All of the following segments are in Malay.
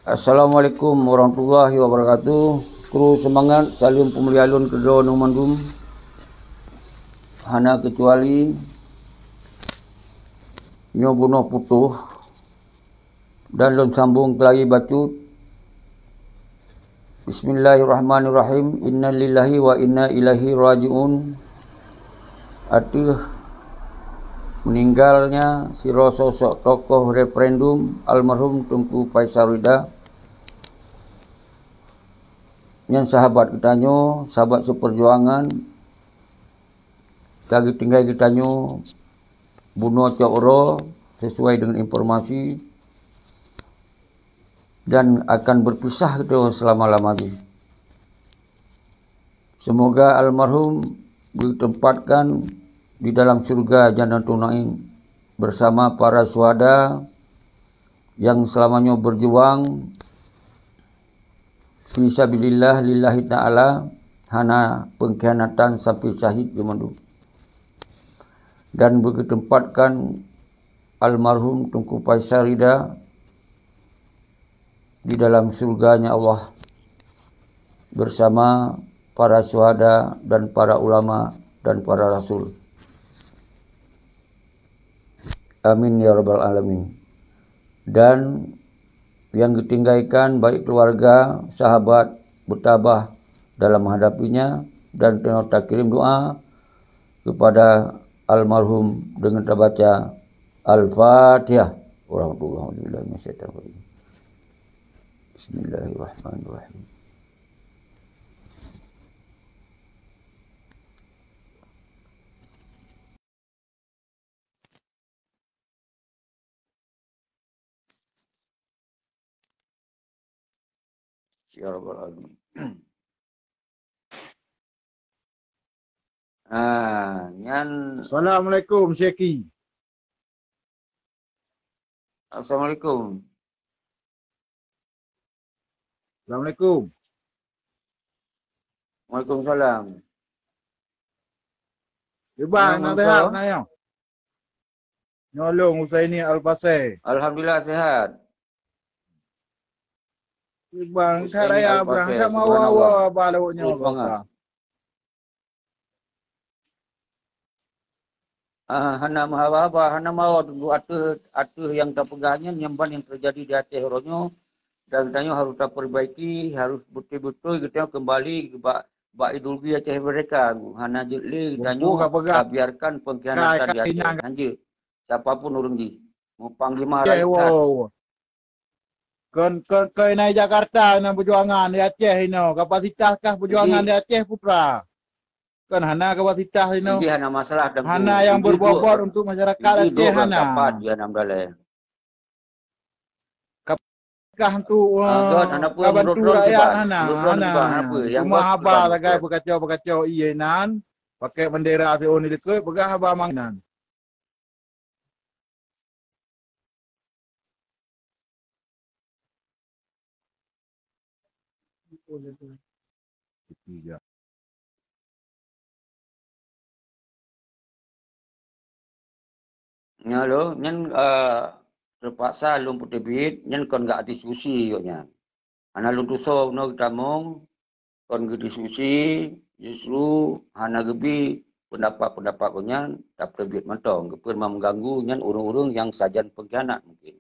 Assalamualaikum warahmatullahi wabarakatuh. Kru semangat salim pemulialun kedua nomandum. Hana kecuali nyo bunuh putuh dan lon sambung kelagi bacut. Bismillahirrahmanirrahim. Inna lillahi wa inna ilaihi raji'un. Atuh meninggalnya si sosok tokoh referendum almarhum Tunku Faisal Rida. Yang sahabat kitanyo, sahabat seperjuangan, kagi tinggal kitanyo bunuh cokro sesuai dengan informasi dan akan berpisah kita selama-lamanya. Semoga almarhum ditempatkan di dalam surga Jannatul Naim bersama para syuhada yang selamanya berjuang fisabilillah lillahi ta'ala, hana pengkhianatan sampai syahid gemandu. Dan bertempatkan almarhum Tunku Faisal Rida di dalam surganya Allah bersama para syuhada dan para ulama dan para rasul. Amin ya rabbal alamin. Dan yang ditinggalkan baik keluarga, sahabat bertabah dalam menghadapinya dan kita kirim doa kepada almarhum dengan terbaca Al-Fatihah. Warahmatullahi wabarakatuh. Bismillahirrahmanirrahim. Ya Rabbal Alamin. Assalamualaikum Syekhi. Assalamualaikum. Assalamualaikum. Waalaikumsalam. Bang, nak sehat nak yang? Nyolong Husaini Al-Fasih. Alhamdulillah sehat. Bang, sehat raya bang. Tak mau awak baloknya bang. Hana mahaba, hana mau tunggu atuh yang terpegahnya nyemban yang terjadi di Aceh Ronyo dan tanya harus terperbaiki, harus betul-betul kita kembali ke bak ideologi Aceh mereka. Hana jeli tanya tak biarkan pengkhianatan di Aceh. Hanja siapapun orang di mau panglima rakyat. Kan naik Jakarta na perjuangan di Aceh ini. Kapasitaskah perjuangan di Aceh putra? Kan hana kapasitas ini. Jadi hana masalah dan hana yang berbobot untuk masyarakat Aceh hana. Kapan dia nam dalai. Kah untuk kabantu rakyat hana. Cuma haba lagai berkacau-berkacau iyenan. Pakai bendera si oni dekat, pegah haba mangnan. Tiga. Ya lo, nyen terpaksa lum putih bit, nyen kon gak diskusi yonya. Hana lu tuso no tamong kon ge diskusi justru hana gebi pendapat-pendapat konyan tak terbit mentong kepen mengganggu nyen urung-urung yang sajan pengkhianat mungkin.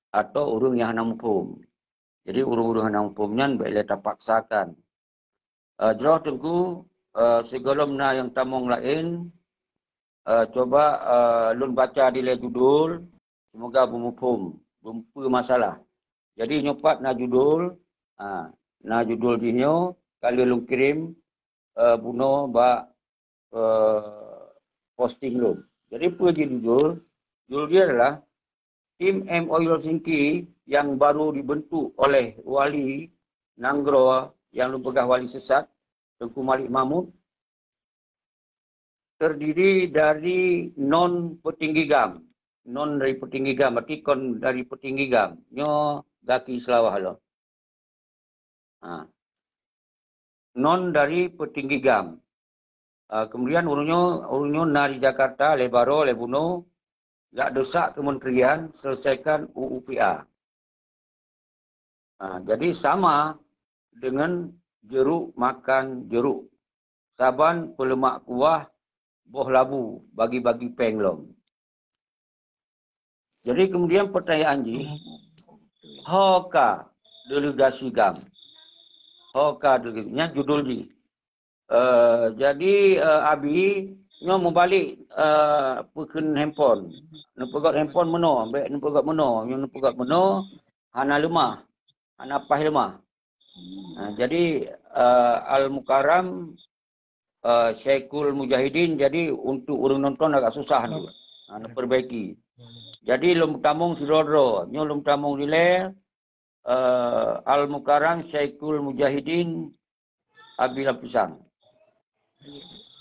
Atau urung yang hana mumpum. Jadi urung-urung hana mumpum nyen baik le terpaksakan. Jauh tengku segala mena yang tamong lain coba lun baca di judul, semoga bermufhum, berapa masalah. Jadi nyopat na judul dinyo kali lun kirim buno ba posting lun. Jadi apa je judul? Judul dia adalah tim MOI Helsinki yang baru dibentuk oleh Wali Nanggro yang lun pegah wali sesat Tengku Malik Mahmud terdiri dari non petinggi GAM. Non dari petinggi GAM, berarti kon dari petinggi GAM. Nyo gaki selawah lo. Non dari petinggi GAM. Kemudian urunyo nari Jakarta, lebaro, lebuno, gak desak kementerian selesaikan UUPA. Jadi sama dengan jeruk makan jeruk. Saban pelemak kuah boh labu bagi-bagi penglom. Jadi kemudian pertanyaan ji, hoka delegasi gam. Hoka delegasinya judul ji. Jadi Abi nyo mau balik peken handphone. Nepegat handphone meno, ambek nepegat meno, nyo nepegat meno hana lemah. Hana pah lemah. Jadi Al-Mukarram Syekhul Mujahidin, jadi untuk orang nonton agak susah tu. Nak perbaiki. Jadi lum tamung sidodro, nyo lum tamung dile Al-Mukarram Syekhul Mujahidin Abi Lapisang.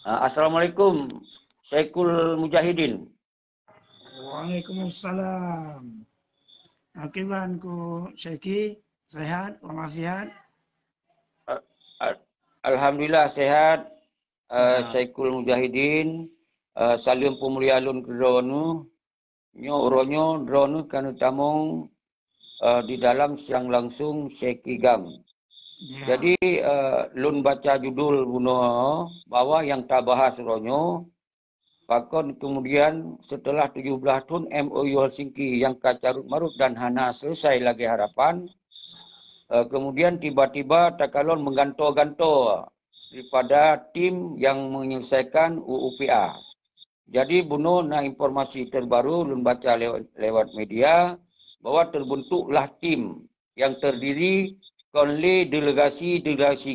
Assalamualaikum Syekhul Mujahidin. Waalaikumsalam. Akiban ku Syekhi, sehat walafiat. Alhamdulillah sehat. Syekhul Mujahidin salim pemulia alun drone nyo oronyo drone kan tamung di dalam siang langsung Syekhi Gam. Ya. Jadi lun baca judul buno bahwa yang tak bahas ronyo pakon kemudian setelah 17 tahun MOU Helsinki yang kacarut marut dan hana selesai lagi harapan, kemudian tiba-tiba takalon mengganto-ganto daripada tim yang menyelesaikan UUPA. Jadi buno na informasi terbaru lun baca lewat media bahwa terbentuklah tim yang terdiri oleh delegasi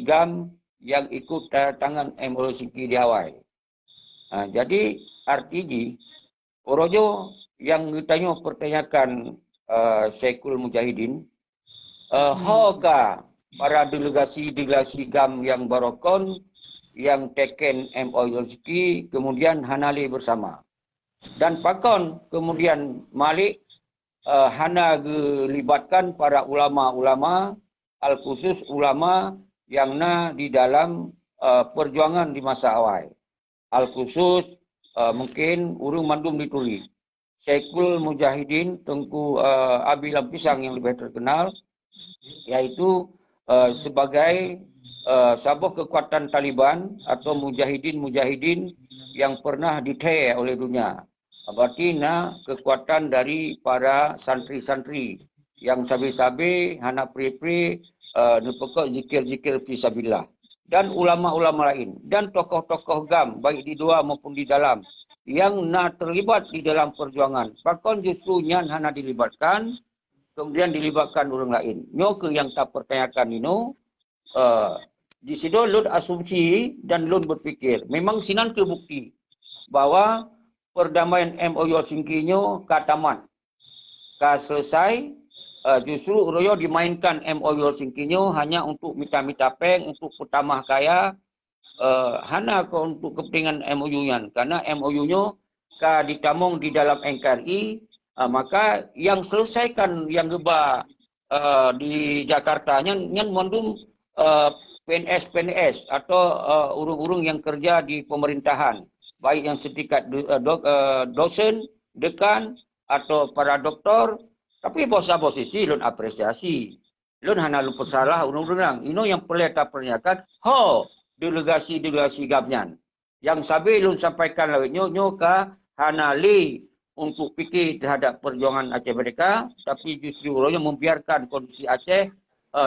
GAM yang ikut tangan MOU Helsinki di Hawaii. Jadi artinya orojo yang ditanya pertanyakan Syekhul Mujahidin, hoka para delegasi GAM yang barokon yang teken MOU Helsinki kemudian hanali bersama. Dan pakon kemudian Malik hana libatkan para ulama-ulama al-khusus ulama yang di dalam perjuangan di masa awal. Al-khusus mungkin urung mandum ditulis. Syekhul Mujahidin Tengku Abi Lapisang yang lebih terkenal, yaitu sebagai sabuh kekuatan Taliban atau mujahidin yang pernah diteh oleh dunia. Berarti kekuatan dari para santri-santri yang sabi-sabi hana pri-pri nepekok zikir-zikir fisabilillah, dan ulama-ulama lain dan tokoh-tokoh GAM baik di luar maupun di dalam yang terlibat di dalam perjuangan. Pakon justru nyan hana dilibatkan, kemudian dilibatkan orang lain. Nyo yang tak pertanyakan ini, di situ lun asumsi dan lun berfikir memang sinan ke bukti bahwa perdamaian MOU Helsinki nyo kataman, selesai. Justru royo dimainkan MOU Helsinki nyo hanya untuk mita-mita peng, untuk pertamah kaya, hana ke untuk kepentingan MOU-nya. Karena MOU-nya ditamung di dalam NKRI, maka yang selesaikan yang geba di Jakarta nyan mondum PNS atau urung-urung yang kerja di pemerintahan, baik yang setingkat dosen, dekan atau para doktor. Tapi bosa posisi lun apresiasi. Lun hana lupa salah urung-urang. Ino yang perlu kita pertanyakan, delegasi GAM-nyan. Yang sabi lun sampaikan lawit nyo ka hana li untuk fikir terhadap perjuangan Aceh Merdeka, tapi justru orangnya membiarkan kondisi Aceh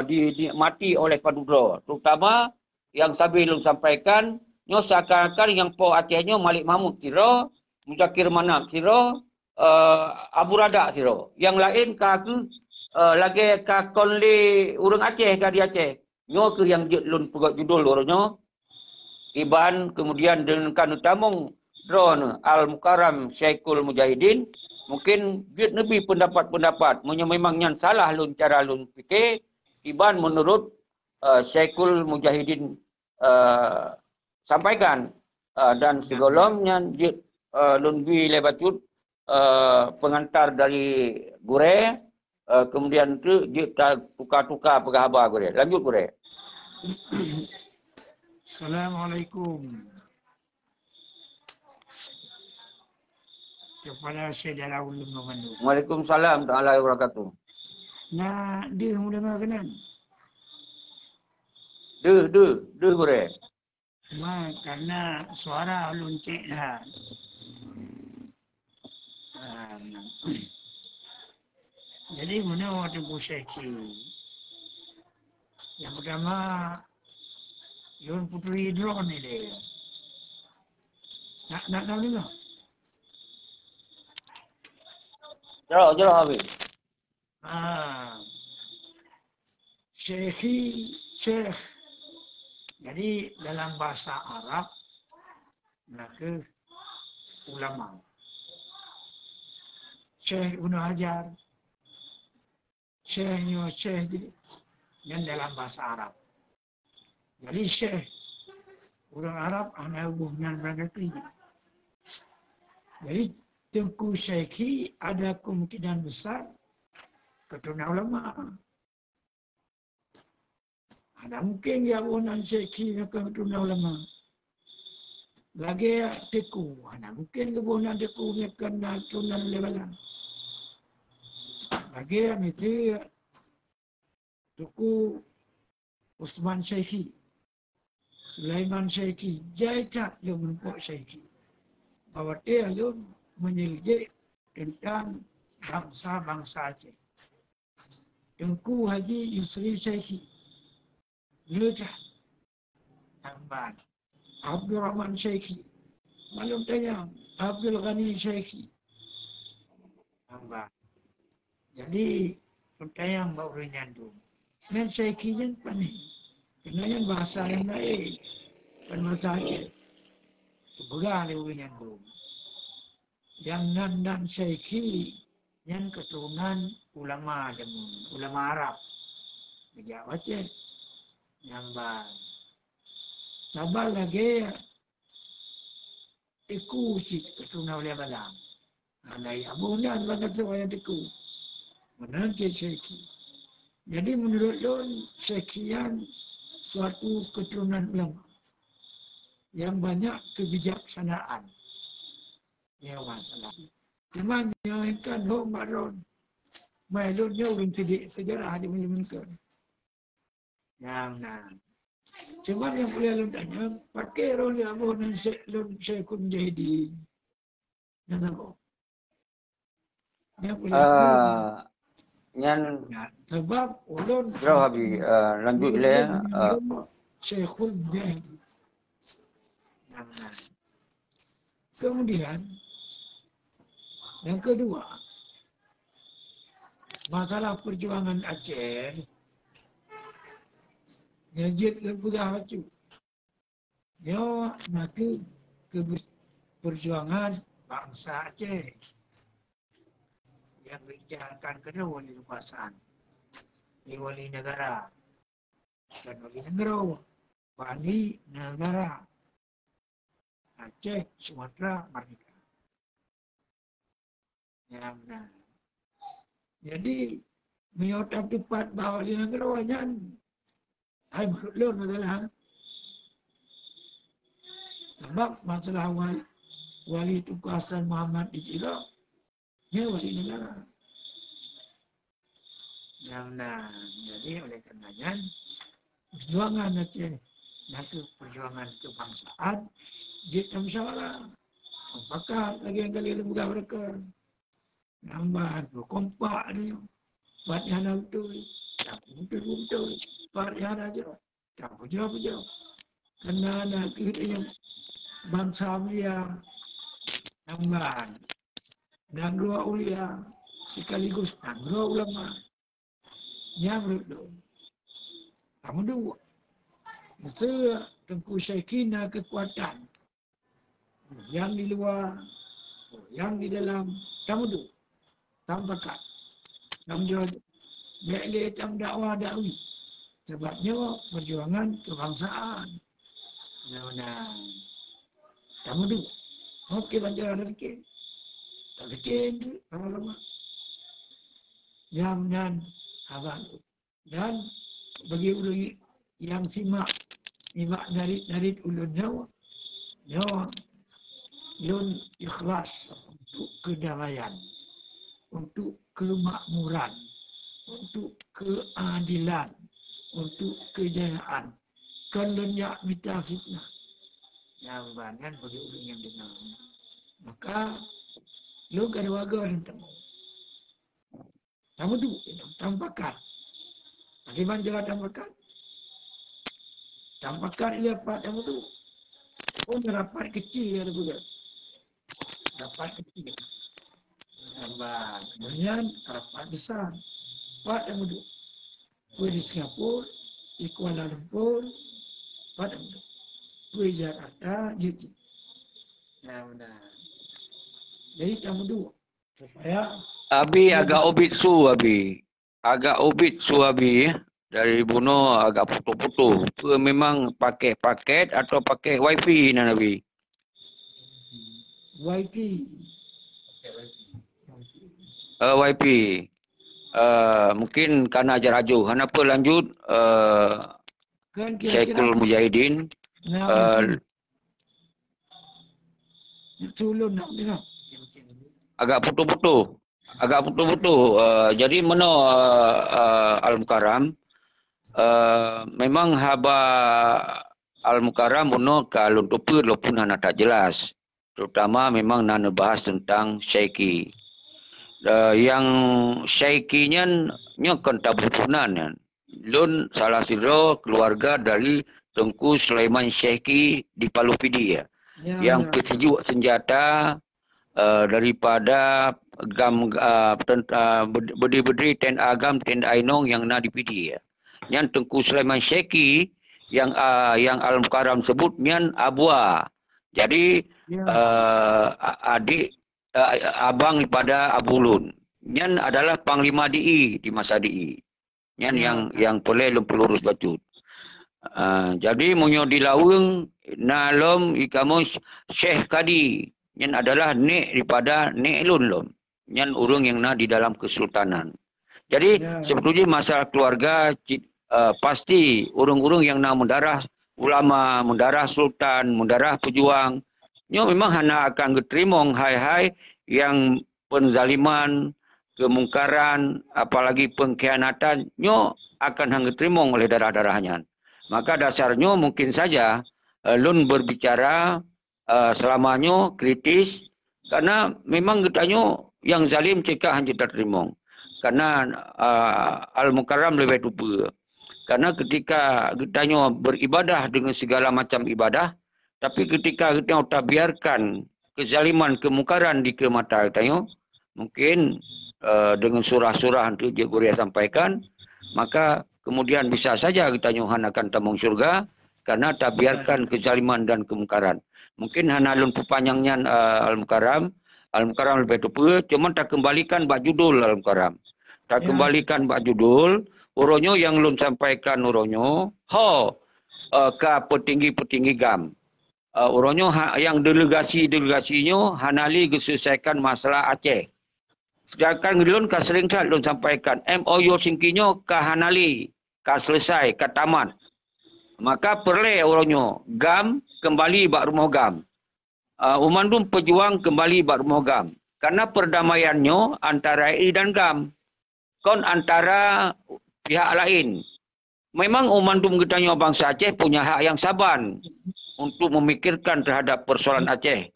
dinikmati oleh penduduk. Terutama yang sabi lun sampaikan, nyo seakan-akan yang po Aceh nyo Malik Mahmud siro, Muzakir Manap siro, Abu Radak siro. Yang lain kaku lagi kakon li urang Aceh ka di Aceh. Nyo ke yang lun pegat judul orangnya. Iban kemudian dengan kan utamung drone Al-Mukarram Syekhul Mujahidin. Mungkin dia lebih pendapat-pendapat. Memang yang salah lun cara lun fikir. Iban menurut Syekhul Mujahidin sampaikan. Dan segolongnya dia lun bi lebatut pengantar dari Gure, kemudian tu dia tukar-tukar penghabar Gure. Lanjut Gure. Assalamualaikum kepada Syekh Jalauddin Muhammad. Waalaikumsalam warahmatullahi wabarakatuh. Nah, dia ulama kanan. Deh gore. Karena suara luncik lah. Jadi mana waktu Syekhi. Yang pertama, Yun Putri drone ni dia. Nak tahu ni tak? Jelas habis. Syekh. Jadi dalam bahasa Arab, maka ulama. Syekh Ibn Hajar. Syekh yang dalam bahasa Arab. Jadi Syekh orang Arab ana hubungan berarti. Jadi Tengku Syekhi ada kemungkinan besar keturunan ulama. Ada mungkin dia hubungan Syekhi dengan keturunan ulama. Lagi Teku, ada mungkin hubungan Teku dengan keturunan ulama. Lagi mesti Tuku Usman Syekhi, Sulaiman Syekhi, jajak yang menumpuk Syekhi. Bahawa dia yang menyelidik tentang bangsa-bangsa Aceh. Tengku Haji Yusri Syekhi, Ludah, Amban, Abdul Rahman Syekhi, Malum Tayang, Abdul Ghani Syekhi, Amban. Jadi, Tayang baru nyandung. Dan Syekhi yang panik. Kena yang bahasa yang lain. Kan bahasa Aceh. Sebelah lewat nyandung. Yang nan Syekhi yang keturunan ulama jamun, ulama Arab. Bijak Aceh. Nyambang. Sabar lagi Teku si keturunan ulama Balang. Alai abunan pada sesuai Teku. Menanti Syekhi. Jadi menurut Lun, Syekhian suatu keturunan ulama yang banyak kebijaksanaan. Ya masalah. Cuma nyaingkan Hong Baron. Mailunnya orang sejarah dia menyebutkan. Yang nah. Cuma yang boleh Lun tanya, pakai Lun Abu dan Lun Syekhun Jahidi. Yang apa? Yang boleh Nyan sebab ulun berapa habis lanjut le Syekhul Jahidi. Kemudian yang kedua, masalah perjuangan Aceh ngejit lebudah bacu. Dia nak perjuangan bangsa Aceh yang dijalankan kena wali kekuasaan, wali negara, dan wali negara, wali negara, Aceh, Sumatera, Merdeka. Yang benar. Jadi, menyotap tepat bahawa wali negara wajan, hai maklum adalah sebab masalah wali kekuasaan Muhammad di Cilok, dia wali negara. Yang benar. Jadi oleh karenanya perjuangan Aceh nanti perjuangan kebangsaan jadi masalah. Apakah lagi yang kali mudah mereka nambat berkompak ni buat yang nak betul tak betul buat yang aja tak betul kerana nak kita yang bangsa mulia nambat dan dua ulia sekaligus dan dua ulama yang betul. Kamu dua. Masa Tengku Syekhi nak kekuatan yang di luar, yang di dalam, kamu dua. Kamu pakat. Kamu jual. Biar tam dakwah dakwi. Sebabnya perjuangan kebangsaan. Nah, kamu dua. Okey banjar ada fikir. Tak fikir tu, lama-lama. Yang dan abang. Dan bagi ulun yang simak dari ulun nyawa ulun ikhlas untuk kedamaian, untuk kemakmuran, untuk keadilan, untuk kejayaan. Kan lenyak minta fitnah. Yang banyak bagi orang yang dengar. Maka, lu gak ada warga dan temu. Tamu tu, tampakan. Bagaimana jalan tampakan? Tampakan ia part tamu tu. Oh, rapat kecil ya juga. Rapat kecil. Nampak. Kemudian rapat besar. Part tamu tu. Kue di Singapura, di Kuala Lumpur, part tamu tu. Kue Jakarta, jadi. Nah, benar. Jadi tamu tu. Supaya Abi agak obit su Abi. Agak obit su Abi. Dari bunuh agak putus-putus. Itu memang pakai paket atau pakai wifi nan Abi? wifi. Wifi. Mungkin kerana ajar-ajuh. Kenapa lanjut? Kan Syekhul Mujahidin. Tolong nak dengar. Agak putus-putus. Jadi mana Al-Mukarram? Memang haba Al-Mukarram bunuh kalau tupur pun hana tak jelas. Terutama memang nana bahas tentang syaiki. Yang syaikinya kan tak berpunan. Lun salah siro keluarga dari Tengku Sulaiman Syaiki di Palu Pidi ya. Yang pesejuk senjata daripada berdiri-berdiri ten agam ten ainong yang nak dipidi ya. Yang Tengku Sulaiman Syaiki yang Al-Mukarram sebut nyan Abua. Jadi adik abang daripada Abulun. Nyan adalah Panglima DI di masa DI. Nyan yang boleh pelurus bacut. Jadi munyo di lawung nalom ikamus Syekh Kadi. Nyan adalah nek daripada nek lun lom. Nyan urang yang na di dalam kesultanan. Jadi sebetulnya masalah keluarga pasti urang-urang yang na mendarah ulama, mendarah sultan, mendarah pejuang. Nyo memang hana akan geterimong hai-hai yang penzaliman, kemungkaran, apalagi pengkhianatan, nyo akan hang geterimong oleh darah-darahnya. Maka dasarnya mungkin saja lun berbicara selamanya kritis karena memang getanyo yang zalim cekak hanya terterimong. Karena Al-Mukarram lebih lupa. Karena ketika getanyo beribadah dengan segala macam ibadah, tapi ketika getanyo tak biarkan kezaliman, kemungkaran di ke mata getanyo, mungkin dengan surah-surah itu je Guria sampaikan, maka kemudian bisa saja getanyo hanakan tamung syurga karena tak biarkan kezaliman dan kemungkaran. Mungkin hanalun pepanjangnya Al-Mukarram lebih lupa, cuma tak kembalikan bak judul Al-Mukarram. Tak kembalikan bak judul, uronyo yang lun sampaikan uronyo, ke petinggi-petinggi GAM. Uronyo yang delegasinya hanali diselesaikan masalah Aceh. Sedangkan lun ka sering tak lun sampaikan MOU singkinyo ka hanali, ka selesai, ka tamat. Maka perle uronyo GAM kembali bak rumah GAM. Umandum pejuang kembali bak rumah GAM. Karena perdamaiannya antara RI dan GAM. Kon antara pihak lain. Memang umandum getanyo bangsa Aceh punya hak yang saban untuk memikirkan terhadap persoalan Aceh.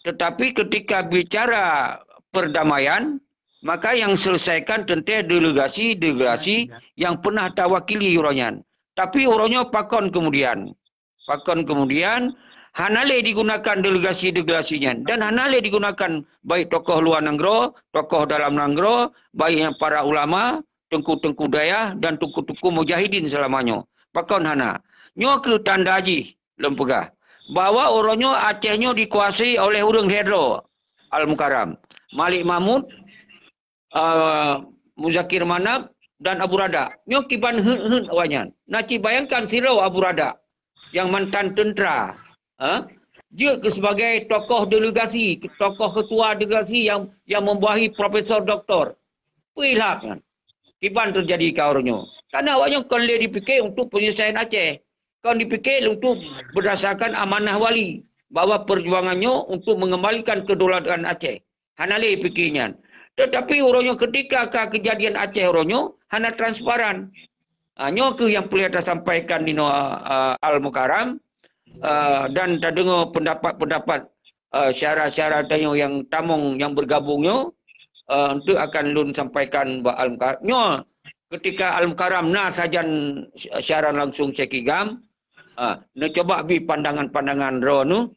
Tetapi ketika bicara perdamaian, maka yang selesaikan tentu delegasi yang pernah tawakili uronyan. Tapi uronyo pakon kemudian. Hanale digunakan delegasinya. Dan hanale digunakan baik tokoh luar negara, tokoh dalam negara, baik yang para ulama, tengku-tengku daya dan tengku-tengku mujahidin selamanya. Pakon hana. Nyo ke tanda haji lempegah. Bahwa orangnya Acehnya dikuasai oleh urang Hedro Al-Mukarram. Malik Mahmud, Muzakir Manab dan Abu Rada. Nyo kiban hun awalnya. Naci bayangkan sirau Abu Rada yang mantan tentera. Dia sebagai tokoh delegasi, tokoh ketua delegasi yang membawahi profesor doktor. Pilhak kan. Kiban terjadi ke orangnya. Karena awalnya kon le dipikir untuk penyelesaian Aceh. Kon dipikir untuk berdasarkan amanah wali. Bahwa perjuangannya untuk mengembalikan kedaulatan Aceh. Hanale fikirnya. Tetapi orangnya ketika kejadian Aceh orangnya, hana transparan. Nyo ke yang boleh sampaikan di Al-Mukarram dan tak dengar pendapat-pendapat syarat-syarat yang tamung yang bergabungnya untuk akan lun sampaikan Al-Mukarram. Nyo ketika Al-Mukarram na sajan syarat langsung cekigam, nak coba bi pandangan-pandangan ro nu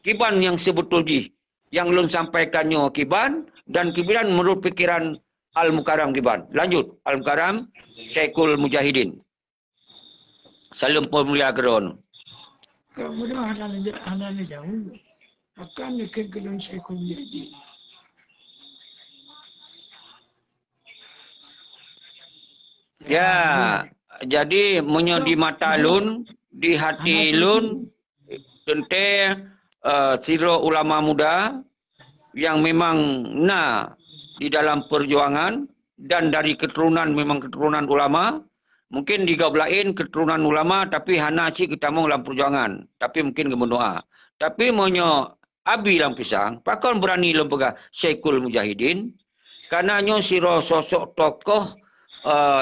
kiban yang sebetul ji yang lun sampaikannya kiban dan kiban menurut pikiran Al-Mukarram kiban. Lanjut Al-Mukarram Syekhul Mujahidin. Salam pemulia keron. Kemudian anak jauh akan kegelun Syekhul Mujahidin. Ya, jadi munyo di mata lun, di hati lun, tente siro ulama muda yang memang di dalam perjuangan dan dari keturunan memang keturunan ulama. Mungkin digablain keturunan ulama tapi hana si kita mau dalam perjuangan. Tapi mungkin kemendoa. Tapi munyo abi dalam pisang, pakon berani lembaga Syekhul Mujahidin. Karena nyo siro sosok tokoh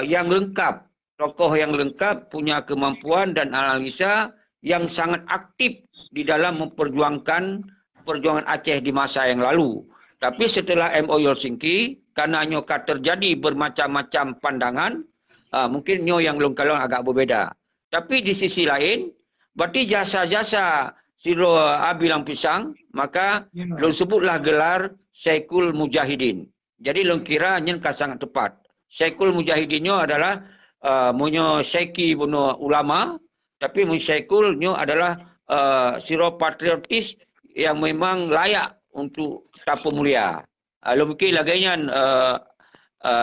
yang lengkap. Tokoh yang lengkap punya kemampuan dan analisa yang sangat aktif di dalam memperjuangkan perjuangan Aceh di masa yang lalu. Tapi setelah MOU Helsinki, karena nyo terjadi bermacam-macam pandangan, mungkin nyo yang longkalong agak berbeza. Tapi di sisi lain, berarti jasa-jasa siro abilang pisang, maka lo sebutlah gelar Syekhul Mujahidin. Jadi lo kira nyen sangat tepat. Syekhul Mujahidinnya adalah munyo Syekhi buno ulama, tapi munyo Syekhul nyo adalah siro patriotis yang memang layak untuk tapu mulia. Lo mungkin lagainya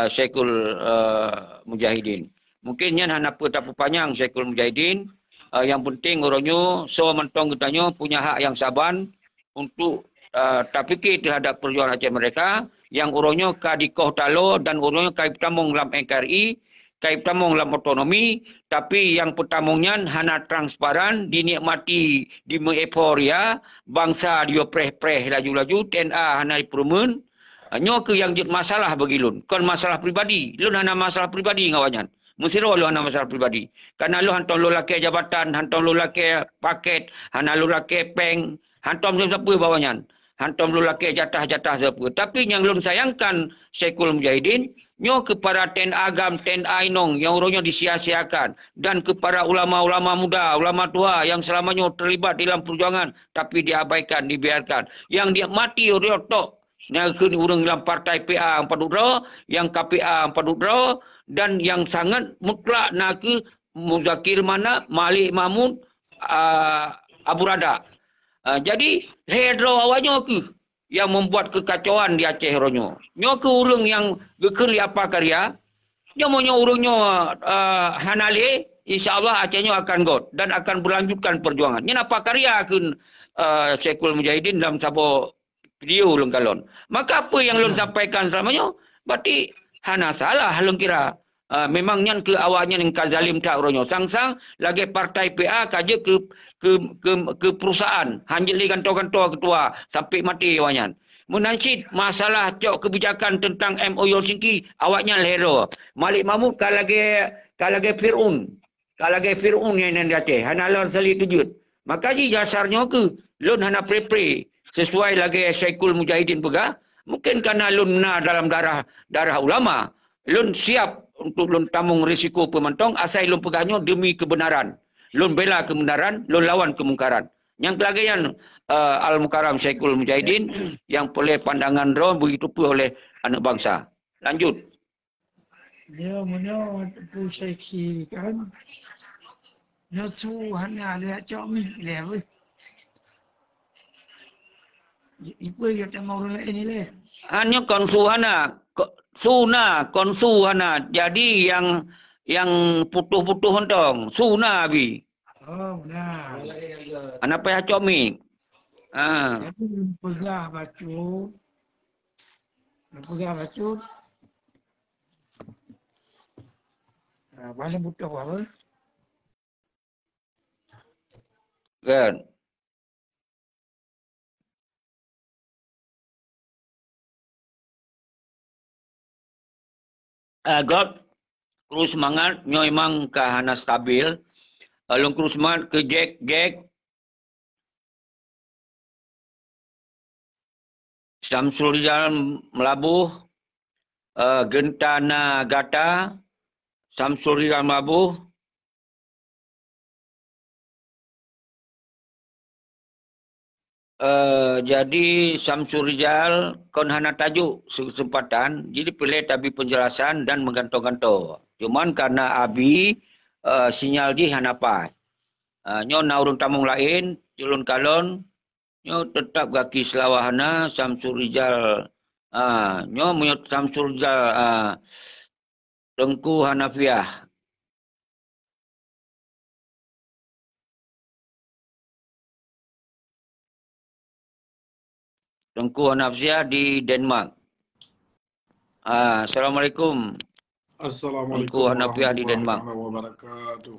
Syekhul Mujahidin. Mungkin nyan hana tapu panjang Syekhul Mujahidin. Yang penting orangnya so mentong kitanya punya hak yang saban untuk tak fikir terhadap perjuangan Aceh mereka. Yang orangnya kadikoh talo dan orangnya kaib tamung dalam NKRI, kaib tamung dalam otonomi, tapi yang pertamungnya hana transparan, dinikmati di euforia, bangsa dia preh-preh laju-laju, TNA hana diperumun. Nyo ke yang jadi masalah bagi lun. Kon masalah pribadi. Lun hana masalah pribadi ngawanyan. Musiro lu hana masalah pribadi. Karena lu hantam lu laki jabatan, hantam lu laki paket, hana lu laki peng, hantam siapa bawanyan. Hantam lu laki jatah-jatah siapa. Tapi yang lun sayangkan Syekhul Mujahidin, nyo kepada ten agam, ten ainong yang orangnya disia-siakan. Dan kepada ulama-ulama muda, ulama tua yang selamanya terlibat dalam perjuangan. Tapi diabaikan, dibiarkan. Yang dia mati orang tok. Yang orang dalam partai PA 4 udra, yang KPA 4 udra, dan yang sangat mutlak nak ke Muzakir mana, Malik Mahmud, Abu Rada. Jadi, redro awaknya ke yang membuat kekacauan di Aceh ronyo. Nyo ke urang yang gekeri apa karya, nyo monyo urangnya hanale, insya-Allah Acehnya akan got dan akan berlanjutkan perjuangan. Nyen apa karya ke Syekhul Mujahidin dalam sabo video ulun kalon. Maka apa yang ulun sampaikan selamanya, berarti hana salah ulun kira. Memang nyan ke awaknya yang kazalim tak ronyo. Sang-sang lagi partai PA kaje ke perusahaan. Hanjeli kantor-kantor ketua sampai mati awaknya. Menansit masalah cok kebijakan tentang MOU Helsinki, awaknya lero. Malik Mahmud kalage Fir'un. Kalage Fir'un yang ada Aceh. Hana lor sali tujud. Maka ji dasarnya ke lun hana pre-pre. Sesuai lagi Syekhul Mujahidin pegah, mungkin kerana lun dalam darah ulama, lun siap untuk lun tamung risiko pemantong, asal lun pegahnya demi kebenaran. Lun bela kebenaran, lun lawan kemungkaran. Yang kelagian Al-Mukarram Syekhul Mujahidin, yang boleh pandangan roh begitu pun oleh anak bangsa. Lanjut. Dia mana tu Syekhi kan, natu hanya lihat cok mi lewe. Ibu yang tengok orang ini leh. Hanya konsuhana, konsuhana. Jadi yang putuh-putuh entong, suna abi. Oh, benar. Anak payah comi. Jadi pegah bacut. Pegah bacut. Paling butuh apa? Kan. God Kru semangat, nyo memang kahana stabil. Long kru semangat ke Jack. Samsul Rizal melabuh. Gentana Gata. Samsul Rizal melabuh. Jadi Samsul Rizal kon hana tajuk kesempatan. Jadi pilih tapi penjelasan dan menggantung-gantung. Cuman karena Abi sinyal ji hana pas. Nyo na urang tamung lain, culun kalon, nyo tetap gaki selawahana Samsul Rizal. Nyo menyot Samsul Rizal Tengku Hanafiah. Tengku Hanafiah di Denmark. Assalamualaikum. Assalamualaikum Tengku Hanafiah di Denmark. warahmatullahi wabarakatuh.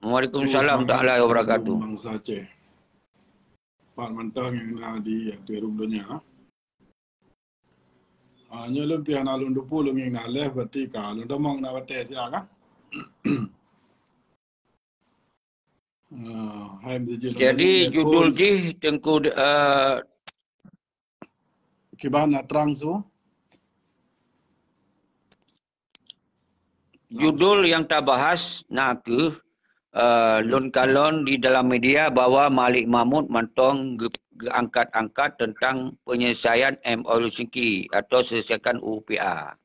Waalaikumsalam ta'ala wabarakatuh. Bangsa Aceh. Pak Mantang yang na di rum dunia. Nyelum pihak nalun 20 yang na leh berarti kalau domong na bate silakan. Jadi judul ji Tengku Kibana terang so. Judul yang tak bahas nak ke lon kalon di dalam media bahwa Malik Mahmud mantong angkat-angkat tentang penyelesaian MOU Singki atau selesaikan UPA.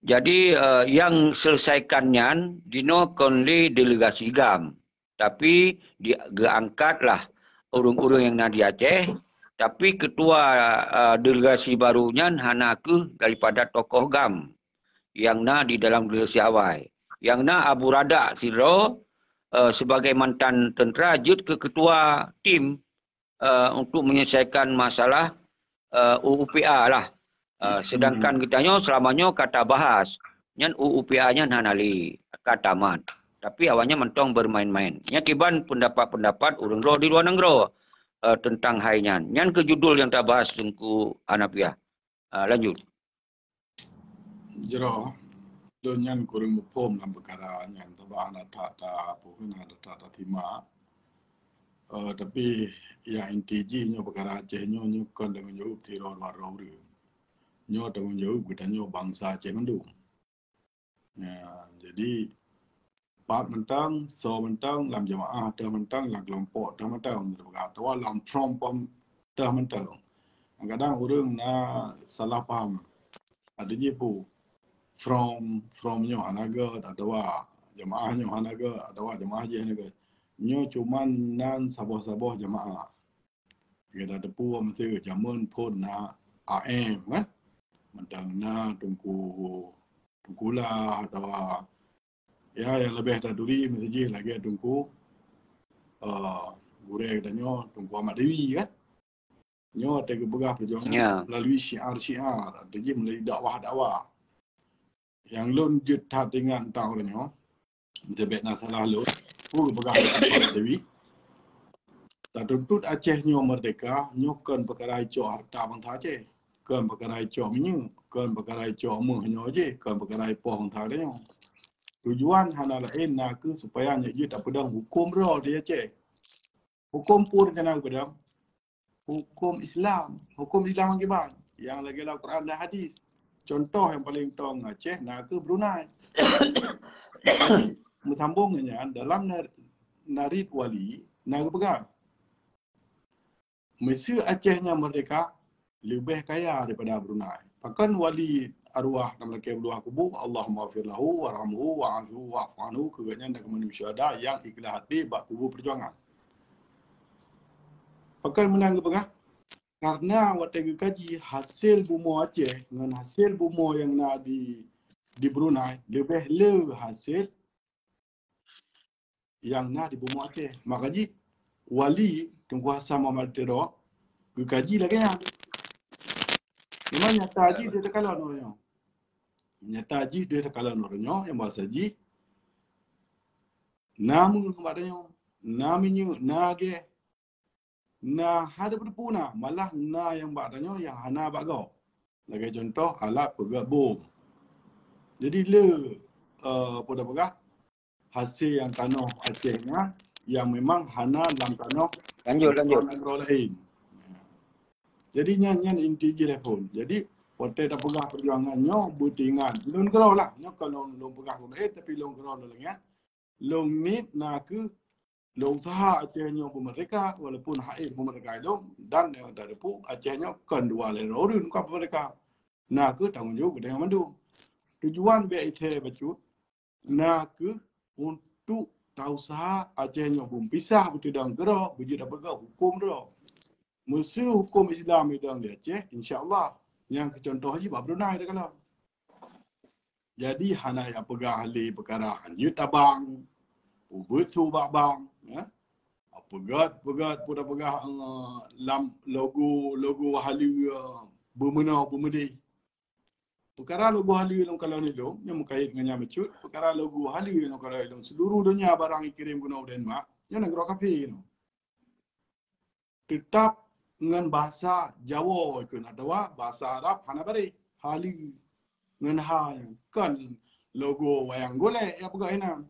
Jadi yang selesaikannya dino konli delegasi GAM. Tapi diangkatlah urung-urung yang nak di Aceh. Tapi ketua delegasi barunya hana ke daripada tokoh GAM. Yang na di dalam delegasi awal. Yang na Abu Rada Sidro sebagai mantan tentera jut ke ketua tim untuk menyelesaikan masalah UPA lah. Sedangkan kitanya selamanya kata bahas. Yang UPA-nya hanali kata man. Tapi awalnya mentong bermain-main. Yang kiban pendapat-pendapat urang di luar negara tentang hainyan. Yang ke judul yang tak bahas Tengku Hanafiah. Lanjut. Jero donyan kurang mupom dalam perkara yang tabah nak tak pun ada tak terima. Tapi yang inti nyo perkara Aceh nyo kan dengan jawab tiro warau dia. Nyo dengan jawab kita nyo bangsa Aceh mendung. Jadi part mentang, so mentang, lam jamaah dah mentang, lam kelompok dah mentang. Atau lam from pom dah mentang. Kadang orang nak salah faham. Adanya pun from nyo hanaga atau jamaah nyo hanaga atau jamaah je hanaga nyo cuman nan sabah-sabah jamaah kita tepu mesti jamun pun na AM kan mentang na tungkula atau ya yang lebih taduri mesti je lagi tungku gure kita nyo tungku Ahmad Dewi kan nyo tega begah perjuangan melalui syiar jadi melalui dakwah yang lun jut tak dengan tahu nyo debet na salah lun pun begah Dewi tak tuntut Aceh nyo merdeka nyo kan perkara ico harta bangsa Aceh kan perkara ico menyu kan perkara ico meh nyo je kan perkara ipo bangsa nyo tujuan hana lain nak ke supaya nyo tak pedang hukum ro di Aceh hukum pun kena pedang hukum Islam akibat yang lagi dalam Quran dan hadis. Contoh yang paling tong Aceh nak ke Brunei. Jadi bersambungnya dalam narid wali nak ke pegang. Mesti Acehnya merdeka lebih kaya daripada Brunei. Bahkan wali arwah dalam laki berdoa kubur Allahumma ghfir lahu warhamhu wa'afu wa'fu anhu keganya dan kemudian syuhada yang ikhlas hati bak kubur perjuangan. Bahkan menang ke pegang. Karena waktu kaji hasil bumi Aceh dengan hasil bumi yang nak di Brunei lebih hasil yang nak di bumi Aceh. Makanya wali Tunku Hassan Muhammad Tero kaji lagi yang memang nyata haji dia terkalah orangnya. Nyata haji dia terkalah orangnya yang bahasa haji namun kepadanya namanya nage na ada berpuna malah na yang badanya yang hana bagau. Lagi contoh alat pegat bom. Jadi pada pegah hasil yang tanah Acehnya yang memang hana dalam tanah negara lain. Jadi nyan inti je telefon. Jadi pote dah pegah perjuangannya bertingan. Lon kerau lah. Nya kalau long pegah lain tapi long kerau lengan. Long nit nak ke long usaha Acehnya pemerintah walaupun haid pemerintah itu dan dari pu Acehnya kan dua lerorun ke pemerintah. Nak ke tanggungjawab dengan mandu. Tujuan BIT bacut nak ke untuk tahu usaha Acehnya pun pisah betul dalam gerak berjaya dapat hukum dia. Mesti hukum Islam itu dalam Aceh, insya-Allah yang contoh haji Pak Brunei dah kalau. Jadi hana yang pegah ahli perkara hanjut abang, betul bang, ya. Pegat pada pegah lam logo ahli bermenau bermedi. Perkara logo ahli dalam kalau ni dong, yang berkait dengan yang mecut, perkara logo ahli dalam kalau dong seluruh dunia barang dikirim guna Denmark, yang negara kafir. Tetap dengan bahasa Jawa ikut atau bahasa Arab hana bari hali dengan hal kan logo wayang golek ya pegah ina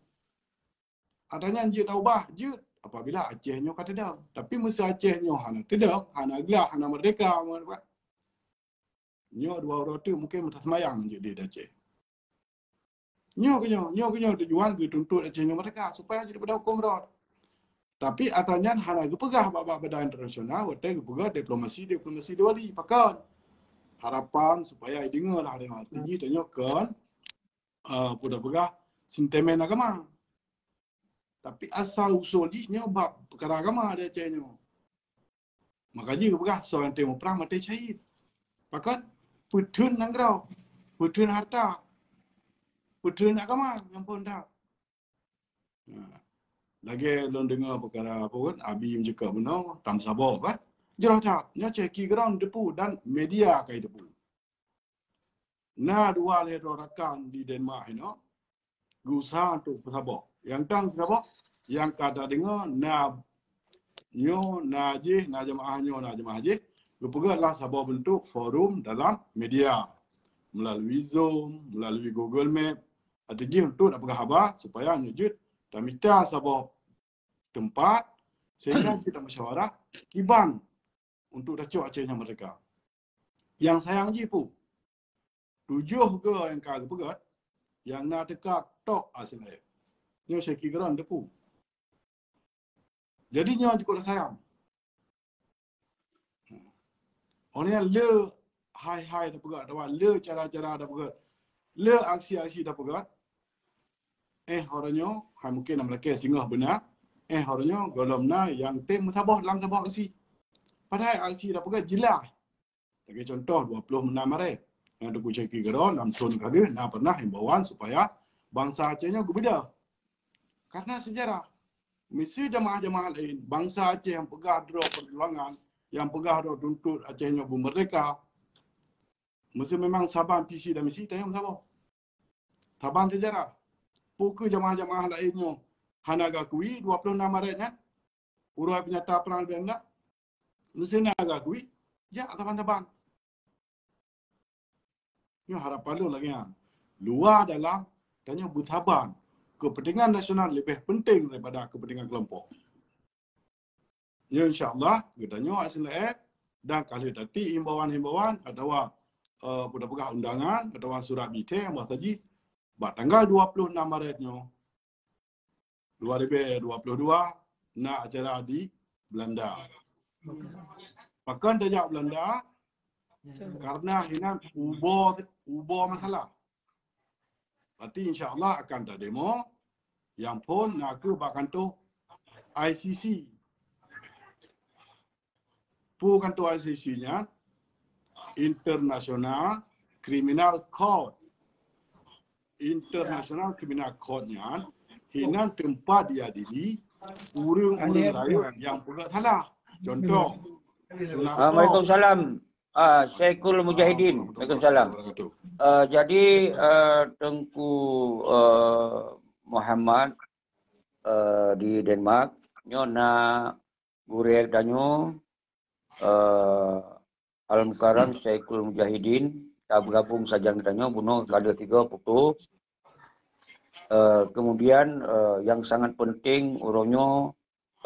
adanya je tahu bah je apabila Acehnya kata dah tapi mesti Acehnya hana tidak hana gelah hana merdeka nyo dua orang tu mungkin mesti semayang je di Aceh nyo tujuan ke tuntut Acehnya merdeka supaya jadi pada hukum rod. Tapi adanya hana pegah babak badan internasional, waktu pegah diplomasi duali pakan. Harapan supaya dengar lah dengan tinggi tanya kan pada pegah sentimen agama. Tapi asal usulnya bab perkara agama dia Acehnya. Makanya pegah seorang temu perang mati syahid. Pakan putun nangrau, putun harta, putun agama yang pun dah. Lagi lon dengar perkara apa pun abi menjeka benar tam sabar apa jerah tak nya ceki ground depu dan media kai depu na dua le rakan di Denmark ini gusa tu sabar yang tang sabar yang kata dengar na jemaah je berpegang sabar bentuk forum dalam media melalui Zoom melalui Google Map atau je untuk nak pegang khabar supaya nyujud dan minta sabar tempat sehingga kita mesyuarat kiban untuk dacuk Acehnya mereka. Yang sayang je pun 7 ke yang kagak pegat yang nak dekat tok asilai. Nyo syeki geran depu. Jadi nyo cukup sayang. Orang yang le hai dah pegat dah le cara-cara dah pegat. Le aksi-aksi dah pegat. Orangnya, mungkin nak melaki singgah benar. Orangnya, golomna yang tim musabah dalam sabah aksi. Padahal aksi dah pegang jelas. Bagi contoh, 26 Maret. Yang tu kucing geron dalam tahun kali, nak pernah himbauan supaya bangsa Acehnya berbeza. Karena sejarah. Mesti jemaah-jemaah lain, bangsa Aceh yang pegah draw perjuangan, yang pegah draw tuntut Acehnya bermerdeka. Mesti memang Sabang PC dan misi, tanya Sabah. Sabang sejarah. Pukul jemaah-jemaah lainnya hana gakui 26 Maretnya urus penyata perang Belanda mesti nak gakui ya taban-taban ni harapan lu lagi luar dalam tanya bertaban kepentingan nasional lebih penting daripada kepentingan kelompok ya insyaallah katanya ASNF dan kalau tadi himbauan-himbauan atau pegah undangan atau surat BT yang bahasa tanggal 26 Maretnya 2022 nak acara di Belanda. Pakan dajak Belanda karena ini ubah masalah. Berarti insya-Allah akan ada demo yang pun nak ke bakan tu ICC. Bukan tu ICC-nya International Criminal Court. International Criminal Court-nya hinan tempat diadili urang-urang rakyat yang pegat salah. Contoh. Waalaikumsalam. Syekhul Mujahidin. Waalaikumsalam. Jadi Tengku Muhammad di Denmark nyona gurek danyo Al-Mukarram Syekhul Mujahidin Tak bergabung saja katanya, bunuh kada 3 putus. Kemudian yang sangat penting urangnya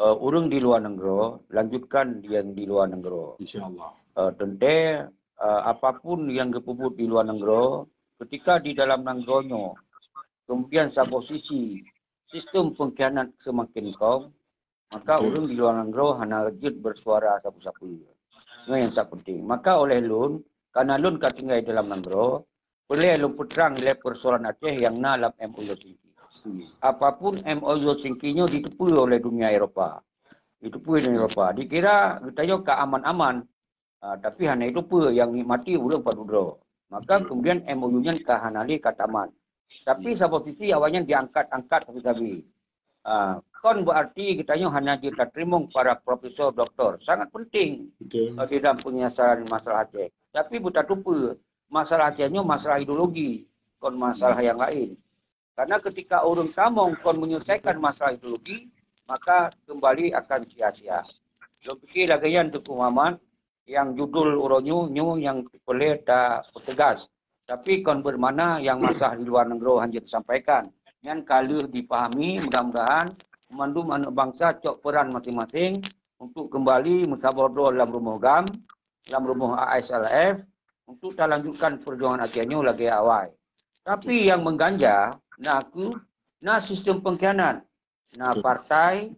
urang di luar negara, lanjutkan yang di luar negara. InsyaAllah. Tentu apapun yang kepuput di luar negara, ketika di dalam negaranya, kemudian sa posisi sistem pengkhianat semakin kau, maka urang di luar negara hanya rejut bersuara sapu-sapu. Itu yang sangat penting. Maka oleh lun, karena lun tinggal di dalam negara, boleh lun putrang oleh persoalan Aceh yang dalam MOU Singki. Apapun MOU Singkinya ditepui oleh dunia Eropah. Ditepui dunia Eropah. Dikira kita keaman-aman. Tapi hanya itu pun yang nikmati urang padudra. Maka kemudian MOU-nya kahanali kataman. Tapi sa posisi awalnya diangkat-angkat habis-habis. Kon berarti kitanya hanya kita terima para profesor doktor. Sangat penting di dalam penyelesaian masalah Aceh. Tapi buta lupa masalah Acehnya masalah ideologi. Kon masalah yang lain. Karena ketika orang tamong kon menyelesaikan masalah ideologi, maka kembali akan sia-sia. Lo fikir lagi yang Tuku Muhammad, yang judul uronyu yang boleh tak tegas. Tapi kon bermana yang masalah di luar negara hanya disampaikan. Yang kalau dipahami, mudah-mudahan memandum anak bangsa cok peran masing-masing untuk kembali musawarah dalam rumah GAM, dalam rumah ASLF, untuk kita lanjutkan perjuangan Acehnya lagi awal. Tapi yang mengganja, sistem pengkhianat, partai,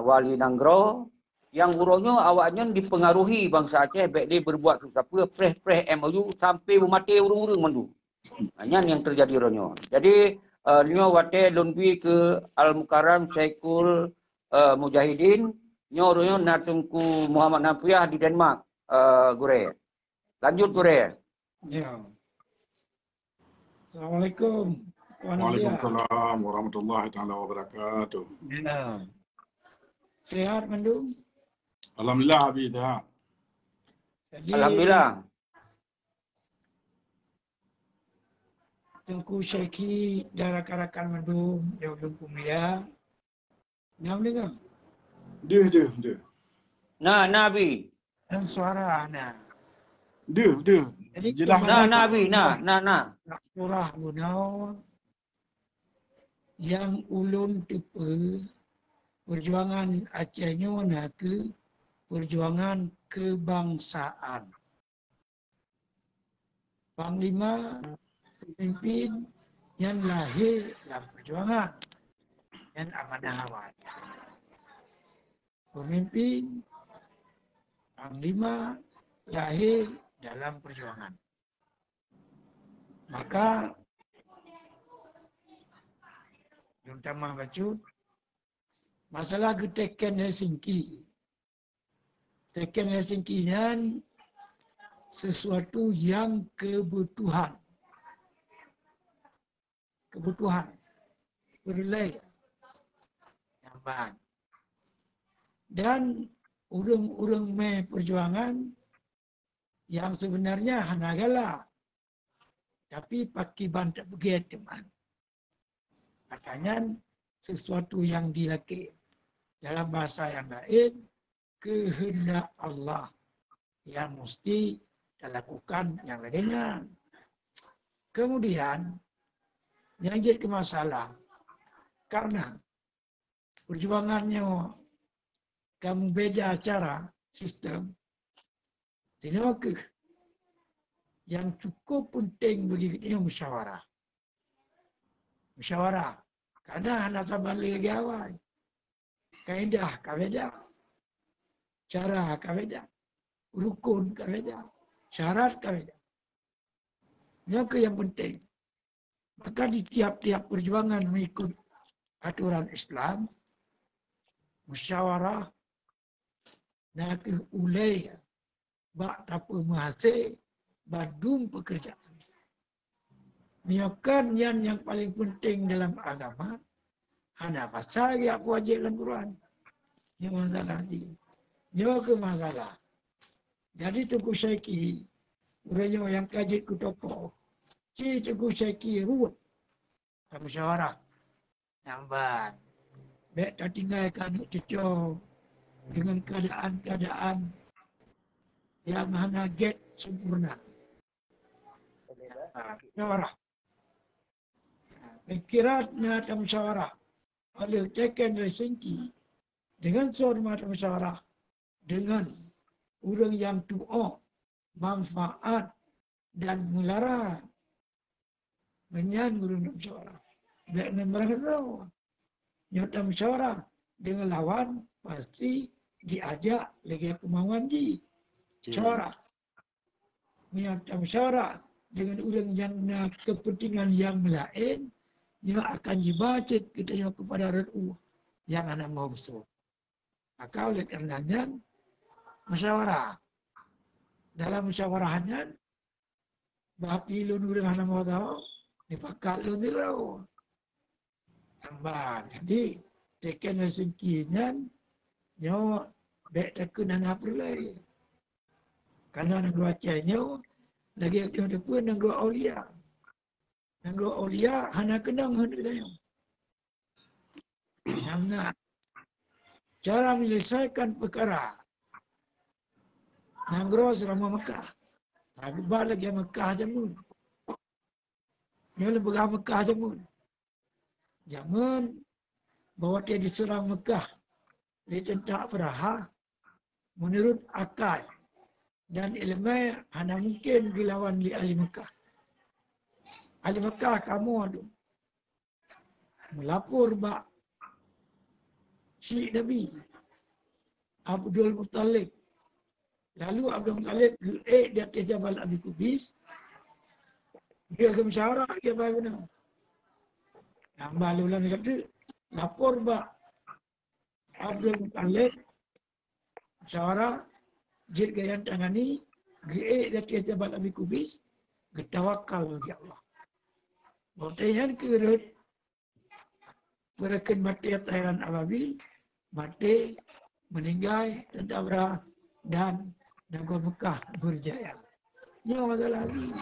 wali nangro, yang uronyo awaknya dipengaruhi bangsa Aceh, baik dia berbuat sesuatu, preh MOU sampai mati urung-urung mandu. Hanya yang terjadi uronyo. Jadi, nyo wate lunbi ke Al-Mukarram Syekhul Mujahidin, nyo uronyo natungku Muhammad Nafiah di Denmark, Gure. Lanjut Gure. Ya. Assalamualaikum. Waalaikumsalam warahmatullahi taala wabarakatuh. Ya. Sehat Mandu? Alhamdulillah Abi dah. Alhamdulillah. Tengku Syekhi dan rakan-rakan Mandu yang belum kuliah. Nam dengar? Dia. Nabi. Dan suara Dia. Jelas. Nabi. Surah Gunau yang ulun tipe perjuangan Acehnya ke perjuangan kebangsaan. Panglima pemimpin yang lahir dalam perjuangan yang amanah awal. Pemimpin panglima lahir dalam perjuangan. Maka terutama bacut masalah Teken Helsinki. Teken Helsinki dan sesuatu yang kebutuhan. Berlai. Nampak. Dan urang-urang perjuangan yang sebenarnya hanagala. Tapi pakai bantak begitu teman. Makanya sesuatu yang dilaki dalam bahasa yang lain, kehendak Allah yang mesti dilakukan yang lainnya. Kemudian, yang jadi masalah, karena perjuangannya kamu beda cara, sistem, tidak yang cukup penting bagi kita musyawarah. Musyawarah. Karena anak balik lagi awal. Kaedah kabeda. Cara kabeda. Rukun kabeda. Syarat kabeda. Ini yang penting. Maka di tiap-tiap perjuangan mengikut aturan Islam, musyawarah, nak ulai, bak tapu mahasiswa, badum pekerjaan. Niakan yang paling penting dalam agama, hanya pasal lagi aku wajib dalam Quran. Ini masalah ini. Ini ke masalah. Jadi Tengku Syekhi, orang yang kaji ku tokoh, si Tengku Syekhi ruwet. Musyawarah. Nampak. Baik tak tinggalkan cucu dengan keadaan-keadaan yang hanya get sempurna. Musyawarah. Pikirannya ada musyawarah. Oleh Teken Helsinki dengan hormat musyawarah dengan orang yang tua manfaat dan melarang menyan guru musyawarah. Baik mereka tahu nyata musyawarah dengan lawan pasti diajak lagi kemauan di musyawarah. Nyata musyawarah dengan orang yang kepentingan yang lain yang akan dibaca kita kepada RU yang anak mau besar. Maka oleh karenanya musyawarah. Dalam musyawarahannya bapi lu nurang anak mau tahu dipakai lu dulu. Tambah. Jadi Teken Helsinki-nya nyo dek tekunan apa lagi. Karena negara China lagi ada pun negara Aulia. Negara Aulia hanya kenang hendak dia. Karena cara menyelesaikan perkara negara selama Mekah. Tapi balik yang Mekah jamun. Yang lebih Mekah jamun. Jangan bahawa dia diserang Mekah. Dia tentak Beraha menurut akal dan ilmu hanya mungkin dilawan di ahli Mekah. Ahli Mekah kamu ada melapor bak si Nabi Abdul Muttalib. Lalu Abdul Muttalib di atas Jabal Abi Kubis. Dia ke musyawarah dia bagaimana? Nambah ulang kata lapor bak Abdul Muttalib musyawarah jid gayaan tangani di atas Jabal Abi Kubis getawakal bagi Allah. Buktinya kerut berakan mati Thailand ababil, mati meninggal tentara dan negara Mekah berjaya. Ini masalah lagi.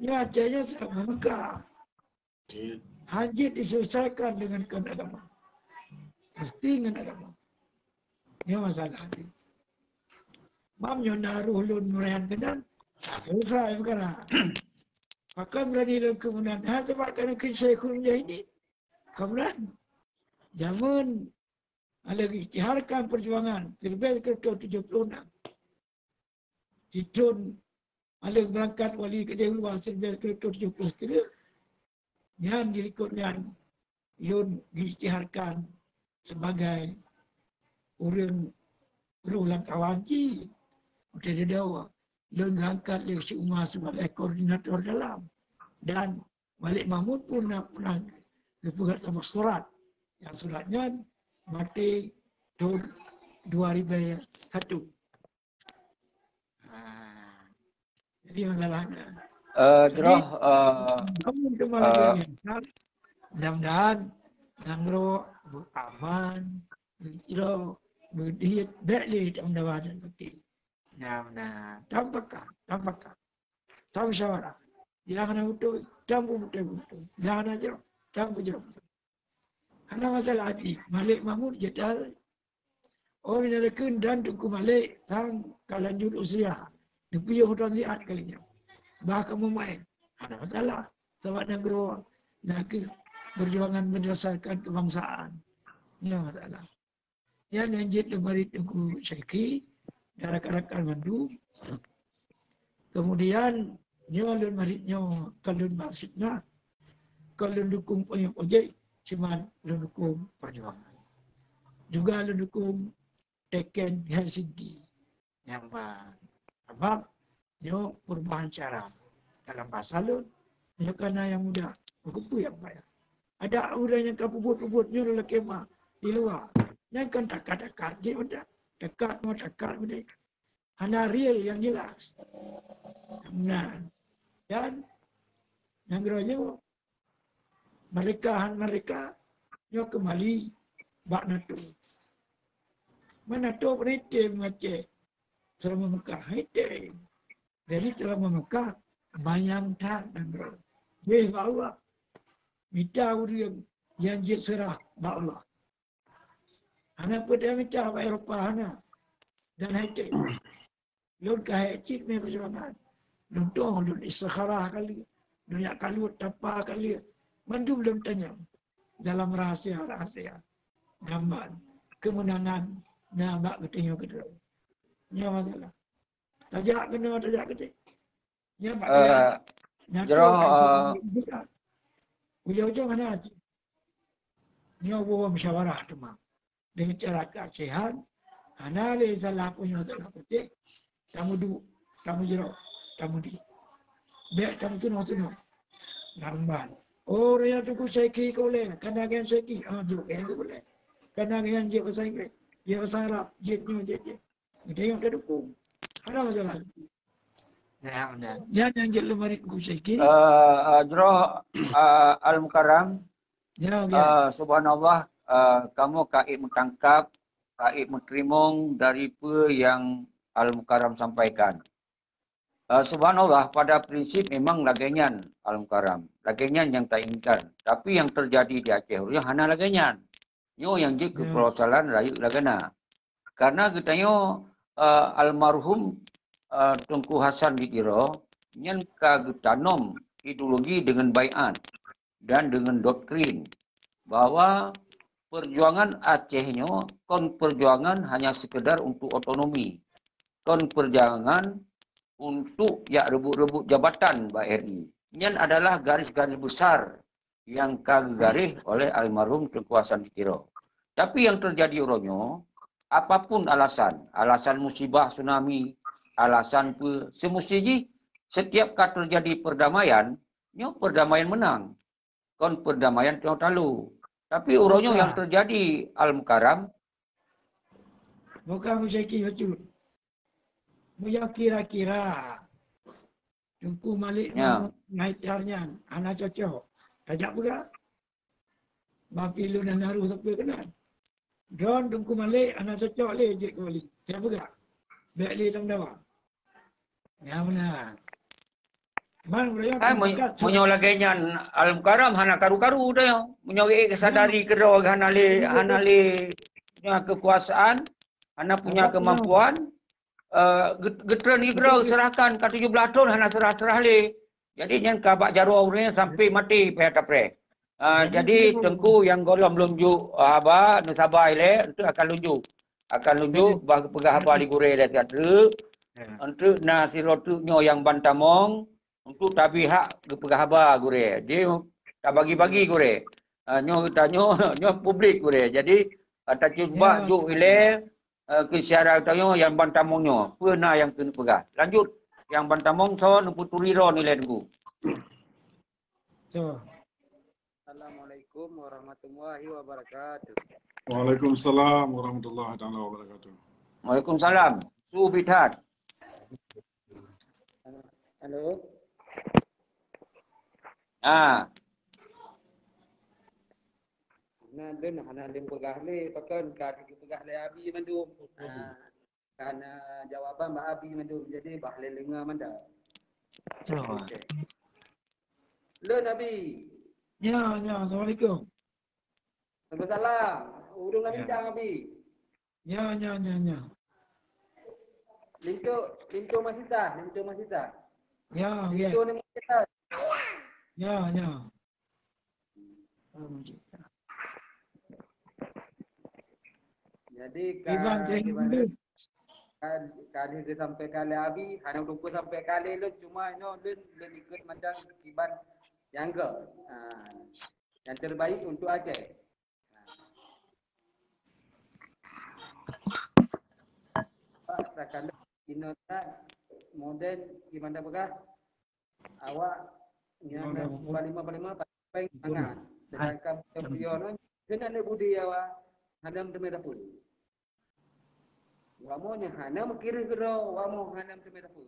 Ini acanya sama Mekah. Haji diselesaikan dengan agama. Mesti dengan agama. Ini masalah lagi. Mam yonaruh lun murahan kedan. Selesai perkara. Maka berani dalam kemudian. Sebab kerana kisah kurnia ini. Kemudian. Jangan. Lagi. Ikhtiharkan perjuangan. Terlebih ke tahun 76. Cicun. Lagi berangkat wali ke Dewa. Terlebih ke tahun 70 kira. Yang dirikutkan. Yun diikhtiharkan. Sebagai. Orang. Berulang kawan ji. Macam dia dawa. Dia mengangkat oleh si Umar sebagai koordinator dalam. Dan Malik Mahmud pun pernah dibuat sama surat. Yang suratnya mati tahun 2001. Jadi masalahnya. Namun kemarin mudah-mudahan Nangro aman. Kira berdiat baik tak mendapat betul. Nah, tampakkan. Tahu syawara. Jangan betul, tampuk betul. Jangan aja, tampuk jeruk. Karena masalah ini, Malik Mahmud jadal. Orang yang lekun dan tuku Malik, sang kalanjut usia. Dipiyuh hutan ziat kalinya. Bahkan memain. Ada masalah. Sebab negara nak berjuangan berdasarkan kebangsaan. Ini masalah. Yang lanjut lemari tuku Syekhi. Rakan-rakan mandu. Kemudian nyolun maritnya kalun maksudnya kalun dukung projek cuma dukung perjuangan. Juga dukung Teken Helsinki. Yang sebab nyo perubahan cara dalam bahasa lun nyo kana yang mudah begitu yang baik. Ada orang yang kapubut-ubut nyo dalam kemah di luar. Yang kan dekat-dekat je udah. Dekat benda. Hanya real yang jelas. Nah, dan yang geraknya mereka nyo kembali bak NATO. Mana tu berita mengace selama Mekah itu. Jadi selama Mekah bayang tak dan gerak. Dia bawa minta orang yang dia serah bak Allah. Anak pun dia minta bak Eropah anak. Dan itu. Lun kahit cik ni perjuangan. Luntong, lun istikharah kali. Nunyak kalut, tapa kali. Mandu belum tanya. Dalam rahasia-rahasia. Nyaman. Kemenangan. Nabak ketengok kedua. Ini masalah. Tajak kena, tajak kena. Nyamak kena. Jero, ujung-ujung mana aja. Ini bawa musyawarah tu mak. Dengan cara keasihan. Ana le salah punya salah petik. Kamu du, kamu jero, kamu di. Biar kamu tuno. Lamban. Oh, raya tu ku seki ko le. Kana gen seki. Juk gen ko le. Kana gen je bahasa Inggeris. Je bahasa Arab. Je. Dia yang kedukung. Ada masalah. Nah, benar. Yang je lemari ku seki. Jero Al-Mukarram. Ya. Subhanallah, kamu kait mentangkap, kait menterimung dari apa yang Al-Mukarram sampaikan. Subhanallah, pada prinsip memang lagenyan Al-Mukarram. Lagenyan yang tak inginkan. Tapi yang terjadi di Aceh, yang hana lagenyan. Yo yang je keperosalan rayu lagana. Karena katanya almarhum Tunku Hasan Ditiro, yang kagetanom ideologi dengan baiat dan dengan doktrin bahawa perjuangan Acehnya kon perjuangan hanya sekedar untuk otonomi. Kon perjuangan untuk rebut-rebut jabatan BRI. Ini adalah garis-garis besar yang kagaris oleh almarhum Tunku Hasan Ditiro. Tapi yang terjadi orangnya, apapun alasan musibah tsunami, alasan semestinya setiap kali terjadi perdamaian, perdamaian menang. Kon perdamaian tengok talu. Tapi orangnya yang terjadi Al-Mukarram. Bukan musyaki betul. Muya kira-kira. Tungku Malik naik jarnya. Anak cocok. Tajak pula. Bapi lu dan naruh tapi kenal. Drone Tungku Malik anak cocok le je kembali. Tajak pula. Baik le dalam dawa. Ya benar. Menyo lagenya Al-Mukarram hana karu-karu dah. Menyo kesadari kero hana le punya kekuasaan, hana punya kemampuan. Getran ni kero serahkan ke 17 tahun hana serah-serah le. Jadi yang kabak jaruh ni sampai mati pihak tapre. Jadi tengku yang golong lunjuk haba Nusabah ile itu akan lunjuk. Pegah haba di gure dah siatu. Untuk nasirotuknya yang bantamong untuk tabi hak pegah haba gure. Dia tak bagi-bagi gure. Nyo publik gure. Jadi tak cuba juk ile kesyaratannya yang bantamongnya. Pernah yang kena pegah. Lanjut yang bantamong so nempu turiro nilai tengku. Assalamualaikum warahmatullahi wabarakatuh. Waalaikumsalam warahmatullahi wabarakatuh. Waalaikumsalam. Subithat. Halo. Nah, hana lim pegah le, pakan kaki pegah le abi mandum. Karena jawaban Mbak Abi mandum, jadi bahle lenga manda. Le Nabi. Ya, Assalamualaikum. Waalaikumsalam. Urung Nabi cang Abi. Ya. Linto masita. Ya. Linto ni masita. Ya. Jadi kali ke sampai kali abi, hanya lupa sampai kali lu cuma lu ikut macam kiban yang ke, yang terbaik untuk Aceh. Rakan Inota model gimana pegah awak yang palima paling sangat sedangkan beliau kena le budi awak hadam temera pun wamo nya hanam kiri kero wamo hanam temera pun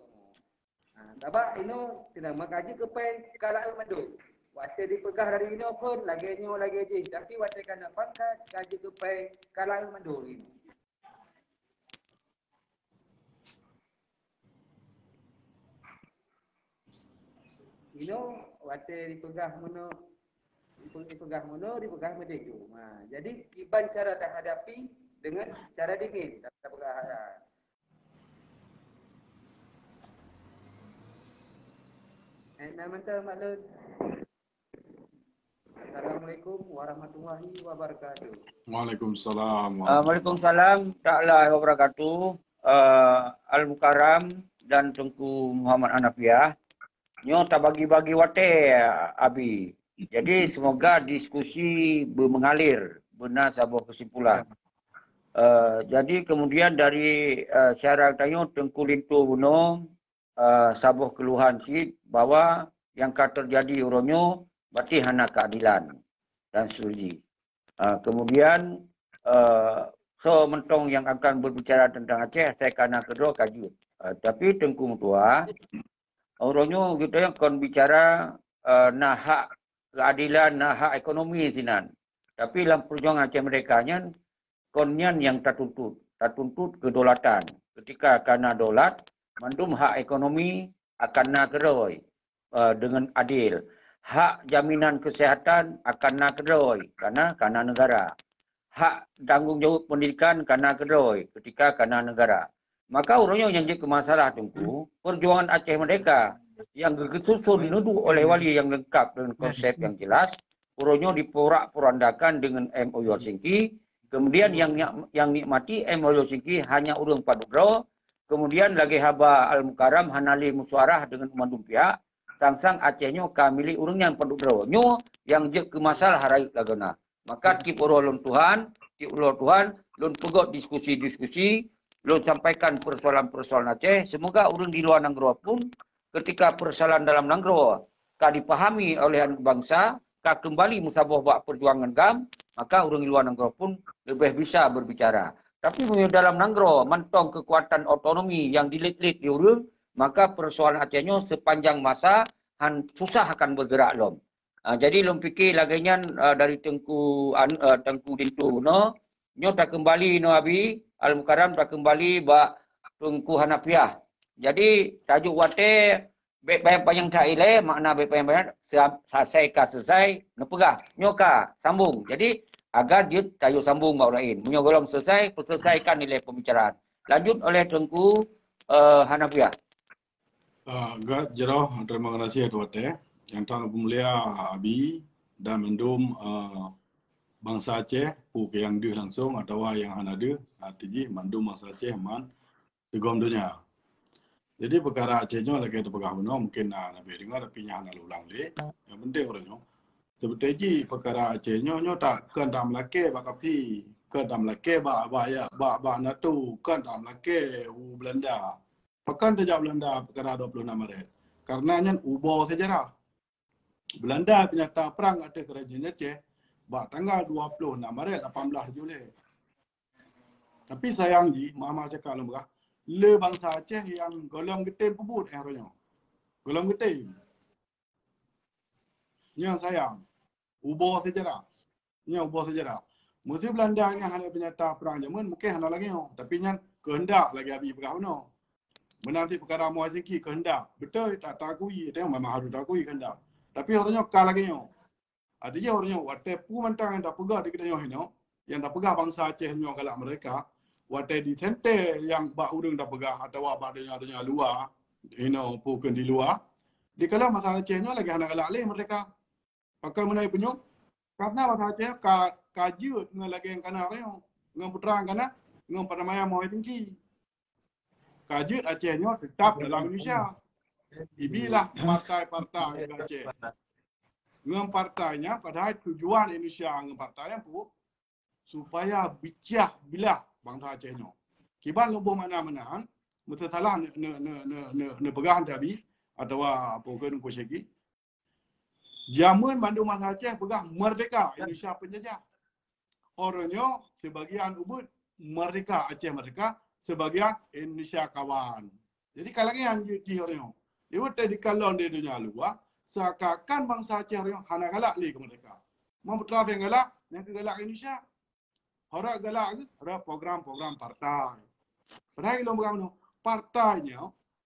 dabak ino tidak makaji kepai kala madu wase dipegah dari ino pun lagi je tapi wase kana pangkat kaji kepai kala madu ini. Ino wate dipegah mono dipegah medejo. Jadi iban cara dah hadapi dengan cara dingin. Tak pegah. Nama maklum. Assalamualaikum warahmatullahi wabarakatuh. Waalaikumsalam. Waalaikumsalam warahmatullahi wabarakatuh. Al-Mukarram dan Tengku Muhammad Hanafiah. Nyo tak bagi-bagi wate Abi. Jadi semoga diskusi mengalir benar sebuah kesimpulan. Jadi kemudian dari syarat tanya Tengku Lintu Gunung sebuah keluhan si bahwa yang terjadi uronyo berarti hana keadilan dan suji. Kemudian so mentong yang akan berbicara tentang Aceh saya kena kedua kaji. Tapi Tengku Mutua uronyo gitu yang kon bicara nah hak keadilan, nah hak ekonomi sinan. Tapi dalam perjuangan Aceh mereka nya konyan yang tertuntut kedaulatan. Ketika karena daulat, mandum hak ekonomi akan nak keroi dengan adil. Hak jaminan kesehatan akan nak keroi karena negara. Hak tanggungjawab pendidikan karena keroi ketika karena negara. Maka urunnya yang jadi masalah Tengku, perjuangan Aceh mereka yang disusun duduk oleh wali yang lengkap dengan konsep yang jelas, urunnya diporak-porandakan dengan MOU Helsinki. Kemudian yang nikmati MOU Helsinki hanya urung Padugro. Kemudian lagi haba Al-Mukarram hanali musyawarah dengan mandum pihak. Sang-sang Acehnya kamili urung yang Padugro. Nyo yang je ke masalah harai lagana. Maka tip urulun Tuhan, lun pegot diskusi-diskusi, lun sampaikan persoalan-persoalan Aceh. Semoga urung di luar Nanggro pun ketika persoalan dalam Nanggro ka dipahami oleh bangsa, ka kembali musabah bak perjuangan gam, maka urung di luar Nanggro pun lebih bisa berbicara. Tapi dalam Nanggro mentong kekuatan otonomi yang dilit-lit di urung, maka persoalan Acehnya sepanjang masa susah akan bergerak lom. Jadi lom fikir laganya dari Tengku Dintu no, nyo tak kembali no Abi Al-Mukarram tak kembali bak Tengku Hanafiah. Jadi tajuk wate baik panjang tak ile makna baik panjang selesai nepegah nyoka sambung. Jadi agar dia tajuk sambung bau lain. Munyo golong selesaikan nilai pembicaraan. Lanjut oleh Tengku Hanafiah. Gak jerah terima kasih wate. Yang Tuan Pemulia Abi dan mendum bangsa Aceh puk yang dia langsung atau yang ada tiji mandum bangsa Aceh man segom dunia. Jadi perkara Acehnya lagi ada pegang mungkin nabi dengar tapi nya nak ulang le. Yang penting orangnya. Seperti perkara Acehnya nyo tak kan dalam lake bakapi, kan dalam lake ba natu, kan dalam lake Belanda. Pekan terjawab Belanda perkara 26 Maret. Karenanya ubah sejarah. Belanda penyata perang atas kerajaan Aceh tanggal 26 Maret 18 Julai. Tapi sayang mama cakap lembah, le bangsa Aceh yang golong getim pebut eranya. Golong getim. Yang sayang, ubah sejarah. Yang ubah sejarah. Mesti Belanda nya hanya penyata perang Jerman mungkin hanya lagi tapi nya kehendak lagi Abi pegah no. Menanti perkara MOU Helsinki kehendak. Betul tak takui, tengok memang harus takui kehendak. Tapi orangnya kal lagi nyo. Adanya orangnya wate pu mentang yang dah pegah di kita nyo yang dah pegah bangsa Aceh nyo galak mereka, wate di tente yang bak urang dah pegah atau bak adanya luar, pu di luar. Di kala masalah Aceh nyo lagi anak galak le mereka. Pakai menai penyo. Karena masalah Aceh kajut dengan lagi yang kana reo, dengan putra kana, dengan perdamaian MOU Helsinki. Kajut Aceh nyo tetap dalam Indonesia. Ibilah partai-partai Aceh. Dengan partainya, padahal tujuan Indonesia dengan partainya pun supaya bicah bilah bangsa Aceh nyo. Kiban lombo mana-mana, mesti salah ne pegahan tadi atau apa ke nunggu segi. Jamun bandung masa Aceh pegang merdeka Indonesia penjajah. Orangnya sebagian ubud merdeka Aceh merdeka, sebagian Indonesia kawan. Jadi kalau yang di orangnya ibu tadi kalau di dunia luar, seakan bangsa Aceh yang hana galak li ke mereka. Mau putra yang galak Indonesia. Orang galak ni, ada program-program partai. Padahal kalau berapa partainya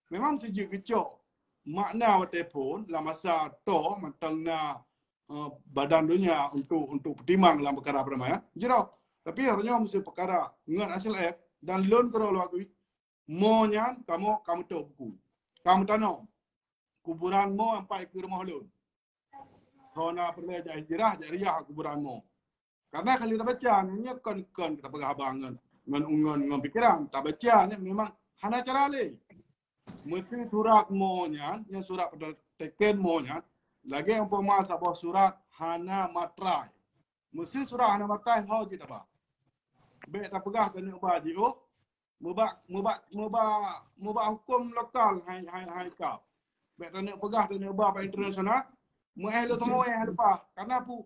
memang sejak kecil makna telefon dalam masa to mentangna badan dunia untuk pertimang dalam perkara perdamaian. Jerau. Tapi harusnya mesti perkara dengan hasil air dan loan kerana lagu. Monyan kamu tahu buku. Kamu tanam. kuburan mo sampai ke rumah lun. Kona pernah jadi hijrah, jariah kuburan mo. Karena kalau kita baca, nya kon kita pegah bangun, ngan pikiran, tak baca, memang hana cara le. Mesti surat mo nya, yang surat pada teken mo nya, lagi yang umpama sabah surat hana matrai. Mesti surat hana matrai, how je apa? Baik tak pegah kena ubah dia, mubah hukum lokal hai kau. Baik tak nak pegah kena ubah pada internasional, muahlo semua yang lepas. Karena apa?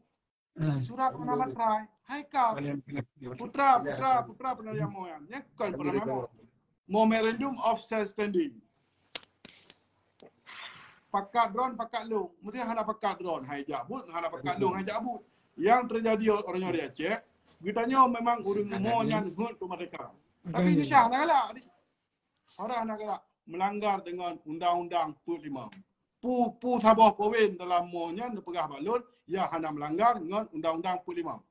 Surat hana matrai, hai kau. Putra pernah yang mo yang, nya kan pernah mo. Memorandum of Standing. Pakat drone, pakat long. Mesti hana pakat drone, hai jabut, hana pakat long, hai jabut. Yang terjadi orang di Aceh, kitanya memang urang mo yang hut tu mereka. Tapi Indonesia nak galak. Orang nak galak melanggar dengan undang-undang 45. Pu Sabah Powin dalam mo nya pegah balun, ya hana melanggar dengan undang-undang 45.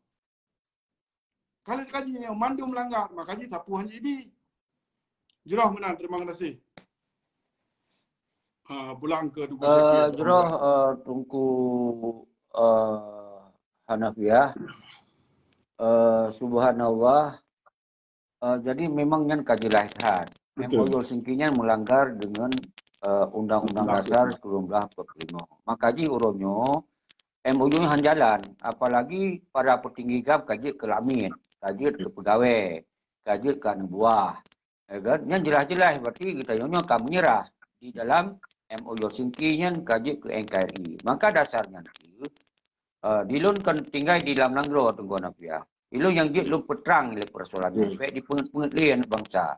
Kalau kaji ni mandu melanggar, maka kaji sapu hanjibi. Jurah menang, terima kasih. Pulang ke Duku Syekh. Jurah tunggu Hanafiah. Subhanallah. Jadi memang yang kaji lahiran. MOU singkinya melanggar dengan Undang-Undang Dasar 1945. Maka kaji uronyo MOU nya hanjalan. Apalagi para petinggi GAP kaji ke Lamin, kaji ke pegawai, kaji ke buah. Yang jelas-jelas berarti kita nyonya akan menyerah di dalam MOU singkinya kaji ke NKRI. Maka dasarnya nanti dilun kan tinggal di dalam nanggro Tengku Hanafiah. Ilun yang dia lu peterang le persoalan baik di pengertian bangsa.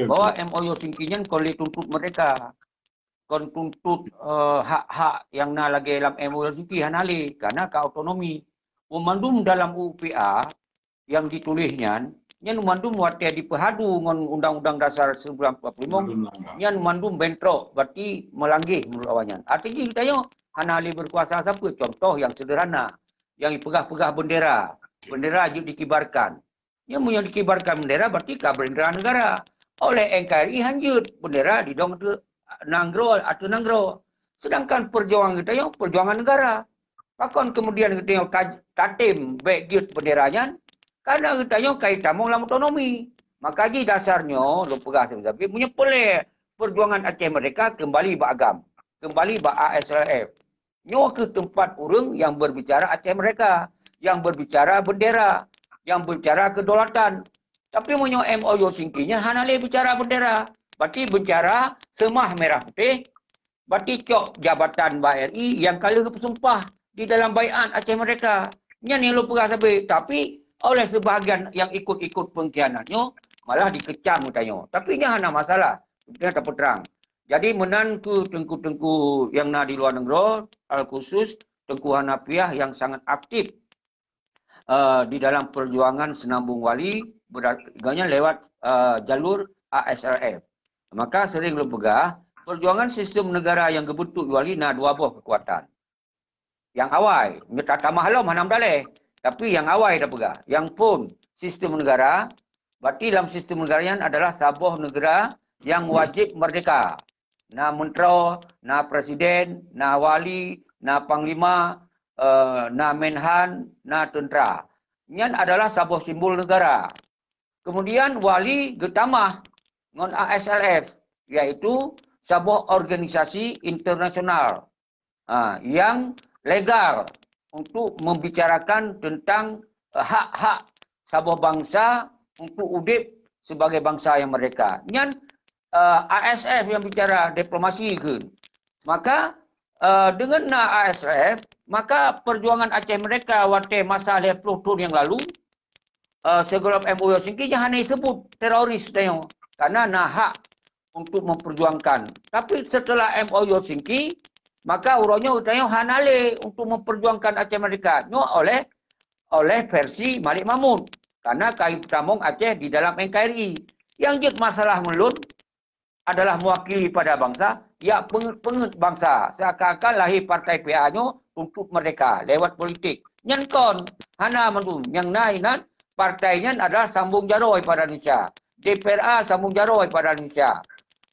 Bahwa MOU singkinya kon tuntut mereka. Kon tuntut hak-hak yang na lagi dalam MOU singki hanali karena ke autonomi. Memandum dalam UPA yang ditulisnya nyan mandum watia dipehadu ngon Undang-Undang Dasar 1945 nyan mandum bentrok berarti melanggih menurut awalnya. Artinya kita yo hanali berkuasa siapa? Contoh yang sederhana yang pegah-pegah bendera je dikibarkan. Yang punya dikibarkan bendera berarti bendera negara. Oleh NKRI hanjut bendera di dong nanggro atau nanggro. Sedangkan perjuangan kita yo perjuangan negara. Pakon kemudian kita yo tatim baik giut benderanya karena kita yo kaitan dalam otonomi. Maka ji dasarnya lu pegah tapi punya boleh perjuangan Aceh mereka kembali beragam, kembali ASLF. Nyo ke tempat orang yang berbicara Aceh mereka, yang berbicara bendera, yang berbicara kedaulatan. Tapi menyo MOU singkinya hanale bicara bendera. Berarti bicara semah merah putih. Berarti cok jabatan BRI yang kali bersumpah di dalam baian Aceh mereka. Nya ni lu pegah tapi oleh sebahagian yang ikut-ikut pengkhianatnya malah dikecam katanya. Tapi ini hanya masalah. Kita tak terang. Jadi menan ke tengku-tengku yang na di luar negara, al-khusus Tengku Hanafiah yang sangat aktif di dalam perjuangan Senambung Wali beraganya lewat jalur ASLF. Maka sering lu pegah perjuangan sistem negara yang kebentuk wali na dua buah kekuatan. Yang awal, tak tamah halam hanam daleh. Tapi yang awal dah pegah. Yang pun sistem negara, berarti dalam sistem negara adalah sebuah negara yang wajib merdeka. Na menteri, na presiden, na wali, na panglima, na menhan, na tentera. Ini adalah sebuah simbol negara. Kemudian wali getamah dengan ASLF, yaitu sebuah organisasi internasional yang legal untuk membicarakan tentang hak-hak sebuah bangsa untuk hidup sebagai bangsa yang merdeka. Ini ASF yang bicara diplomasi ke. Maka dengan ASF, maka perjuangan Aceh mereka waktu masa 50 tahun yang lalu, segala MOU singkinya hanya disebut teroris tayo. Karena hak untuk memperjuangkan. Tapi setelah MOU singki, maka urangnya tayo hanale untuk memperjuangkan Aceh mereka. Nyo oleh versi Malik Mahmud. Karena kait tamong Aceh di dalam NKRI. Yang jut masalah melun adalah mewakili pada bangsa, ya pengut bangsa. Seakan-akan lahir partai PA-nya untuk merdeka lewat politik. Yang kon, hana mandum, yang nainan partainya adalah sambung jaroi pada Indonesia. DPRA sambung jaroi pada Indonesia.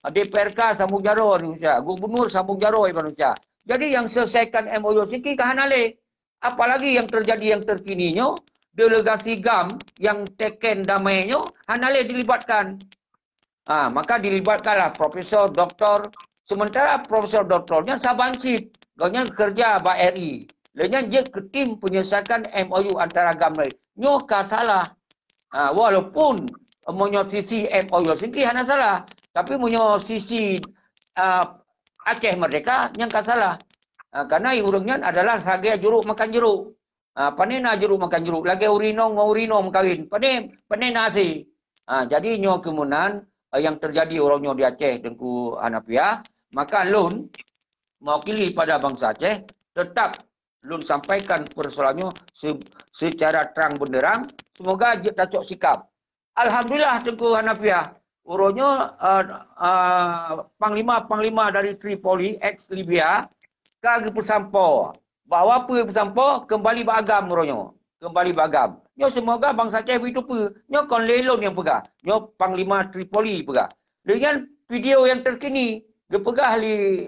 DPRK sambung jaro Indonesia, gubernur sambung jaro Indonesia. Jadi yang selesaikan MOU Helsinki kahanale. Apalagi yang terjadi yang terkininya, delegasi GAM yang teken damainya hanale dilibatkan. Maka dilibatkanlah profesor, doktor. Sementara profesor doktornya sabancit. Gaunya kerja BRI. Lainnya dia ke tim penyelesaian MOU antara GAM lain. Nyoka salah. Walaupun menyo sisi MOU Helsinki hanya salah. Tapi menyo sisi Aceh Merdeka yang salah. Karena urangnya adalah sebagai jeruk makan jeruk. Panena jeruk makan jeruk. Lagi urino kawin. Panena nasi. Jadi nyo kemudian yang terjadi orangnya di Aceh Tengku Hanafiah, maka Lun mewakili pada bangsa Aceh tetap Lun sampaikan persoalannya secara terang benderang. Semoga dia tak cok sikap. Alhamdulillah Tengku Hanafiah. Orangnya panglima dari Tripoli, ex-Libya, ke Pesampo. Bawa Pesampo kembali beragam orangnya. Kembali beragam. Nyo semoga bangsa Aceh itu pe. Nyo kon lelon yang pegah. Nyo panglima Tripoli pegah. Dengan video yang terkini, dia pegah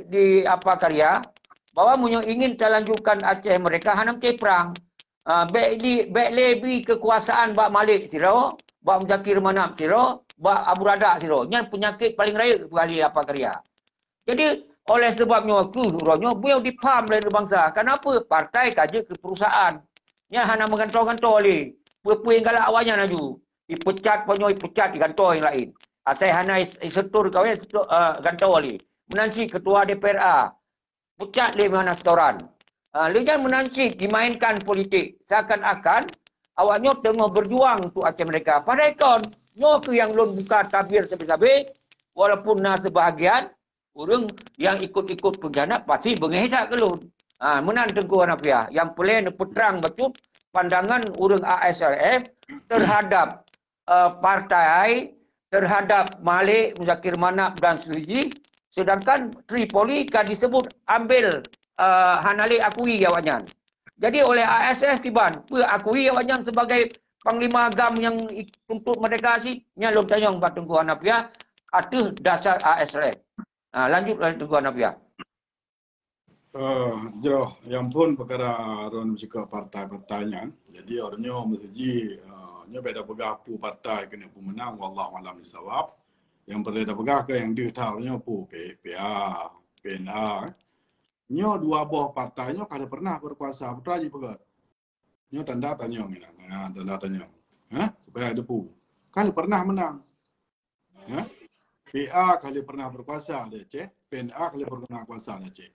di apa karya, bahwa munyo ingin terlanjutkan Aceh mereka hanam ke perang. Baik lebih kekuasaan bak Malik siro, bak Muzakir Manap siro, bak Abu Radak siro. Nyan penyakit paling raya kali apa karya. Jadi oleh sebabnya keluarnya beliau dipaham oleh bangsa. Kenapa? Partai kaji ke perusahaan. Nya hana mengantau-ngantau oleh. Apa yang galak awalnya naju. Dipecat punya dipecat di kantor yang lain. Saya hana setur kau gantau oleh. Menanci ketua DPRA. Pecat le mana setoran. Lejan menanci dimainkan politik. Seakan-akan awaknya tengah berjuang untuk Aceh mereka. Pada ikon, nyo tu yang lon buka tabir sebab-sebab walaupun sebahagian orang yang ikut-ikut pengkhianat pasti bengehidak ke lun. Menan Tengku Hanafiah yang boleh peterang betul pandangan orang ASRF terhadap partai, terhadap Malik, Muzakir Manap dan Suji. Sedangkan Tripoli kan disebut ambil Hanali akui awaknya. Jadi oleh ASF tiban, akui awaknya sebagai panglima GAM yang untuk merdeka sih, nyalon tanyong Pak Tengku Hanafiah, atuh dasar ASF. Lanjut Tengku Hanafiah. Jero, yang pun perkara orang juga partai-partainya. Jadi orangnya mesti nya beda begapu partai kena pemenang wallahu alam bisawab. Yang berbeda begah ke yang dia tahunya pu PA, PNA. Nyo dua buah partainya kada pernah berkuasa putra je pegat. Nyo tanda tanya mina, tanda tanya. Supaya ada pu. Kali pernah menang. PA kali pernah berkuasa di Aceh, PNA kali pernah berkuasa di Aceh.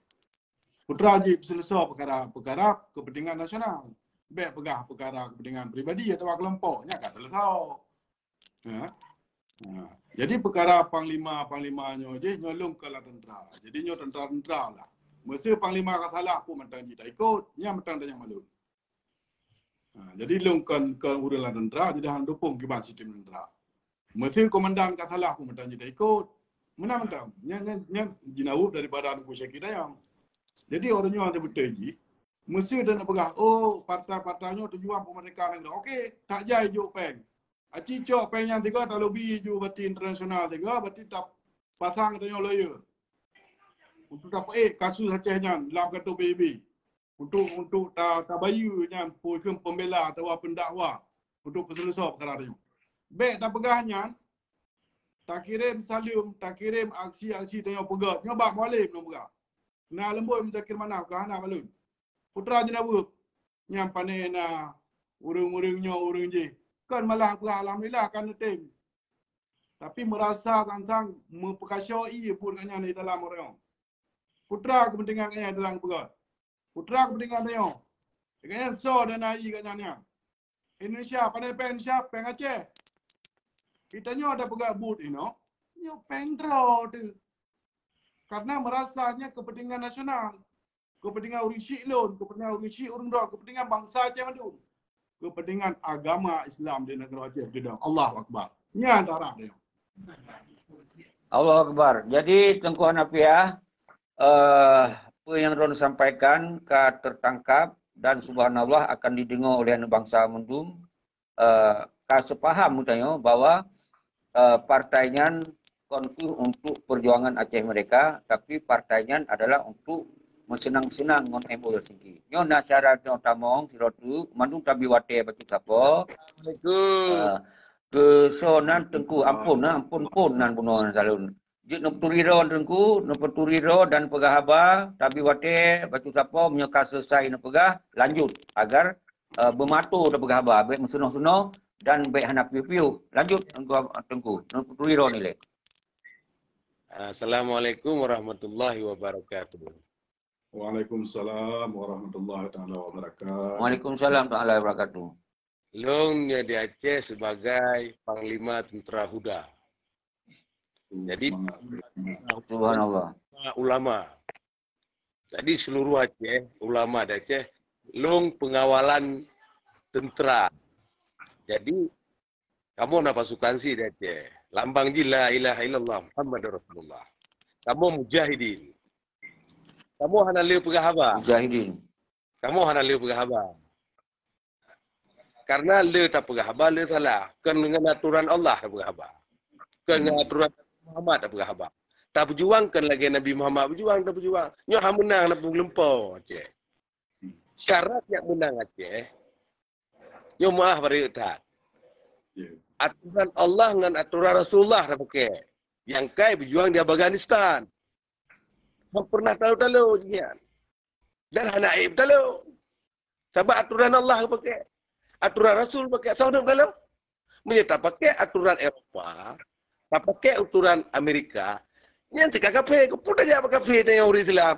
Putra je selesai perkara kepentingan nasional. Baik pegah perkara kepentingan pribadi atau kelompoknya kan selesai. Jadi perkara panglima-panglimanya je nyolong ke tentera. Jadi nyo tentera lah. Mesti panglima kat salah pun mentang kita ikut, nya mentang tanya malu. Jadi longkan ke urulan tentera jadi hang dukung kiban sistem tentera. Mesti komandan kat salah pun mentang kita ikut. Mana mentang? Nya jinau daripada aku syekh yang. Jadi orangnya ada betul ji. Mesti dia nak pegah, partai-partainya tujuan pemerintah negara. Okey, tak jai juk peng. Aci cok peng yang tiga tak lebih ju berarti internasional tiga, berarti tak pasang tanya lawyer. Untuk dapat kasus Acehnya dalam kartu BB. Untuk tak bayunya pun pembela atau pendakwa untuk selesai perkara dia. Baik tak pegahnya, tak kirim salim, tak kirim aksi-aksi tanya pegat. Nyobak boleh belum pegah. Nah lembut Muzakir Manap ke hana balun. Putra je nak buat. Yang pandai na urung-urungnya urung je. Kan malah aku alhamdulillah kan tim. Tapi merasa tantang memperkasyai pun kanya di dalam orang. Putra kepentingan kanya dalam pegat. Putra kepentingan dia. Kanya so dan ai kanya. Indonesia pandai pen siap pen Aceh. Kita nyo ada pegat but ino. Nyo pen draw tu. Karena merasanya kepentingan nasional, kepentingan orang Syik Lun, kepentingan orang Syik Urung Dua, kepentingan bangsa Aceh Madu, kepentingan agama Islam di negara Aceh. Allahu Akbar. Nya darah dia. Allahu Akbar. Jadi Tengku Hanafiah, apa yang Ron sampaikan tertangkap dan subhanallah akan didengar oleh bangsa Mendung. Sepaham mutanya bahwa partainya kon tu untuk perjuangan Aceh mereka, tapi partainya adalah untuk senang-senang ngon MO Helsinki. Nyo na syarat nyo tamong sirotu mandu tabi wate batu kapo. Ke sonan tengku ampun pun nan bunuh salun. Jik no turiro tengku, no turiro dan pegahaba tabi wate batu kapo menyoka selesai no pegah lanjut agar bermatu no pegahaba baik mesuno-suno dan baik hana piu-piu. Lanjut tengku no turiro ni le. Assalamualaikum warahmatullahi wabarakatuh. Waalaikumsalam warahmatullahi taala wabarakatuh. Waalaikumsalam taala wabarakatuh. Longnya di Aceh sebagai Panglima Tentera Huda. Jadi subhanallah. Ulama. Jadi seluruh Aceh, ulama di Aceh, long pengawalan tentera. Jadi kamu nak pasukan si di Aceh. Lambang ji la ilaha illallah Muhammadur Rasulullah. Kamu mujahidin. Kamu hana liu pegahaba. Mujahidin. Kamu hana liu pegahaba. Karena liu tak pegahaba, liu salah. Kan dengan aturan Allah tak pegahaba. Kan dengan aturan Muhammad tak pegahaba. Tak berjuang kan lagi Nabi Muhammad berjuang, tak berjuang. Nyo ha menang nak berlempau Aceh. Syarat yang menang Aceh. Nyo maaf bari tak. Aturan Allah dengan aturan Rasulullah dah pakai. Yang kai berjuang di Afghanistan. Yang pernah tahu-tahu sekian. Dan hanaib tahu. Sebab aturan Allah pakai. Aturan Rasul pakai. Saudara tahu. Menyerta pakai aturan Eropah. Tak pakai aturan Amerika. Yang tiga kafe. Keput aja apa kafe dengan orang Islam.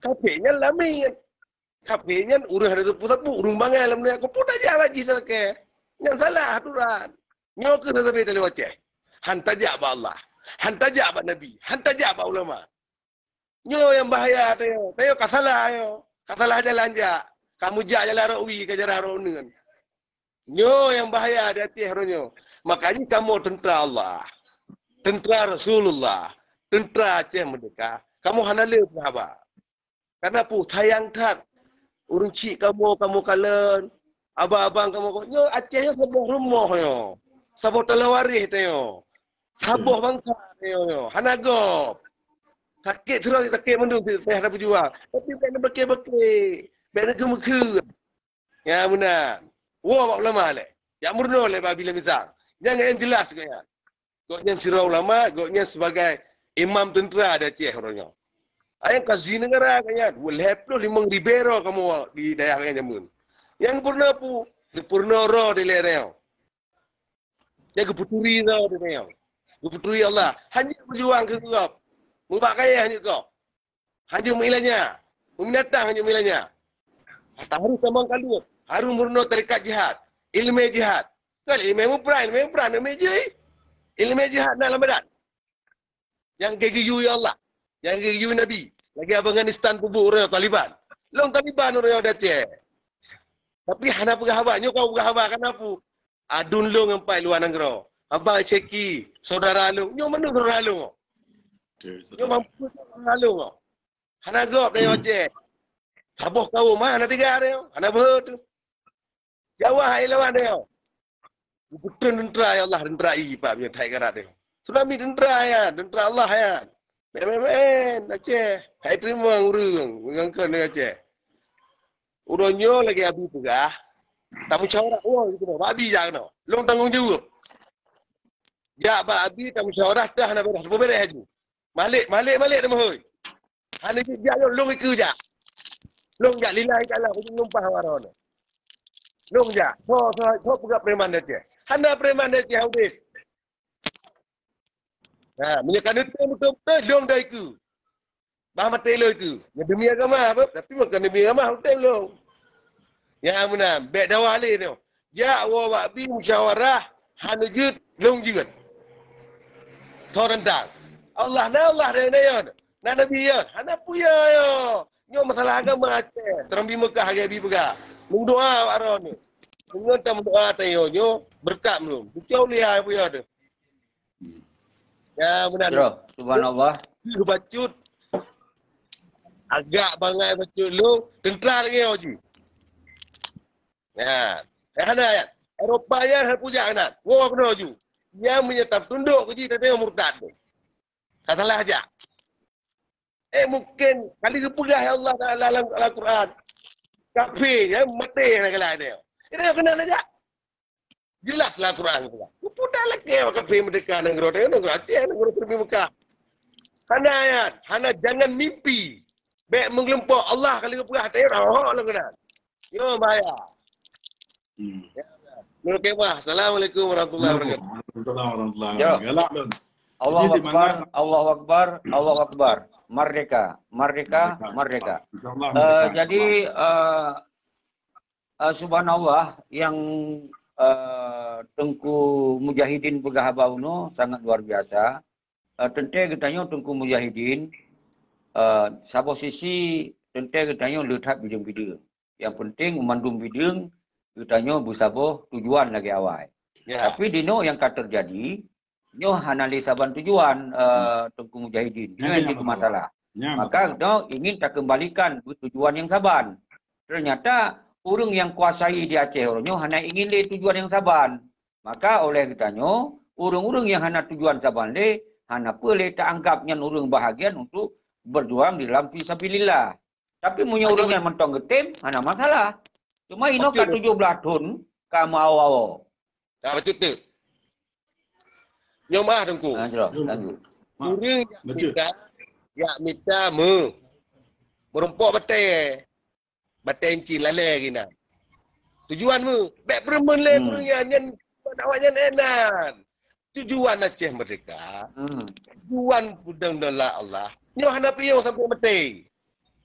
Kafenya lamin. Kafenya urus hari pusat bu. Urung bangai alam ni. Keput aja wajib selesai. Yang salah aturan. Nyok ke tetapi dari Aceh. Hantajak ba Allah. Hantajak ba Nabi. Hantajak ba ulama. Nyo yang bahaya tayo. Tayo kasalah ayo. Kasalah jalan jak. Kamu jak jalan rawi ke jalan rawunan. Nyo yang bahaya di Aceh ronyo. Makanya kamu tentera Allah. Tentera Rasulullah. Tentera Aceh Merdeka. Kamu hanale apa? Karena pu sayang tat. Urung cik kamu kalen. Abang-abang kamu, nyo Acehnya sebuah rumah yo. Sebuah telewaris tayo. Sabuh bangsa tayo. Hanagop. Sakit terus sakit mendung saya ada berjuang. Tapi benda bekik-bekik. Benda gemuk. Ya benar. Wah pak ulama le. Ya murno le bila misal. Jangan yang jelas kaya. Goknya sirah ulama, goknya sebagai imam tentera ada Aceh orangnya. Ayang kasih negara kaya. Leplo 5 libero kamu di daerah kaya jamun. Yang purna pu, purna roh di lereo. Yang keputuri roh di lereo. Keputuri Allah. Hanya berjuang ke kau. Mubak kaya hanya kau. Hanya milanya. Meminatang hanya milanya. Tak harus sama kali. Harus murna tarikat jihad. Ilmu jihad. Kan ilmu peran, ilmu jihad. Ilmu jihad dalam badan. Yang GGU ya Allah. Yang GGU Nabi. Lagi Afghanistan pubuk orang Taliban. Long Taliban orang dah cek. Tapi hana pegahaba, kau pegahaba kenapa? Adun lu ngampai luar negara. Abang ceki, saudara lu, nyo mana saudara lu? Nyo mampu saudara lu. Hana gop dari Aceh. Saboh kau mana tiga dia? Hana berhut. Jawa hai lawan dia. Betul tentera ya Allah, tentera i pak punya thai karat dia. Tsunami tentera ya, tentera Allah ya. Men Aceh, hai terima urung, ngangkan dia Aceh. Uronyo lagi abi pegah. Tamu syawarah. Oh, gitu. Abi jangan. Long tanggung jawab. Ya, abi tamu syawarah dah nak beres. Beres aja. Malik dah mohoi. Hana dia long ikut je. Long jak lillahi ta'ala hujung numpah waron. Long jak. So pegah preman dia. Hana preman dia haudis. Nah, menyekan itu betul-betul long dah ikut. Bahamat telo itu. Ya demi agama apa? Tapi bukan demi agama hotel lo. Ya benar. Baik dah wali tu. Ya wa bi musyawarah hanujud long jud. Torentang. Allah dia nayon. Na nabi ya. Hana puya yo. Nyo masalah agama Aceh. Serambi Mekah hari bi pegah. Mendoa aron ni. Mengontam doa tayo nyo berkat belum. Bucau liha puya tu. Ya benar. Subhanallah. Bacut. Agak bangai bacut lu, tentera lagi Haji. Ya. Hana ayat. Eropah ya puja anak. Wo kena ju. Yang menyetap tunduk ke dia tengok murtad tu. Tak salah aja. Mungkin kali kepegah ya Allah dalam Al-Quran. Kafir ya mati nak dia. Ini kena aja. Jelaslah Al-Quran tu. Putar lagi kafir merdeka negara Aceh negara Pergi Mekah. Hana ayat, hana jangan mimpi. Baik mengelempok Allah kali kepegah tak lah kena. Yo bahaya. Menurut kemah. Assalamualaikum warahmatullahi wabarakatuh. Warahmatullahi wabarakatuh. Allahu Akbar, Allahu Akbar, Allahu Akbar. Merdeka, merdeka, merdeka. Jadi subhanallah yang Tengku Mujahidin Pegah Habauno sangat luar biasa. Tentang katanya Tengku Mujahidin sabo sisi tentang katanya letak bidang-bidang. Yang penting memandung bidang katanya bersabo tujuan lagi awal. Yeah. Tapi dino yang kata terjadi nyo hanali saban tujuan Tengku Mujahidin. Ini yang masalah. Maka no ingin tak kembalikan tujuan yang saban. Ternyata orang yang kuasai di Aceh orangnya hanya ingin le tujuan yang saban. Maka oleh kitanya orang-orang yang hanya tujuan saban le hanya boleh tak anggapnya orang bahagian untuk berjuang di dalam fisabilillah. Tapi punya orang yang mentong getim hanya masalah. Cuma ino ka 17 tahun ka mau-mau. Tak betul tu. Nyom Tengku. Lanjut. Orang yang minta merempok batai encin lalai gina. Tujuan baik permen le kurangnya dakwahnya enak. Tujuan Aceh merdeka. Tujuan budang-budang Allah. Nyo hendak piyo sampai mati.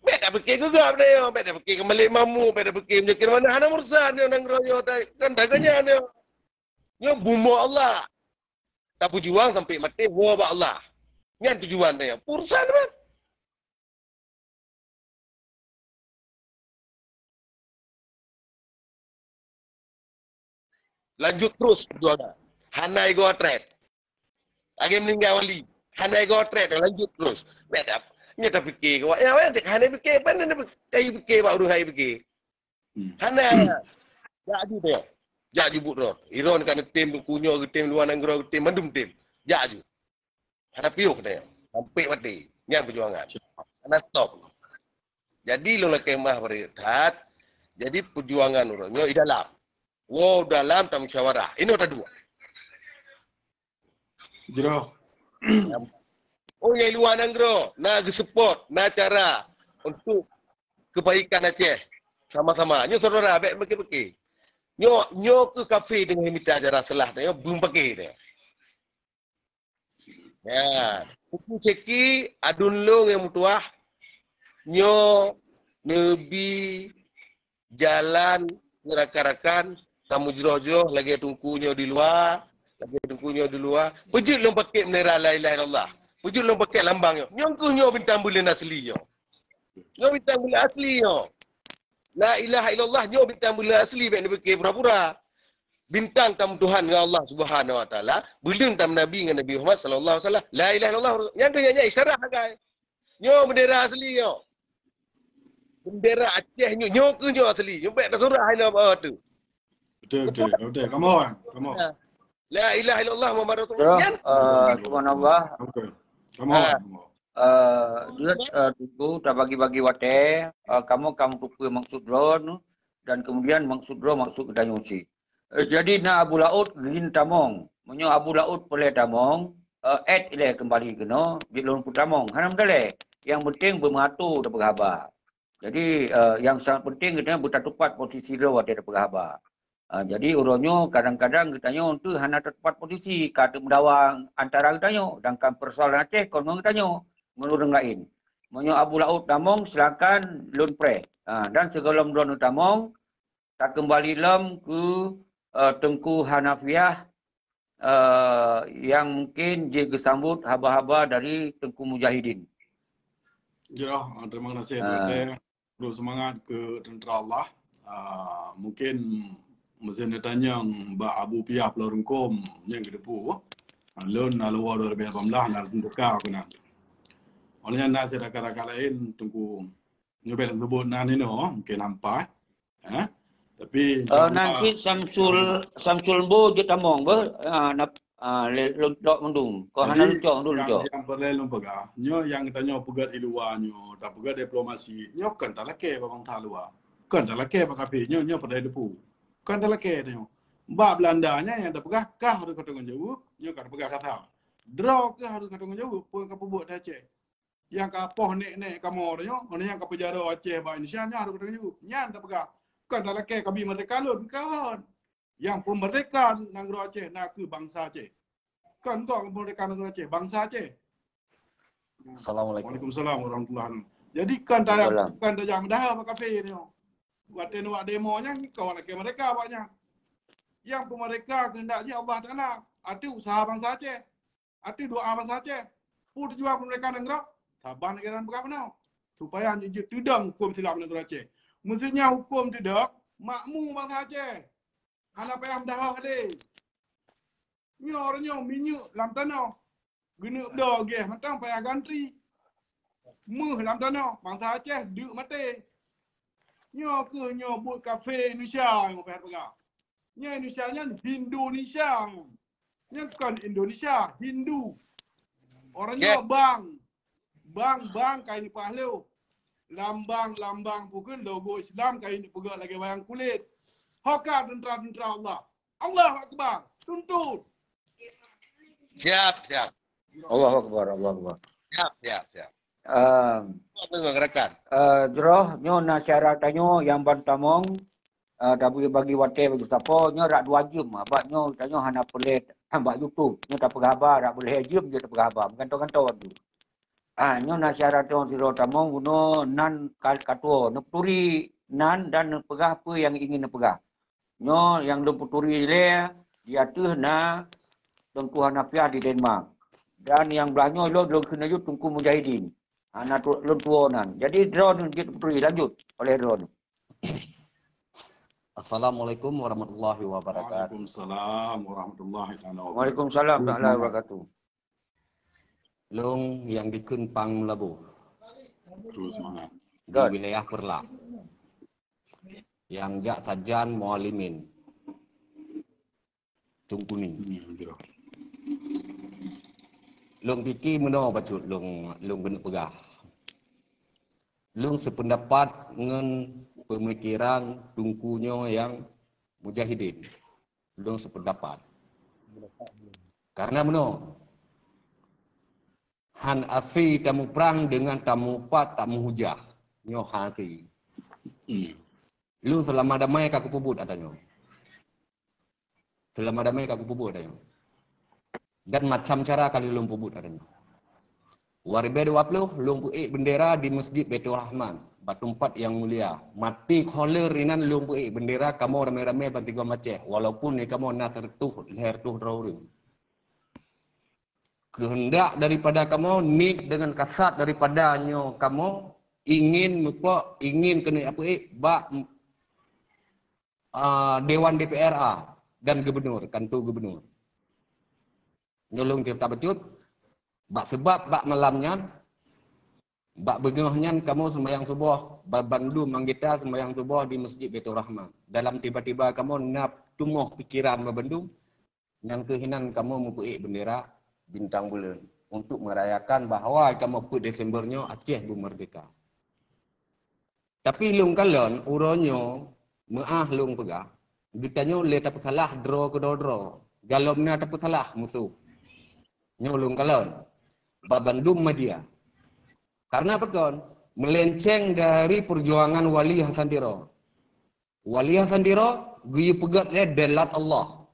Baik tak fikir gegap dia. Baik tak fikir kembali mamu, baik tak fikir menjadi mana hana mursan dia nang royo kan daganya dia. Nyo bumo Allah. Tak berjuang sampai mati, wabak Allah. Yang tujuan dia. Pursan kan? Lanjut terus perjuangan. Hana ego atret. Lagi meninggal wali. Hana ego atret. Lanjut terus. Bedap. Ini tak fikir. Yang hana fikir. Apa ni fikir? Pak Urus fikir. Hana. Jadi dia. Jak jubut roh. Iron kan tim kunyo ke tim luar negara ke tim mandum tim. Jak ju. Ada piuk dia. Sampai mati. Yang perjuangan. Karena stop. Jadi lo kemah berehat. Jadi perjuangan orangnya di dalam. Wow dalam tak musyawarah. Ini ada dua. Jero. Oh yang luar negara. Nak support. Nak cara. Untuk kebaikan Aceh. Sama-sama. Ini saudara. Baik pergi-pergi. Nyo ke kafe dengan minta ajaran salah dia belum pakai dia. Ya, buku seki adun long yang mutuah. Nyo nebi jalan rakan-rakan kamu jero-jero lagi tungkunya di luar, Pejut long pakai bendera la ilaha illallah. Pejut long pakai lambang nyo. Nyo bintang bulan asli nyo. Nyo bintang bulan asli nyo. La ilaha illallah nyo bintang bulan asli baik ni fikir pura-pura. Bintang tam Tuhan dengan Allah Subhanahu wa taala, bulan tam Nabi dengan Nabi Muhammad sallallahu alaihi wasallam. La ilaha illallah yang kenyanya isyarat hagai. Nyo bendera asli nyo. Bendera Aceh nyo ke nyo asli. Nyo baik dah surah hai apa tu. Betul. Come on. La ilaha illallah Muhammad Rasulullah. Subhanallah. Come on. Dia tunggu tak bagi-bagi wate, kamu tupu maksud drone dan kemudian maksud drone maksud kedanyusi. Jadi na Abu Laut gin tamong, menyo Abu Laut boleh tamong, add ile kembali kena di lon putamong. Hanam dale. Yang penting bermatu dak berhabar. Jadi yang sangat penting kita bertepat posisi dia wate dak berhabar. Jadi uronyo kadang-kadang kitanya untuk hana tepat posisi kata mendawang antara kitanya sedangkan persoalan Aceh kono kitanya menurut lain. Menyo Abu Laut tamong silakan lon pre. Dan segala mendon tamong tak kembali lem ke Tengku Hanafiah yang mungkin dia kesambut haba-haba dari Tengku Mujahidin. Ya, terima kasih. Terus semangat ke tentera Allah. Mungkin mesin tanya Mbak Abu Piah Pelorengkom yang kedepu. Lon lalu 2018 nak tentera kena. Olehnya nak saya rakan-rakan lain Tengku nyobel sebut nan ini mungkin nampak. Tapi nanti Samsul Bo je tamong Lu dok mendung. Kau hana lucok dulu. Yang perlu pegah. Nyo yang tanya pegat di luar nyo, tak pegat diplomasi. Nyo kan tak laki bang ta luar. Kan tak laki bang kape. Nyo pada depu. Kan tak laki nyo. Mbak Belandanya yang tak pegah kah harus kata jawab. Nyo kan pegah kata. Draw ke harus kata jawab. Pun kau buat Aceh. Yang kapoh nek kamu nyo. Mana yang kau penjara Aceh bah Indonesia nyo harus kata jawab. Nyan tak pegah. Kan tak laki kami merdeka lun kawan. Yang pemerdekaan negara Aceh nak ke bangsa Aceh. Kan kau kemerdekaan negara Aceh, bangsa Aceh. Assalamualaikum. Waalaikumsalam warahmatullahi wabarakatuh. Jadi kan dah jam dah apa kafe ni. Buat demonya kawan lagi mereka banyak. Yang pemerdekaan kehendaknya Allah Taala. Arti usaha bangsa Aceh. Arti doa bangsa Aceh. Put jual kemerdekaan negara. Taban negara berapa supaya tidak hukum silap negara Aceh. Mestinya hukum tidak makmu bangsa Aceh. Anak payah dah ada. Ni orangnya minyak dalam tanah. Guna dah ge, matang payah gantri. Meh dalam tanah, bangsa Aceh duk mati. Nyo ke nyo buat kafe Indonesia yang payah pegang. Nyo Indonesia nya Indonesia. Nyo kan Indonesia, Hindu. Orangnya bang kain pahlu. Lambang pukul logo Islam kain pegak lagi wayang kulit. Hokar tentera Allah. Allah Akbar. Tuntut. Siap. Allah Akbar. Siap. Tengok rekan. Jroh nyo nasyarat tanyo yang bantamong tapi bagi wate bagi siapa nyo rak 2 jam abak nyo tanyo hana pelet ambak YouTube nyo tak pegaba rak boleh jam je tak pegaba gantung-gantung tu. Nyo nasyarat tanyo siro tamong guno nan katwa nepturi nan dan pegah apa yang ingin pegah. Nyo yang lemputuri le dia tu na Tengku Hanafiah di Denmark. Dan yang belahnya lo kena jut Tengku Mujahidin. Anak lo tuanan. Jadi drone kita pergi lanjut oleh drone. Assalamualaikum warahmatullahi wabarakatuh. Waalaikumsalam warahmatullahi wabarakatuh. Waalaikumsalam warahmatullahi wabarakatuh. Long yang di Kunpang Melabu. Terus semangat. Di wilayah Perla. Yang jak sajan mualimin. Tungkuni. Long fikir mana bacut long kena pegah. Long sependapat dengan pemikiran tungkunya yang mujahidin. Long sependapat. Karena mana? Han afi tamu perang dengan tamu pat tamu hujah. Nyo hati. Long selama damai kaku pubut adanya. Selama damai kaku pubut adanya. Dan macam cara kali long pubut adanya. Waribé 20 long puik bendera di Masjid Baitur Rahman. Batu 4 yang mulia. Mati kholer rinan long puik bendera kamu ramai-ramai banti gua Aceh. Walaupun ni kamu nak tertuh leher tuh rauri. Kehendak daripada kamu nik dengan kasat daripadanya kamu ingin kena apa bak Dewan DPRA dan gubernur, kantor gubernur. Nyolong tiap tak becut. Bak sebab bak malamnya, bak begahnya kamu sembahyang subuh, bandu manggita sembahyang subuh di Masjid Baitur Rahman. Dalam tiba-tiba kamu nak tumuh pikiran membendung, yang kehinan kamu mempunyai bendera bintang bulan untuk merayakan bahawa kamu put Desembernya Aceh bermerdeka. Tapi lung kalon uronyo maah lung pegah. Gitanyo le tak salah draw ke draw. Galomna tak salah musuh. Nyolong kalon. Babandum media. Karena apa kon? Melenceng dari perjuangan Wali Hasandiro. Wali Hasandiro guyu pegat le delat Allah.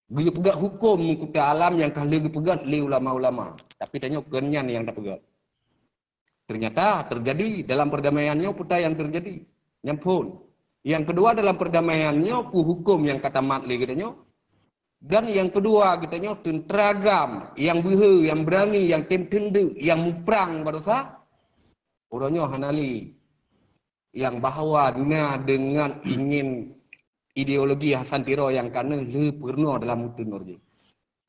Guyu pegat hukum kuta alam yang kali guyu pegat li ulama-ulama. Tapi tanya kenyan yang tak pegat. Ternyata terjadi dalam perdamaiannya putar yang terjadi. Nyampun. Yang kedua dalam perdamaiannya hukum yang kata matli katanya. Dan yang kedua katanya tenteragam yang behe, yang berani, yang tendek, yang muprang badosa. Orangnya hanali yang bahawa dengan ingin ideologi Hasantiro yang kana le purno dalam mutun orji.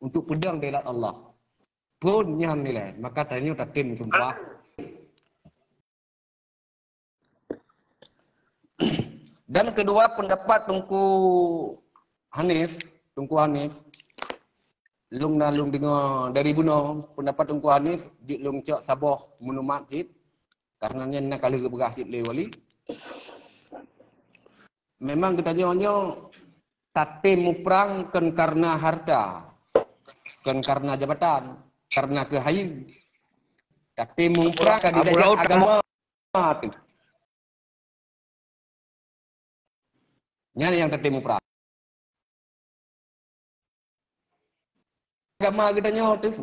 Untuk pedang delat Allah. Pun yang nilai, maka tanya tatim sumpah. Dan kedua pendapat Tungku Hanif Lung na lung dengar dari buno pendapat Tungku Hanif di lung cak saboh menumat sit karena nya nak kali berah sit le wali. Memang kita nyo tate muprang kan karena harta, kan karena jabatan, karena kehayu. Tate muprang kan di agama. Nya yang tate muprang. Agama kita nyotis.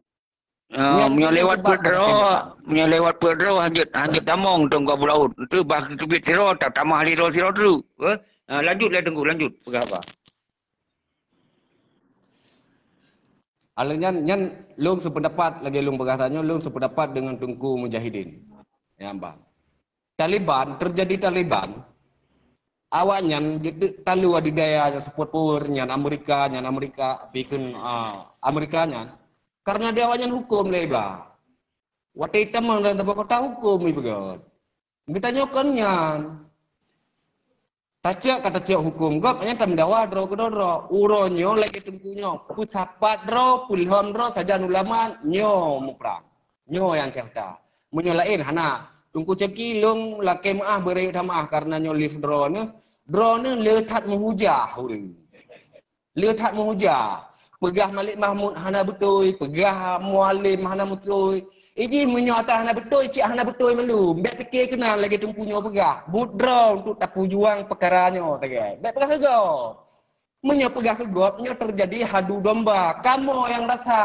Lewat pedro hanjut tamong tunggu bulaut. Itu bagi tubit siro tak tamah liro siro dulu. Lanjut lanjut. Pegah apa? Alanya nyan lung sependapat lagi lung berkatanya lung sependapat dengan Tungku Mujahidin. Ya mbak. Taliban terjadi Taliban. Awaknya talu adidaya support powernya Amerika bikin Amerikanya karena dia awaknya hukum leba. Waktu itu mang dan tempat kota hukum ibu god. Kita nyokannya. Tajak kata cak hukum gap hanya tam dawa dro uronyo lagi tungkunyo pusapat dro pulham dro saja ulama nyo muprang nyo yang cerita menyalain hana tungku ceki lung laki maah beri maah karena nyo lift drone letat menghujah letat menghujah pegah Malik Mahmud hana betul pegah Mualim hana betul iji menyata hana betul cik hana betul melu mbak fikir kenal lagi tungkunyo pegah budra untuk tapu juang perkaranya tak mbak pegah kego menyo pegah kego nyo terjadi hadu domba kamu yang rasa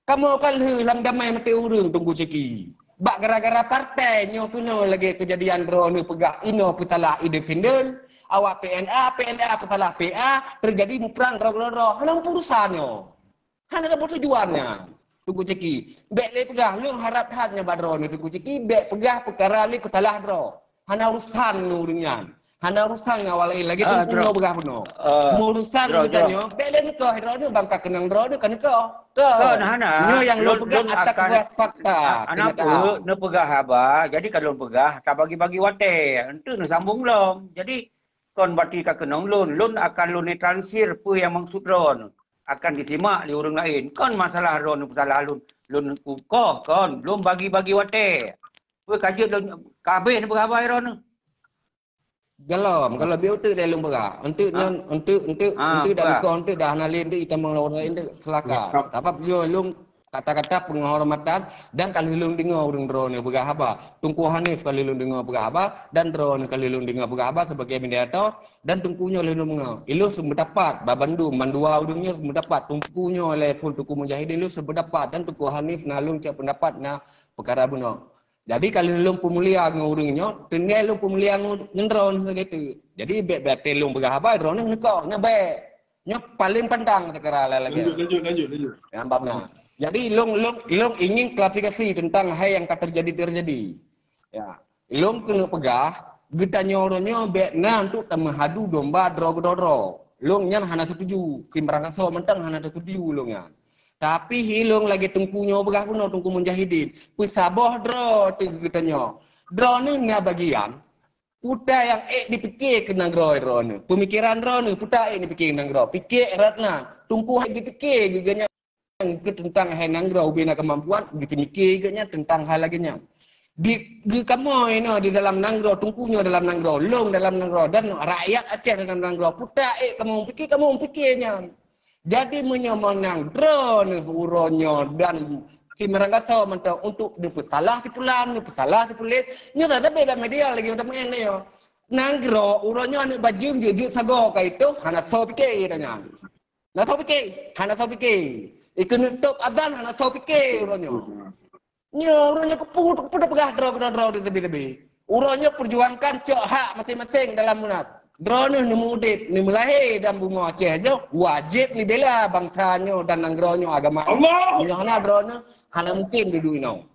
kamu kan dalam damai mati urung tunggu ceki bak gara-gara partai nyo kuno lagi kejadian drone pegah ino putalah independen awak PNA putalah PA terjadi muprang roh halang urusannya hana ada tujuannya tunggu ceki bek le pegah lu harap hatnya badrone tunggu ceki bek pegah perkara li putalah dro hana urusan nurunyan hana urusan ngawalai lagi tunggu pegah puno urusan katanya bek le niko drone bangka kenang drone kan niko nyo yang lu pegang atak buat fakta. Anak tu ne pegah haba. Jadi kalau pegah tak bagi-bagi wate. Entu ne sambung lom. Jadi kon bati ka kenong lun akan lun netralisir pu yang maksud ron akan disimak di orang lain. Kon masalah ron masalah lun kukoh kon lun bagi-bagi wate. Pu kaji kabeh ne pegah haba ron. Galom kalau biar tu dia lumba. Untuk dah kau untuk dah nalin tu kita mengeluarkan itu selaka. Tapi dia lung kata-kata penghormatan dan kalau lung dengar orang drone pegah haba. Tungku Hanif kalau lung dengar pegah haba dan drone kalau lung dengar pegah haba sebagai mediator dan tungkunya lung dengar. Ilu seberdapat babandu mandua urungnya seberdapat tungkunya oleh pun Tungku Mujahidin ilu seberdapat dan Tungku Hanif nalung cak pendapat na perkara buno. Jadi kalau lung pemulia ngurungnya, tinggal lung pemulia ngendron gitu. Jadi bet lung pegah apa drone ngekok nyabek. Nyok paling pandang sekara lagi. Lanjut. Nampaknya. Jadi lung ingin klarifikasi tentang hal yang terjadi. Ya. Lung kena pegah, kita nyoronya bet na untuk temahadu domba dro. Lung nyan hana setuju. Timbrang kaso mentang hana setuju lungnya. Tapi hilung lagi tungkunya pegah kuno Tungku Mujahidin. Pusaboh dro kitanya. Dro ni bagian. Puta yang dipikir kena dro ni. Pemikiran dro ni puta dipikir kena dro. Pikir eratna. Tungku dipikir giganya tentang hal nang dro bina kemampuan gitu mikir giganya tentang hal laginya. Di kamu ini di dalam nanggro tungkunya dalam nanggro, long dalam nanggro dan rakyat Aceh dalam nanggro. Puta kamu pikirnya. Jadi menyemenang drone uronyo dan Kimerangkaso mentang untuk diputalah tipulit. Nyo tak ada beda media lagi untuk main yo. Nanggro uronyo anu bajum jujut sago ka itu hana so pikir tanya. Na so pikir. Ikut nutup adan hana so pikir uronyo. Nyo uronyo keput pegah draw di tebi-tebi. Uronyo perjuangkan cok hak masing-masing dalam munat. Drone ni mudit, ni melahir dan bunga Aceh je, wajib ni bela bangsanya dan nanggronya agama. Allah! Hanya drone, hanya mungkin dulu ini.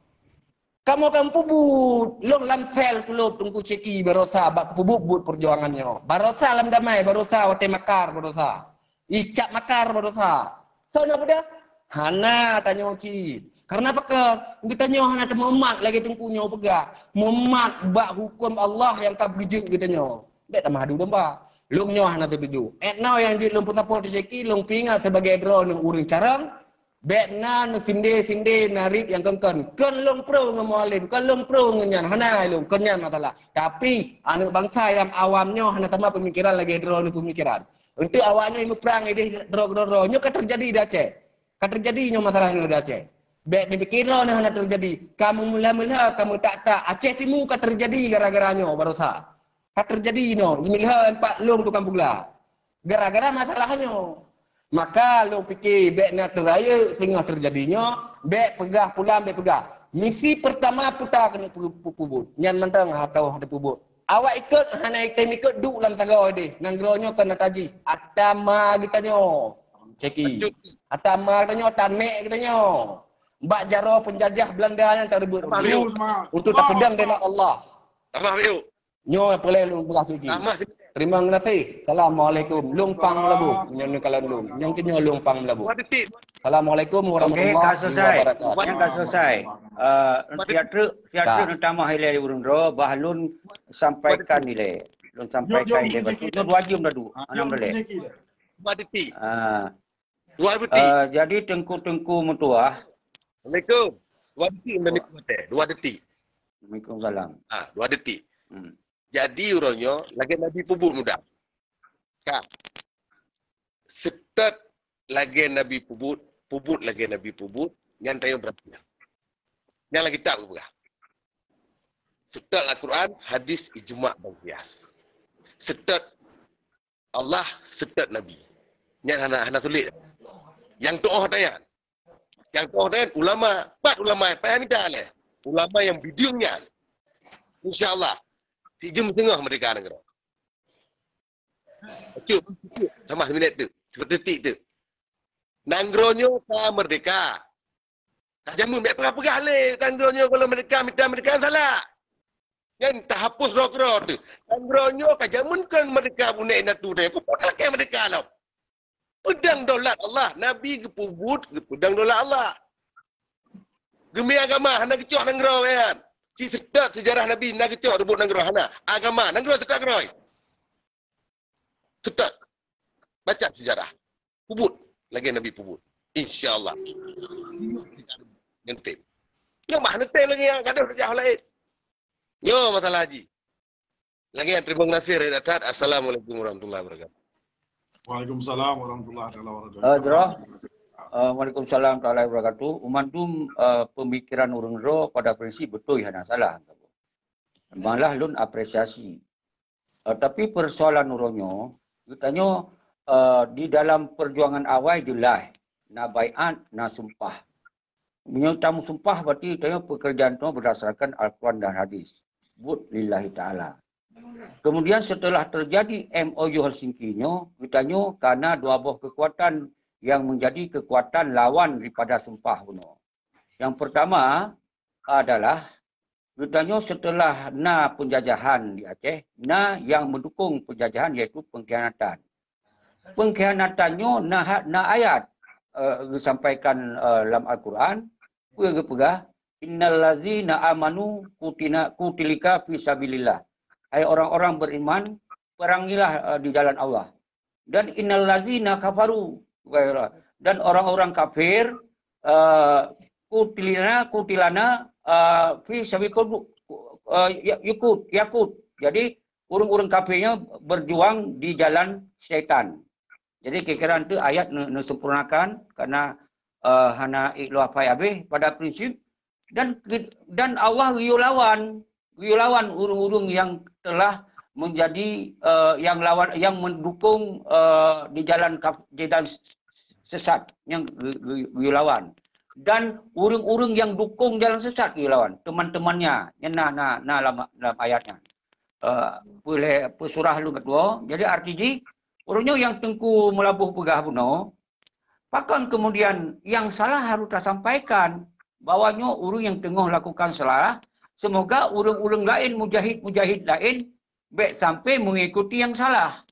Kamu akan pubut, long lam fel pulau tunggu ceki barosa, bak pubut perjuangannya. Barosa lam damai, barosa wate makar barosa. Icap makar barosa. So apa dia? Hana tanya uci. Karena apa ke? Kita nyoh hana temumat lagi tungkunya pegah. Mumat bak hukum Allah yang tak bijik kita nyoh. Dek tamah adu domba. Lung nyoh na terbiju. Now yang di lung putapot seki lung pinga sebagai draw nung uring carang. Bet na nu sinde narik yang kengken. Ken lung pro ngemualin, ken lung pro ngenyan. Hana lung kenyan masalah. Tapi anak bangsa yang awamnya hana tambah pemikiran lagi draw nu pemikiran. Untuk awaknya ilmu perang ini draw. Nyo kan terjadi di Aceh. Kan terjadi nyo masalah di Aceh. Bet ni pikirlah ni hana terjadi. Kamu mula-mula kamu tak Aceh Timur kan terjadi gara-garanya barusa. Kan terjadi no. Milih empat lung tukang pula. Gara-gara masalahnya. Maka lu fikir bek nak teraya sehingga terjadinya, bek pegah pulang, bek pegah. Misi pertama putar kena pubut. Yang mentang atau ada pubut. Awak ikut, hana ikut duk dalam tagaw dia. Nanggronya kena taji. Atama kitanya. Ceki. Atama kitanya, tamek kitanya. Mbak jaro penjajah Belanda yang tak rebut. Untuk tak pedang dengan Allah. Tamah biu. Nyo boleh lu berasuki. Terima kasih. Assalamualaikum. Lumpang Melabu. Yang kalau lum. Yang kini Lumpang Melabu. Assalamualaikum warahmatullahi wabarakatuh. Yang dah selesai. Siatra utama hilai urun ro bahlun sampaikan nilai. Lun sampaikan nilai betul. Itu wajib dah du. Anam boleh. Jadi tengku mutuah. Assalamualaikum. 2 detik menit 2 detik. Waalaikumsalam. 2 detik. Jadi urangnya lagi Nabi pubut muda. Kak. Setet lagi Nabi pubut lagi Nabi pubut, yang tayo berarti. Yang lagi tak berapa. Setet Al-Quran, hadis ijma' dan qiyas. Setet Allah, setet Nabi. Yang hana sulit. Yang to'oh tayan. Yang to'oh tayan ulama, 4 ulama payah minta leh. Ulama yang bidungnya. InsyaAllah. 3 tengah merdeka negara. Cukup. Sama minit tu. Seperti detik tu. Nangronyo ka merdeka. Tak jamun mek perah-perah le. Nangronyo kalau merdeka salah. Kan tak hapus rokro tu. Nangronyo ka jamun kan merdeka bunek natu dia. Kau tak lagi merdeka lah. Pedang daulat Allah. Nabi kepubut pedang daulat Allah. Gemi agama hana kecoh nanggro kan. Si sedap sejarah Nabi nak kecok rebut nanggro hana. Agama nanggro sedap geroi. Sedap. Baca sejarah. Pubut lagi Nabi pubut. Insya-Allah. Ngentip. Yo mah ngentip lagi yang gaduh jauh lain. Yo masalah haji. Lagi yang terima kasih Redatat. Assalamualaikum warahmatullahi wabarakatuh. Waalaikumsalam warahmatullahi wabarakatuh. Waalaikumsalam warahmatullahi wabarakatuh. Umandum pemikiran urang ro pada prinsip betul hana salah. Malah lun apresiasi. Tapi persoalan urangnya, katanya di dalam perjuangan awal jelas na baiat na sumpah. Menyutamu sumpah berarti katanya pekerjaan itu berdasarkan Al-Quran dan hadis. But lillahi ta'ala. Kemudian setelah terjadi MOU Helsinki-nya, katanya karena dua buah kekuatan yang menjadi kekuatan lawan daripada sumpah kuno. Yang pertama adalah katanya setelah penjajahan di Aceh, yang mendukung penjajahan iaitu pengkhianatan. Pengkhianatannya ayat disampaikan dalam Al-Quran, pegah innal ladzina amanu kutilika fi sabilillah. Hai orang-orang beriman, perangilah di jalan Allah. Dan innal ladzina kafaru, dan orang-orang kafir kutilana fi sabiqul yakut. Jadi orang-orang kafirnya berjuang di jalan syaitan. Jadi kira-kira itu ayat sempurnakan karena hana iklu afai habis pada prinsip dan Allah riulawan urung-urung yang telah menjadi yang mendukung di jalan sesat yang lawan, dan urung-urung yang dukung jalan sesat lawan teman-temannya yang dalam ayatnya boleh surah lu kedua. Jadi artinya urungnya yang tengku melabuh pegah buno pakan kemudian yang salah harus tersampaikan bahwanya urung yang tengah lakukan salah, semoga urung-urung lain mujahid lain baik sampai mengikuti yang salah,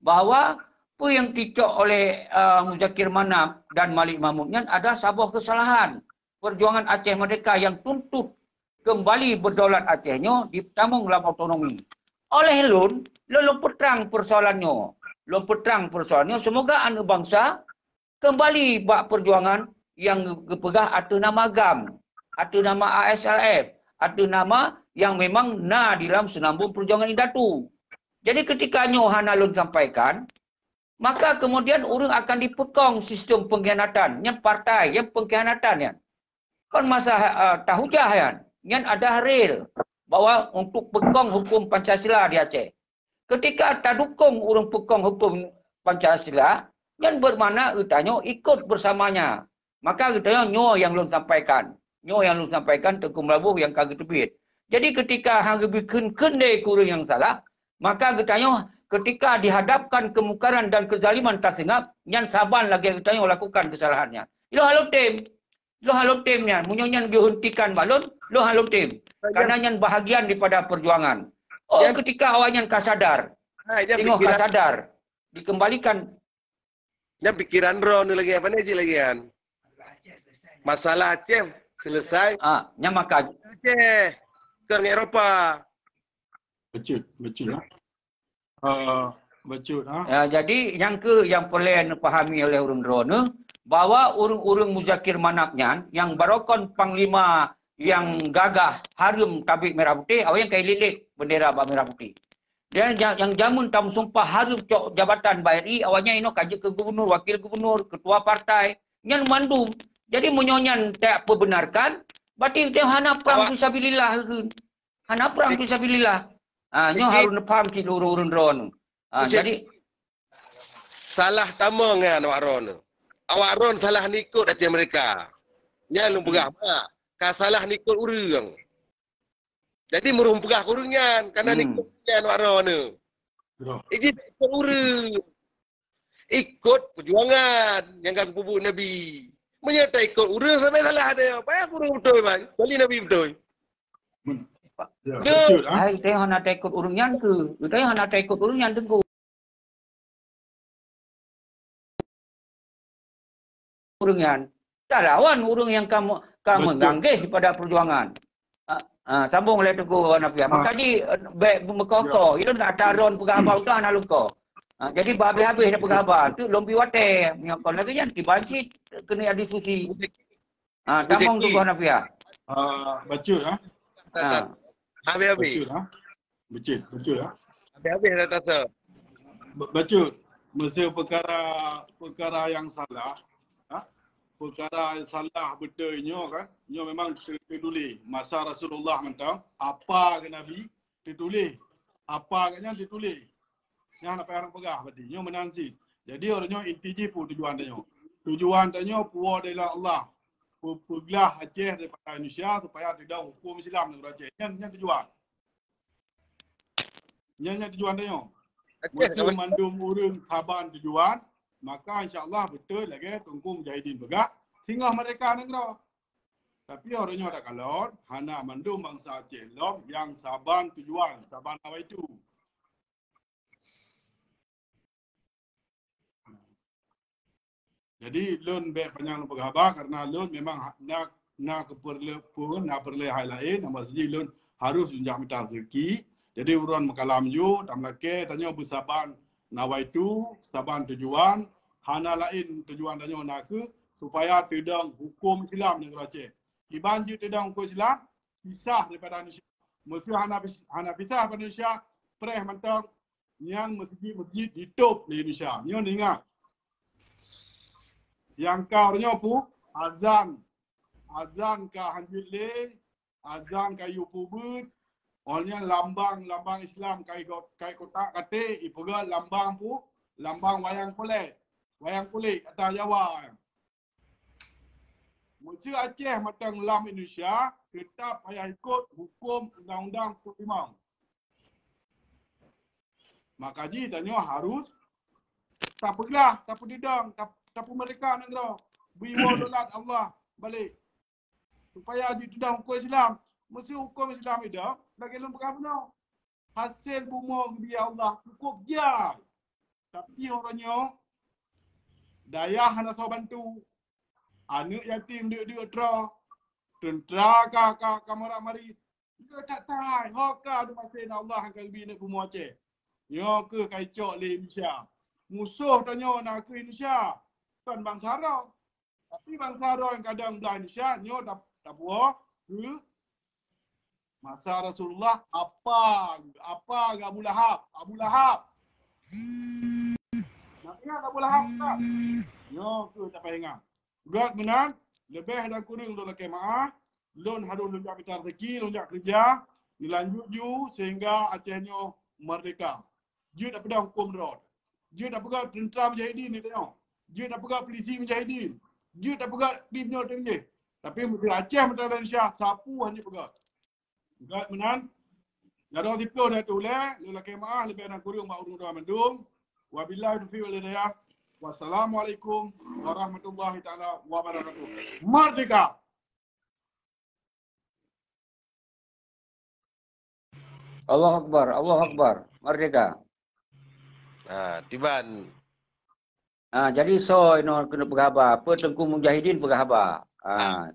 bahwa apa yang dicok oleh Muzakir Manap dan Malik Mahmudnya ada sebuah kesalahan. Perjuangan Aceh Merdeka yang tuntut kembali berdaulat Acehnya ditanggung dalam otonomi. oleh lun peterang persoalannya. Lun peterang persoalannya, semoga anak bangsa kembali buat perjuangan yang pegah atau nama GAM, atau nama ASLF, atau nama yang memang di dalam senambung perjuangan Indatu. Jadi ketika hana lun sampaikan, maka kemudian orang akan dipekong sistem pengkhianatan, yang partai, yang pengkhianatan ya. Kan masa tahu jahan, yang ada real bahwa untuk pekong hukum Pancasila di Aceh. Ketika tak dukung orang pekong hukum Pancasila, yang bermakna katanya ikut bersamanya. Maka katanya yang lun sampaikan. Yang lun sampaikan Tengku Melabuh yang kagak terbit. Jadi ketika hang bikin kendai kurang yang salah, maka katanya ketika dihadapkan kemungkaran dan kezaliman tak sengap, yang saban lagi katanya lakukan kesalahannya. Lo halo timnya, munyonya dihentikan balon, lo halo tim. Karena yang bahagian daripada perjuangan. Oh, ketika awalnya kasadar, tengok kasadar, dikembalikan. Yang pikiran Ron lagi apa nih lagi kan? Masalah Aceh selesai. Yang maka Aceh ke Eropa. Betul lah. Betul lah. Jadi yang perlu pahami oleh orang Ron, bahwa urung-urung Muzakir Manapnya yang barokon panglima yang gagah harum tabik merah putih, awak yang kayak lilik bendera merah putih. Dan yang jamun tam sumpah harum jabatan BRI, awalnya ini kaji ke gubernur, wakil gubernur, ketua partai, yang mandum. Jadi menyonyan tak perbenarkan, berarti dia hana perang fisabilillah. Hana perang fisabilillah. Nyo harus paham si urung Ron. Jadi salah tama dengan awak Ron. Awak Ron salah nikut Aceh mereka. Nya lu beragama. Kasalah nikut urang. Jadi merum pegah urungan karena nikut awak Ron. Iji ikut urang. Ikut perjuangan yang kau pupuk Nabi. Menyertai ikut urang sampai salah ada. Apa yang urang betul bang? Kali Nabi betul. Betul ah. Hai teh hana ikut urungan ke. Teh hana ikut urungan tengku. Urungan. Tak lawan urung yang kamu menganggih pada perjuangan. Sambung oleh Tengku Nafia. Maka di mekoko, itu nak taron pegabau tu anak luka. Jadi habis-habis nak pegabau tu lompi wate. Nyokon lagi kan dibanci kena diskusi. Sambung Tengku Nafia. Betul ah. Habis-habis. Betul ah. Habis-habis dah tak. Betul. Masa perkara yang salah. Perkara salah betulnya kan, nyo memang tertulis masa Rasulullah mentang apa ke Nabi tertulis, apa katnya tertulis. Yang nak payah nak pegah berarti nyo menansi. Jadi orangnya intiji pun tujuan dia. Tujuan dia puas adalah Allah. Peglah Aceh daripada Indonesia supaya tidak hukum Islam negara Aceh. Yang tujuan. Yang tujuan dia. Mesti mandum urang saban tujuan. Maka insya-Allah betul lagi Tengku Mujahidin Begak singgah mereka negara. Tapi orangnya ada kalon, hana mandum bangsa Aceh lom yang saban tujuan, saban apa itu. Jadi lun baik panjang berkhabar karena lun memang nak perlehai lain, nama segi lun harus junjak minta rezeki. Jadi urun makalam you, tam lake tanya bersaban nawaitu, saban tujuan, hana lain tujuan tanya nak supaya tidak hukum Islam negara Aceh. Dibanjir tidak hukum Islam, pisah daripada Indonesia. Mesti hana pisah daripada Indonesia, pereh mantap yang masjid ditutup di Indonesia. Nyo ingat. Yang kaunya pu azan ka hanjile, azan ka yupubut, olnya lambang Islam kai kotak kate ipuga lambang pu lambang wayang kulit atas Jawa. Mesti Aceh matang lam Indonesia tetap payah ikut hukum undang-undang Timang. Maka ji tanya harus tak pergilah, tak pedidang, tak mereka negara. Beriwa dolat Allah balik. Supaya tidak hukum Islam. Mesti hukum Islam itu bagi lu berapa hasil bumi dia Allah cukup je. Tapi orangnya daya hana so bantu. Anak yatim dia tra. Tentera ka kamera mari Dia tak tahu. Hoka tu masih Allah akan bina semua Aceh. Yo ke kai cok le Indonesia. Musuh tanya nak ke Indonesia. Kan bangsa Arab. Tapi bangsa Arab yang kadang belah Indonesia, nyo tak buah ke masa Rasulullah apa Abu Lahab. Abu Lahab. Nak ingat Abu Lahab tak? Nyo ke tak payah ingat. God menang, lebih dan kurang lon kemaah, lon harus lonjak bitar rezeki, lonjak kerja, dilanjut ju sehingga Acehnya merdeka. Dia dah pegang hukum rod. Dia dah pegang tentera mujahidin ni tengok. Dia dah pegang polisi mujahidin. Dia dah pegang timnya tinggi. Tapi Menteri Aceh Menteri Malaysia sapu hanya pegang. God menang. Gaduh siplo dah tulis, lon kemaah lebih dan kurang mak urung doa mendung. Wabillahi taufiq wal hidayah. Wassalamualaikum warahmatullahi taala wabarakatuh. Merdeka. Allah Akbar, Allah Akbar. Merdeka. Tiban. Jadi so ino kena berkhabar. Apa Tengku Mujahidin berkhabar.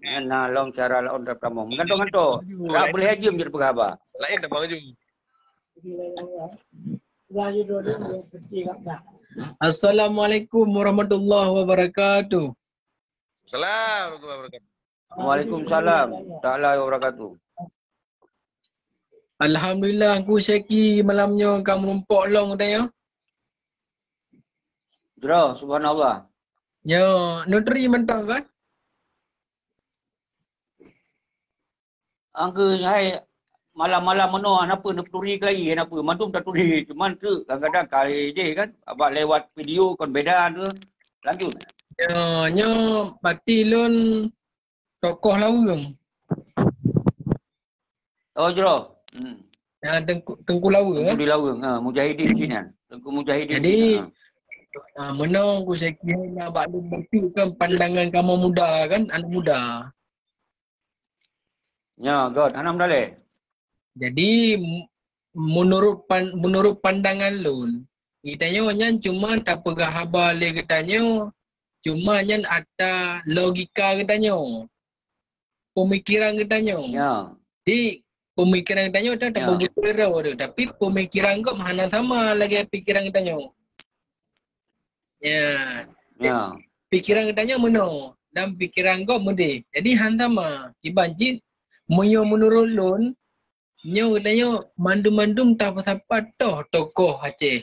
Nak long cara lawan pertama. Mengantuk-antuk. Tak boleh haji menjadi berkhabar. Lain dah baju. Assalamualaikum warahmatullahi wabarakatuh. Assalamualaikum. Waalaikumsalam. Ta'ala wabarakatuh. Alhamdulillah aku Syeki malamnya kamu nampak long tanya. Jero, subhanallah. Ya, noteri mentang kan? Angka hai malam-malam mana apa nak turi lagi kenapa? Mantum tak turi. Cuman tu kadang-kadang kali je kan. Abang lewat video kon beda tu. Lanjut. Ya, nya pati lon tokoh lawung. Oh jero. Ya, Tengku Lawung. Tengku di Lawung. Mujahidin sini. Tengku Mujahidin. Jadi menang aku Syeki nak bak kan pandangan kamu muda kan, anak muda. Ya, God. Anam dale. Jadi menurut pandangan lun, kitanya nyan cuma tak pegah habar le katanya, cuma nyan ada logika katanya. Pemikiran katanya. Ya. Jadi pemikiran katanya tak berbeza tu, tapi pemikiran kau mana sama lagi pikiran katanya. Ya. Ya. Pikiran katanya mana dan pikiran kau mudi. Jadi han sama. Ibanjit menurut lun nyo katanya mandum-mandum tak apa-apa toh tokoh Aceh.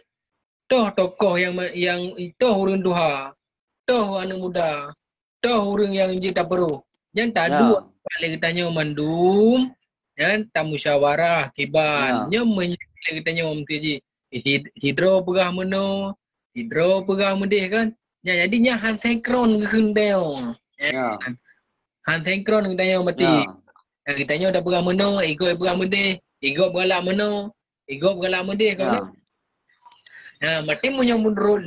Toh tokoh yang toh urang duha. Toh anak muda. Toh urang yang je tak perlu. Yang tak dua kali katanya mandum dan tak musyawarah kiban. Nyo menyelek katanya mesti hidro pegah meno. Hidro pegah mendih kan. Ya jadinya han sinkron gendeo. Ya. Han sinkron katanya mati. Kitanya dah pegang meno, ikut pegang mendih. Ikut bergalak meno, ikut bergalak mendih kau nak. Mati punya menurut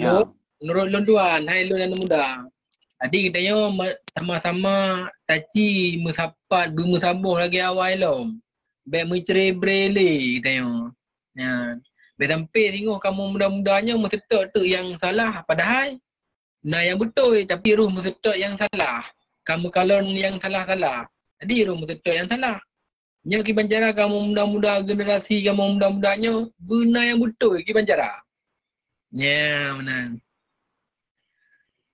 lun tuan, hai lun anak muda. Jadi kitanya sama-sama taci musapat, bermusabuh lagi awal lom. Baik mencerai-berai kitanya. Ya. Baik sampai tengok kamu muda-mudanya mesetok tu yang salah padahal yang betul tapi ruh mesetok yang salah. Kamu kalon yang salah-salah. Jadi ruh mesetok yang salah. Nya ki banjara kamu muda-muda generasi kamu muda-mudanya guna yang betul ki banjara. Ya, benar.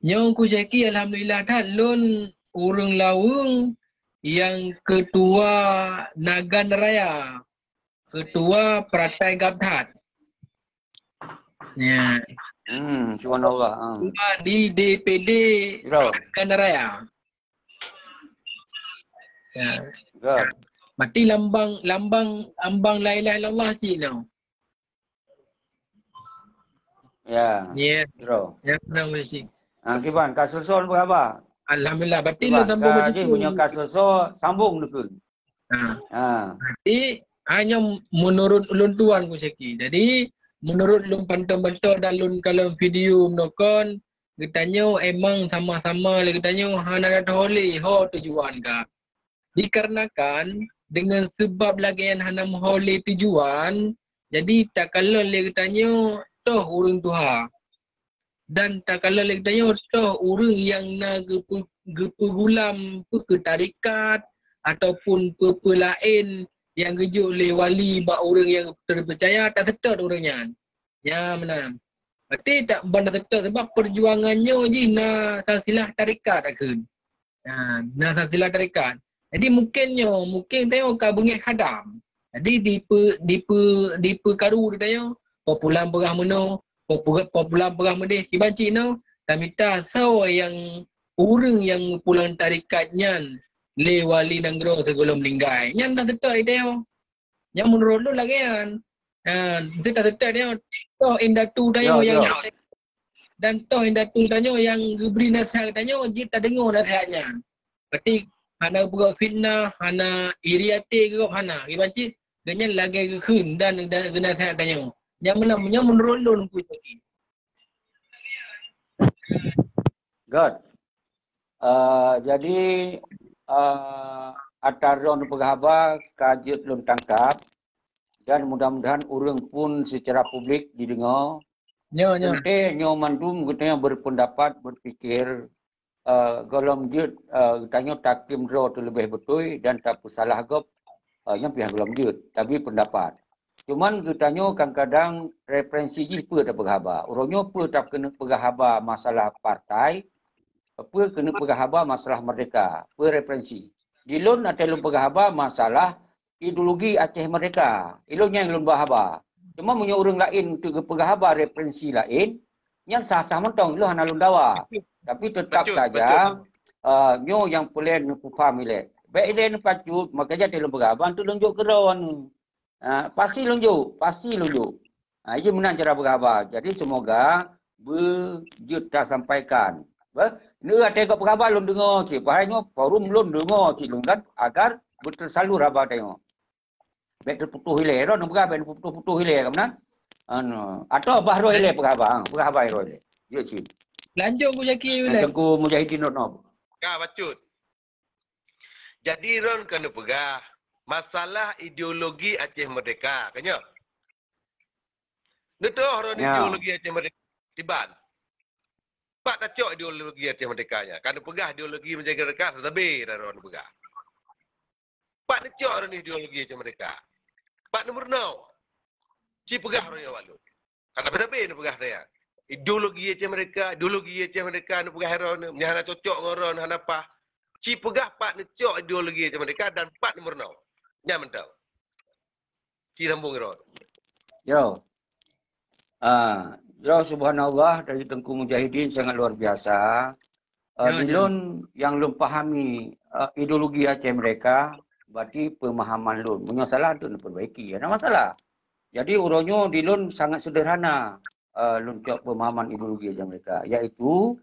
Nya ku Syeki alhamdulillah dah lun urang lawung yang ketua Nagan Raya. Ketua Peratai Gabdat. Ya. Subhanallah. Di DPD Nagan Raya. Ya. Mati lambang ambang la ilaha illallah cik now. Ya. Ya. Bro. Ya benar cik. Kiban kasusol berapa? Alhamdulillah berarti lu sambung begitu. Jadi punya kasusol sambung dukun. Jadi hanya menurut ulun tuan ku Syeki. Jadi menurut lun pantau-pantau dan lun kalau video menokon katanya emang sama-sama le katanya hana ada holi ho tujuan ka. Dikarenakan dengan sebab lagi yang hana moholi tujuan, jadi tak kalau le katanya toh urang tuha. Dan tak kalau le katanya toh urang yang na gepegulam ke tarikat ataupun lain yang gejuk oleh wali bak orang yang terpercaya tak tetap orangnya. Ya menang. Berarti tak benda tetap sebab perjuangannya je nak silsilah tarikat akan. Nak silsilah tarikat. Jadi mungkin tengok kau bengih khadam. Jadi di karu dia tengok popular berah meno, popular berah medeh kibanci no. Tamita so yang orang yang pulang tarikatnya le wali nanggro segala meninggal. Yang dah tetap dia. Yang menurut lu lagi kan. Dia tak tetap dia. Toh indatu dia yang dan toh indatu dia yang beri nasihat dia dia tak dengar nasihatnya. Berarti hana buat fitnah, hana iriate ke hana. Ibancit dia lagi keun dan nasihat dia. Yang menurut lu pun lagi. Good. Jadi Ataron Pegahaba kajut lun tangkap dan mudah-mudahan orang pun secara publik didengar. Nanti nyo mandum katanya berpendapat berfikir golong jut katanya takim draw tu lebih betul dan tak salah gop yang pihak golong jut tapi pendapat. Cuman katanya kadang-kadang referensi ji apa tak Pegahaba. Orangnya apa tak kena Pegahaba masalah partai, apa kena Pegahaba masalah merdeka, apa referensi. Dilun atau lun Pegahaba masalah ideologi Aceh Merdeka. Ilunnya yang lun Pegahaba. Cuma punya orang lain untuk Pegahaba referensi lain yang sah-sah mentong ilu hana lun dawa. Tapi tetap saja nyo yang pelan faham ile. Baik ile pacut makanya lun Pegahaba tu lunjuk keron. Pasti lunjuk. Ini menang cara Pegahaba. Jadi semoga berjut tak sampaikan. Ini ada kat Pegahaba lun dengar cik. Pahalnya forum lun dengar cik lun kan agar bertersalur abang tengok. Baik terputuh hilir. Orang Pegahaba baik terputuh hilir kan benar? Atau bahru hilir Pegahaba. Pegahaba hilir. Ya cik. Lanjut ku jaki hilir. Tengku Mujahidin not. Bacut. Jadi ron kena pegah masalah ideologi Aceh Merdeka. Kanya? Betul orang ideologi Aceh Merdeka. Tiban. Pak tak cok ideologi Aceh Merdekanya. Kalau pegah ideologi menjaga mereka, lebih dari orang pegah. Pak tak cok orang ideologi Aceh Merdeka. Pak nombor 0. Si pegah orang yang walu. Kalau lebih pegah saya. Ideologi Aceh Merdeka, nak pegah orang, hana cocok dengan orang, hana apa. Si pegah Pak tak cok ideologi Aceh Merdeka dan Pak nombor 0. Nyaman tahu. Si sambung orang. Yo. Ya subhanallah dari Tengku Mujahidin sangat luar biasa. Dilun yang lun pahami ideologi Aceh mereka, berarti pemahaman lun. Punya salah tu nak perbaiki. Ada masalah. Jadi urangnya dilun sangat sederhana lun cok pemahaman ideologi Aceh mereka. Iaitu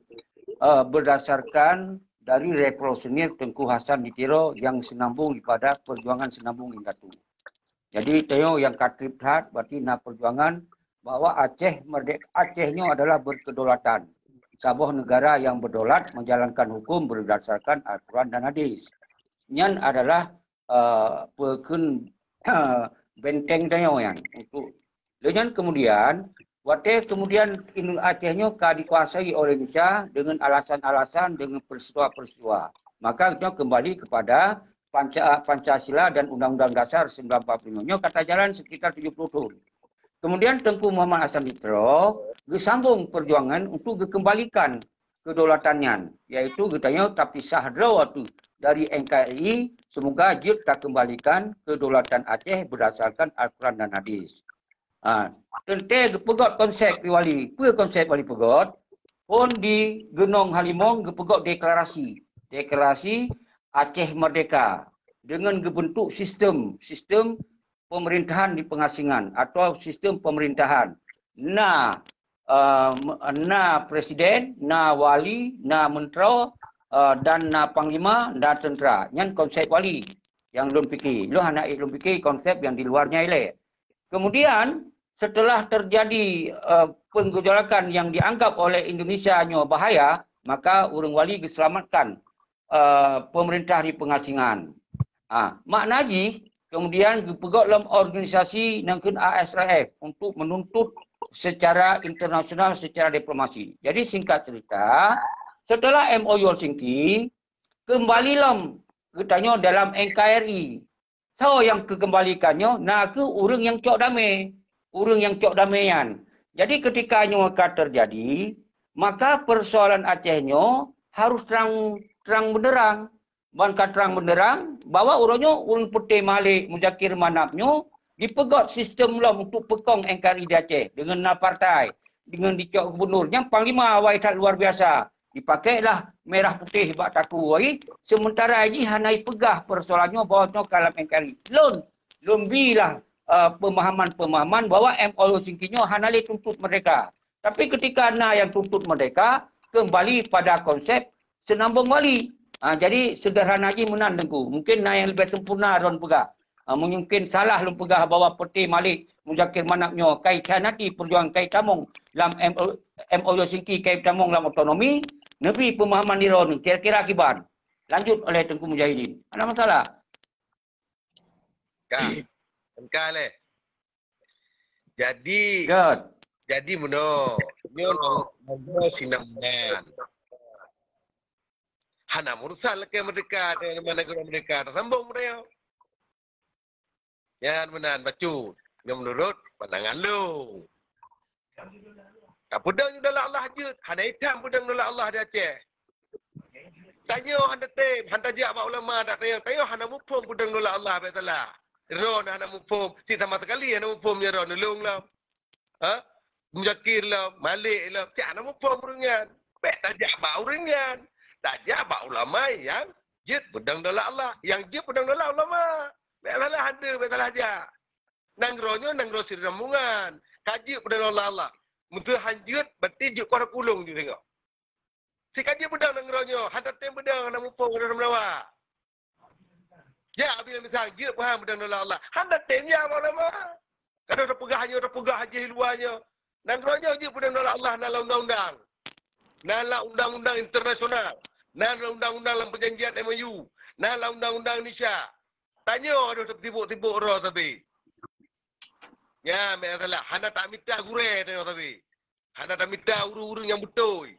berdasarkan dari revolusioner Tengku Hasan di Tiro yang senambung daripada perjuangan senambung Indatu. Jadi tengok yang katrib hat berarti nak perjuangan bahwa Aceh merdeka, Acehnya adalah berkedaulatan. Sebuah negara yang berdolat menjalankan hukum berdasarkan aturan dan hadis. Yang adalah benteng tengok yang untuk. Dan kemudian Acehnya dikuasai oleh Indonesia dengan alasan-alasan dengan peristiwa-peristiwa. Maka kita kembali kepada Pancasila dan Undang-Undang Dasar 1945. Kata jalan sekitar 70 tahun. Kemudian Tengku Muhammad Hasan Ditro disambung perjuangan untuk dikembalikan kedaulatannya, yaitu katanya tapi sahdraw waktu dari NKRI semoga jut tak kembalikan kedaulatan Aceh berdasarkan Al-Quran dan hadis. Tentang pegot konsep wali, konsep wali pegot pun di Genong Halimong pegot deklarasi Aceh Merdeka dengan bentuk sistem pemerintahan di pengasingan atau sistem pemerintahan na presiden, na wali, na menteri dan na panglima, na tentera. Yang konsep wali yang lun fikir. Lu anak lun fikir konsep yang di luarnya ile. Kemudian setelah terjadi penggejolakan yang dianggap oleh Indonesia nya bahaya, maka urang wali diselamatkan pemerintah di pengasingan. Maknaji kemudian dipegot dalam organisasi nangkin ASRF untuk menuntut secara internasional, secara diplomasi. Jadi singkat cerita, setelah MOU Helsinki, kembalilah katanya dalam NKRI So yang kekembalikannya, nak ke orang yang cok damai. Orang yang cok damaian. Jadi ketika nyo akan terjadi, maka persoalan Acehnya harus terang benderang. Bukan terang benderang, bahwa orangnya orang putih Malik, Muzakir Manapnya, dipegot sistem lah untuk pekong NKRI di Aceh dengan partai, dengan dicok gubernur. Yang panglima waitat luar biasa. Dipakailah merah putih bak taku wai. Sementara ini hanai pegah persoalannya bahwa kalam NKRI. Lon bilah pemahaman-pemahaman bahwa MOU singkinya hanai tuntut mereka. Tapi ketika na yang tuntut mereka, kembali pada konsep senambung wali. Jadi sederhana lagi menandengku. Mungkin na yang lebih sempurna ron pegah. Mungkin salah lom pegah bahawa Peti Malik Muzakir Manapnya kaitan nanti perjuangan kait tamung dalam MOU singki kait tamung dalam otonomi. Nabi pemahaman di ron kira-kira akibat. Lanjut oleh Tengku Mujahidin. Ada masalah? Engkau le. Jadi meno sinamnan. Hana mursal ke mereka dengan negara mereka tersambung mereka. Yang benar bacu, yang menurut pandangan lu. Pedang adalah Allah je. Hana hitam pedang adalah Allah di Aceh. Tanya handa tem, handa jak mak ulama tak tayo hana mufum pedang adalah Allah betul-betul. Ron hana mufum, si sama sekali hana mufum ya ron nulung lah. Muzakir lah, Malik lah, si hana mufum uringan. Tak jak mak uringan. Tak jabak ulama yang jid pedang adalah Allah. Yang jid pedang adalah ulama. Betul ada, betul aja. Nangronyo nangro siramungan. Kaji pedang Allah. Mutu hanjut berarti juk korang kulung je tengok. Si kaji pedang nangronyo, hantar tem pedang nak mupung ke dalam lawa. Ya, bila misal jid faham pedang Allah. Hantar tem ya ulama. Kalau dah pegah haji luarnya. Nangronyo jid pedang Allah dalam undang-undang. Nala undang-undang internasional, nala undang-undang dalam perjanjian MOU, nala undang-undang Indonesia. Tanya ada tibuk-tibuk roh tapi. Ya, masalah hana tak minta gure tengok tapi. Hana tak minta urung-urung yang betul.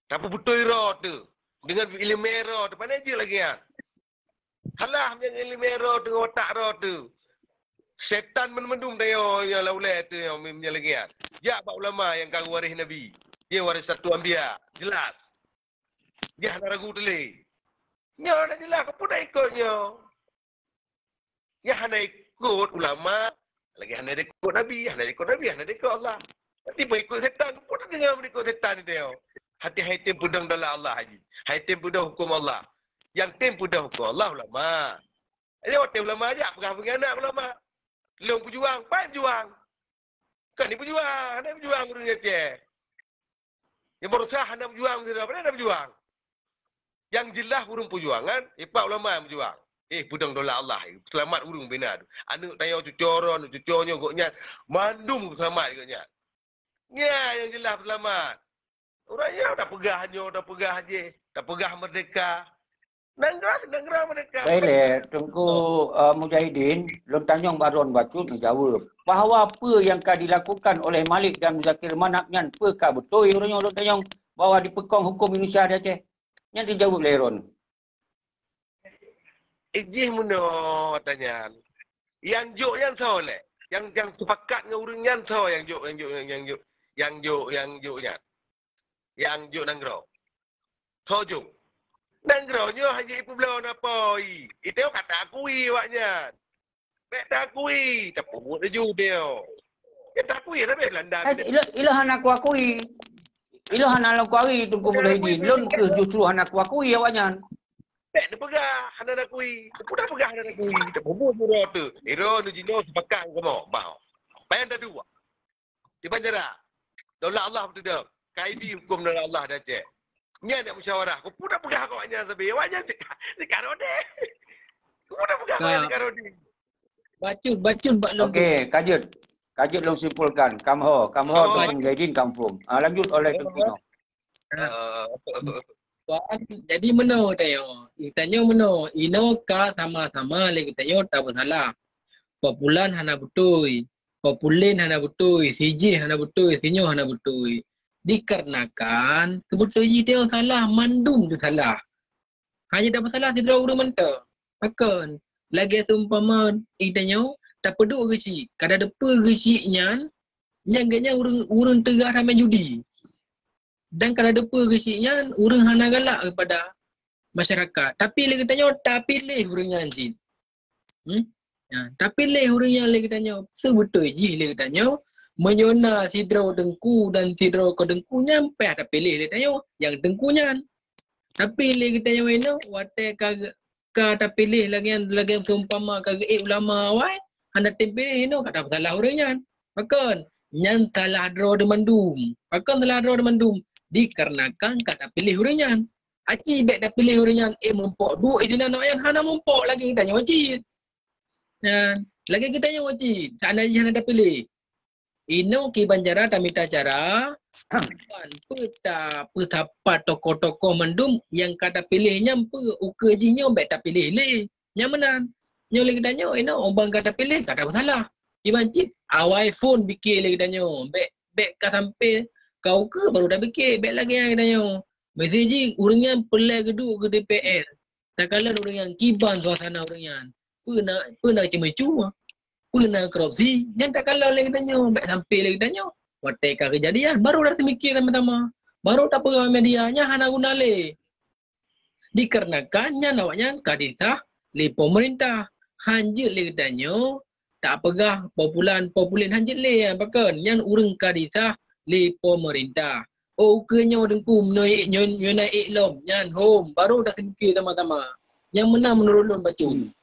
Tapi betul roh tu. Dengan ilmu roh tu mana je lagi ya. Halah dengan ilmu roh dengan otak roh tu. Setan mendum tayo yang laulai tu yang lagi ya. Ya pak ulama yang kau waris Nabi. Dia waris satu ambia. Jelas. Dia hana ragu tulis. Nya dah jelas. Kau pun dah ikutnya. Ya hana ikut ulama. Lagi hana ikut Nabi. Hana ikut Nabi. Hana ikut Allah. Nanti pun ikut setan. Kau pun dengar ikut setan itu. Hati-hati tim pedang dalam Allah haji. Hati tim pedang hukum Allah. Yang tim pedang hukum Allah ulama. Ini waktu ulama aja. Pegang-pegang anak ulama. Long berjuang. Pan juang. Kan ni berjuang. Hana berjuang. Gurunya cek. Yang berusaha hendak berjuang, tidak pernah berjuang. Yang jelas burung perjuangan, pak ulama yang berjuang. Budang dola Allah, selamat burung bina tu. Anak tanya cucornya koknya, mandum selamat koknya. Ya, yang jelas selamat. Orangnya dah pegah haji, dah pegah merdeka. Negara mereka. Baiklah, Tengku Mujahidin, Lon Tanjung Baron Bacut menjawab. Bahawa apa yang kau dilakukan oleh Malik dan Muzakir Manapnya, apakah betul orangnya Lon Tanjung bahawa dipekong hukum Indonesia di Aceh? Yang dijawab oleh Ron. Ijih muno tanya. Yang juk yang soleh. Yang sepakat dengan orang yang so yang juk nanggro. Sojuk. Nanggronya hanya ibu belon apa itu kata akui waknya. Tak akui, tak pun dia dia. Kita akui tapi Belanda. Ilahan aku akui. Ilahan aku akui Tengku Mujahidin. Lon ke justru anak aku akui awaknya. Tak pegah hana akui. Pun pegah hana akui. Tak pun murah tu. Iro nu jino sepakat kamu. Bau. Payan dah dua. Di bandara. Daulah Allah betul dah. Kaidi hukum daulah Allah dah cek. Ni ada musyawarah. Kau pun dah pegah kau hanya sebab wajah dekat rode. Kau dah pegah kau dekat rode. Bacun Pak Long. Okey, Kajut long simpulkan. Kamho Tengku Mujahidin kampung. Lanjut oleh Tengku. Jadi meno tayo. Tanya meno. Ino ka sama-sama lagi tayo tak bersalah. Populan hana betul. Populin hana betul. Siji hana betul. Sinyo hana betul. Dikarenakan sebetulnya dia salah, mandum tu salah. Hanya dapat salah tidak urus mentah. Akan lagi seumpama itanyo tak peduk gesi. Kada depa gesiknya nyanganya urang tegah ramai judi. Dan kada depa gesiknya urang hana galak kepada masyarakat. Tapi lagi tanya tak pilih urangnya anjing. Ya, tak pilih urangnya lagi tanya sebetul je lagi tanya menyona sidro dengku dan sidro ko dengku nyampe tak pilih lagi tanya yang dengkunya. Tapi lagi tanya ini wate ka tak pilih lagi seumpama kagak ulama awai anda tempel no kata salah orangnya. Bahkan nyan salah draw de mandum. Bahkan salah draw de mandum dikarenakan kata pilih orangnya. Aci bek dah pilih orangnya mempok duit dia nak yang hana mempok lagi kita nyawa cit. Dan lagi kita nyawa cit. Sana je hana dah pilih. Ino ki banjara tamita cara kan peta petapat tokoh-tokoh mandum yang kata pilihnya uke jinyo bek tak pilih le. Nyamanan. Nyo lagi tanya, orang kata pilih, kata salah. Ibancit, awal phone fikir lagi tanya. Bek ka sampai kau ke baru dah fikir, bek lagi yang tanya. Mesej orangnya pelai geduk ke DPR. Tak kala orang yang kiban suasana orangnya. Pernah cuma cuma. Pernah korupsi. Yang tak kala lagi tanya, bek sampai lagi tanya. Watekan kejadian, baru dah semikir sama-sama. Baru tak pegang medianya, hana guna le. Dikarenakan, nawaknya kadisah le pemerintah. Hanjit le katanya tak pegah populan hanjit le bahkan yang urang kadisah le pemerintah. Oh kenyo dengku naik lom nyan home baru dah semikir sama-sama. Yang menang menurut lon bacun.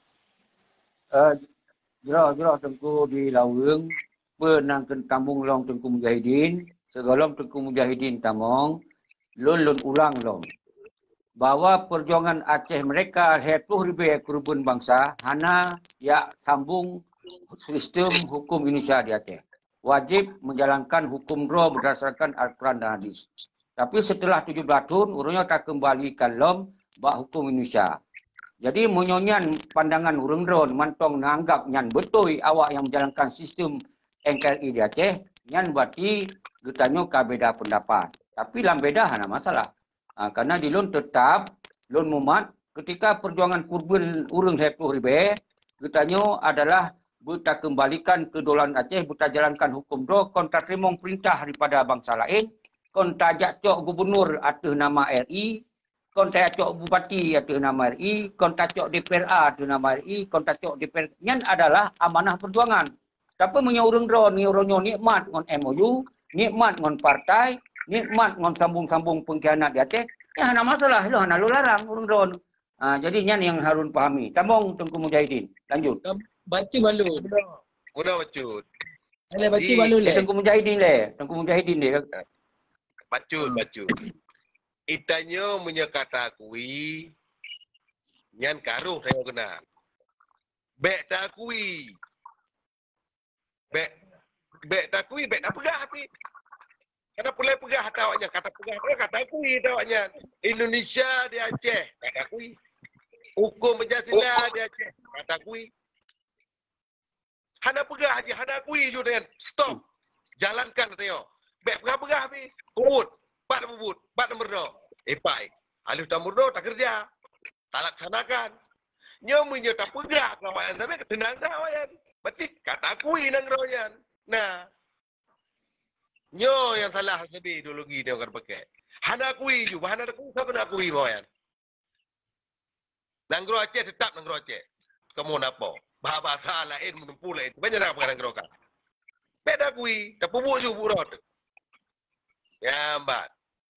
Jera tengku di Laweng penang tambung long tengku mujahidin segolong tengku mujahidin tamong lon ulang long. Bahwa perjuangan Aceh mereka 70,000 korban bangsa hana ya sambung sistem hukum Indonesia di Aceh. Wajib menjalankan hukum roh berdasarkan Al-Quran dan Hadis. Tapi setelah 17 tahun, urangnya tak kembalikan lom bak hukum Indonesia. Jadi menyonyan pandangan urang drone mantong nanggap nyan betul awak yang menjalankan sistem NKRI di Aceh, nyan berarti getanyo ka beda pendapat. Tapi lam beda hana masalah. Karena di lon tetap lon mumat ketika perjuangan kurban urang 70,000 getanyo adalah buta kembalikan kedaulatan Aceh, buta jalankan hukum do, kontra terima perintah daripada bangsa lain, kontra cok gubernur atas nama RI, kontra cok bupati atas nama RI, kontra cok DPRA atas nama RI, kontra cok DPR nyan adalah amanah perjuangan. Tapi menyorong drone ni orangnya nikmat ngon MOU, nikmat ngon partai, nikmat ngon sambung-sambung pengkhianat di Aceh, ya hana masalah, lo hana lo larang urang drone. Jadi nyan yang harun pahami. Tambong Tengku Mujahidin. Lanjut. Baca balu. Udah bacut. Ada baca balu le. Tengku Mujahidin le. Tengku Mujahidin le. Bacut. Itanya menyekata akui nyan karuh saya kena. Bek tak akui. Bek tak akui, bek tak pegah hati. Kata pulai pegah tawaknya, kata pegah kata akui tawaknya. Indonesia di Aceh, kata akui. Hukum Pancasila di Aceh, kata akui. Hana pegah aja, hana akui je dengan stop. Jalankan katanya. Bek pegah habis. Kubut. Bat nombor 2. Pai. Alif nombor 2 tak kerja. Tak laksanakan. Nyomunya tak pegah kawayan sampai ketenang kawayan. Berarti kata akui nang royan. Nah. Nyo yang salah sebi ideologi dia akan pakai. Hana akui je, hana akui siapa nak akui kawayan. Nanggro Aceh tetap Nanggro Aceh. Kamu napa? Bahasa lain menempuh lain. Banyak nak pakai Nanggro kan. Beda akui, tak pubuk je burot. Ya mbak.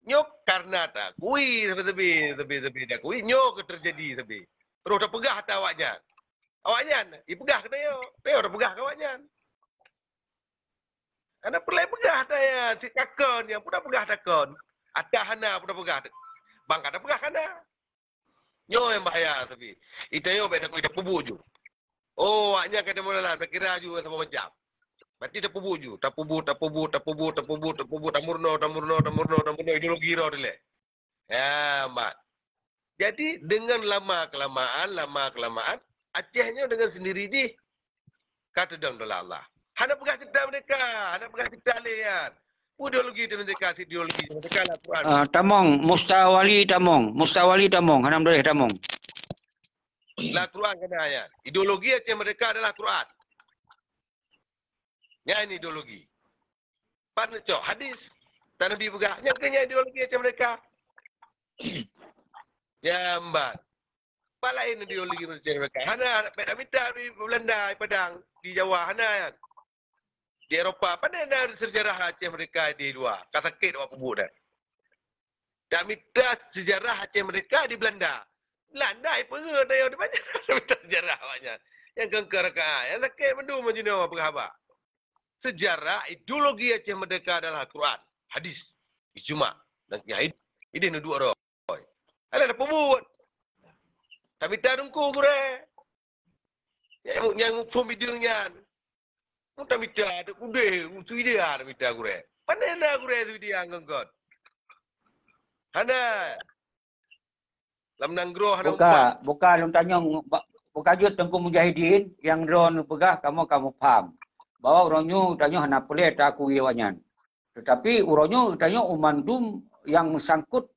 Nyok karena tak akui sebi dah akui. Nyok terjadi sebi. Terus dah pegah tak awaknya. Awaknya, pegah kena yo. Yo dah pegah awaknya. Karena perlu pegah saya. Si kakon yang pun dah pegah takon. Atahana pun dah pegah. Bang kata pegah kana. Nyo yang bahaya tapi. Itu yo beda aku dah pubu ju. Oh, hanya kata mula tak kira ju sama macam. Berarti dah pubu ju. Tak pubu. Tamurno ideologi ro dile. Ya, mak. Jadi dengan lama kelamaan Acehnya dengan sendiri di kata dalam Allah. Hana pegah cerita mereka, hana pegah cerita lian. Ideologi mereka, ideologi mereka lah Quran. Tamong, Mustawali tamong, Hanam boleh tamong. Lah Quran kena ayat. Ideologi Aceh Merdeka adalah Quran. Yang ini ideologi. Pan cok hadis. Tak Nabi pegah. Yang kena ideologi Aceh Merdeka. Ya mbak. Apa lain ideologi Aceh Merdeka? Hana nak minta di Belanda, di Padang, di Jawa. Hana di Eropah. Mana ada sejarah Aceh Merdeka di luar? Kata sakit awak kubur dah. Tak minta sejarah Aceh Merdeka di Belanda. Belanda apa ke? Dia banyak minta sejarah banyak. Yang kengkar ka. Yang sakit mendung macam ni apa khabar. Sejarah ideologi Aceh Merdeka adalah Quran, hadis, ijma dan kiai. Ini dua orang. Ada apa buat? Tak minta dengku gure. Yang form videonya. Tak minta ada kude, tu dia ada minta gure. Pandai nak gure tu dia angkat. Hana. Lam nanggro hana buka lu tanya buka jut Tengku Mujahidin yang drone pegah kamu faham. Bahawa orangnya tanya hana boleh tak akui wanyan. Tetapi orangnya tanya umandum yang sangkut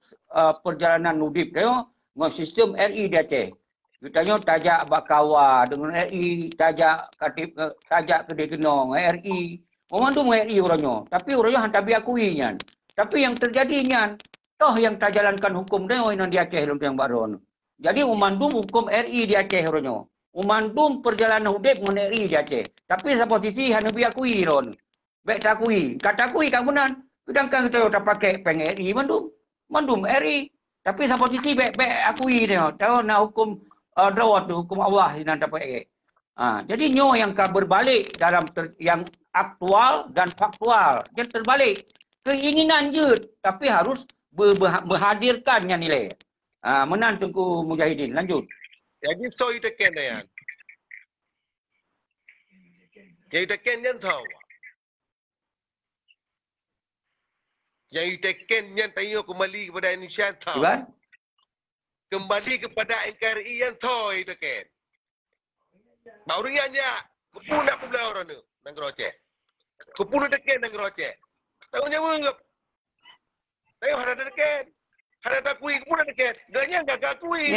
perjalanan nudib dia dengan sistem RI di Aceh. Tanya tajak bakawa dengan RI, tajak kedai genong RI. Umandum RI orangnya. Tapi orangnya hanya tabi akuinya. Tapi yang terjadinya toh yang tak jalankan hukum dia orang di Aceh yang baru. Jadi umandum hukum RI di Aceh orangnya. Umandum perjalanan hudib dengan RI di Aceh. Tapi sa posisi hanya biakui ron. Baik tak akui. Kata akui kamunan. Sedangkan kita tak pakai peng RI mandum RI. Tapi sa posisi baik akui dia. Tahu nak hukum drawat tu hukum Allah yang dapat. Jadi nyo yang berbalik dalam yang aktual dan faktual. Dia terbalik. Keinginan je tapi harus berhadirkannya nilai. Menang Tengku Mujahidin. Lanjut. Jadi so itu kan ya. Yang tekan yang tahu. Yang tekan yang tanya kembali kepada Indonesia tahu. Kembali kepada NKRI yang tahu itu kan. Baru nya kupun nak pula orang tu nang Aceh. Kupun tekan nang Aceh. Tahu nyawa. Tahu ada tekan. Ada takui kupun tekan. Ganya enggak akui.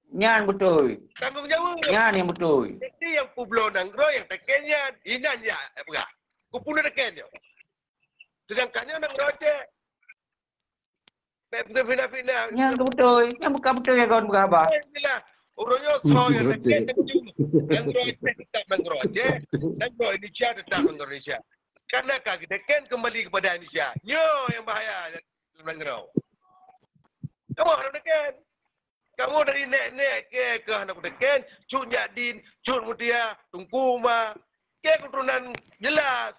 Nyan betul. Tanggungjawab. Nyan yang betul. Jadi yang Pulau Nanggro yang tekennya inan ya, apa? Kupun tekennya. Sedangkannya Nanggro Aceh. Fina. Yang betul. Yang bukan betul ya kawan berkhabar. Orangnya kau yang teken Nanggro Aceh tetap Nanggro Aceh. Nanggro Indonesia tetap Nanggro Indonesia. Karena kita teken kembali kepada Indonesia. Nyo yang bahaya Nanggro. Kamu harus teken. Kamu dari nek ke anak teken, Cuk Nyadin, Cuk Mutia, Tungku Ma, ke keturunan jelas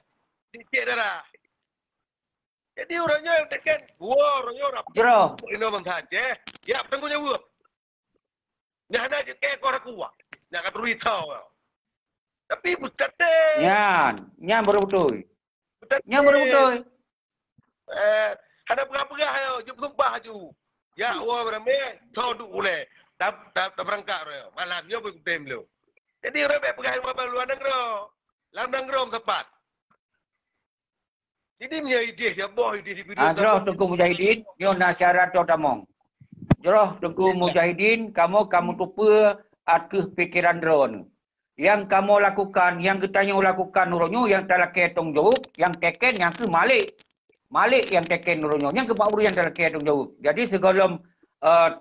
di Cik Darah. Jadi orangnya yang teken, orangnya orang. Jero. Ini orang saja. Ya, tanggungjawab. Nah, ada je ke orang kuat. Nak kata duit tahu. Tapi bukan deh. Nyan baru betul. Nyan baru betul. Ada pegah-pegah ayo, jumpa tumpah ju. Ya, orang ramai, tahu tu boleh. Tak berangkat dia. Malamnya pun tem lu. Jadi ramai pegang apa luar Nanggro. Lam Nanggro tepat. Jadi punya ide dia boh ide di video. Jero Tengku Mujahidin, nyo nasihat atau tamong. Jero Tengku Mujahidin, kamu tupa atas pikiran drone. Yang kamu lakukan, yang kita lakukan nurunyo, yang telah ketong jauh, yang teken, yang ke Malik. Malik yang teken nurunyo, yang ke Pak Uru yang telah ketong jauh. Jadi sebelum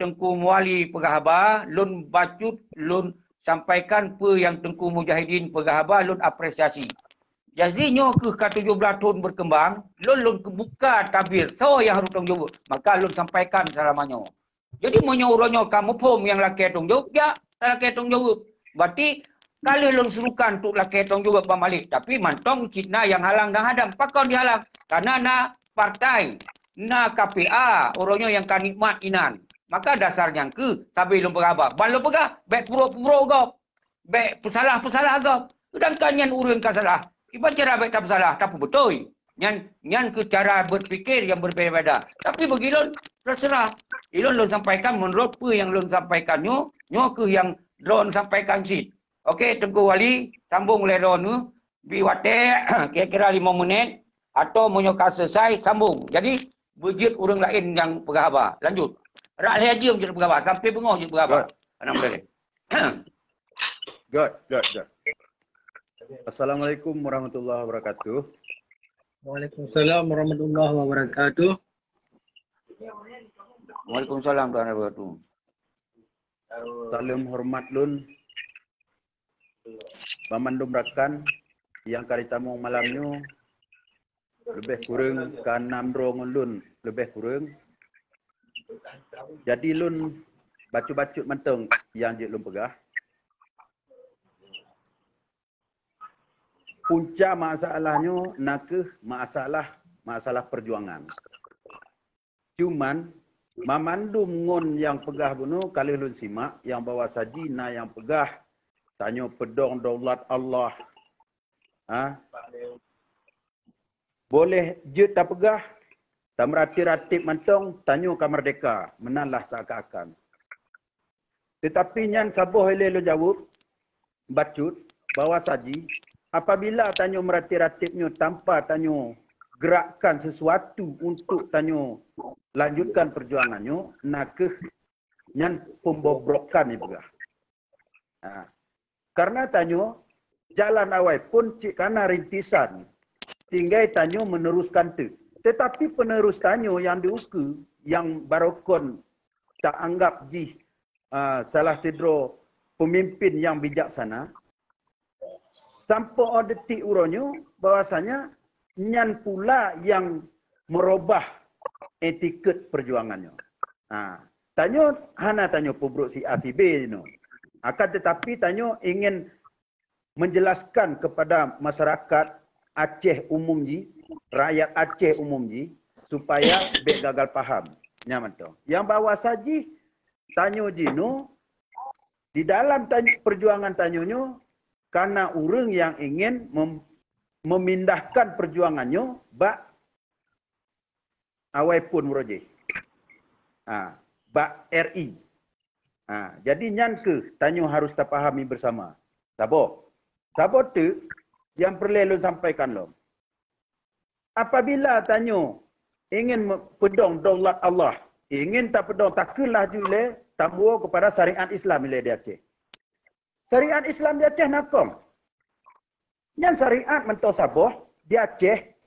Tengku Muali Pegahaba, lun bacut, lun sampaikan apa yang Tengku Mujahidin Pegahaba, lun apresiasi. Jadi nyo ke 17 tahun berkembang, lun buka tabir, so yang harus tong jawab. Maka lun sampaikan selamanya. Jadi menyorongnya kamu pom yang laki tong jawab, ya, laki tong jawab. Berarti kalau lun suruhkan untuk laki tong jawab Malik, tapi mantong Cina yang halang dan hadam, pakau dihalang. Karena na partai, na KPA, orangnya yang kan nikmat inan. Maka dasarnya ke tabi lun beraba. Ban lun pegah, baik pura-pura kau. Baik pesalah-pesalah kau. Sedangkan yang urun kau salah. Iban cara baik tak salah, tapi betul. Yang ke cara berfikir yang berbeza-beza. Tapi bagi lun, terserah. Ilun lun sampaikan menurut apa yang lun sampaikan nyo ke yang drone sampaikan sit. Okey, Tengku Wali, sambung oleh drone ni. Biwate, kira-kira 5 minit. Atau menyoka selesai, sambung. Jadi, berjit orang lain yang berkhabar. Lanjut. Rakyat haji yang berkhabar. Sampai bengok je berkhabar. Anak boleh. Good. Assalamualaikum warahmatullahi wabarakatuh. Waalaikumsalam warahmatullahi wabarakatuh. Waalaikumsalam warahmatullahi wabarakatuh. Salam hormat lun. Pemandum rakan yang kali tamu malamnya lebih kurang ke 6 drong lun lebih kurang. Jadi lun bacut-bacut menteng yang je lun pegah. Punca masalahnya nakeh masalah perjuangan. Cuman mamandum ngon yang pegah bunuh kali lun simak yang bawa saji na yang pegah tanya pedong daulat Allah. Boleh je tak pegah tak merati-ratib mentong tanya ke merdeka menalah seakan-akan. Tetapi nyan sabuh hele lo jawab bacut bawa saji apabila tanya merati-ratibnya tanpa tanya gerakkan sesuatu untuk tanya lanjutkan perjuangannya nakeh nyan pembobrokan ni pegah. Karena tanya jalan awal pun cik kana rintisan tinggal tanya meneruskan tu. Tetapi penerus tanya yang diuska yang barokon tak anggap salah sidro pemimpin yang bijaksana sampai detik uronyo bahwasanya nyan pula yang merubah etiket perjuangannya. Tanya pubruk si A si B no. Akan tetapi tanya ingin menjelaskan kepada masyarakat Aceh umum ji, rakyat Aceh umum ji supaya bek gagal faham. Nyaman tu. Yang bawa saji tanya jino di dalam perjuangan tanyonyo karena orang yang ingin memindahkan perjuangannya bak awai pun merojeh. Bak RI. Jadi nyan ke tanya harus terpahami bersama. Sabo tu yang perlu sampaikan lo. Apabila tanya ingin pedong daulat Allah, ingin tak pedong takkanlah jule tambuh kepada syariat Islam di Aceh. Syariat Islam di Aceh nakong. Yang syariat mentau saboh di Aceh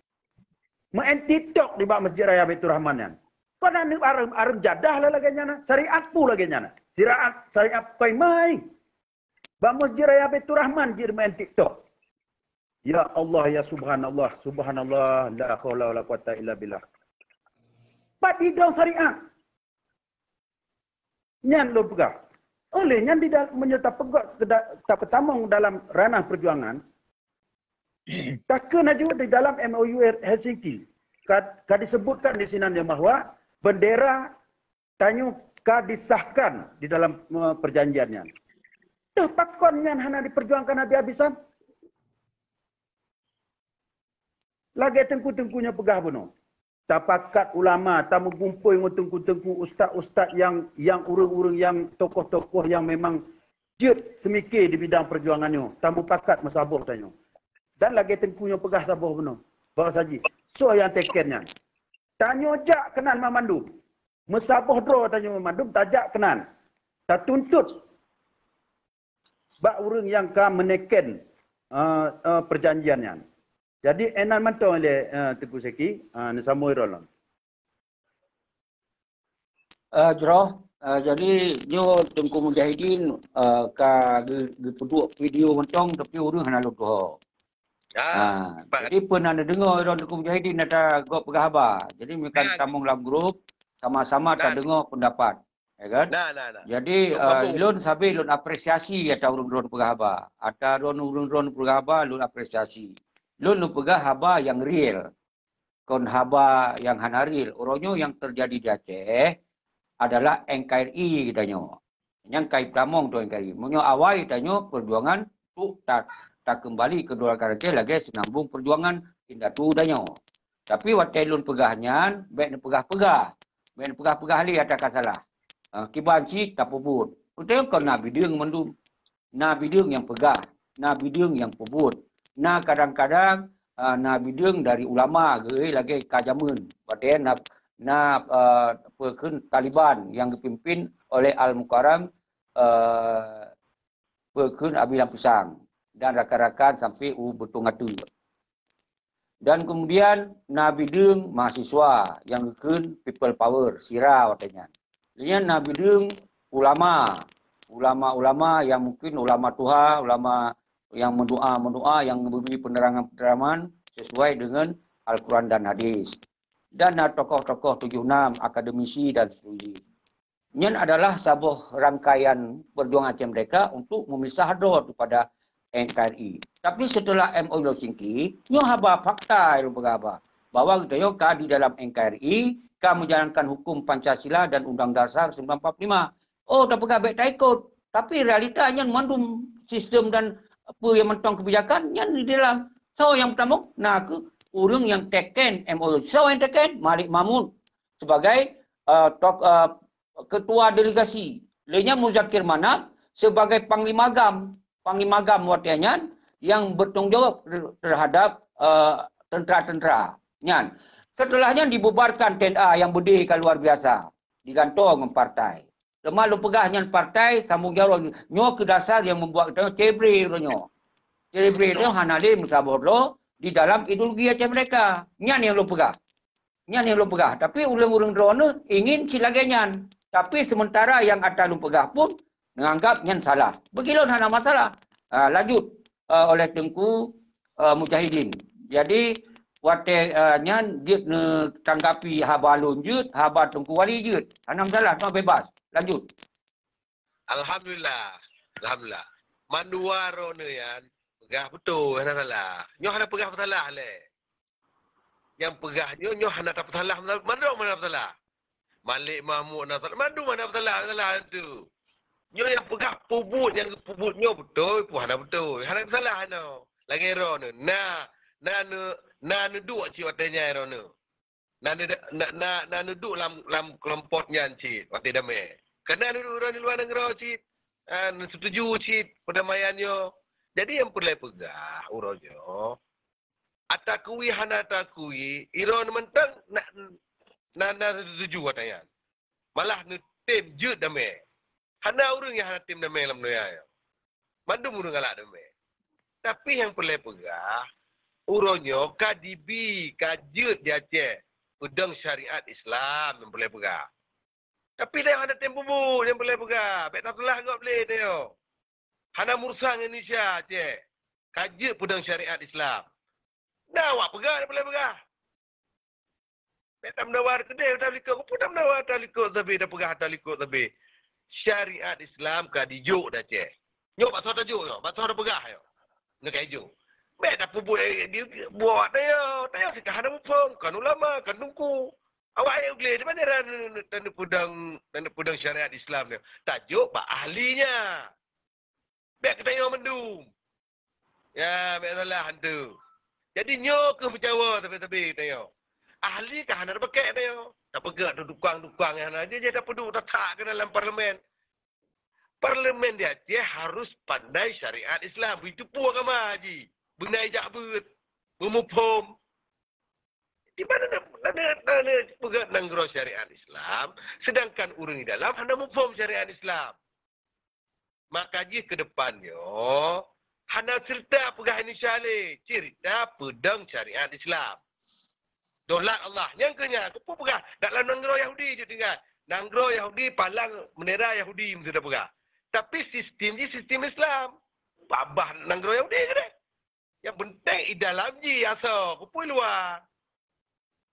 menentitok di bawah Masjid Raya Baitur Rahman yan. Pada ni arum jadah lah lagi nyana, syariat pu lagi nyana. Syariat koi mai. Bawah Masjid Raya Baitur Rahman jir menentitok. Ya Allah ya subhanallah, subhanallah la haula wala quwata illa billah. Pati dalam syariat. Nyan lo pegah. Oleh nyan tidak menyerta pegak tak pertamang dalam ranah perjuangan. Takkan aja di dalam MOU Helsinki. Ka disebutkan di sini bahawa bendera tanyu ka disahkan di dalam perjanjiannya. Tuh takon nyan hana diperjuangkan habis-habisan. Lagi tengku-tengkunya pegah benar. Tapakat ulama, tamu kumpul dengan tengku-tengku ustaz-ustaz yang urung-urung yang tokoh-tokoh yang memang jut semikir di bidang perjuangannya. Tamu pakat masabuh tanya. Dan lagi tengkunya pegah sabuh benar. Bawa saji. So yang tekennya. Tanya jak kenal Mamandum. Masabuh draw tanya Mamandum, tajak kenal. Tak tuntut. Bak urung yang ka meneken perjanjiannya. Jadi enan mantau oleh Tengku Seki, nasamui rolon. Jadi nyo Tengku Mujahidin ka geduk video mentong tapi urang hana lupa. Jadi pernah dengar orang Tengku Mujahidin ada gop pegah haba. Jadi mereka tamung dalam grup sama-sama tak dengar pendapat. Ya kan? Jadi lun sabi lun apresiasi atau urang-urang pegah haba. Atau urang-urang pegah haba lun apresiasi. Lun pegah haba yang real. Kon haba yang hana real. Orangnya yang terjadi di Aceh adalah NKRI katanya. Yang kait tamong tu NKRI. Menyo awal katanya perjuangan tu tak kembali ke dolar Aceh lagi senambung perjuangan tindak tu katanya. Tapi waktu lun pegahnya baik pegah-pegah. Baik pegah-pegah li ada salah. Kibanci tak pebut. Utang kon nabi deung mendum. Nabi deung yang pegah, nabi deung yang pebut. Nah kadang-kadang bidung dari ulama lagi kajamun. Badan Taliban yang dipimpin oleh Al-Mukarram Perkun abilang pisang. Dan rakan-rakan sampai betul ngatu. Dan kemudian Nabi Deng mahasiswa yang kekun people power, sirah katanya. Kemudian Nabi Deng ulama. Ulama-ulama yang mungkin ulama Tuhan, ulama yang mendoa, yang memberi penerangan-penerangan sesuai dengan Al-Quran dan Hadis. Dan tokoh-tokoh 76, akademisi dan seterusnya. Ini adalah sebuah rangkaian perjuangan Aceh mereka untuk memisah doa kepada NKRI. Tapi setelah MOU Helsinki, nyo haba fakta yang berapa bahwa kita yo di dalam NKRI ka menjalankan hukum Pancasila dan Undang Dasar 1945. Oh, tak pegah baik tak ikut. Tapi realitanya mandum sistem dan apa yang mentong kebijakan yang di dalam. So yang pertama, nak orang yang teken MOU. So yang teken Malik Mahmud sebagai ketua delegasi. Lainnya Muzakir Manap sebagai Panglima Gam. Panglima Gam watiannya yang bertanggung jawab terhadap tentera-tentera. Setelahnya dibubarkan TNA yang berdiri luar biasa. Digantung dengan partai. Lemah lu pegahnya partai sambung jauh nyo ke dasar yang membuat kita cebre nyo. Cebre itu hanalim sabodlo di dalam ideologi Aceh mereka. Nyan yang lu pegah. Nyan yang lu pegah. Tapi ulang-ulang drone ingin silagenyan. Tapi sementara yang atas lu pegah pun menganggap nyan salah. Begitu hana masalah. Lanjut oleh Tengku Mujahidin. Jadi nyan dia tanggapi haba lunjut, haba Tengku Wali jut. Hana masalah, no bebas. Lanjut. Alhamdulillah. Alhamdulillah. Mandua rono yan. Pegah betul. Hana salah. Nyo hana pegah salah le. Yang pegah nyo hana tak salah. Mana salah? Malik Mahmud nak salah. Mana salah tu. Nyo yang pegah pubut. Yang pubut nyo betul. Hana betul. Hana salah hana. Lagi rono. Na duduk cik watanya rono. Na duduk dalam kelompoknya cik. Waktu damai. Kena duduk orang di luar negara cik. Setuju cik perdamaiannya. Jadi yang perlu pegah uronyo. Atakui hana atakui. Iron mentang na setuju watanya. Malah tim jut damai. Hana orang yang hana tim damai dalam dunia. Mandum orang galak damai. Tapi yang perlu pegah. Uronyo KDB, kajut dia Aceh. Udang syariat Islam yang boleh pegang. Tapi dia ada tempoh yang boleh pegang. Baik tak telah enggak boleh dia. Hana Mursang Indonesia Aceh. Kajut udang syariat Islam. Dah awak pegang dia boleh pegang. Baik tak menawar kedai tak likut. Apa tak menawar tak likut tapi dah pegang tak likut tapi. Syariat Islam kadijuk dah Aceh. Nyok bakso tajuk yo. Bakso dah pegang yo. Nak kajuk. Baik tak pun dia buat dia. Dia sekarang ada mufong. Kan ulama, kan tungku. Awak yang boleh. Di mana tanda pudang syariat Islam dia. Tajuk pak ahlinya. Baik kita yang mendung. Ya, baik salah hantu. Jadi nyok ke bercawa tapi dia. Ahli kah ada pakai dia. Tak pegang tu dukang-dukang yang ada. Dia tak peduli tak ke dalam parlimen. Parlimen dia harus pandai syariat Islam. Itu pun agama haji. Benai jakbut, memupom. Di mana pegang nanggro syariat Islam, sedangkan orang di dalam hendak mupom syariat Islam. Maka je ke depannya, hendak cerita pegang Indonesia le, cerita pedang syariat Islam. Dolat Allah. Yang kenya, apa pegang? Dalam nanggro Yahudi je tinggal. Nanggro Yahudi, palang bendera Yahudi mesti dah pegang. Tapi sistem je sistem Islam. Babah nanggro Yahudi ke deh? Yang penting di dalam je asal. Kupui luar.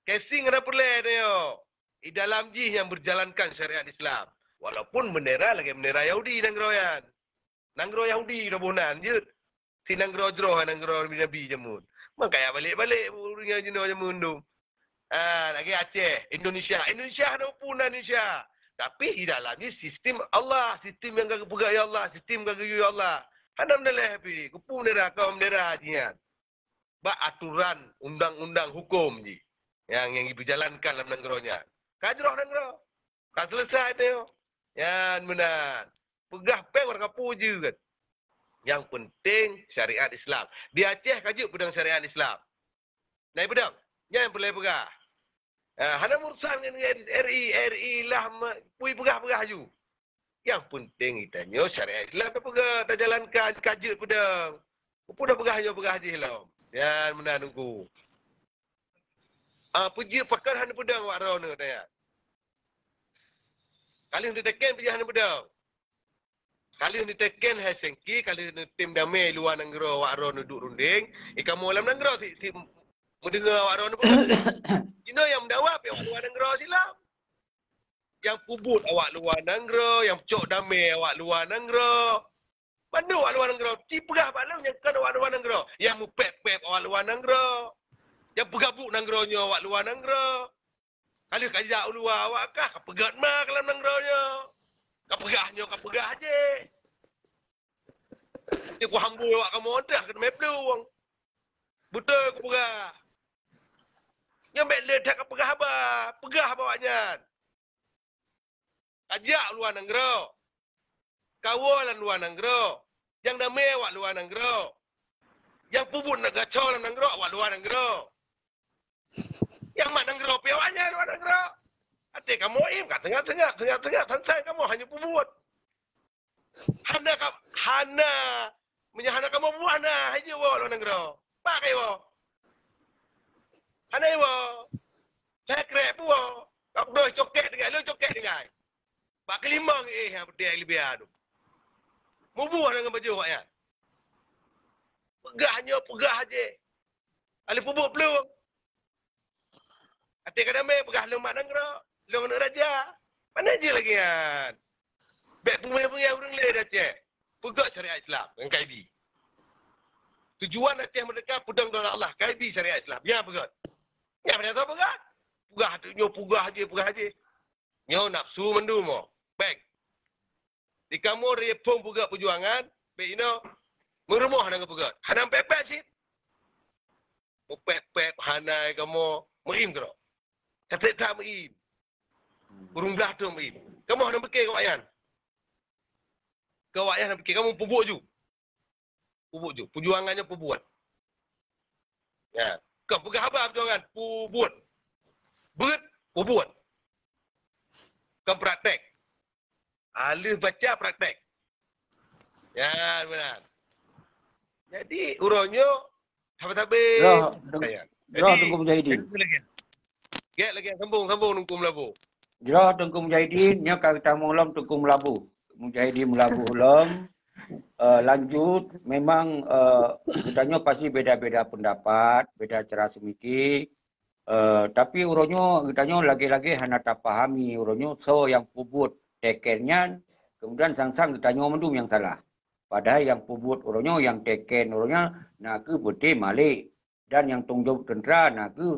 Casing ada perleh dia. Di dalam je yang berjalankan syariat Islam. Walaupun bendera lagi bendera Yahudi nangroyan. Nanggro Yahudi robonan je. Si nanggro jroh nanggro Nabi jamun. Makanya balik-balik urungnya jenuh jamun tu. Lagi Aceh, Indonesia. Indonesia ada pun Indonesia. Tapi di dalamnya sistem Allah. Sistem yang gak pegang ya Allah. Sistem gak ya Allah. Hana mendalah happy. Kupu bendera, kaum bendera hajian. Bak aturan, undang-undang hukum je. Yang diberjalankan dalam negara. Kajroh negara. Kan selesai tu. Yang benar. Pegah peng orang kapu je kan. Yang penting syariat Islam. Di Aceh kajuk pedang syariat Islam. Naik pedang. Yang boleh pegah. Hana Mursan dengan RI lah. Pui pegah-pegah je. Yang penting kitanya syariat Islam tak pegah, tak jalankan, kajut pedang. Apa dah pegah je hilang. Yan, mana nunggu. Pergi pakai hana pedang wak rau ni tanya. Kali untuk teken pergi hana pedang. Kali untuk teken Helsinki, kali untuk tim damai luar negara wak rau ni duduk runding, kamu dalam negara si mendengar wak rau ni pun. Cina yang mendawap yang luar negara silam. Yang pubut awak luar negara, yang cok damai awak luar negara. Mana awak luar negara? Cipegah balam yang kan awak luar negara. Yang mupep-pep awak luar negara. Yang pegabuk negara-nya awak luar negara. Kalau kajak luar awak kah? Kepegat mah dalam negara-nya. Kepegahnya, kepegah je. Dia ku hambul awak kamu dah kena meplu wang. Betul ku pegah. Yang mek ledak kepegah apa? Pegah bawanya. Kajak luar negara. Kawalan luar negara. Yang damai awak luar negara. Yang pubut nak gacau dalam negara awak luar negara. Yang mak negara piawanya luar negara. Hati kamu kat tengah-tengah, santai kamu hanya pubut. Hana menyahana kamu buat hana aja luar negara. Pakai wa. Hana wa. Saya krep wa. Kau dah coket dengan lu coket dengan. Pak kelima yang pedih lebih adu. Mubuh dengan baju awak ya. Pegah aje. Ali pubuk belum. Hati kadang-kadang pegah lemak negara. Lemak raja. Mana je lagi kan? Baik penguya-penguya orang lain dah cek. Pegak syariat Islam dengan KIB. Tujuan Aceh Merdeka pedang dolar Allah. KIB syariat Islam. Ya pegat. Ya mana tahu pegat? Pegah tu nyo pegah aje. Nyo nafsu mendum mo. Baik. Di kamu repong pegat perjuangan. Baik ino. Merumuh dengan pegat. Hana pepek sih. Pepek hana kamu merim terus. Kata tak merim. Burung belah tu merim. Kamu hendak fikir kawayan. Kawayan hendak fikir kamu pubuk ju. Perjuangannya pubut. Ya. Kau pegang apa perjuangan? Pubut. Berat, pubut. Kau praktek. Alih baca praktek. Ya, benar. Jadi urangnya habis-habis. Jerah Tengku Mujahidin. Get lagi sambung Tengku Melabu. Jerah Tengku Mujahidin nya kata malam Tengku Melabu. Mujahidin Melabu ulam. Lanjut memang kitanya pasti beda-beda pendapat, beda cara semikir. Tapi urangnya kitanya lagi-lagi hana tak pahami urangnya so yang pubut tekennya kemudian sang-sang kitanya mendum yang salah. Padahal yang pubut orangnya, yang teken orangnya, nak ke putih malik. Dan yang tanggungjawab tentera, nak ke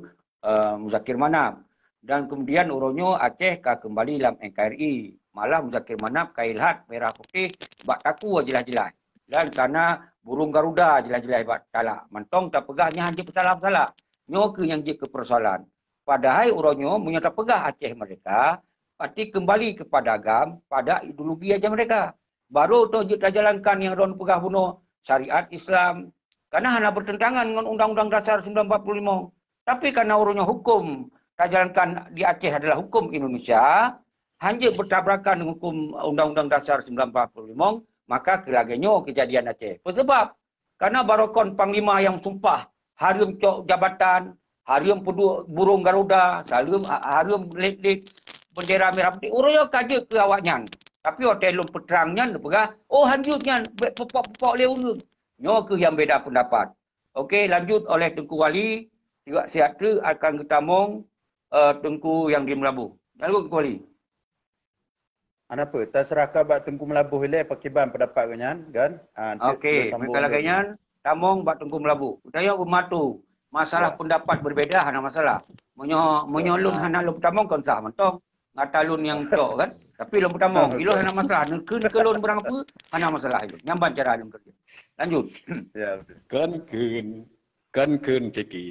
Muzakir Manap. Dan kemudian orangnya Aceh kembali dalam NKRI. Malah Muzakir Manap, Kailhat, Merah Putih, bak taku jelas-jelas. Dan karena burung Garuda jelas-jelas bak talak. Mantong tak pegahnya hanya pesalah-pesalah. Nyo ke yang je ke persoalan. Padahal orangnya menyata pegah Aceh mereka, pasti kembali kepada agam, pada ideologi aja mereka. Baru tu kita jalankan yang orang pegah bunuh syariat Islam. Karena hanya bertentangan dengan Undang-Undang Dasar 1945. Tapi karena urusnya hukum tak jalankan di Aceh adalah hukum Indonesia, hanya bertabrakan dengan hukum Undang-Undang Dasar 1945, maka kelaganya kejadian Aceh. Sebab karena barokon Panglima yang sumpah harum cok jabatan, harum burung Garuda, harum lit-lit bendera merah putih, urusnya kaja ke awaknya. Tapi hotel lum peterangnya pegah, oh hanjutnya pepok-pepok leung. Nyo ke yang beda pendapat. Okey, lanjut oleh Tengku Wali, juga sihat tu akan ketamong Tengku yang di Melabu. Lalu Tengku Wali. Ada apa? Terserah bak Tengku Melabu ile pakiban pendapat kenyan kan? Okey, mereka lagi tamong bak Tengku Melabu. Budaya umat tu masalah pendapat berbeza hana masalah. Menyolong hana lu tamong kon sah mentong. Ngatalun yang cok kan? Tapi lu tamong, ilo hana masalah. Nekun kelon berang apa? Hana masalah itu. Nyamban cara lu kerja. Lanjut. Ya, kan ceki.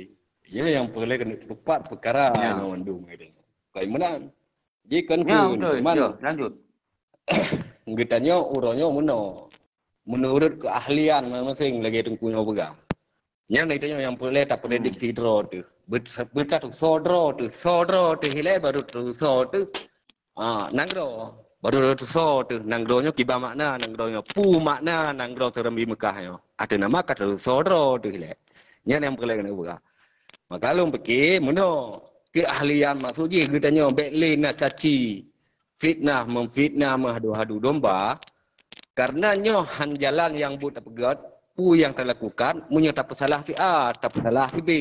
Ya yang boleh kena cepat perkara yang mandum gitu. Kai menang. Jadi kan lanjut. Ngitanya urangnya menurut keahlian masing-masing lagi tengkunya pegang. Yang itanya yang boleh tak prediksi draw tu. Berkat tu sodro tu hilai baru tu so tu. Nangro. Baru so tu nanggronyo kiba makna nanggronyo pu makna nanggro serembi Mekah yo. Ada nama kata sodro tu le. Nya yang perlu kena buka. Maka lu fikir muno keahlian maksudnya katanya bekle nak caci fitnah memfitnah menghadu-hadu domba karena nyo han jalan yang but pegat pu yang terlakukan munyo tak salah si A tak salah si B.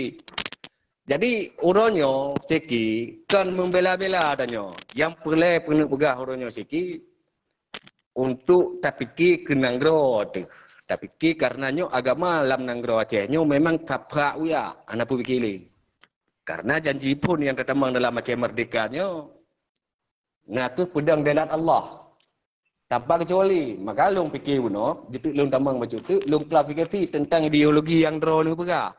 Jadi uronyo seki kan membela-bela adanyo. Yang perlu pegah uronyo seki untuk tak fikir ke nanggro tu. Tak fikir karenanyo agama lam nanggro Aceh nyo memang kaprak uya ana pu fikir. Karena janji pun yang tertemang dalam Aceh Merdeka nyo ngaku pedang belat Allah. Tanpa kecuali maka long fikir uno, jitu long tamang macam tu, long klarifikasi tentang ideologi yang dro ni pegah.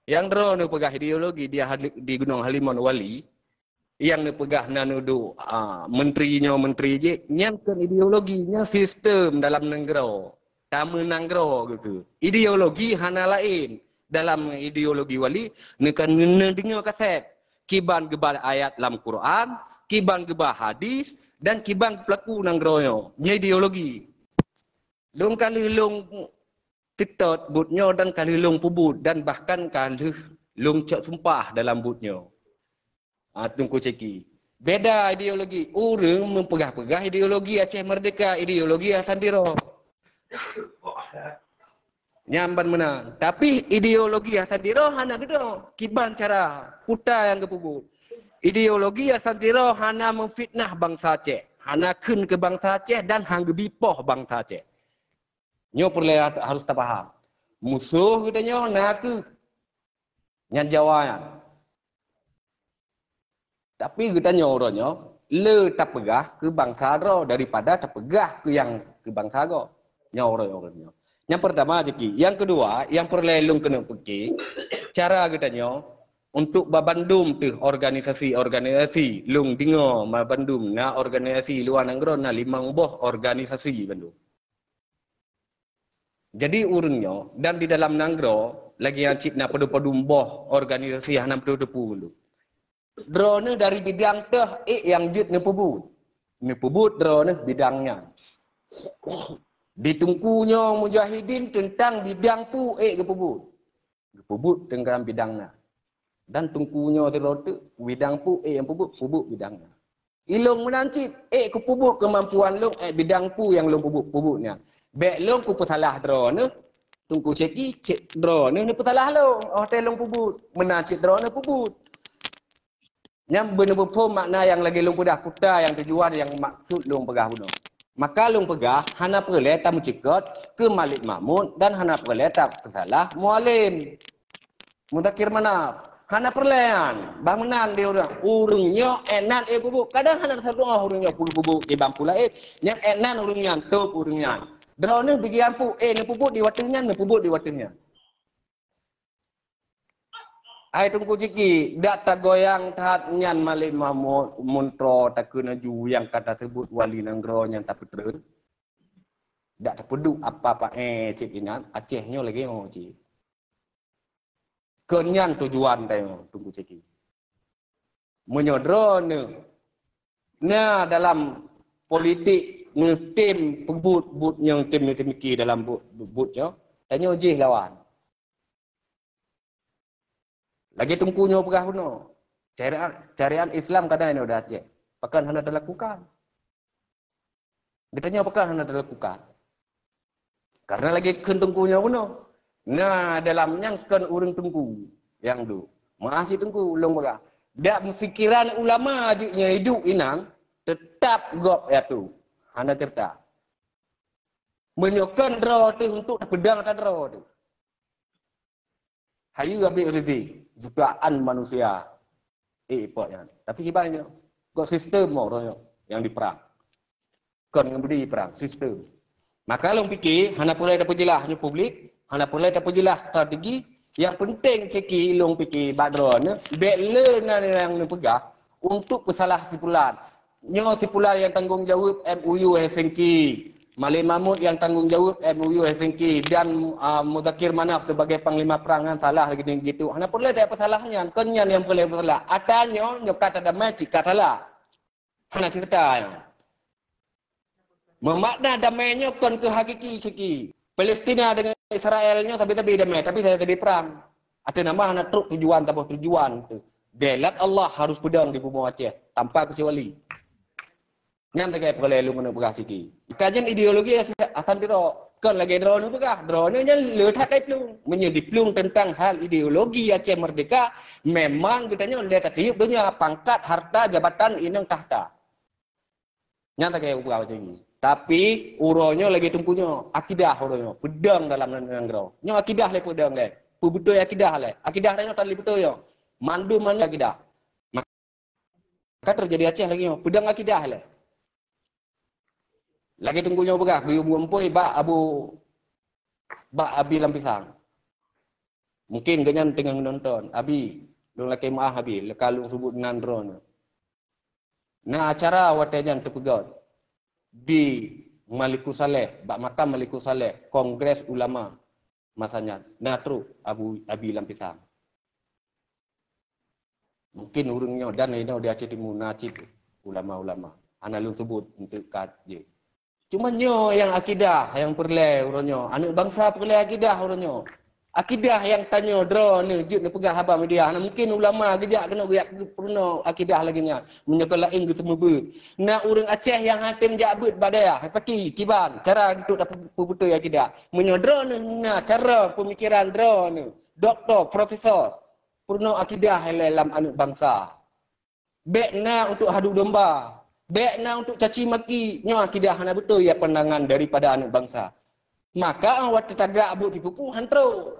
Yang drone ni pegah ideologi dia di Gunung Halimun Wali yang ni pegah nanudu menterinya menteri je nyankan ideologinya sistem dalam negara tamu nanggro gitu. Ideologi hana lain dalam ideologi wali ni kan dengar kaset kiban gebal ayat dalam Quran, kiban gebal hadis dan kiban pelaku nanggroyo. Nya ideologi. Long kali long titot butnya dan kali long pubut dan bahkan kali long cak sumpah dalam butnya. Tunggu ceki. Beda ideologi. Orang mempegah-pegah ideologi Aceh Merdeka, ideologi Hasandiro. Nyamban menang. Tapi ideologi Hasandiro hana gitu. Kiban cara puta yang kepubut. Ideologi Hasandiro hana memfitnah bangsa Aceh. Hana kun ke bangsa Aceh dan hang bipoh bangsa Aceh. Nyo perlu harus terfaham. Musuh katanya nak nyan jawaan. Tapi katanya orangnya le tak pegah ke bangsa ro daripada tak pegah ke yang ke bangsa go. Nya orangnya. Yang pertama jeki, yang kedua yang perlu lung kena fikir cara katanya untuk babandum tu organisasi lung dengar babandum na organisasi luar negara na 5 boh organisasi Bandung. Jadi urunnya dan di dalam nanggro lagi yang cip na padu-padu boh organisasi hanam padu-padu dulu. Drone dari bidang teh yang jut ne pebut. Ne pebut drone bidangnya. Ditungkunya mujahidin tentang bidang pu ke pebut. Pebut tentang bidangnya. Dan tungkunya drone bidang pu yang pebut bidangnya. Ilung menancit ke pebut kemampuan long bidang pu yang long pebutnya. Bek long ku pesalah drone tunggu ceki cek drone ni pesalah long hotel long pubut menancit drone pubut nyam bener-bener makna yang lagi long pudah putar yang tujuan yang maksud long pegah bunuh maka long pegah hana perle tak mencikot ke Malik Mahmud dan hana perle tak pesalah mualim Mudakir mana hana perlean bangunan dia urungnya enan pubut kadang hana satu urungnya pubut ke bampula yang enan urungnya tup urungnya drone bagi ampu ni puput di watengnya ni puput di watengnya. Ai tunggu ciki dak tak goyang tahat nyan Malik Mahmud montro tak kena ju yang kata sebut wali nanggro yang tak petreun. Dak terpeduk apa-apa cik ingat Acehnyo lagi mau cik. Kenyan tujuan tengok tunggu ciki. Menyodrone. Nah dalam politik tim pebut yang tim mikir dalam butnya tanya jih lawan lagi tungkunya pegah puno carian Islam kadang ini udah Aceh pakan hendak dilakukan ditanya pakan hendak dilakukan karena lagi kentungkunya puno nah dalamnya kan urang tungku yang tu masih tungku long pegah dak fikiran ulama ajiknya hidup inang tetap gop ya tu hana cerita. Menyokan draw tu untuk pedang tak draw tu. Hayu ambil rezeki. Jutaan manusia. Potnya. Tapi gimana? Kok sistem orangnya yang diperang. Kan memberi perang. Sistem. Maka long fikir, hana pulai dapat jelasnya publik. Hana pulai dapat jelas strategi. Yang penting ceki long fikir badro ni. Bekle yang pegah. Untuk pesalah sipulan. Nyo sipulan yang tanggung jawab MOU Helsinki. Malik Mahmud yang tanggung jawab MOU Helsinki dan Mudakir Manaf sebagai panglima perangan salah gitu. Hana perlu ada apa salahnya. Kenyan yang perlu bersalah. Atanya nyo kata damai cik salah. Hana cerita. Memakna damainya kon ke hakiki seki. Palestina dengan Israelnya tapi damai, tapi saya tadi perang. Ada nama anak truk tujuan tanpa tujuan tu. Delat Allah harus pedang di bumi Aceh tanpa kecuali. Ngan tak kaya perlu lu mana berah seki. Kajian ideologi asal diro kon lagi drone berah. Drone nya letak kai plung. Menyediplung tentang hal ideologi Aceh merdeka memang kitanya lihat tiup dunia pangkat harta jabatan inang tahta. Nyata kaya berah seki. Tapi uronya lagi tumpunya akidah uronya pedang dalam negara. Nyo akidah le pedang le. Betul akidah le. Akidah nya tali betul yo. Mandu mana akidah. Maka terjadi Aceh lagi yo pedang akidah le. Lagi tunggunya begah biu mumpoi ba abi lampisang. Mungkin ganyan tengah menonton. Abi dong laki maah abi lekalung sebut nan drone. Nah acara watejan terpegat. Di Malikus Saleh, bak makam Malikus Saleh, Kongres Ulama masanya. Natru Abi Lampisang. Mungkin urungnya dan ini dia Aceh Timur nacip ulama-ulama. Ana lu sebut untuk kat je. Cuma nyo yang akidah yang perle urunyo, anak bangsa perle akidah urunyo. Akidah yang tanya drone ni juk ni pegah habang media. Mungkin ulama gejak kena biak purno akidah lagi nya. Menyekol lain ke semua ber. Nak urang Aceh yang hatim jabut badaya, paki kiban cara untuk dapat betul akidah. Menyo drone na cara pemikiran drone. Doktor, profesor purno akidah dalam anak bangsa. Bekna untuk hadu domba. Bekna untuk caci maki. Nyo akidah hana betul ya pandangan daripada anak bangsa. Maka awak tetagak abut tipu hantro.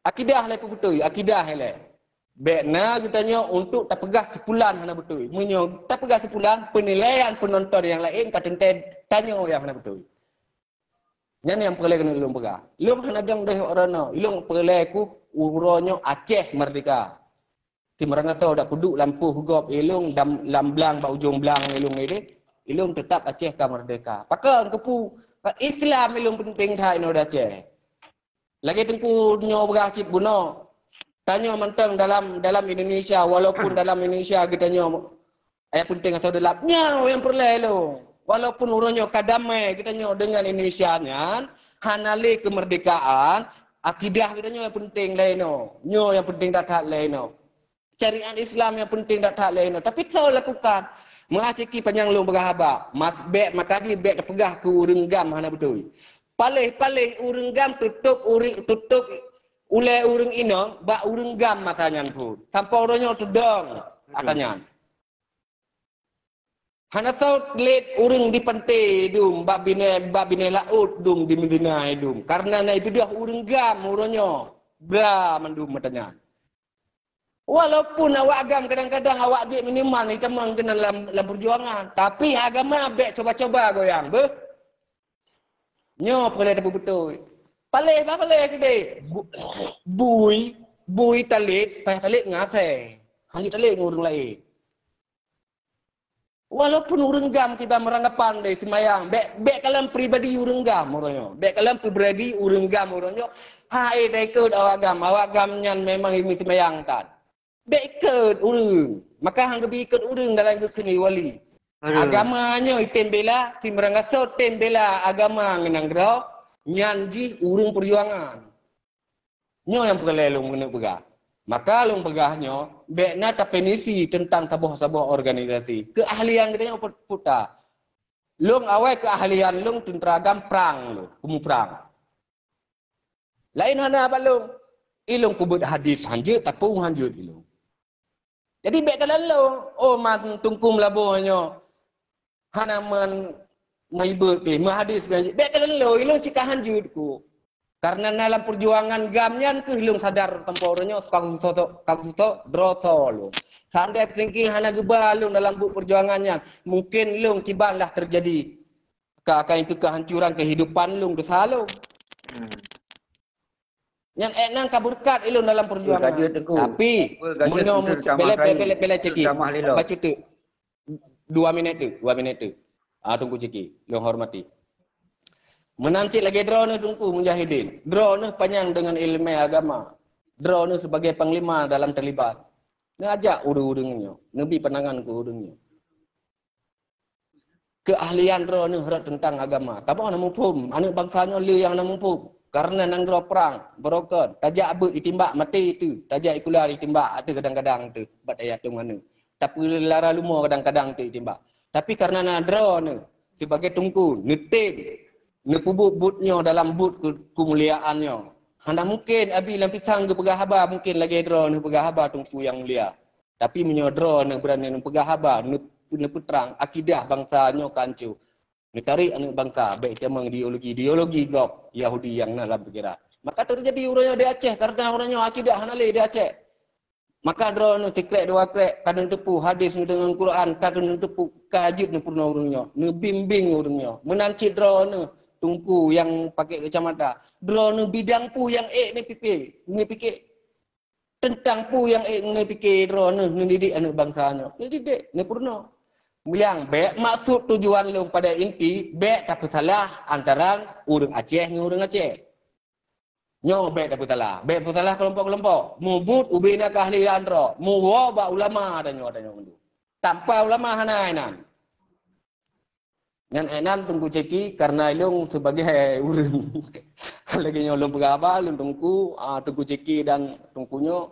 Akidah le betul, akidah le. Bekna kitanya untuk tak pegah sepulan hana betul. Menyo tak pegah sepulan penilaian penonton yang lain kata tanya yang hana betul. Yang perlu kena ilmu pegah. Ilmu hana dang dah orang ilmu perlu ku uronyo Aceh merdeka. Timarangaso dak kuduk lampu hugop ilung lamblang ba ujung belang ilung ini. Ilung tetap Aceh ka merdeka. Pakal kepu Islam ilung penting thai no Aceh. Lagi tengku nyo berah cip buno. Tanya mentang dalam Indonesia walaupun dalam Indonesia kita nyo ayat penting asal delap nyo yang perlu lo. Walaupun urunyo kadamai kita nyo dengan Indonesia nya hanale kemerdekaan akidah kita nyo yang penting lain no. Nyo yang penting tak lain no. Syariat Islam yang penting tak lain no. Tapi tahu lakukan mengaciki panjang lu berahaba. Mas bek makadi bek pegah ke renggam hana betul. Palih-palih urang gam tutup ulai urang ino bak urang gam matanya pun. Sampai orangnya tudong katanya. Hana tahu let urang di pantai dum bak bine laut dum di Medina dum. Karena na itu dia urang gam orangnya. Bra mandum matanya. Walaupun awak agam kadang-kadang awak je minimal ni temang kena dalam perjuangan. Tapi agama bek coba-coba goyang. Nyo perlu betul. Palih gede. Bui talit, payah talit ngase. Hang talit ngurung lain. Walaupun urang gam tiba meranggapan deh semayang, bek kalam pribadi urang gam orangnya. Bek kalam pribadi urang gam orangnya. Hai dai keud awak gam nyan memang ini semayang tan. Bek keud urang. Maka hang gebi keud urang dalam kekeni wali. Agamanya item bela, timrangaso tem bela agama ngenang grau, nyanji urung perjuangan. Nyo yang perlu lu mengenai pegah. Maka lu pegahnya, bekna definisi tentang sabuh-sabuh organisasi. Keahlian kita yang putar. Lu awal keahlian lu tenteragam perang lu, kumu perang. Lain hana apa lu? Ilung kubut hadis hanjut, tapung hanjut ilung. Jadi bek kalau lu, oh man tungkum labuhnya. Hana maibut hadis bek kalau ilung cika hanjut ku. Karena dalam perjuangan gamnyan ke ilung sadar tempornya kakusoto droto lu. Sampai thinking hana gebalung dalam buku perjuangannya. Mungkin ilung tibalah terjadi kehancuran kehidupan ilung dosa lu. Yang enang kaburkat ilung dalam perjuangan. Tapi menyom bela ceki. Baca tu. 2 minit tu. Tunggu ceki. Long hormati. Menancik lagi drone tunggu mujahidin. Drone panjang dengan ilmu agama. Drone sebagai panglima dalam terlibat. Ngajak urung-urungnya. Nabi pandangan ke urungnya. keahlian draw ni harap tentang agama. Kamu nak mumpum, anak bangsanya lu yang nak mumpum. Karena nang draw perang, berokon, tajak abut ditimbak mati itu, tajak ikular ditimbak ada kadang-kadang tu, bat ayat tu mana. Tapi lara lumur kadang-kadang tu ditimbak. Tapi karena nak draw ni sebagai tungku, ngetim, nepubuk butnya dalam but kemuliaannya. Handa mungkin abi lampisang ke pegah haba mungkin lagi draw ni pegah haba tungku yang mulia. Tapi menyodro ni berani ni pegah haba ni putrang akidah bangsanya kancu. Ni tarik anak bangsa baik temang ideologi gop Yahudi yang dalam pikiran. Maka terjadi orangnya di Aceh karena orangnya akidah hanale di Aceh. Maka drone tikrek dua krek kadang tepu hadis ni dengan Quran kadang tepu kajib ni purna orangnya. Ni bimbing orangnya. Menanci drone tungku yang pakai kacamata. Drone bidang pu yang ni fikir tentang pu yang ni fikir drone ni didik anak bangsanya. Ni didik ni purna. Yang baik maksud tujuan lu pada inti baik tak salah antara orang Aceh dengan orang Aceh. Nyo baik tak salah. Baik salah kelompok-kelompok. Mubut ubina keahlian ro. Muwa ulama ada nyo ndu. Tanpa ulama hanainan. Yang enan tunggu ceki karena ilung sebagai urang. Lagi nyo lu pegaba lu tunggu ceki dan tungkunya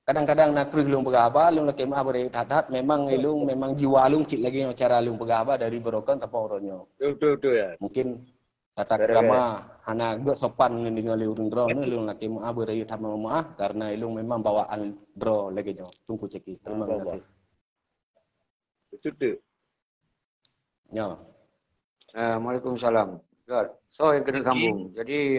kadang-kadang nak pergi lung pegaba, lung laki mah beri tatat, memang ilung, memang jiwa lung cik lagi cara lung pegaba dari berokan tanpa orangnya. Betul ya. Mungkin tata krama, hana gak sopan dengan lung draw ni lung laki mah beri tamat maaf karena ilung memang bawaan draw lagi jo. Tunggu ceki. Terima kasih. Betul tu. Ya. Waalaikumsalam. So yang kena sambung. Jadi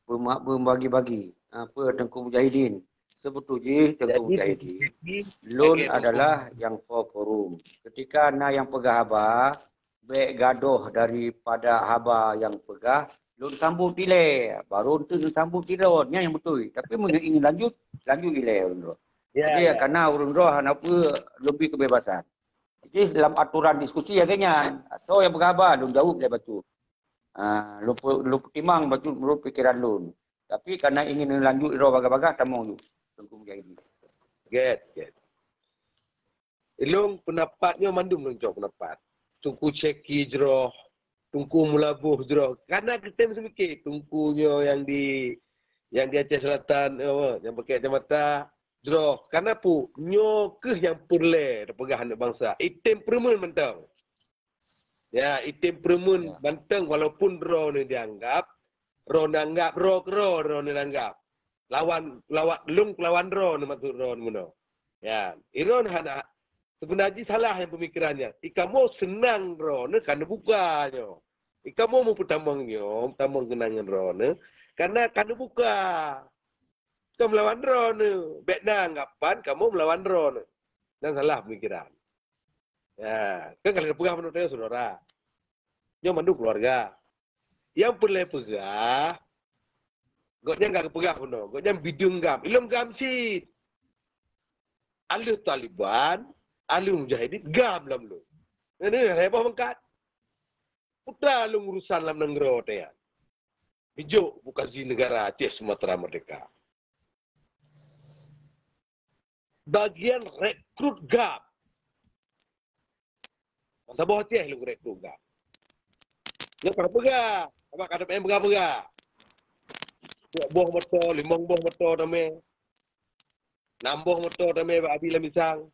berbagi-bagi apa Tengku Mujahidin. Sebetulnya Tengku Mujahidin, lun adalah yang for forum. Ketika na yang pegah haba, baik gaduh daripada haba yang pegah, lun sambung tilai. Baru tu sambung tilai, ni yang betul. Tapi ingin lanjut tilai urun roh. Jadi karena urun roh apa lebih kebebasan. Jadi dalam aturan diskusi agaknya, so yang pegah haba, lun jawab dia batu. Lu timang batu menurut pikiran lun. Tapi karena ingin lanjut roh baga-baga, tamong tu. Tengku Mujahidin. Get. Ilung pendapatnya mandum lung cok pendapat. Tungku ceki jeroh, tungku mulabuh jeroh. Karena kita mesti mikir tungkunya yang di Aceh Selatan, yang pakai kacamata jeroh. Karena pu nyo ke yang purle pegah anak bangsa. Item permen mentang. Ya, item permen mentang walaupun ro ni dianggap, ro nanggap ro ni dianggap. Lawan lung lawan ron maksud ron ngono. Ya, iron hana sebenarnya salah yang pemikirannya. Ikamu senang ron karena bukanya. Ikamu mau tamang kenangan ron karena buka. Kamu melawan ron. Bekna anggapan kamu melawan ron. Dan salah pemikiran. Ya, kan kalau pegah menurut saya saudara. Yang mandu keluarga. Yang perlu pegah Goknya enggak kepegah pun. Goknya bidung gam. Ilum gam si. Alu Taliban, alu Mujahidin, gam lam lu. Ini hebat mengkat. Putra lu urusan lam negara dia. Hijau bukan di negara Aceh Sumatera Merdeka. Bagian rekrut gam. Masa bawah Aceh lu rekrut gam. Lu pada pegah. Apa kata yang pegah-pegah. Buah motor, 5 buah motor namanya. 6 buah motor namanya Abi Lamisang.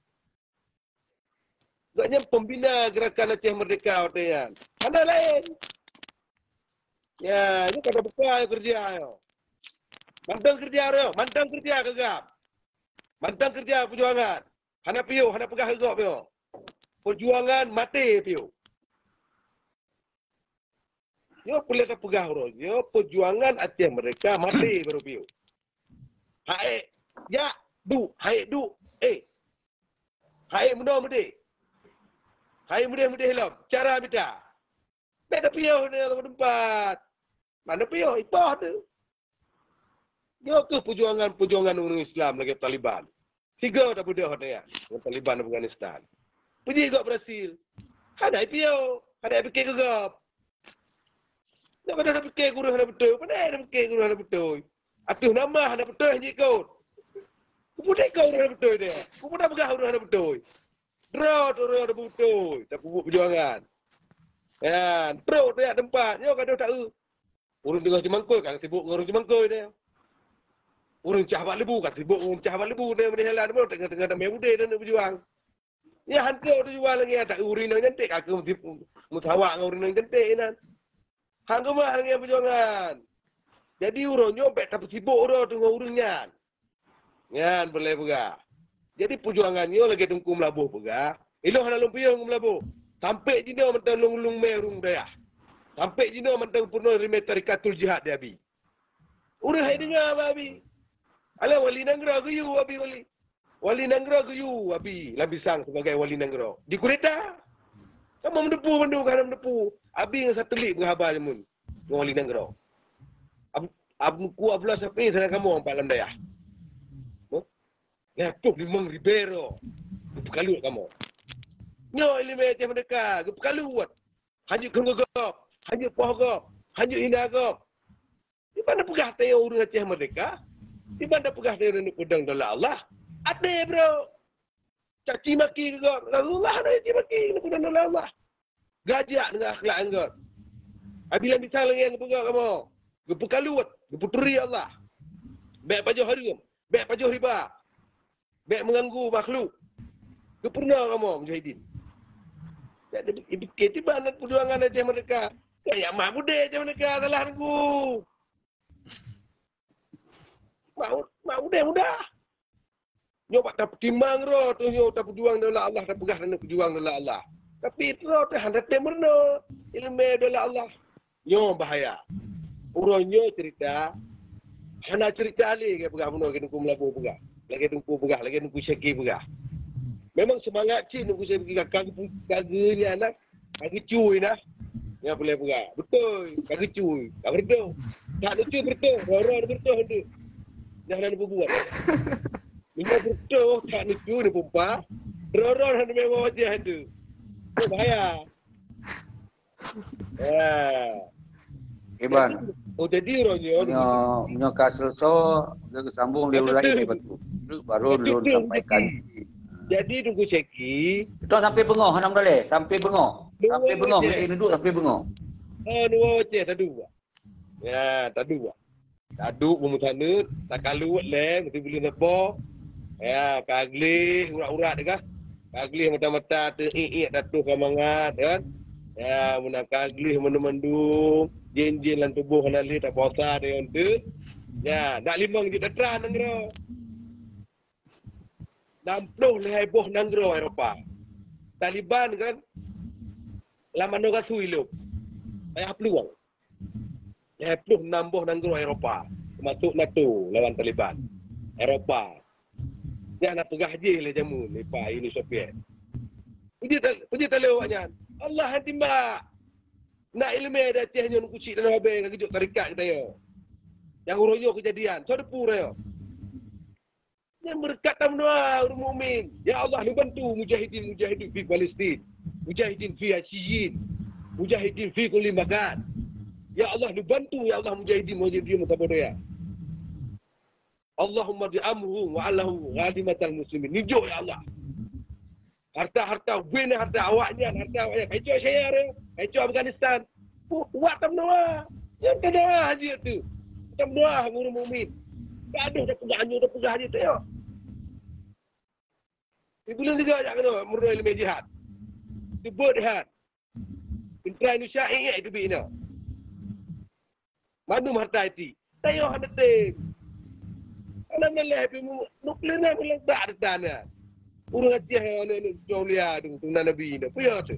Agaknya pembina gerakan Aceh Merdeka katanya. Mana lain? Ya, ini kada buka kerja yo. Mantang kerja kegap. Mantang kerja perjuangan. Hana piu, hana pegah kegap yo. Perjuangan mati piu. Yo boleh tak pegah bro. Yo perjuangan Aceh mereka mati baru piu. Hai ya du, hai du. Hai mudah mudi. Hai mudah hilang. Cara bida. Beda piu ni ke tempat. Mana piu ipah tu. Yo ke perjuangan orang Islam lagi Taliban. 3 dah budak dia. Dengan Taliban Afghanistan. Pergi ke Brazil. Ada piu, ada fikir gegap. Tak ada fikir guru ada betul. Mana ada fikir guru ada betul. Atuh nama ada betul hanya kau. Kemudian kau ada betul dia. Kemudian pegah guru ada betul. Draw ada betul. Tak pupuk perjuangan. Ya, terus dia tempat. Yo kado tak urung tengah Cimangkoi kan sibuk ngurus Cimangkoi dia. Urung Cahabat Lebu kan sibuk urung Cahabat Lebu dia menihalan dia tengah-tengah dah mebude dan berjuang. Ya hantu tu jual lagi tak urin nang cantik aku mutawak ngau urin nang cantik nan. Hang ke mah lagi perjuangan. Jadi urang nyopek tak sibuk dah tengah urinnya. Ngan boleh pegah. Jadi perjuangannya lagi tungku melabuh pegah. Iloh hana lumpia melabuh. Sampai jino mentang lung merung daya. Sampai jino mentang purno rimet tarikatul jihad dia abi. Urang hai dengar abi. Ala wali nangra ke you abi wali. Wali nangra ke you abi labisang sebagai wali nangra. Di Kureta. Kamu mendepu kan mendepu. Abi dengan satelit menghabar jemun. Wali nangra. Abku abla sapi sana kamu empat landaya. Ya tu limang Ribeiro. Bukalut kamu. Nyo ilmu macam mereka, bukalut. Hanya kenggok, hanya pohon, hanya hinago. Di mana pegah tayo urang Aceh mereka? Di mana pegah tayo nak pedang dalam Allah? Ada bro. Caci maki ke Allah ada caci maki nak pedang dalam Allah. Gajak dengan akhlak engkau. Apabila bicara dengan pegah kamu, bukalut, puteri Allah. Baik pajuh haram, baik pajuh riba. Baik mengganggu makhluk. Kepernah kamu mujahidin. Jadi fikir mana perjuangan Aceh mereka. Kayak mak muda Aceh mereka salah aku. Mak muda. Nyoba tak timbang roh tu nyo tak berjuang dalam Allah, tak pegah dan berjuang dalam Allah. Tapi itu roh tak hendak temerno ilmu dalam Allah. Nyo bahaya. Urang nyo cerita hana cerita ali ke pegah bunuh ke nunggu melabu pegah. Lagi nunggu pegah, lagi nunggu syaki pegah. Memang semangat cik nunggu saya pergi kaganya anak. Kagi cuy nah. Ya boleh pegah. Betul. Kagi cuy. Tak berdoa. Tak lucu berdoa. Orang berdoa hendak. Jangan ada berbuat. Ini berdoa. Tak lucu ni pumpa. Orang hendak memang wajah hendak. Itu bahaya. Iban. Oh jadi orangnya. Punya kasel so. Dia kesambung dia lagi betul. Baru lu sampaikan. Jadi tunggu seki. Itu sampai bengok hanam dah sampai bengok. Sampai bengok ini duduk sampai bengok. Dua je tak dua. Ya, tak dua. Tak duk bermutana, tak kalut leh, mesti boleh lepo. Ya, kagli urat-urat dekah. Kagli mata-mata tu datuh kamangat kan. Ya, muna kagli mendu-mendu, jin-jin lan tubuh nali tak puasa dia tu. Ya, dak limang je datran nangro. 60 lehai boh nanggro Eropah. Taliban kan lama no kasui lo. Ayah peluang. Lehai peluh 6 boh nanggro Eropah. Termasuk NATO lawan Taliban. Eropah. Dia nak pegah je le jamu lepas Uni Soviet. Puji talawaknya. Allah hati mbak. Nak ilmu ada Aceh nyon kucik dan habis kejut tarikat kita yo. Yang uroyo kejadian. So depu yo. Yang berkat dalam doa orang mukmin. Ya Allah, lu bantu mujahidin fi Palestin. Mujahidin fi Asyiyin. Mujahidin fi kulli makan. Ya Allah, lu bantu ya Allah mujahidin mutabodoya. Allahumma di'amhu wa allahu ghalimatal muslimin. Nijuk ya Allah. Harta-harta win harta awaknya. Kacau saya re. Kacau Afghanistan. Buat dalam doa. Yang doa haji tu. Dalam doa orang mukmin. Gaduh dah pegah je tu yo. Ibulan juga ajak kena murni ilmu jihad. Sebut jihad. Intrai nu syai itu bina. Manu harta itu. Tayo hande te. Ana meleh pi nuklir na meledak datana. Urang Aceh ni Jolia tu Nabi ni. Puya tu.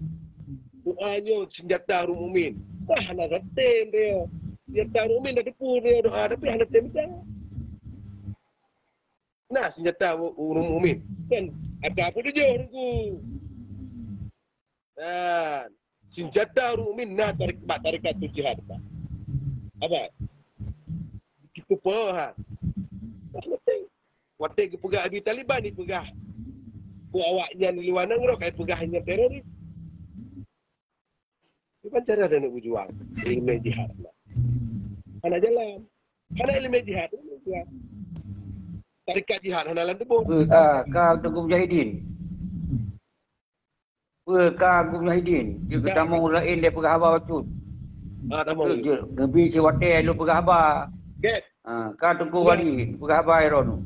Doanya senjata orang mukmin. Wah nak tem dia. Senjata orang mukmin dah depu dia doa tapi hande tem dah. Nah senjata orang mukmin kan ada apa dia orangku. Dan senjata orang mukmin nak tarikat tu jihad apa? Apa? Kita faham. Waktu ke pegah Abi Taliban ni pegah. Ku awaknya di luar negara kai pegahnya teroris. Bukan cara dia nak berjuang ilmu jihad. Ana jalan. Ana ilmu jihad berjuang. Tarikat jihad hanalan tu pun. Kau tunggu mujahidin. Ka Agung Muhyiddin. Dia kata mau lain dia pergi habar bacut. Tamong. Dia Nabi Siwate lu pergi habar. Okey. Ka Tengku Wali pergi habar Iron.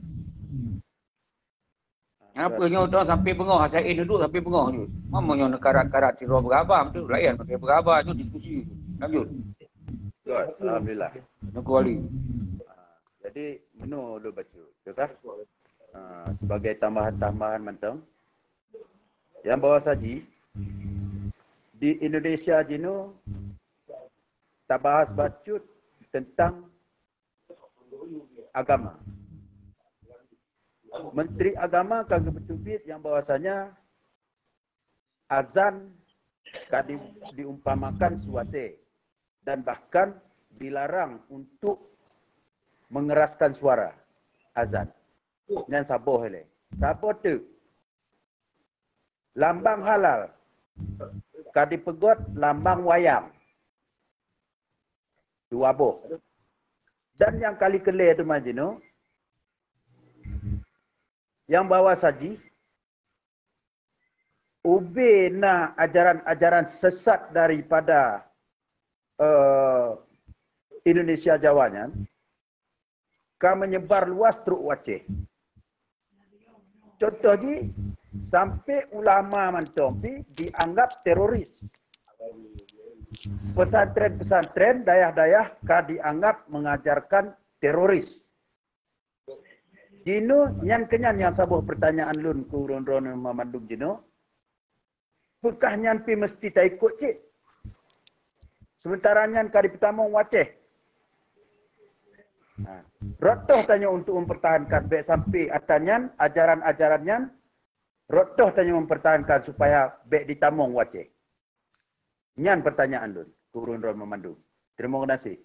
Apa nyo tu sampai bengah saya duduk sampai bengah tu. Mamanya negara-negara tiro berabah tu lain pakai berabah tu diskusi. Lanjut. Good. Alhamdulillah. Tengku Wali. Jadi menu lu baca, betul? Sebagai tambahan-tambahan mentang. Yang bawah saji di Indonesia jino tak bahas bacut tentang agama. Menteri Agama kagak bercubit yang bahwasanya azan diumpamakan suase dan bahkan dilarang untuk mengeraskan suara azan. Dan saboh hele. Saboh tu lambang halal. Kadi pegot lambang wayang. Dua boh. Dan yang kali kelih tu majino yang bawa saji ubena ajaran-ajaran sesat daripada Indonesia Jawanya kan menyebar luas teruk Aceh. Contohnya sampai ulama mentompi dianggap teroris. Pesantren-pesantren dayah-dayah kan dianggap mengajarkan teroris. Jino nyan kenyan yang sabuh pertanyaan lun ku ron-ron memandung jino. Pekah nyan pi mesti tak ikut cik. Sementara nyan kali pertama waceh. Rotoh tanya untuk mempertahankan baik sampai atanyan ajaran-ajaran nyan. Rotoh tanya mempertahankan supaya baik ditamong waceh. Nyan pertanyaan lun ku ron-ron memandung. Terima kasih.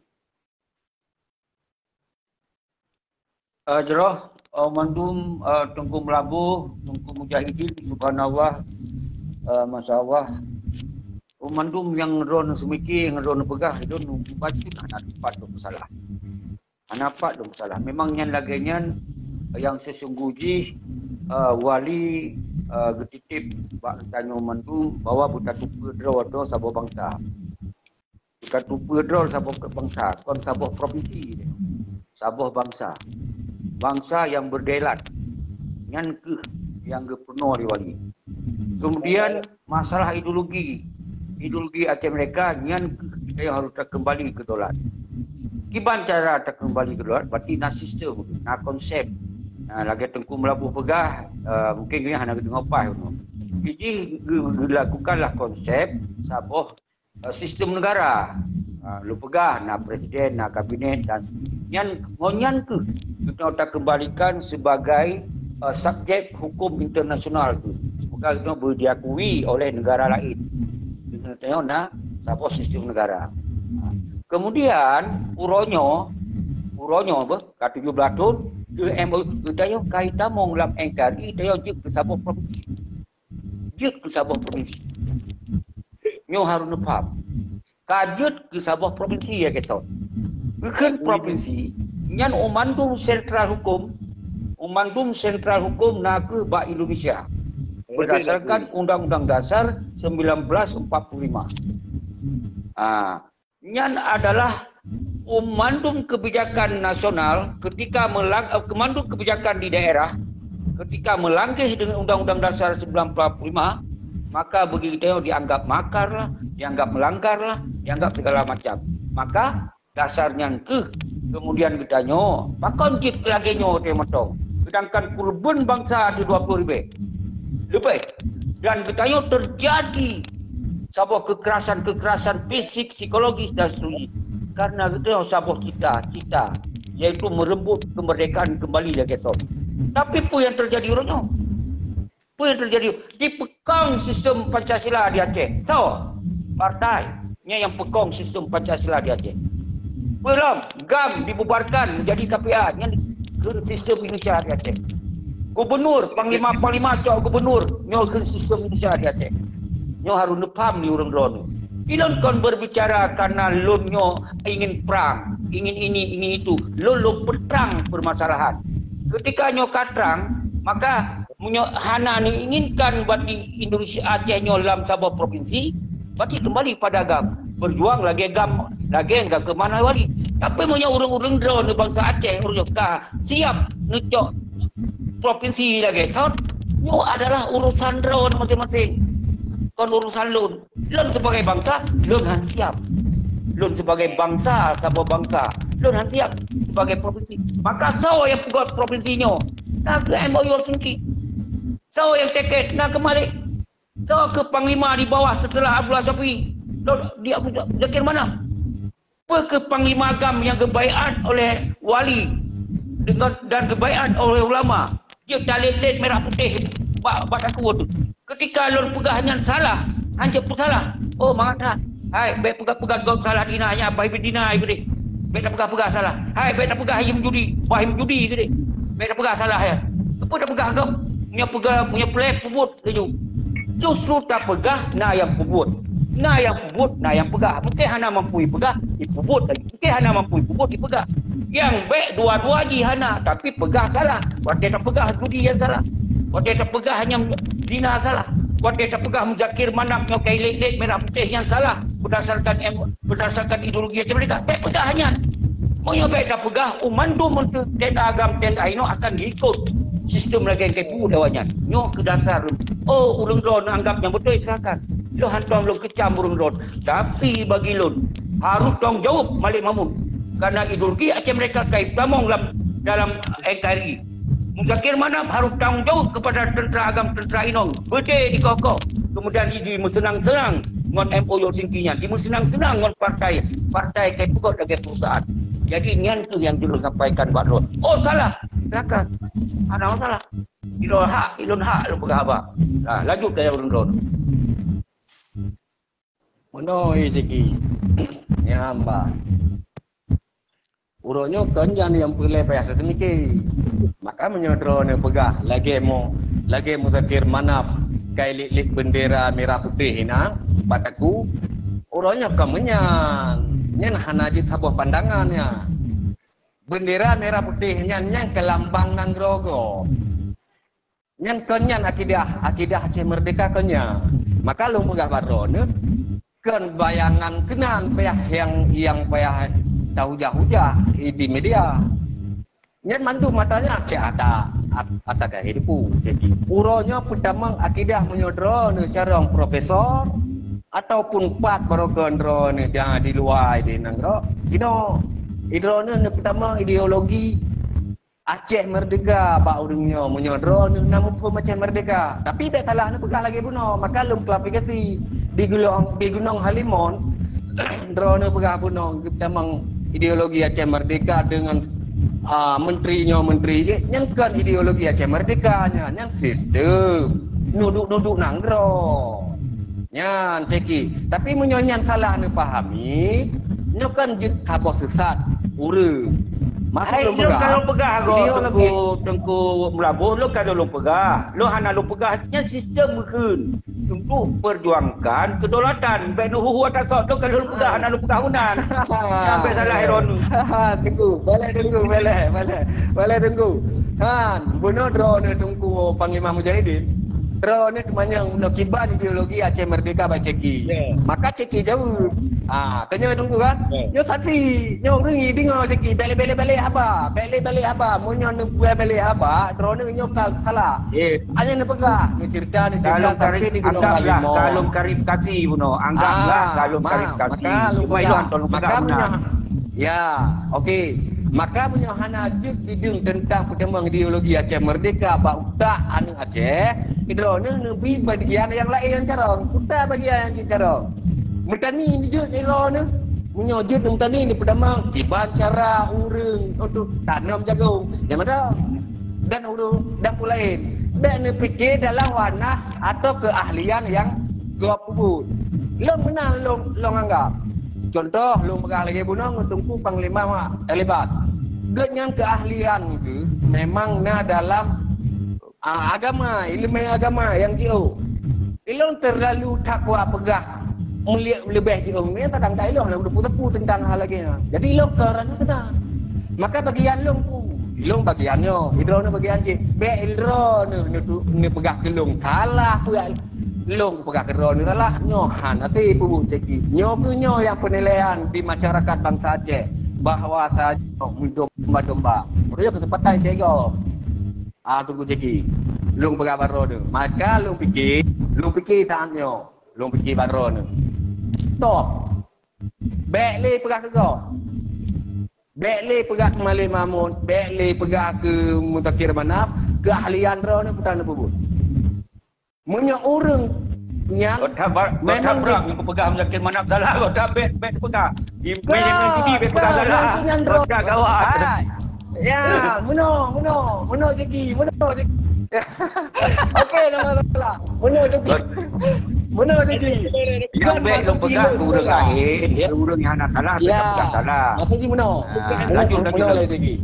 Jerah mandum Tengku Melabuh, Tengku Mujahidin, subhanallah, masyaallah. Mandum yang ron semiki, yang ron pegah, ron baca anak dapat dong salah. Anak dapat dong salah. Memang yang laginya yang sesungguhnya wali getitip bak tanya mandum bahawa buta tupu draw do sabo bangsa. Buta tupu draw sabo bangsa, kon sabo provinsi. Sabo bangsa. Bangsa yang berdelat yang penuh diwali. Kemudian masalah ideologi Aceh mereka yang kita harus kembali ke dolat. Kiban cara kembali ke dolat berarti na sistem, na konsep. Lagi Tengku Melabuh pegah mungkin dia hanya dengar apa tu. Jadi dilakukanlah konsep saboh sistem negara. Lu pegah na presiden, na kabinet dan yang ngonyan ke kita tak kembalikan sebagai subjek hukum internasional tu. Semoga itu diakui oleh negara lain. Kita tengok nak siapa sistem negara. Kemudian uronyo kat 17 tahun dia yo kaitan mong lam NKRI dia je ke Sabah provinsi. Je ke Sabah provinsi. Nyo harus faham. Kajut ke Sabah provinsi ya kesot. Bukan provinsi. Nyan umandum sentral hukum nak ke bak Indonesia berdasarkan Undang-Undang Dasar 1945. Nyan adalah umandum kebijakan nasional ketika kemandum kebijakan di daerah ketika melangkah dengan Undang-Undang Dasar 1945, maka begitu dianggap makar lah, dianggap melanggar lah, dianggap segala macam. Maka dasarnya kemudian kita nyo pakon kit lagi nyo te motong sedangkan kurban bangsa di 20,000 lebih dan kita nyo terjadi sebuah kekerasan fisik, psikologis dan seterusnya karena kita sebuah cita yaitu merebut kemerdekaan kembali dari esok. Tapi apa yang terjadi orangnya? Apa yang terjadi? Dipekang sistem Pancasila di Aceh. So, partainya yang pekang sistem Pancasila di Aceh. Belum, GAM dibubarkan menjadi KPA yang ke sistem Indonesia di Aceh. Gubernur, Panglima cok gubernur, nyo ke sistem Indonesia di Aceh. Nyo harus nepam ni orang-orang. Ilon kon berbicara karena lon nyo ingin perang, ingin ini, ingin itu. Lon perang permasalahan. Ketika nyo katrang, Maka hana ni inginkan buat di Indonesia Aceh dalam sebuah provinsi, berarti kembali pada agam. Berjuang lagi agam ke mana wali. Tapi urung-urung drone bangsa Aceh urung siap nucok provinsi lagi. So, nyo adalah urusan drone masing-masing. Kon urusan lun sebagai bangsa, lun siap. Lun sebagai bangsa, sebuah bangsa, lun siap sebagai provinsi. Maka so yang pegot provinsinya, nak ke MOU Helsinki. So yang tiket nak kembali. So ke Panglima di bawah setelah Abdullah Syafi'i. Dia Zakir mana? Ke Panglima Agam yang gebaiat oleh wali dan gebaiat oleh ulama. Dia talent merah putih buat aku tu. Ketika lor pegahnya salah, hanya salah. Oh mengatakan, hai baik pegang kau salah dina hanya apa ibu dina ibu deh. Baik tak pegang salah. Hai baik tak pegang hanya menjudi, wahim judi ke deh. Baik tak pegang salah ya. Apa tak pegang kau? Punya play pebut tu. Justru tak pegah na yang pebut. Na yang pebut, na yang pegah. Mungkin hana mampu pegah, pebut lagi. Mungkin hana mampu pebut dipegah. Yang baik dua-dua je hana, tapi pegah salah. Waktu tak pegah judi yang salah. Waktu tak pegah hanya zina salah. Waktu tak pegah Muzakir Manap nyokai lek merah putih yang salah berdasarkan ideologi macam mereka. Tak pegah hanya. Mau baik tak pegah umandum untuk tenda agam tenda ino akan diikut sistem lagi yang kepu dawanya. Nyok ke dasar. Oh urung drone anggap yang betul silakan. Lo hantam lo kecam urung drone. Tapi bagi lo harus tanggung jawab Malik Mahmud. Karena ideologi Aceh mereka kait tamong dalam NKRI. Muzakir Manap harus tanggung jawab kepada tentera agam tentera inong. Berdeh di kokok. Kemudian di senang-senang dengan MOU Helsinki-nya. Di senang-senang dengan partai kait pukul lagi perusahaan. Jadi nian tu yang dulu sampaikan buat lo. Oh salah. Silakan. Ada masalah. Ilun hak lu pegang apa. Nah, lanjut dari urun-urun. Mono iziki. Ya hamba. Urunnya kenjan yang perlu payah sedemikian. Maka menyodrone pegah lagi Muzakir Manap kai lik bendera merah putih ina padaku urunnya kemenyan nyen hanajit sebuah pandangannya bendera merah putih nyen ke lambang Nangrogo nyen kenyan akidah Aceh Merdeka kenyan maka lu pegah barone ken bayangan kenan payah yang payah tahu jauh-jauh di media. Nyen mantu matanya ada kehidupan. Jadi uronya pertama akidah menyodron cara profesor ataupun pat barokondro ni dia di luar di nangro. Jino idrone pertama ideologi Aceh Merdeka ba urungnya menyodron nama pun macam merdeka. Tapi tak salah ni pegah lagi puno. Maka lum klarifikasi di Gunung Halimon drone pegah puno pertama ideologi Aceh Merdeka dengan menteri yang kan ideologi Aceh Merdeka yang sistem duduk nangro nyan ceki tapi menyanyian salah ni pahami nyo kan jut kabos sesat ure Hai, lo kalau pegah tengku Melabuh, lo kalau lo pegah, lo hana lo pegahnya sistem mungkin untuk perjuangkan kedaulatan. Baik nuhu atas sok, lo kalau lo pegah hana lo pegah unan. Sampai salah Heron. Tunggu, boleh tunggu. Han, bunuh drone tunggu Panglima Mujahidin. Drone temannya nak kiban ideologi Aceh Merdeka baik ceki. Maka ceki jauh. Kena tunggu kan? Yo sati, yo rengi dengar ceki balik apa? Balik apa? Munyo nak balik apa? Drone nyo salah. Hanya nak pegang. Ni cerita tapi di Gunung Halimon. Kalau klarifikasi buno, anggaplah kalau klarifikasi. Maka ya, okey. Maka menyohana jut bidung tentang perkembangan ideologi Aceh Merdeka bak utak anu Aceh idrone nebi bagian yang lain yang carong utak bagian yang carong bertani jut idrone menyojut bertani ni pertama tiban cara urang untuk tanam jagung yang mana dan urang dan lain dan fikir dalam warna atau keahlian yang gop pun long menang long anggap. Contoh, lu pegang lagi bunong tunggu Panglima terlibat. Genyan keahlian ke memang na dalam agama, ilmu agama yang jauh. Ilmu terlalu takwa pegah lebih jauh. Ini tak tangkai ilmu, udah tepu tentang hal lagi. Jadi ilmu kerana benar. Maka bagian ilmu Ilung bagiannya, hidro ni bagian je. Bek hidro ni pegah kelung. Salah tu ya. Long pegah hidro ni salah. Nyohan nasi pubu ceki. Nyo ke nyo yang penilaian di masyarakat bangsa Aceh. Bahawa saja domba-domba. Mereka kesempatan cego. Tunggu ceki. Long pegah baro ni. Maka long fikir saatnya. Long fikir baro ni. Stop. Bek le pegah kegau. Bek le pegah ke Malay Mahmud, bek le pegah ke Mutakir Manaf, keahlian ro ni putan apa pun. Munyo orang yang memang aku pegang Mutakir Manaf salah, kau tak bek pegah. Manajemen TV bek pegah salah. Kau tak gawat. Ya, muno ceki. Okey, nama salah. Muno ceki. Yang bek lu pegang tu orang lain, orang yang nak salah tu pegang salah. Maksudnya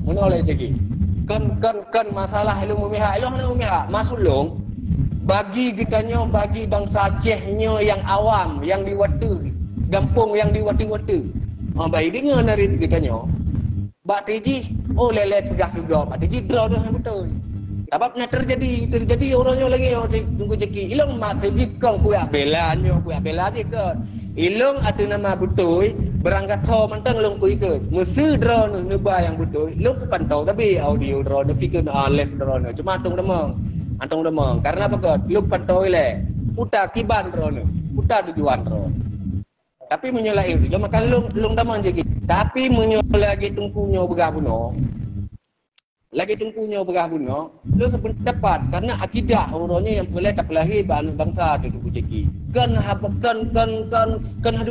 muno lagi. Kan masalah ilmu memihak, masuk long bagi kitanya, bagi bangsa Acehnya yang awam, yang diwatu, gampung yang diwatu-watu. Baik dengar dari kitanya. Bak TG, lelet pegah juga. Bak TG draw dah betul. Sebab nak terjadi orangnya lagi tunggu ceki. Ilong masih jikong kuya bela dia ke. Ilong ada nama betul, berangkat so mantang long kuy ke. Mesti draw nuba yang betul. Ilong pantau tapi audio draw ni fikir left draw ni. Cuma antung demang. Karena apa ke? Ilong pantau le. Putar kiban draw ni. Putar tujuan draw. Tapi menyolai itu. Cuma kalau long demang ceki. Tapi menyolai lagi tungkunya begah bunuh. Lu sependapat karena akidah orangnya yang boleh tak lahir bangsa tu ceki. Kan hadu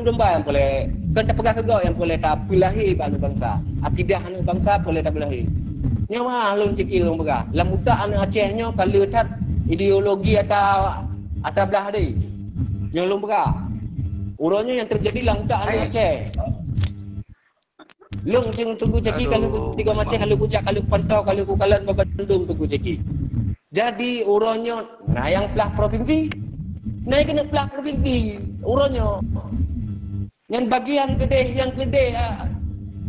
domba yang boleh, kan tak pegang kegau yang boleh tak lahir bangsa. Akidah anu bangsa boleh tak lahir. Nyawa lu ceki lu pegah. Lam budak anak Acehnya kalau tat ideologi atau belah dia. Yang lu pegah. Orangnya yang terjadi lam budak anak Aceh. Long tunggu ceki kalau tiga macam kalau kujak kalau pantau kalau kukalan babandung tunggu ceki. Jadi orangnya yang pelah provinsi. Naik kena pelah provinsi orangnya. Yang bagian gede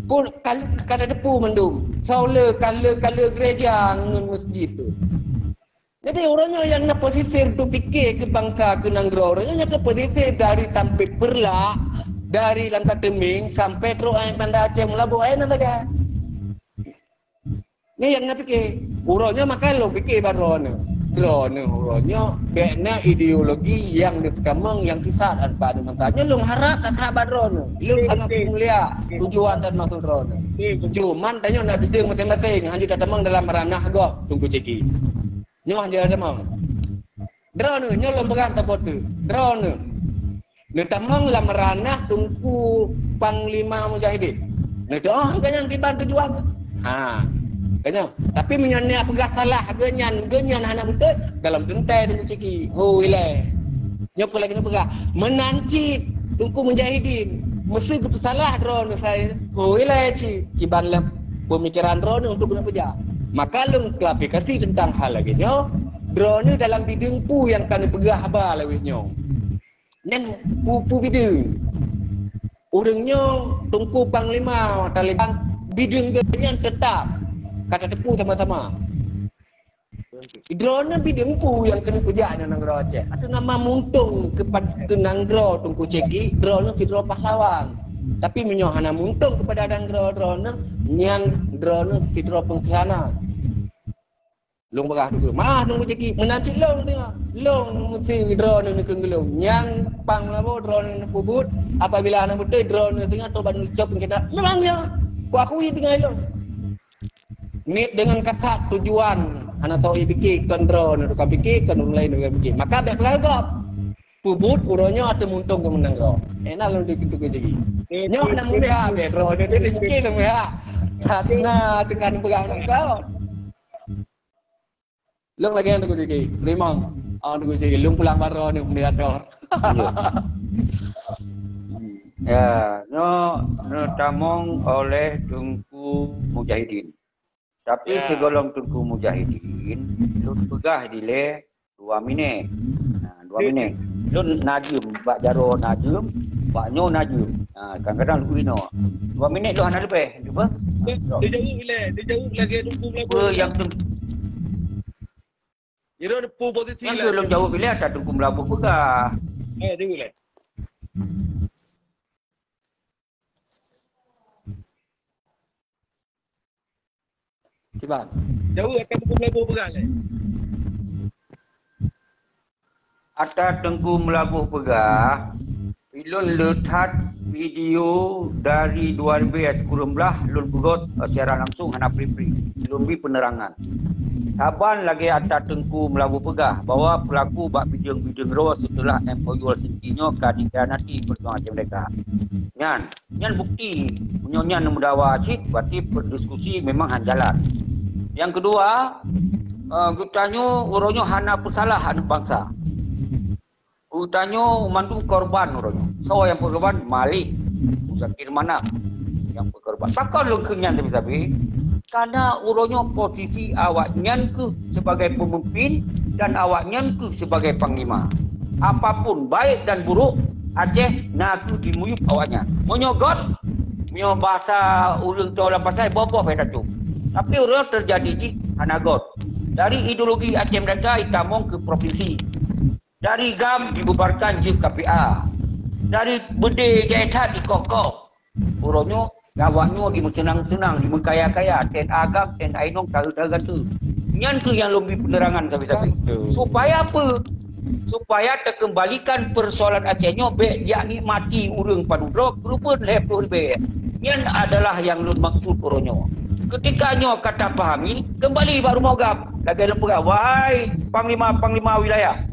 pun kalau kada depu mendung. Saula kalau gereja ngun masjid tu. Jadi orangnya yang nak posisir tu fikir ke bangsa ke nanggro orangnya ke posisir dari Tampik Perlak. Dari Langkat Teming sampai terus Banda Aceh Melabu air nanti kan. Ni yang nak fikir. Urangnya makan lo fikir baru ni. Urangnya bekna ideologi yang diperkamang yang sesat dan pada mentanya lo harap tak sahabat baru ni. Lo sangat mulia tujuan dan maksud baru ni. Cuman tanya nak bijeng masing-masing. Hanya tak temang dalam ranah gok tunggu ceki. Nyoh hanya temang. Drone ni nyolong pegang tapot tu. Drone Netamang lam ranah tungku Panglima Mujahidin. Ganyan tiba tujuan. Ganyan. Tapi menyanyi pegah salah ganyan hana betul dalam tentai dengan ceki. Ile. Nyopo lagi pegah. Menanci tungku Mujahidin. Mesti kesalah drone saya. Ile kiban lam pemikiran drone untuk guna peja. Maka lung klarifikasi tentang hal lagi nyo. Drone dalam bidang pu yang kan pegah ba lawihnya. Yang pupu bidung. Orangnya tungku Panglima Taliban bidung ganyan tetap. Kata tepu sama-sama. Drone bidung pu yang kena kerjaan nang Aceh. Atau nama muntung kepada nanggro tungku ceki, drone tidak pahlawan. Tapi menyohana muntung kepada nanggro drone yang drone tidak pengkhianat. Long berah dulu. Nunggu ceki menanti long tengok. Long mesti drone ni kengelong. Yang panglabo drone ni pubut apabila anak betul drone ni tengah tobat ucap kita. Memangnya ku akui tengah long. Ni dengan kata tujuan anak tahu fikir kan drone kan fikir kan orang lain juga fikir. Maka baik pelagap. Pubut urangnya atau muntung ke menang kau. Enak long dikitu ceki. Nyok nak mulia be drone dia fikir long ya. Tapi nak tekan pegang kau. Long lagi yang tunggu ceki. Memang tunggu ceki. Long pulang baru ni moderator. Ya, no tamong oleh Tungku Mujahidin. Tapi segolong Tungku Mujahidin, lu pegah dile 2 minit. 2 minit. Lu najum, bak jaro najum, bak nyo najum. Kadang-kadang lu ino. 2 minit lu hana lebih, cuba. Dia jauh bila. Dia jauh lagi tunggu melabur. Apa yang tu? Dia ada posisi yang lah. Yang belum jauh bila ada tunggu melabur pegah. Tunggu lah. Kiban. Jauh akan tunggu melabur pegah lah. Atas tengku melabur pegah, Ilun lihat video dari 2019 lun perut siaran langsung hana pri-pri. Lumbi penerangan. Saban lagi atas tengku melabur pegah bahawa pelaku bak bidang-bidang roh setelah MOU Helsinki-nyo kadikhianati perjuangan Aceh Merdeka. Nyan bukti menyonya mudawa cik berarti berdiskusi memang hanjalan. Yang kedua, gutanyo uronyo hana persalahan bangsa. Utanyo mandu korban uronyo. So yang berkorban Malik Musakir mana yang berkorban. Takkan lu kenyan tapi karena uronyo posisi awaknya ke sebagai pemimpin dan awaknya ke sebagai panglima. Apapun baik dan buruk Aceh nak dimuyup awaknya. Menyogot mio bahasa ulun tola pasai bobo pada tu. Tapi urang terjadi di Hanagot. Dari ideologi Aceh Merdeka itamong ke provinsi. Dari GAM dibubarkan je KPA. Dari Bede Jaithat dikokok. Uronyo gawaknya dimenang-tenang, dimengkaya-kaya. Ten Agam, Ten Ainong, tahu-tahu tu. Nyan tu yang lebih penerangan tapi. Supaya apa? Supaya terkembalikan persoalan Acehnya baik dia nikmati urang padudrok rupa lepur baik. Nyan adalah yang lun maksud uronyo. Ketika nyo kata pahami, kembali baru mogap. Lagi lembaga, wahai panglima wilayah.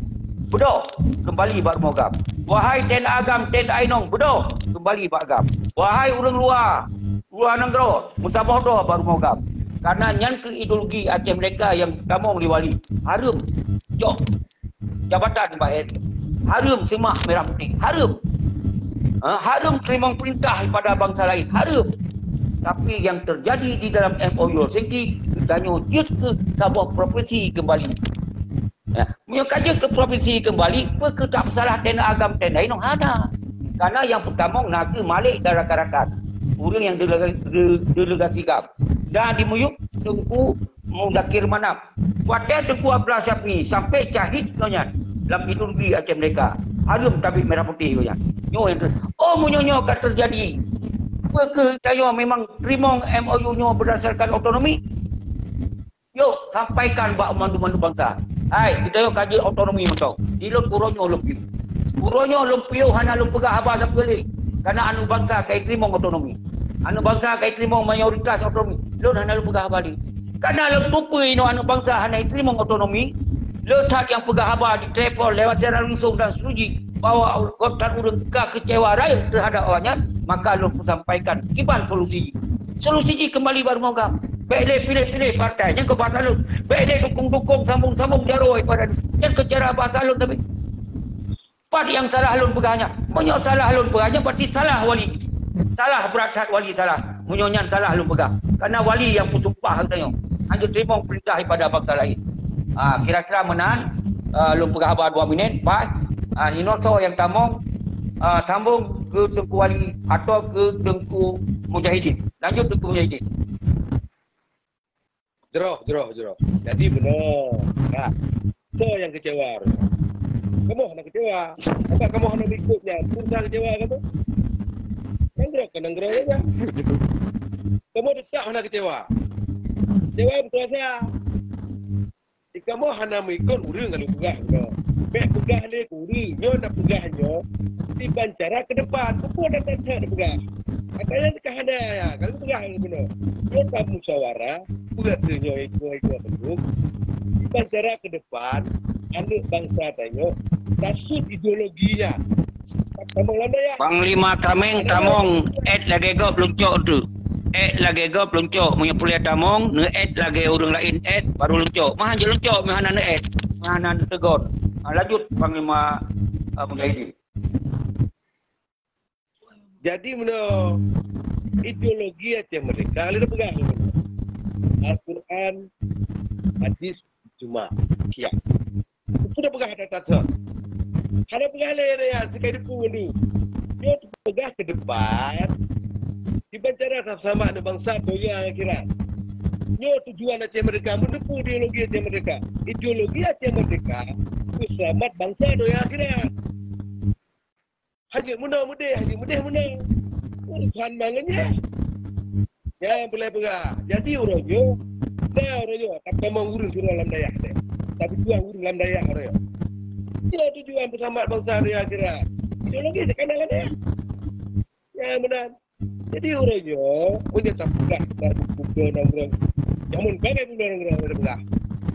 Bedo, kembali bak mogam. Wahai Ten Agam, Ten Ainong, bedo, kembali bak agam. Wahai urang luar negara, musabodo baru mogam. Karena nyan ke ideologi Aceh Merdeka yang tamong liwali. Harum, jok, jabatan Mbak harum semak merah putih, harum. Harum terima perintah pada bangsa lain, harum. Tapi yang terjadi di dalam MOU Helsinki, ditanya dia ke sebuah provinsi kembali. Ya, punya kaji ke provinsi kembali, ke tak bersalah Ten Agam, Ten Ainong ada. Karena yang pertama nak ke Malik dan rakan-rakan. Orang yang delegasi GAM. Dan dimuyuk Tengku Musakir Manap. Kuatir Tengku Abdullah Syafi sampai cahit nyonya dalam ideologi Aceh Merdeka. Harum tabik merah putih nyonya. Munyo akan terjadi. Ke saya memang terima MOU-nya berdasarkan otonomi. Yuk sampaikan bak mandu-mandu bangsa. Hai, kita yuk kaji otonomi mentau. Dilun uronyo lumpiu. Uronyo lumpiu hana lumpegah habah sekali. Karena anu bangsa kai terima otonomi. Anu bangsa kai terima mayoritas otonomi. Lun hana lumpegah habah ni. Karena lumpui no anu bangsa hana terima otonomi. Letak yang pegah habah di travel lewat siaran langsung dan seruji. Bahawa kotak urang kecewa raya terhadap awaknya. Maka lu sampaikan kiban solusi. Solusi kembali baru mogam. Baik pilih partai yang ke bahasa lu. Baik dukung sambung jaroi pada yang ke cara bahasa lu tapi. Part yang salah alun pegahnya. Munyo salah alun pegahnya berarti salah wali. Salah berat wali salah. Munyonyan salah alun pegah. Karena wali yang bersumpah katanya. Hanya terima perintah daripada bangsa lain. Kira-kira menahan alun pegah abad 2 minit. Baik. Ninoso yang tamong sambung ke Tengku Wali atau ke Tengku Mujahidin. Lanjut Tengku Mujahidin. Jerok. Jadi benar. Nah, so yang kecewa. Kamu hendak kecewa. Apa kamu hendak ikutnya? Kurang kecewa kamu? Nanggrok aja. Kamu tetap hendak kecewa. Kecewa betul saja. Jika kamu hendak mengikut urang kalau pegah. Baik pegah le kuri, nyo nak pegahnya di bancara ke depan. Apa dah tak pegah. Katanya kehada ya, kalau pegah benar. Nyo tak musyawarah, buat nyo ikut penduk. Di bancara ke depan, anak bangsa tanya, tasut ideologinya. Tamong landa ya. Panglima Kameng tamong lagi go peluncok tu. Lagi go peluncok punya pulia tamong, ne lagi orang lain baru luncok. Mah je luncok mah hana Mah tegon. Lanjut Panglima Mujahidin. Jadi menurut ideologi Aceh Merdeka, kalian pegang Al-Quran, hadis, Jumat, Syiah. Sudah pegang data-data. Kalau pegang ya, sekali pun ni. Dia pegang ke depan, Dibacara sama ada bangsa doya akhirat. Nyo tujuan Aceh Merdeka menepu ideologi Aceh Merdeka. Ideologi Aceh Merdeka itu selamat bangsa doya akhirat. Haji mudah menang. Urusan mangannya. Ya boleh pegah. Jadi urojo, tapi mau urus dalam daya deh. Tapi tuang urus dalam daya orang. Nyo tujuan bersama bangsa doya akhirat. Ideologi sekarang ada. Ya benar. Jadi urojo punya tapulah dan buku nongkrong. Namun bagai buku nongkrong ada pegah.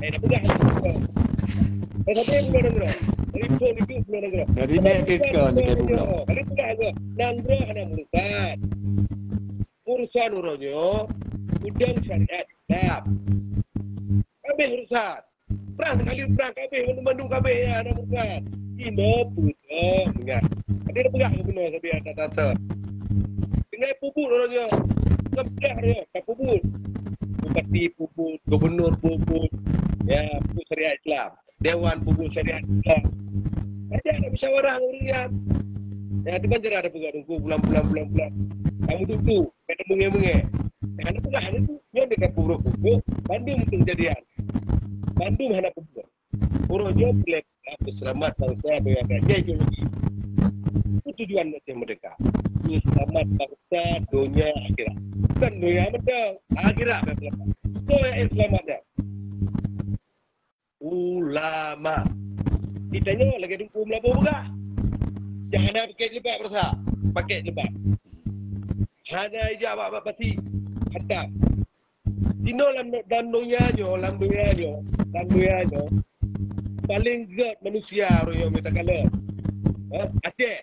Ada pegah. Ada buku nongkrong. Telefon itu buku nongkrong. Jadi netkan di buku. Ada pegah ada nongkrong ada urusan urojo. Udang syariat Islam. Kabeh urusan. Perang sekali perang kabeh mandung kabeh ya ada urusan. Ini putus ingat. Ada pegah benar sampai atas. Dengan puput orangnya. Kebelah dia. Tak puput. Bupati puput. Gubernur puput. Ya, puput syariat Islam. Dewan puput syariat Islam. Ada musyawarah urian. Ya, itu kan cara ada pegawai tunggu bulan-bulan. Kamu duduk. Kata menge-menge. Ada pegawai itu. Dia dekat puput. Bandung itu kejadian. Bandung ada puput. Orangnya boleh selamat bangsa doa raja ideologi. Itu tujuan Aceh Merdeka. Selamat bangsa dunia akhirat. Bukan dunia menang, akhirat selamat. Itu yang selamatnya. Ulama. Ditanya lagi dengku melabur buka. Jangan ada pakai lebat berasa. Pakai lebat. Hanya ijab pasti hantar. Dino dalam dunia paling zat manusia royo minta kala. Aceh.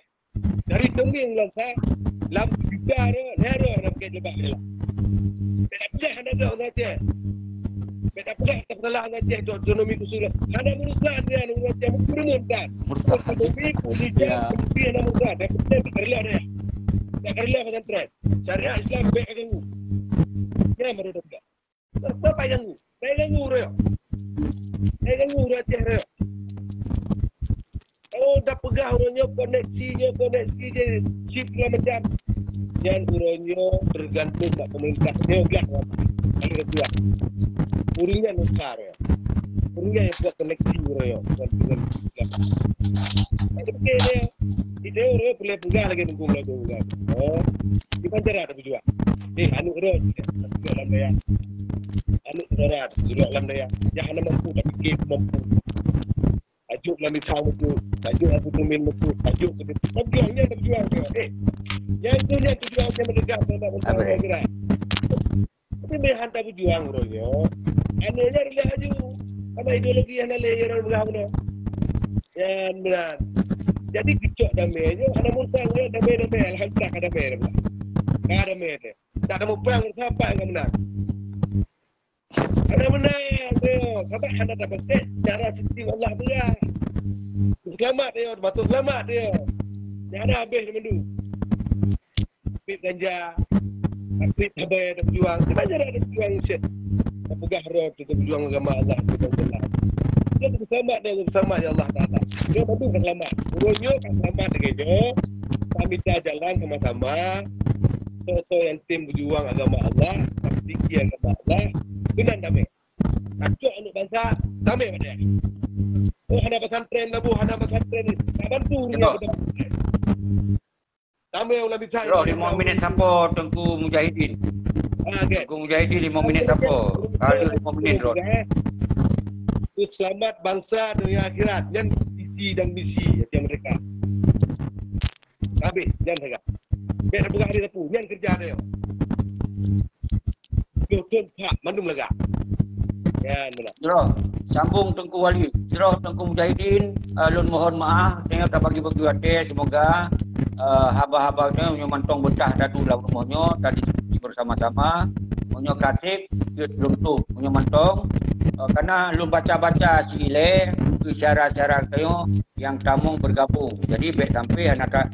Dari tenging langsa lam juga nero nak ke jebak dia. Beda pula ada orang Aceh. Beda pula tak salah Aceh tu ekonomi kusul. Ada urusan dia Aceh murmurkan. Ekonomi politik dia nak murmurkan. Dia betul kerja dia. Tak kerja pesantren. Syariat Islam baik ganggu. Ya mereka tak. Apa ganggu? Ganggu royo. Ganggu Aceh royo. Oh, dah pegah orangnya koneksi je chip lah macam. Yang orangnya tergantung kat pemerintah dia lah. Kalau dia Urinya nukar ya. Urinya yang buat koneksi orangnya. Ada pakai dia. Dia orangnya boleh pegah lagi nunggu lagu. Oh, di mana ada berjuang? Anu orang juga dalam daya. Anu orang juga dalam daya. Jangan mampu tapi kita mampu. Tajuk lah misal itu, tajuk aku tumin itu, tajuk ke situ. Tujuannya terjuang dia. Yang itu yang tujuan saya mendekat pada bersama gerak. Tapi dia hantar berjuang rohnya. Anaknya dia laju. Karena ideologi yang ada orang bergabung. Yang benar. Jadi kicok damainya, ada musang dia damai. Alhamdulillah ada damai. Tak ada damai dia. Tak ada perang sampai yang menang. Ada menang dia. Sampai anda dapat cara sistem Allah dia. Selamat dia, betul selamat dia. Jangan ada habis dia mendu. Pip ganja, pip habai ada berjuang. Sebenarnya ada berjuang syed. Pegah roh kita berjuang agama Allah kita belah. Dia bersama dia bersama ya Allah Taala. Dia mendu kan selamat. Urusnya kan selamat dengan kami dah jalan sama-sama. So yang tim berjuang agama Allah, tinggi agama Allah, benar damai. Acuk anak bangsa, damai pada. Oh, ada pesantren lah bu, ada pesantren ni. Tak bantu ni. Damai ulah bicara. Bro, 5 minit sampo Tengku Mujahidin. Tengku Mujahidin 5 minit sampo. Kalau 5 minit bro. Selamat bangsa dunia akhirat. Yang visi dan misi yang mereka. Habis, jangan tegak. Biar buka hari tepu, yang kerja dia. Betul tak, mandum lega. Ya, benar. Bro, sambung Tengku Wali. Bro, Tengku Mujahidin, lun mohon maaf, saya tak bagi hati. Semoga haba-habanya punya mantong betah datu dalam rumahnya tadi bersama-sama. Punya kasih, dia belum tu punya mantong. Karena lu baca-baca cile, isyarat-isyarat kayo yang tamung bergabung. Jadi baik sampai anak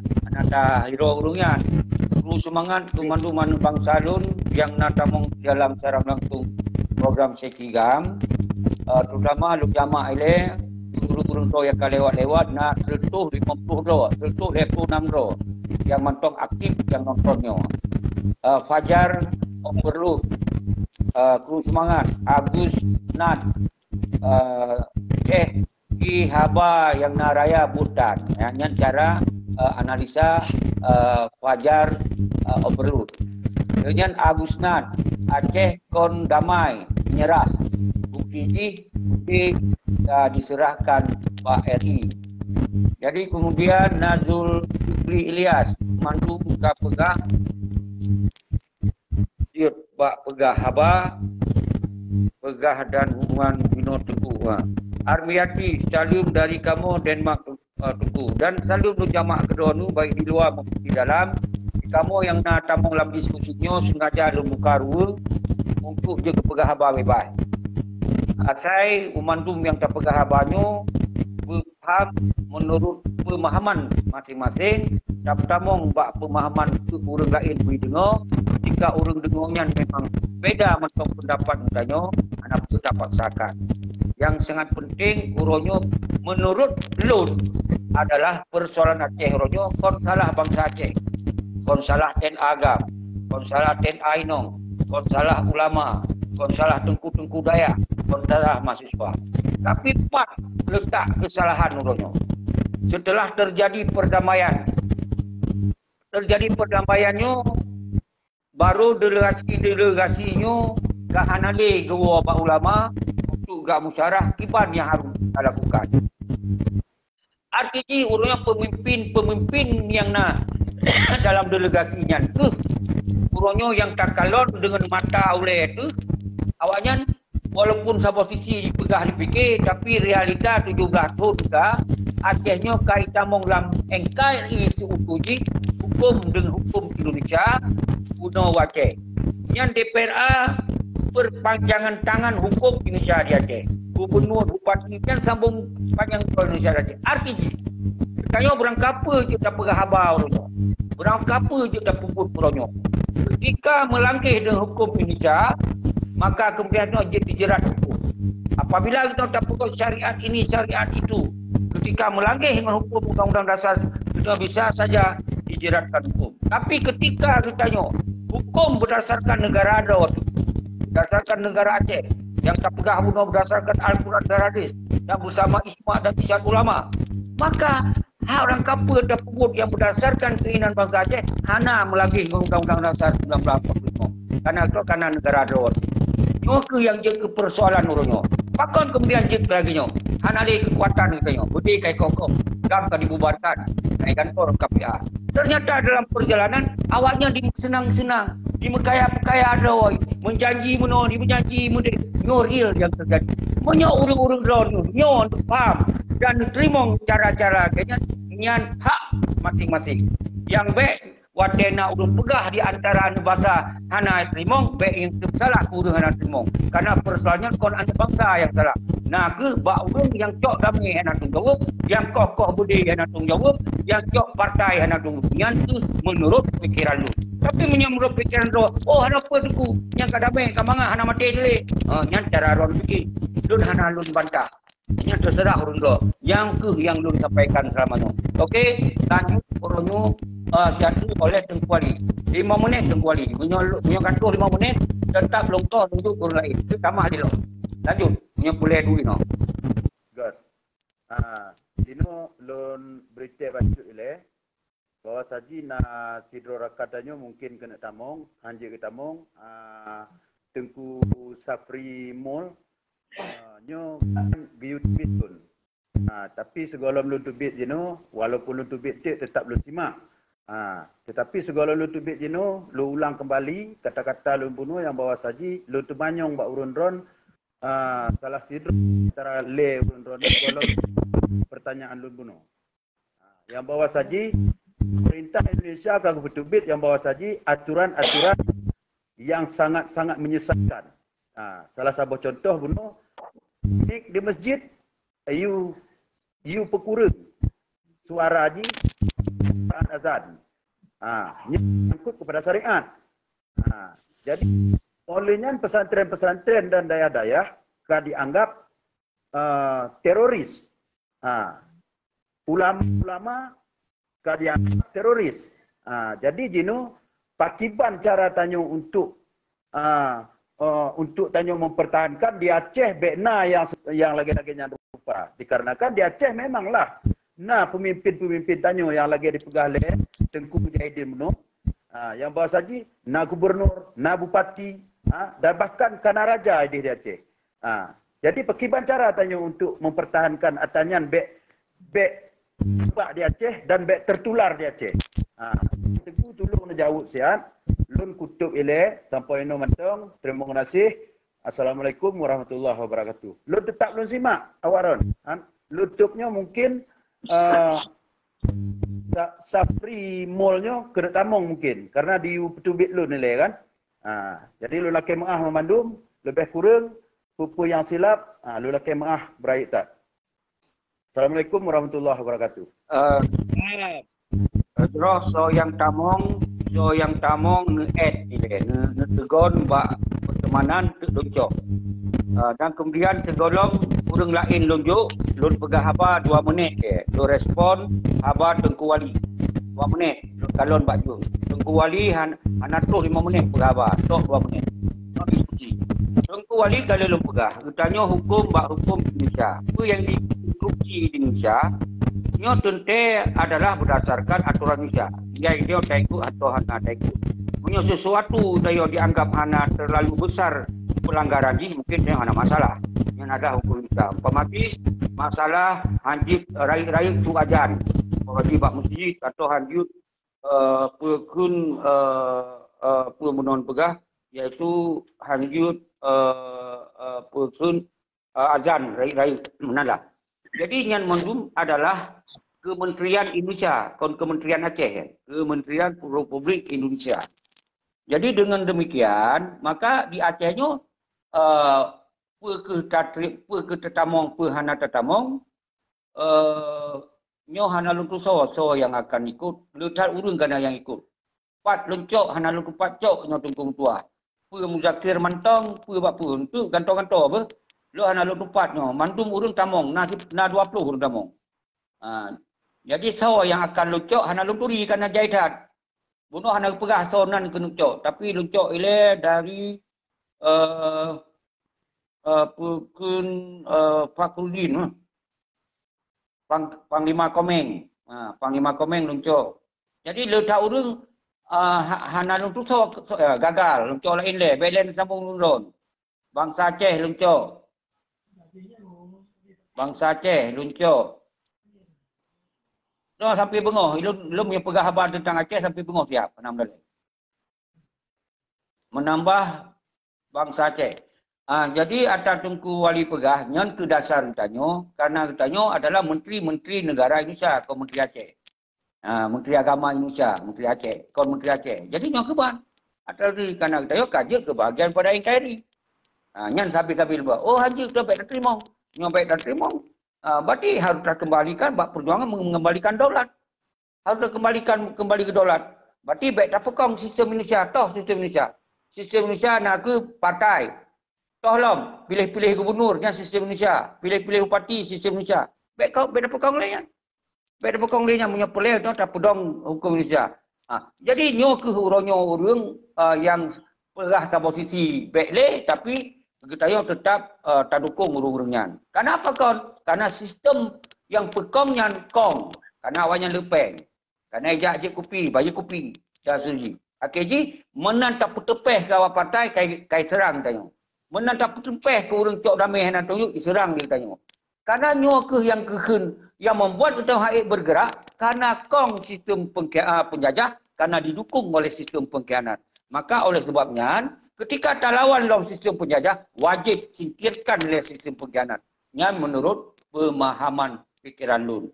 hero urungan. Lu semangat tuman-tuman bangsa lun yang natamung dalam secara langsung program Sekigam. Terutama lu jamaah ile guru-guru tu yang lewat-lewat nak sertuh 50 ro, sertuh 26 ro yang mantong aktif yang nontonnya. Fajar Overload, Kru Semangat, Agus Nat, Ki Haba yang Naraya Butan. Yang cara analisa Fajar Overload. Dengan Agus Nat, Aceh Kon Damai, menyerah. Bukti diserahkan Pak RI. Jadi kemudian Nazul Jupri Ilyas, Mandu Buka Pegah, Siut Pak Pegah Haba, Pegah dan Hubungan Bino Teguh. Armiati, salam dari kamu Denmark Teguh. Dan salam untuk jamaah kedua nu baik di luar maupun di dalam. Kamu yang nak tamung dalam diskusinya sengaja membuka ruang untuk je ke Pegah Haba bebas. Saya umandum yang tak Pegah Habanya berfaham menurut pemahaman masing-masing. Tak tamung bak pemahaman ke orang lain boleh dengar. Jika orang dengarnya memang beda mentok pendapat mudanya, anak itu dapat sakan. Yang sangat penting uronyo menurut Lun adalah persoalan Aceh uronyo kon salah bangsa Aceh. Kon salah ten agam, kon salah ten ainong, kon salah ulama, kon salah tengku-tengku daya, kon salah mahasiswa. Tapi empat letak kesalahan uronyo. Setelah terjadi perdamaian, perdamaiannya, baru delegasinya ke Hanale Gewa Pak Ulama untuk gak musyarah kiban yang harus kita lakukan. Artinya urutnya pemimpin yang dalam delegasinya tu urutnya yang tak kalon dengan mata oleh itu awaknya walaupun sama sisi dipegah dipikir tapi realita 17 tahun juga Acehnya kaitan dalam NKRI seutuhnya hukum dengan hukum Indonesia guna Aceh. Yang DPRA perpanjangan tangan hukum Indonesia di Aceh. Gubernur bupati kan sambung panjang Indonesia di Aceh. Artinya kaya berangkat apa je tak Pegah Haba orangnya. Berangkat apa je tak puput orangnya. Ketika melangkah dengan hukum Indonesia, maka kemudian dia dijerat hukum. Apabila kita tak pukul syariat ini, syariat itu, ketika melangkah dengan hukum Undang-Undang Dasar, kita bisa saja dijeratkan hukum. Tapi ketika katanya hukum berdasarkan negara ada waktu, berdasarkan negara Aceh, yang tak Pegah Haba berdasarkan Al-Quran dan Hadis, yang bersama Ijma' dan Isyad Ulama, maka orang kapal dan pemut yang berdasarkan keinginan bangsa Aceh hana melangkah Undang-Undang Dasar 1945. Karena negara ada waktu. Itu yang jadi persoalan urutnya. Pakon kemudian jadi lagi nyo. Hana ada kekuatan katanya. Budi kai kokoh. Dan kan dibubarkan. Kai kantor KPA. Ternyata dalam perjalanan awaknya senang-senang. Di mekaya-pekaya ada woi. Menjanji menoni, menjanji mudik. Nyo real yang terjadi. Menyo urung-urung drone nyo untuk faham dan terima cara-cara kayaknya nyan hak masing-masing. Yang baik watena urung pegah di antara bahasa hana terima, baik yang salah urung hana terima. Karena persoalannya kon anda bangsa yang salah. Nah ke bak urung yang cok damai hana tunggu, yang kokoh budi hana tunggu, yang cok partai hana tunggu. Yang tu menurut pikiran lu. Tapi menurut pikiran lu, oh hana apa tu yang kadamai kamanga hana mati dulu. Yang cara ron fikir. Lun hana lun bantah. Yang terserah urun lo. Yang lun sampaikan selama ni. Okey, lanjut urunnya siatu oleh Tengkuali. 5 menit Tengkuali. Punya kantor 5 menit tetap longkor untuk urun lain. Itu tambah dia lo. Lanjut. Punya boleh duit no. Good. Dino lun berita baca ile bahwa saji na sidro rakatannya mungkin kena tamong, hanje ke tamong, Tengku Safri Mall nyo biut bitun. Tapi segala lu tubit jeno walaupun lu tubit cek tetap lu simak. Tetapi segala lu tubit jeno lu ulang kembali kata-kata lu bunuh yang bawa saji lu tu banyong bak urun-ron salah sidro antara le urun-ron segala pertanyaan lu bunuh. Yang bawa saji perintah Indonesia akan bertubit yang bawa saji aturan-aturan yang sangat-sangat menyesatkan. Salah satu contoh bunuh di masjid you pekura suara haji azan. Nyangkut kepada syariat. Jadi olehnya pesantren-pesantren dan daya-daya kan dianggap teroris. Ulama-ulama kan dianggap teroris. Jadi jino pakiban cara tanyo untuk tanyo mempertahankan di Aceh bekna yang lagi-lagi nya rupa. Dikarenakan di Aceh memanglah pemimpin-pemimpin tanyo yang lagi dipegah oleh Tengku Mujahidin Menu. Yang bawah saji gubernur, bupati, dan bahkan kana raja di Aceh. Jadi pakiban cara tanyo untuk mempertahankan atanyan bek di Aceh dan bek tertular di Aceh. Tengku tolong jauh sihat. Lun kutub ile sampai no mantong. Terima kasih. Assalamualaikum warahmatullahi wabarakatuh. Lun tetap lun simak awaron. Lutupnya mungkin Safri Mallnya kena tamong mungkin karena di petubit lun nilai kan. Jadi lun laki mengah memandum lebih kurang pupu yang silap lun laki mengah beraik tak. Assalamualaikum warahmatullahi wabarakatuh. Terus so yang tamong ne tegon bak pertemanan tu luncok. Dan kemudian segolong urang lain lunjuk, lun pegah haba 2 minit ke. Lun respon haba Tengku Wali 2 minit. Lun kalon bak jung. Tengku Wali hanatul 5 minit pegah haba, tok 2 minit. Nak diskusi. Tengku Wali kalau lun pegah, tanya hukum bak hukum Indonesia. Apa yang diinstruksi di Indonesia nyo tente adalah berdasarkan aturan Indonesia. Dia tak ikut atau hana tak ikut. Punya sesuatu dia dianggap hana terlalu besar pelanggaran ini mungkin dia hana masalah. Yang ada hukum Indonesia. Pemati masalah hanjit rakyat suajan. Bagi bak masjid atau hanjut pekun pemenon pegah iaitu hanjut pekun azan rakyat menalah. Jadi yang mendum adalah Kementerian Indonesia, Kementerian Aceh, Kementerian Republik Indonesia. Jadi dengan demikian, maka di Acehnya peketetamong, pehana tetamong, nyo hana luntu so yang akan ikut, letar urung kana yang ikut. Pat lencok hana luntu pacok nyo tungkung tua. Pe muzakir mantong, pe bapa untuk gantong-gantong apa? Lo hana luntu pat nyo, mantum urung tamong, na 20 urung tamong. Jadi so yang akan lucok hana lumpuri karena jahitan. Bunuh hana pegah sonan ke lucok. Tapi lucok ile dari Pekun Fakrudin. Panglima Komeng. Panglima Komeng lucok. Jadi letak urung hana lucok gagal. Lucok lain le. Belen sambung lulun. Bangsa Aceh lucok. Bangsa Aceh lucok. No, sampai bengok. Lu punya pegah habar tentang Aceh sampai bengok siap. Menambah bangsa Aceh. Jadi ada Tengku Wali pegah yang ke dasar ditanya. Karena ditanya adalah menteri-menteri negara Indonesia. Kau Menteri Aceh. Menteri Agama Indonesia. Menteri Aceh. Kau Menteri Aceh. Jadi yang keban. Atau karena ditanya kaji kebahagiaan pada NKRI. Yang sampai-sampai lupa. Oh haji kita baik dan terima. Yang baik dan terima. Berarti harus kembalikan perjuangan mengembalikan daulat. Harus kembali ke daulat. Berarti baik tak pekong sistem Indonesia. Toh sistem Indonesia. Sistem Indonesia nak ke partai. Toh lom. Pilih-pilih gubernurnya sistem Indonesia. Pilih-pilih bupati sistem Indonesia. Baik tak pekong lainnya. Baik tak pekong lainnya. Punya pelih tak pedong hukum Indonesia. Jadi nyo ke orang yang perah ke posisi baik leh. Tapi kita tetap tak dukung urung-urungnya. Kenapa kon? Karena sistem yang pekongnya kong. Karena awalnya lepeng. Karena ejak je kopi, baju kopi. Dah sunyi. Akhirnya, menan tak petepeh ke awal partai, kai serang tanya. Menan tak petepeh ke urung cok damai yang tunjuk, diserang dia tanya. Karena nyo ke yang kekun, yang membuat kita haik bergerak, karena kong sistem penjajah, karena didukung oleh sistem pengkhianat. Maka oleh sebabnya, ketika tak lawan dalam sistem penjajah, wajib singkirkan oleh sistem pengkhianat. Yang menurut pemahaman fikiran Lun.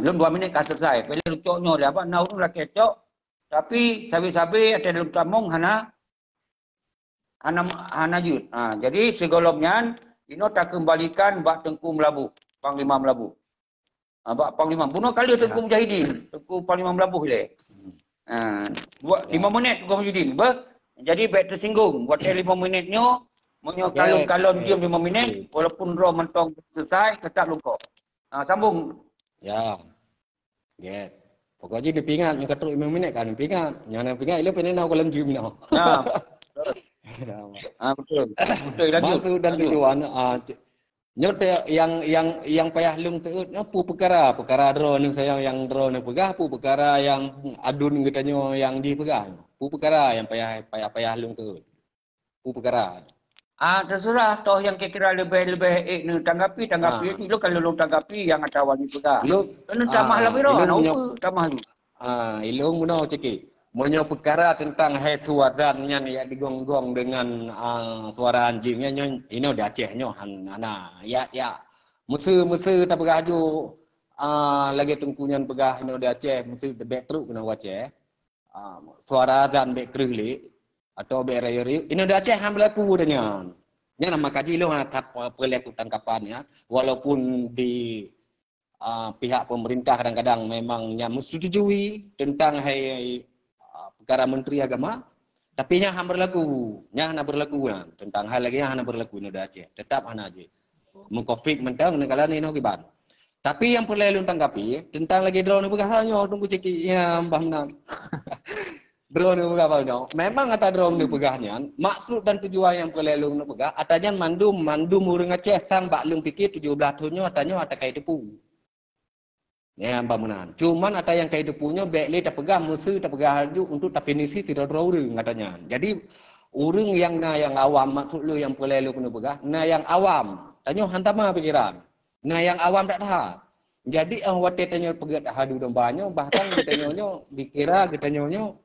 Lun 2 minit kan selesai. Bila lucoknya dia apa? Nak urung lah kecok. Tapi sabi-sabi ada Lun tamong hana jut. Jadi segolongnya, ini tak kembalikan bak Tengku Melabuh. Panglima Melabuh. Bak Panglima. Bunuh kali Tengku Mujahidin. Tengku Panglima Melabuh le. 5 minit Tengku Mujahidin. Jadi baik tersinggung. Buat 5 minitnya, kalon diam 5 minit, walaupun draw mentong selesai, tetap luka. Sambung. Ya. Get. Pokoknya dia pingat, yang kata 5 minit kan, dia pingat. Yang pingat, dia pengen nak kolam gym nak. Betul. Betul lagi. Maksud dan tujuan, nyot yang payah lung teut, apa perkara draw ni saya yang draw ni pegah, apa perkara yang adun katanya yang dipegah. Apa perkara yang payah lung teut. Apa perkara. Terserah toh yang kira lebih ni tanggapi ni lo kalau lo tanggapi yang ada wali pegah. Lo kena tamah lah biro, apa tamah lu. Ilung muno ceki. Monyo perkara tentang hai suaran yang digonggong dengan suara anjingnya ini udah Aceh nyo ana ya musuh tak beraju lagi tungkunyan pegah ini udah Aceh musuh debek teruk kena Aceh suara dan bek krili atau bek rayuri ini udah Aceh ham berlaku danya nya nama kaji lo tap pelaku tangkapan ya walaupun di pihak pemerintah kadang-kadang memangnya menyetujui tentang hai perkara Menteri Agama, tapi nya ham berlaku kan tentang hal lagi yang berlaku ni dah Aceh. Tetap hana aje. Mengkonflik mentang negara ni no kiban. Tapi yang perlu tanggapi tentang lagi drone pegahannya tunggu ceki ya Mbah Menang. Drone pegahannya. Memang kata drone ni pegahnya, maksud dan tujuan yang perlu pegah atanya mandum urang Aceh sang baklung fikir 17 tahunnya atanya atakai depu. Ya Mbak Menan. Cuman ada yang kayak punya baiklah tak pegang musuh tak pegang haju untuk definisi tidak orang katanya. Jadi orang yang awam maksud lu yang boleh lu kena pegang. Nah yang awam tanya hantama pikiran. Nah yang awam tak tahu. Jadi awak tanya pegang hadu dombanya bahkan tanya dikira tanya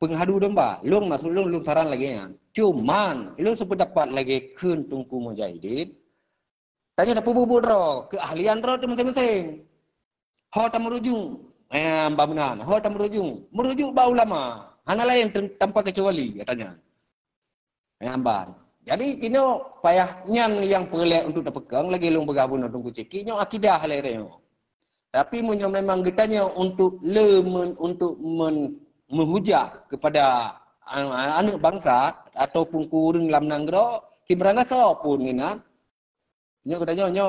penghadu domba. Lu maksud lu saran lagi ya. Cuman lu sependapat lagi kun tungku mujahidin. Tanya tak bubuk ro keahlian ro tu penting-penting. Ho tak merujuk. Mbak Menan. Ho tak merujuk. Merujuk bau lama. Hana lain tanpa kecuali katanya. Mbak. Jadi kini payahnya yang perlu untuk dipegang lagi long bergabung untuk ceki nyo akidah lereo. Tapi munyo memang getanya untuk menghujat kepada anak bangsa ataupun kurang lam nanggro kimranga pun ngina. Nyo katanya nyo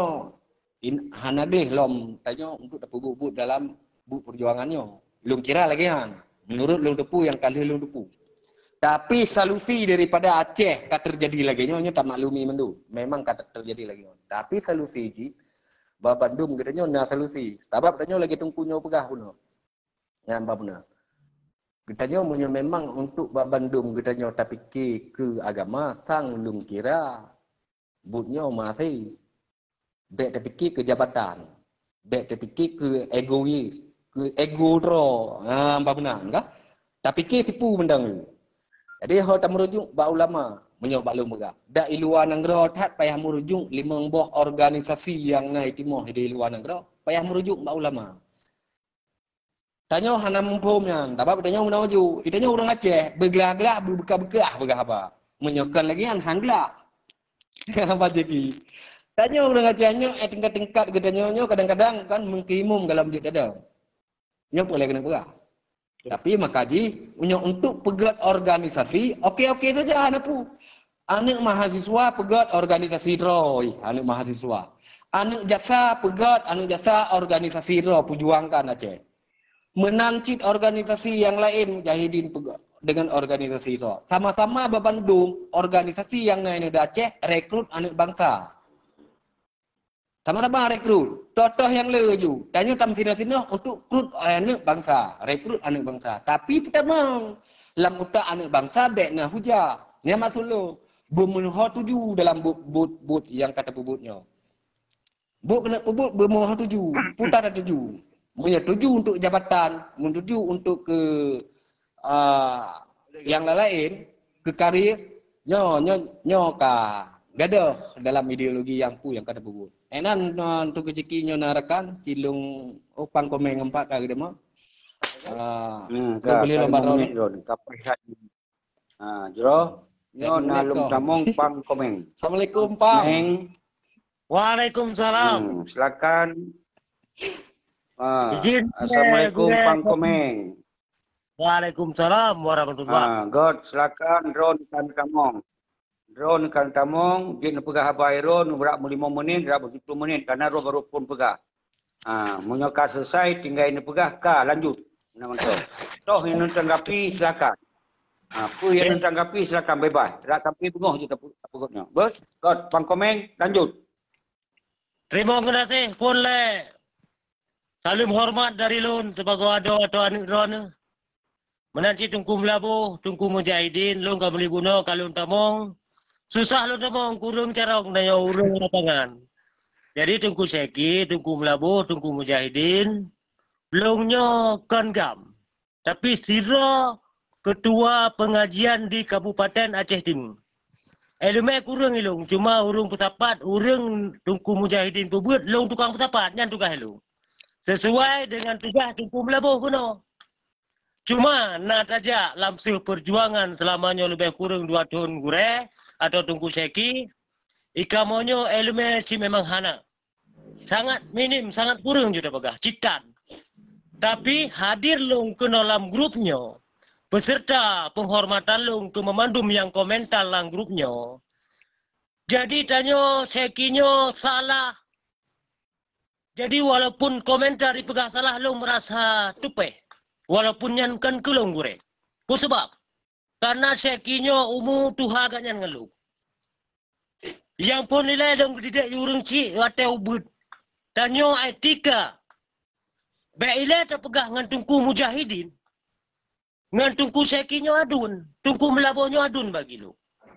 hanadeh lom tanya untuk dapat buk dalam buk perjuangannya. Lung kira lagi kan. Menurut lung depu yang kali lung depu. Tapi solusi daripada Aceh tak terjadi lagi nyo tak maklumi mendu. Memang tak terjadi lagi. Tapi solusi ji Babandum katanya na solusi. Sebab katanya lagi tungkunya pegah pun. Ya Mbak benar. Katanya memang untuk Babandum katanya tapi ke agama sang lung kira butnya masih baik terfikir ke jabatan. Baik terfikir ke egois. Ke ego draw. Apa benar? Enggak? Tak fikir tipu benda ni. Jadi, kalau tak merujuk, bak ulama. Menyobak lu megah. Dak iluan ang draw, tak payah merujuk 5 buah organisasi yang naik timur di iluan ang draw. Payah merujuk bak ulama. Tanya hana mumpumnya. Tak apa, tanya menuju. Itanya orang Aceh. Bergelak-gelak, berbekas-bekas. Bergah apa? Menyokan lagi kan hanggelak. Apa jadi? Tanya orang Acehnya, tingkat-tingkat katanya kadang-kadang kan mengkimum dalam masjid ada. Nyo boleh kena perah. Tapi makaji untuk pegat organisasi, okey saja anak pu. Anak mahasiswa pegat organisasi roy, anak mahasiswa. Anak jasa pegat, anak jasa organisasi roy perjuangkan Aceh. Menancit organisasi yang lain Jahidin pegat dengan organisasi roy. Sama-sama Babandung organisasi yang lain di Aceh rekrut anak bangsa. Sama-sama rekrut. Totoh yang leju. Tanya tam sini-sini untuk rekrut anak bangsa. Rekrut anak bangsa. Tapi pertama, dalam utak anak bangsa, baiknya hujah. Ini maksud lo. Bermenuh tuju dalam but yang kata pebutnya. But kena pebut bermenuh tuju. Putar tuju. Menyetujui untuk jabatan. Menyetujui untuk ke yang lain. Ke karir. Nyo ka. Gadah dalam ideologi yang kata pebut. Enan untuk rezekinya narakan cilung opang komeng 4 kali demo. Beli lomba drone kapai haji. Jero nyo nalung tamong pang komeng. Assalamualaikum Pak. Waalaikumsalam. Silakan. Assalamualaikum pang komeng. Waalaikumsalam warahmatullahi. God silakan drone kan tamong. Drone kan tamong, dia nak pegah habai drone, berak 5 menit, berak 10 menit, karena roh baru pun pegah. Menyoka selesai, tinggal ini pegah, lanjut. Toh yang tanggapi silakan. Apa yang tanggapi silakan bebas. Tak sampai penguh je takutnya. Bos, kau pangkomen, lanjut. Terima kasih pun le. Salam hormat dari lun sebagai ado atau anak rona. Menanti tungku melabuh, tungku mujahidin, lun kau beli guna kalau tamong. Susah lun tamong, kurung carong dan urung lapangan. Jadi tungku seki, tungku melabuh, tungku mujahidin. Lungnya kongam. Tapi sira ketua pengajian di Kabupaten Aceh Timur. Elemen kurang ilung, cuma urung pesapat, urung tungku mujahidin pebut, lung tukang pesapat, nyan tukang ilung. Sesuai dengan tugas tungku melabuh kuno. Cuma nak saja lamsuh perjuangan selamanya lebih kurang 2 tahun gure atau tungku seki, ikamonyo elemen si memang hana. Sangat minim, sangat kurang juga pegah, citan. Tapi hadir lung ke dalam grupnya, beserta penghormatan lung ke memandum yang komentar dalam grupnya. Jadi tanya sekinya salah. Jadi walaupun komentar dipegah salah lung merasa tupeh. Walaupun yang kan ke lung gure. Ku sebab. Karena sekinya umur tuha agaknya ngelung. Yang pun nilai lung tidak urung cik atau ubud. Tanya etika. Baiklah terpegah dengan tungku mujahidin. Dengan tungku sekinya adun. Tungku melabuhnya adun bagi lu.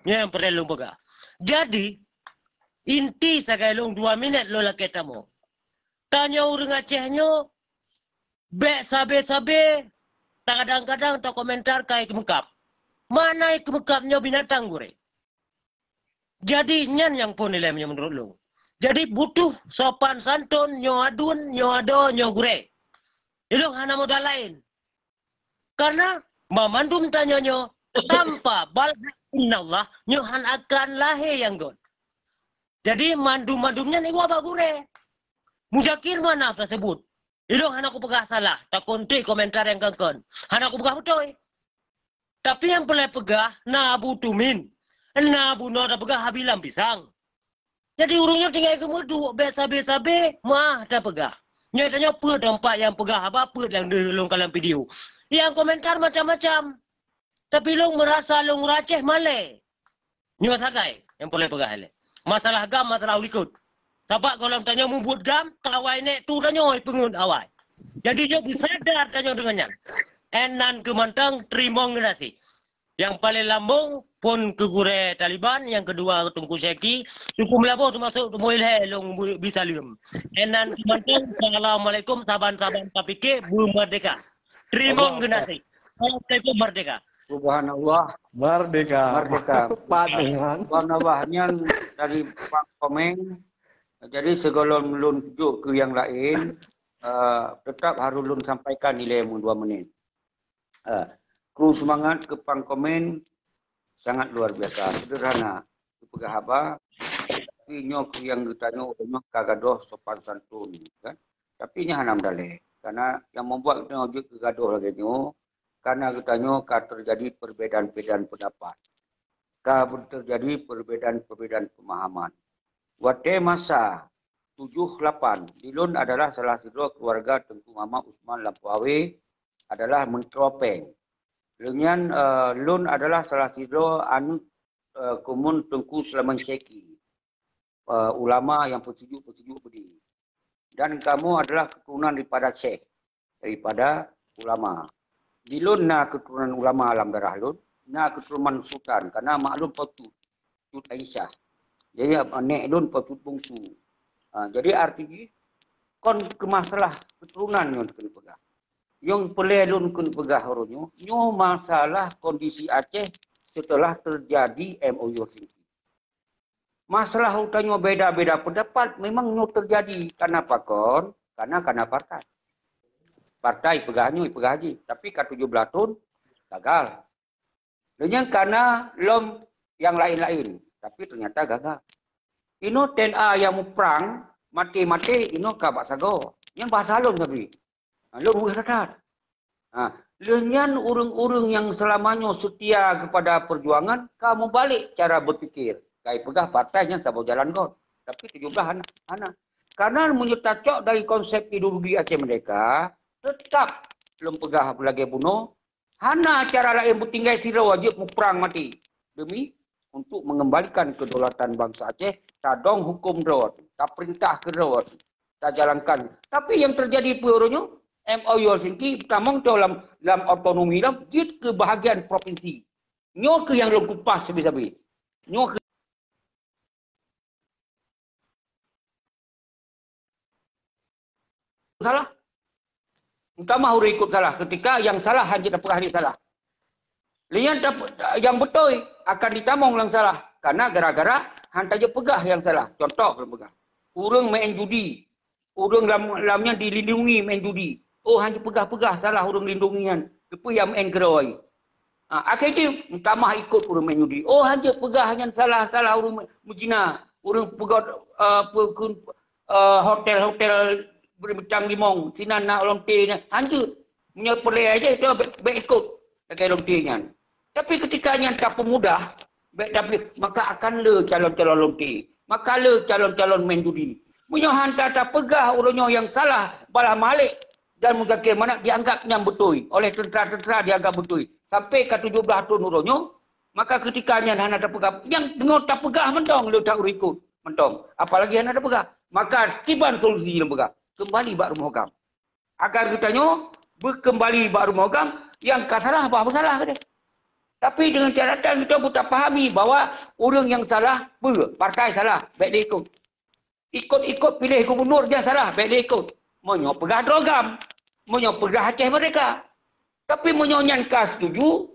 Yang perlu pegah. Jadi, inti sekali lu 2 minit lu laki tamu. Tanya orang Acehnya. Baik sabe-sabe. Kadang-kadang tak komentar kaya kemekap. Mana kemekapnya binatang gure. Jadi, nyan yang pun nilainya menurut lu. Jadi butuh sopan santun, nyo adun, nyo ado, nyo gure. Itu hanya modal lain. Karena memandum tanyanya tanpa balha innallah nyuhan akan lahir yang god. Jadi mandum-mandumnya ni gua bagure. Mujakir mana tersebut. Itu hanya aku pegah salah. Tak konti komentar yang kengkon. Hanya aku pegah betul. Tapi yang boleh pegah na Abu Tumin. Na Abu Nora pegah habilam pisang. Jadi urungnya tinggal kemudu. Biasa-biasa mah dah pegah. Nyatanya apa dampak yang pegah apa yang dilung dalam video. Yang komentar macam-macam. Tapi long merasa long raceh malai. Nyo sagai yang boleh pegah le. Masalah gam, masalah ulikut. Sebab kalau tanya membuat gam, kawai nek tu tanya pengun awai. Jadi dia bersadar tanya dengannya. Enan kemantang terima ngerasi. Yang paling lambung pun ke gure Taliban, yang kedua Tungku Seki, Tungku Melabuh termasuk Muilhe long bisa lium. Enan kemantang, Assalamualaikum saban-saban tapike bu merdeka. Terima ngerasi. Assalamualaikum merdeka. Subhanallah. Merdeka. Merdeka. Subhanallahnya dari Pak Komeng. Jadi sebelum lun tunjuk ke yang lain, tetap harus lun sampaikan nilai 2 menit. Kru semangat ke Pangkomen sangat luar biasa, sederhana. Pegah apa? Tapi nyok yang ditanya nyok kagadoh sopan santun, kan? Tapi nya hanam dale. Karena yang membuat kita ojek kegaduh lagi nyo, karena kita nyo terjadi perbedaan-perbedaan pendapat. Terjadi perbedaan-perbedaan pemahaman. Wate masa 78, Dilun adalah salah satu keluarga Tengku Mama Usman Lampuawe adalah mentropeng. Lengan Lun adalah salah satu anu kumun Tengku Selaman Seki. Ulama yang persejuk berdiri. Dan kamu adalah keturunan daripada Syekh, daripada ulama. Dilun na keturunan ulama alam darah Lun, na keturunan sultan karena maklum patut Tut Aisyah. Jadi nek Lun patut bungsu. Jadi artinya kon ke masalah keturunan yang kena pegang. Yang pelelun kena pegang horonyo, nyo masalah kondisi Aceh setelah terjadi MOU Singki. Masalah utamanya beda-beda pendapat memang nyo terjadi. Kenapa kon? Karena partai. Partai pegahnya pegaji, tapi ke 17 tahun gagal. Dan karena lom yang lain-lain, tapi ternyata gagal. Ino TNA yang perang mati-mati ino kabak sago. Yang bahasa lom tapi. Lom wih radat. Lenyan urung-urung yang selamanya setia kepada perjuangan, kamu balik cara berpikir. Kai pegah partainya sabau jalan kau. Tapi 17 anak. Karena menyetacok dari konsep ideologi Aceh Merdeka, tetap belum pegah lagi bunuh. Hana cara lain bertinggal sila wajib perang mati. Demi untuk mengembalikan kedaulatan bangsa Aceh. Tadong hukum drawat. Tak perintah ke drawat. Tak jalankan. Tapi yang terjadi perornya, MOU Helsinki, pertama dalam otonomi dalam, dia kebahagiaan provinsi. Nyo ke yang lu kupas habis-habis. Nyo ke salah. Utama huru ikut salah. Ketika yang salah hanya dapat ahli salah. Lian yang betul akan ditamong yang salah. Karena gara-gara hantar je pegah yang salah. Contoh kalau pegah. Urang main judi. Urang lamnya dilindungi main judi. Oh hanya pegah-pegah salah urang lindungian. Lepas yang main geroi. Akhirnya utama ikut urang main judi. Oh hanya pegah yang salah-salah urang mujina. Urang pegah hotel-hotel berbintang limong. Sinan nak lontinya. Hanya menyepelai aja itu baik ikut. Pakai lontinya. Tapi ketika yang tak pemudah. Tapi maka akan le calon-calon lonti. Maka le calon-calon main judi. Punya hantar tak pegah orangnya yang salah. Balah malik. Dan muzakir mana dianggapnya betul. Oleh tentera-tentera dianggap betul. Sampai ke 17 tahun orangnya. Maka ketika yang tak pegah. Yang dengar tak pegah mentong. Le tak ikut. Mentong. Apalagi yang tak pegah. Maka tiban solusi yang pegah. Kembali bak rumah hukam. Agar kitanya berkembali bak rumah hukam. Yang salah apa salah ke dia. Tapi dengan catatan kita pun tak fahami bahawa orang yang salah, partai salah, baik dia ikut. Ikut-ikut pilih gubernur dia salah, baik dia ikut. Monyo pegah drogam, monyo pegah Aceh mereka. Tapi monyo nyanka setuju,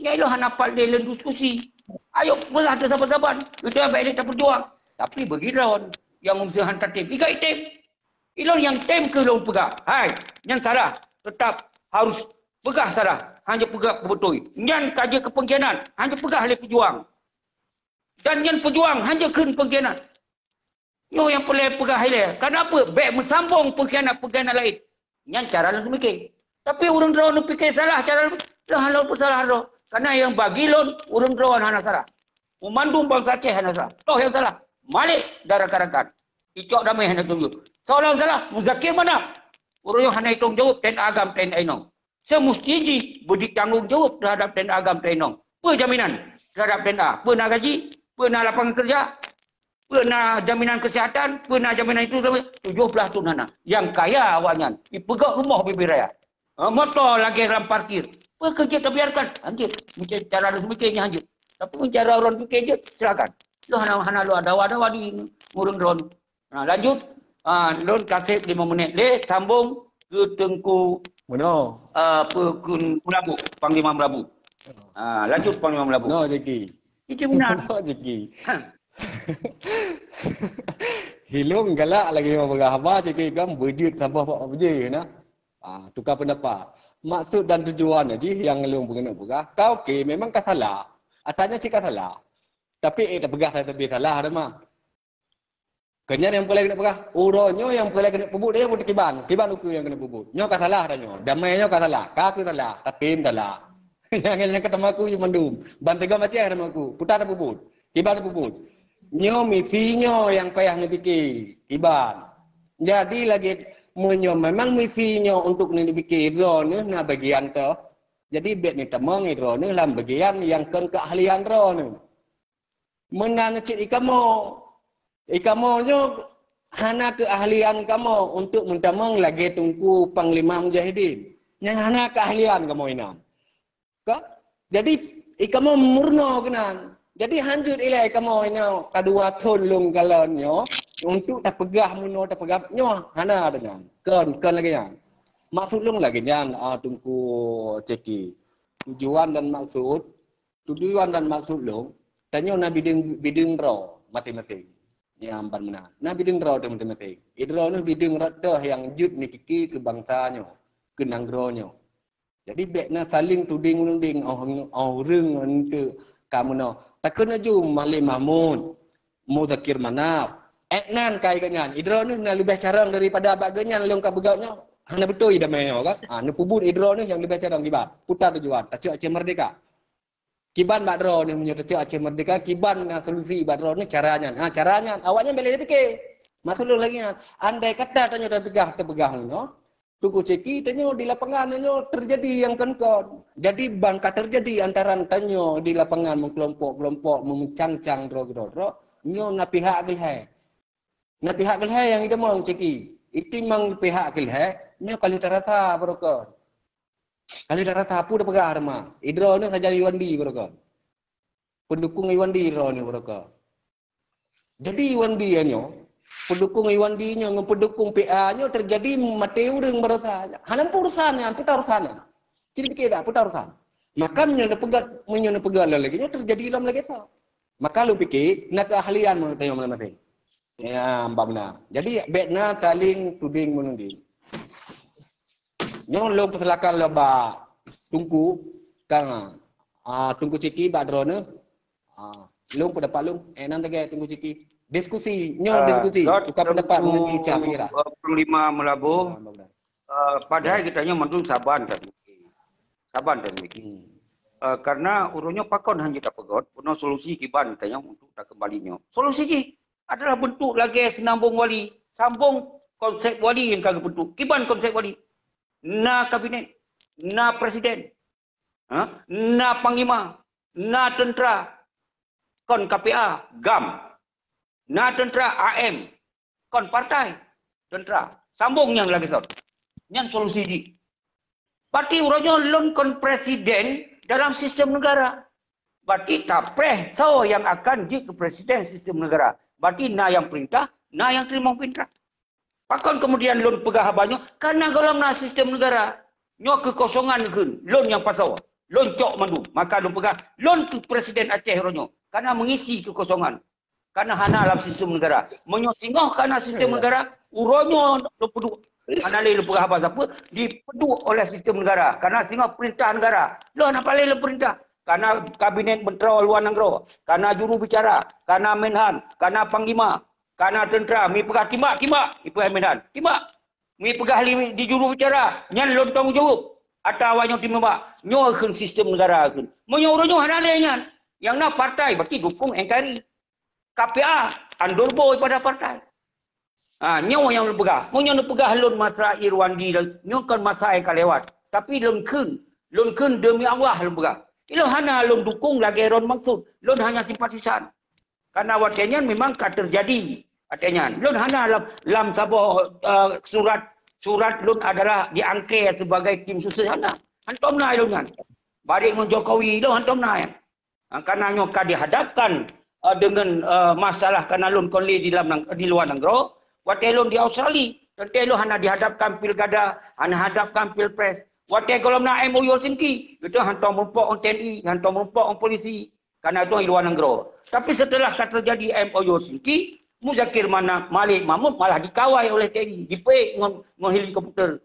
ya ilah napal dia dalam diskusi. Ayo pegah tu sabar-sabar, itu yang baik dia tak berjuang. Tapi begitu yang mesti hantar tim, 3 tim. Ilah yang tim ke long pegah. Hai, yang salah tetap harus pegah salah. Hanya pegah betul. Yang kaji kepengkianan. Hanya pegah oleh pejuang. Dan yang pejuang hanya ke pengkianan. Yo yang boleh pegah oleh. Kenapa? Baik bersambung pengkianan lain. Yang cara lain mikir. Tapi orang drawan fikir salah. Cara lain salah. Karena yang bagi lon, orang drawan hanya salah. Memandung bangsa Aceh hanya salah. Toh yang salah. Malik darah karakan. Icok damai hanya tunjuk. Seorang salah. Muzakir mana? Orang yang hanya hitung jawab. Ten agam, ten ainong. Semestinya bertanggungjawab terhadap TNA agam TNA. Apa jaminan terhadap TNA? Pernah gaji? Pernah lapangan kerja? Pernah jaminan kesihatan? Pernah jaminan itu? 17 tahun. Yang kaya awalnya. Dipegak rumah bibi raya. Motor lagi dalam parkir. Pekerja terbiarkan. Anjir. Macam cara lu mikirnya anjir. Tapi cara orang fikir je. Silakan. Lu hana lu ada di murung drone. Lanjut. Drone kasih 5 minit. Le sambung ke Tengku Mana? Pekun Melabu, Panglima Melabu. Lanjut Panglima Melabu. No, Jeki. Itu benar. No, Jeki. Hilung galak lagi mau berapa Jeki kan berjut sampai apa je na. Tukar pendapat. Maksud dan tujuan aja yang lu pengen pegah. Kau okey memang kau salah. Asalnya sih kau salah. Tapi tak pegah saya tapi salah ada mah. Kenyan yang boleh kena pegah. Uronyo yang boleh kena pebut dia pun kiban. Kiban uku yang kena pebut. Nyo kah salah dah nyo. Damainya kah salah. Kaku salah. Tapi salah. Yang ketemu aku cuma mandum. Bantega macam sama aku. Putar dah pebut. Kiban dah pebut. Nyo misinya yang payah nak fikir. Kiban. Jadi lagi menyo memang misinya untuk ni fikir ro ni na bagian tu. Jadi bet ni temang ro ni dalam bagian yang keahlian ro ni. Menan cik ikamu. Ikamonyo hana keahlian kamu untuk mentamang lagi tungku Panglima Mujahidin. Yang hana keahlian kamu ini. Jadi ikamu murno kenan. Jadi hanjut ilai kamu ini kedua tahun lung kalonyo untuk tak pegah muno tak pegah nyo hana dengan. Ken lagi yang. Maksud lung lagi yang tungku Ceki. Tujuan dan maksud lung tanya nabi biding ro mati-mati. Yang amban mana. Nabi biding raw teman-teman. Idro ni biding radah yang jut ni fikir ke bangsanya. Ke nangronyo. Jadi bekna saling tuding-tuding orang untuk kamu no. Tak kena jum Malik Mahmud. Muzakir Manaf. Etnan kai kanyan. Idro ni lebih carang daripada baganyan leong ka begaknya. Hana betul ida mayo kan. Ni pubut idro ni yang lebih carang kibat. Putar tujuan. Tak Aceh Merdeka. Kiban Badro ni menyertai Aceh Merdeka, kiban solusi Badro ni caranya. Caranya awaknya boleh fikir. Masalah lagi andai kata tanya dah terpegah no. Tunggu ceki tanya di lapangan tanya terjadi yang kon. Jadi bangka terjadi antara tanya di lapangan kelompok-kelompok memencang-cang dro. Nyo na pihak gelhe. Na pihak gelhe yang ida mau ceki. Itu mang pihak gelhe nyo kali terata berokon. Kali terata pu dah pegah mah. Idro ni saja Iwandi berokon. Pendukung Iwandi idro ni berokon. Jadi Iwandi nyo pendukung Iwandi nya dengan pendukung PA nya terjadi mati urang berasa. Hanan urusan yang putar urusan. Jadi fikir dah putar urusan. Maka menyo pegat lagi nya terjadi dalam lagi tu. Maka lu fikir nak keahlian mun tanya mana mati. Ya ambamna. Jadi betna taling tuding menunggi. Nyo lu perselakan leba tungku kang tungku ciki bak drone. Lu pada palung enan tege tungku ciki. Diskusi, diskusi. Tukar pendapat dengan Ica Pengira. Panglima Melabuh. Padahal kita mandung saban dan mungkin. Karena urunnya pakon hanya tak pegot, puno solusi kiban tanya untuk tak kembalinya. Solusi ni adalah bentuk lagi senambung wali, sambung konsep wali yang kagak bentuk. Kiban konsep wali. Na kabinet, na presiden, na panglima, na tentera, kon KPA, GAM. Na tentera AM, kon partai, tentera. Sambung yang lagi sot. Yang solusi ni. Berarti urangnya lon kon presiden dalam sistem negara. Berarti tapeh so yang akan di ke presiden sistem negara. Berarti na yang perintah, na yang terima perintah. Pakon kemudian lon pegah banyak karena dalam na sistem negara nyo kekosongan kun lon yang pasau. Lon cok mandu, maka lon pegah lon ke presiden Aceh ronyo karena mengisi kekosongan. Karena hana dalam sistem negara. Menyosingah karena sistem negara, uronyo lepeduk. Hana leh lepegah apa dipeduk oleh sistem negara. Karena singgah perintah negara. Loh apa leh perintah? Karena kabinet menteri luar negara. Karena juru bicara. Karena menhan. Karena panglima. Karena tentera. Mi pegah timbak. Mi pegah menhan. Timbak. Mi pegah di juru bicara. Nyan lontong jawab. Atau awaknya timbak. Nyokan sistem negara. Menyoronyo hana leh nyan. Yang nak partai berarti dukung NKRI. KPA andorbo pada partai. Nyawa yang lepegah. Munyo lepegah lon masa Irwandi nyo kan masa yang kalewat. Tapi lon kun demi Allah lepegah. Ilo hana lon dukung lagi ron maksud. Lon hanya simpatisan. Karena watenya memang tak terjadi. Watenya lon hana lam sabo surat lon adalah diangke sebagai tim sukses hana. Hantom na lon kan. Barik ngon Jokowi lo hantom na. Karena nyo ka dihadapkan dengan masalah karena lon konli di luar negara, watelon di Australia, watelon hanya dihadapkan pilkada, hanya hadapkan pilpres. Watel kalau nak MOU Helsinki, itu hantar merupak on TNI, hantar merupak on polisi, karena itu di luar negara. Tapi setelah terjadi MOU Helsinki, Muzakir Malik Mahmud malah dikawal oleh TNI, dipek dengan helikopter.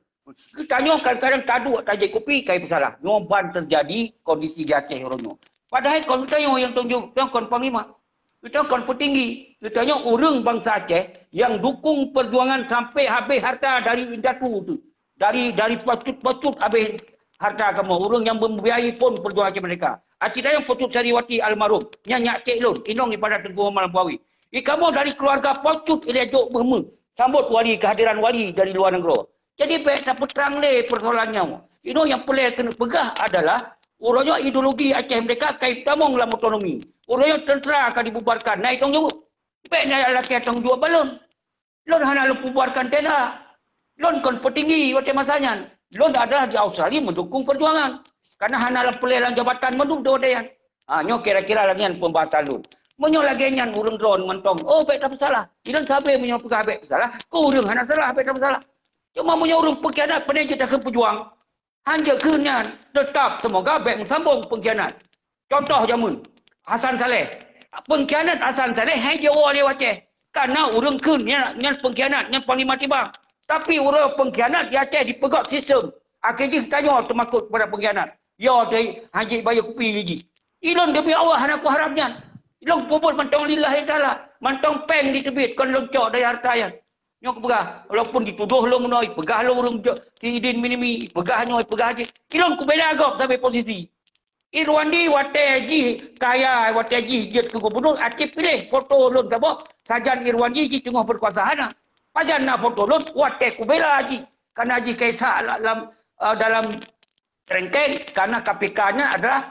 Kita tanya kadang-kadang taduk tajik kopi, kaya bersalah. Nyoban terjadi kondisi di Aceh Ronyo. Padahal kalau kita yang tunjuk, kon panglima. Kita kon petinggi. Kita tanya orang bangsa Aceh yang dukung perjuangan sampai habis harta dari Indatu tu. Dari pacut-pacut habis harta kamu. Orang yang membiayai pun perjuangan Aceh mereka. Aceh yang Putut Sariwati almarhum. Nyanyak Cik Lun. Inong daripada Tengku Malambawi. Kamu dari keluarga Putut Ilejok Berma. Sambut kehadiran wali dari luar negara. Jadi tak peterang le persoalannya. Ini yang perlu kena pegah adalah urangnya ideologi Aceh mereka kait tamong dalam otonomi. Urangnya tentera akan dibubarkan. Naik tanggungjawab. Baik naik laki tanggungjawab balon. Lon hanya bubarkan tenda. Lon kon petinggi waktu masanya. Lon adalah di Australia mendukung perjuangan. Karena hanya pelelang jabatan mendukung dayan. Nyo kira-kira lagi yang pembahasan lon. Menyo lagi yang urang drone mentong. Oh baik tak bersalah. Ilan sampai menyo pegah baik bersalah. Kau urang hanya salah baik tak bersalah. Cuma menyo urang pengkhianat penerja tak pejuang. Hanya kenyan tetap semoga baik sambung pengkhianat. Contoh jamun Hasan Saleh. Pengkhianat Hasan Saleh hanya oleh Aceh. Karena orang kun yang pengkhianat yang panglima timbang. Tapi orang pengkhianat di Aceh dipegat sistem. Akhirnya tanya termakut pada pengkhianat. Ya dari haji bayar kopi lagi. Ilon demi Allah aku harapnya. Ilon puput mantong lillahi ta'ala. Mantong peng ditebit kan loncok dari harta yang. Nyok pegah. Walaupun dituduh lo menoi. Pegah lo urung Sidin minimi. Pegah nyoi. Pegah je. Ilon ku bela agak sampai posisi. Irwandi Wateji kaya Wateji jet ke gubernur aktif pilih foto lon sabo sajan Irwandi ji tengah berkuasaan pajan na foto lon Wate kubela ji karena ji kaisa dalam rengkeng karena KPK-nya adalah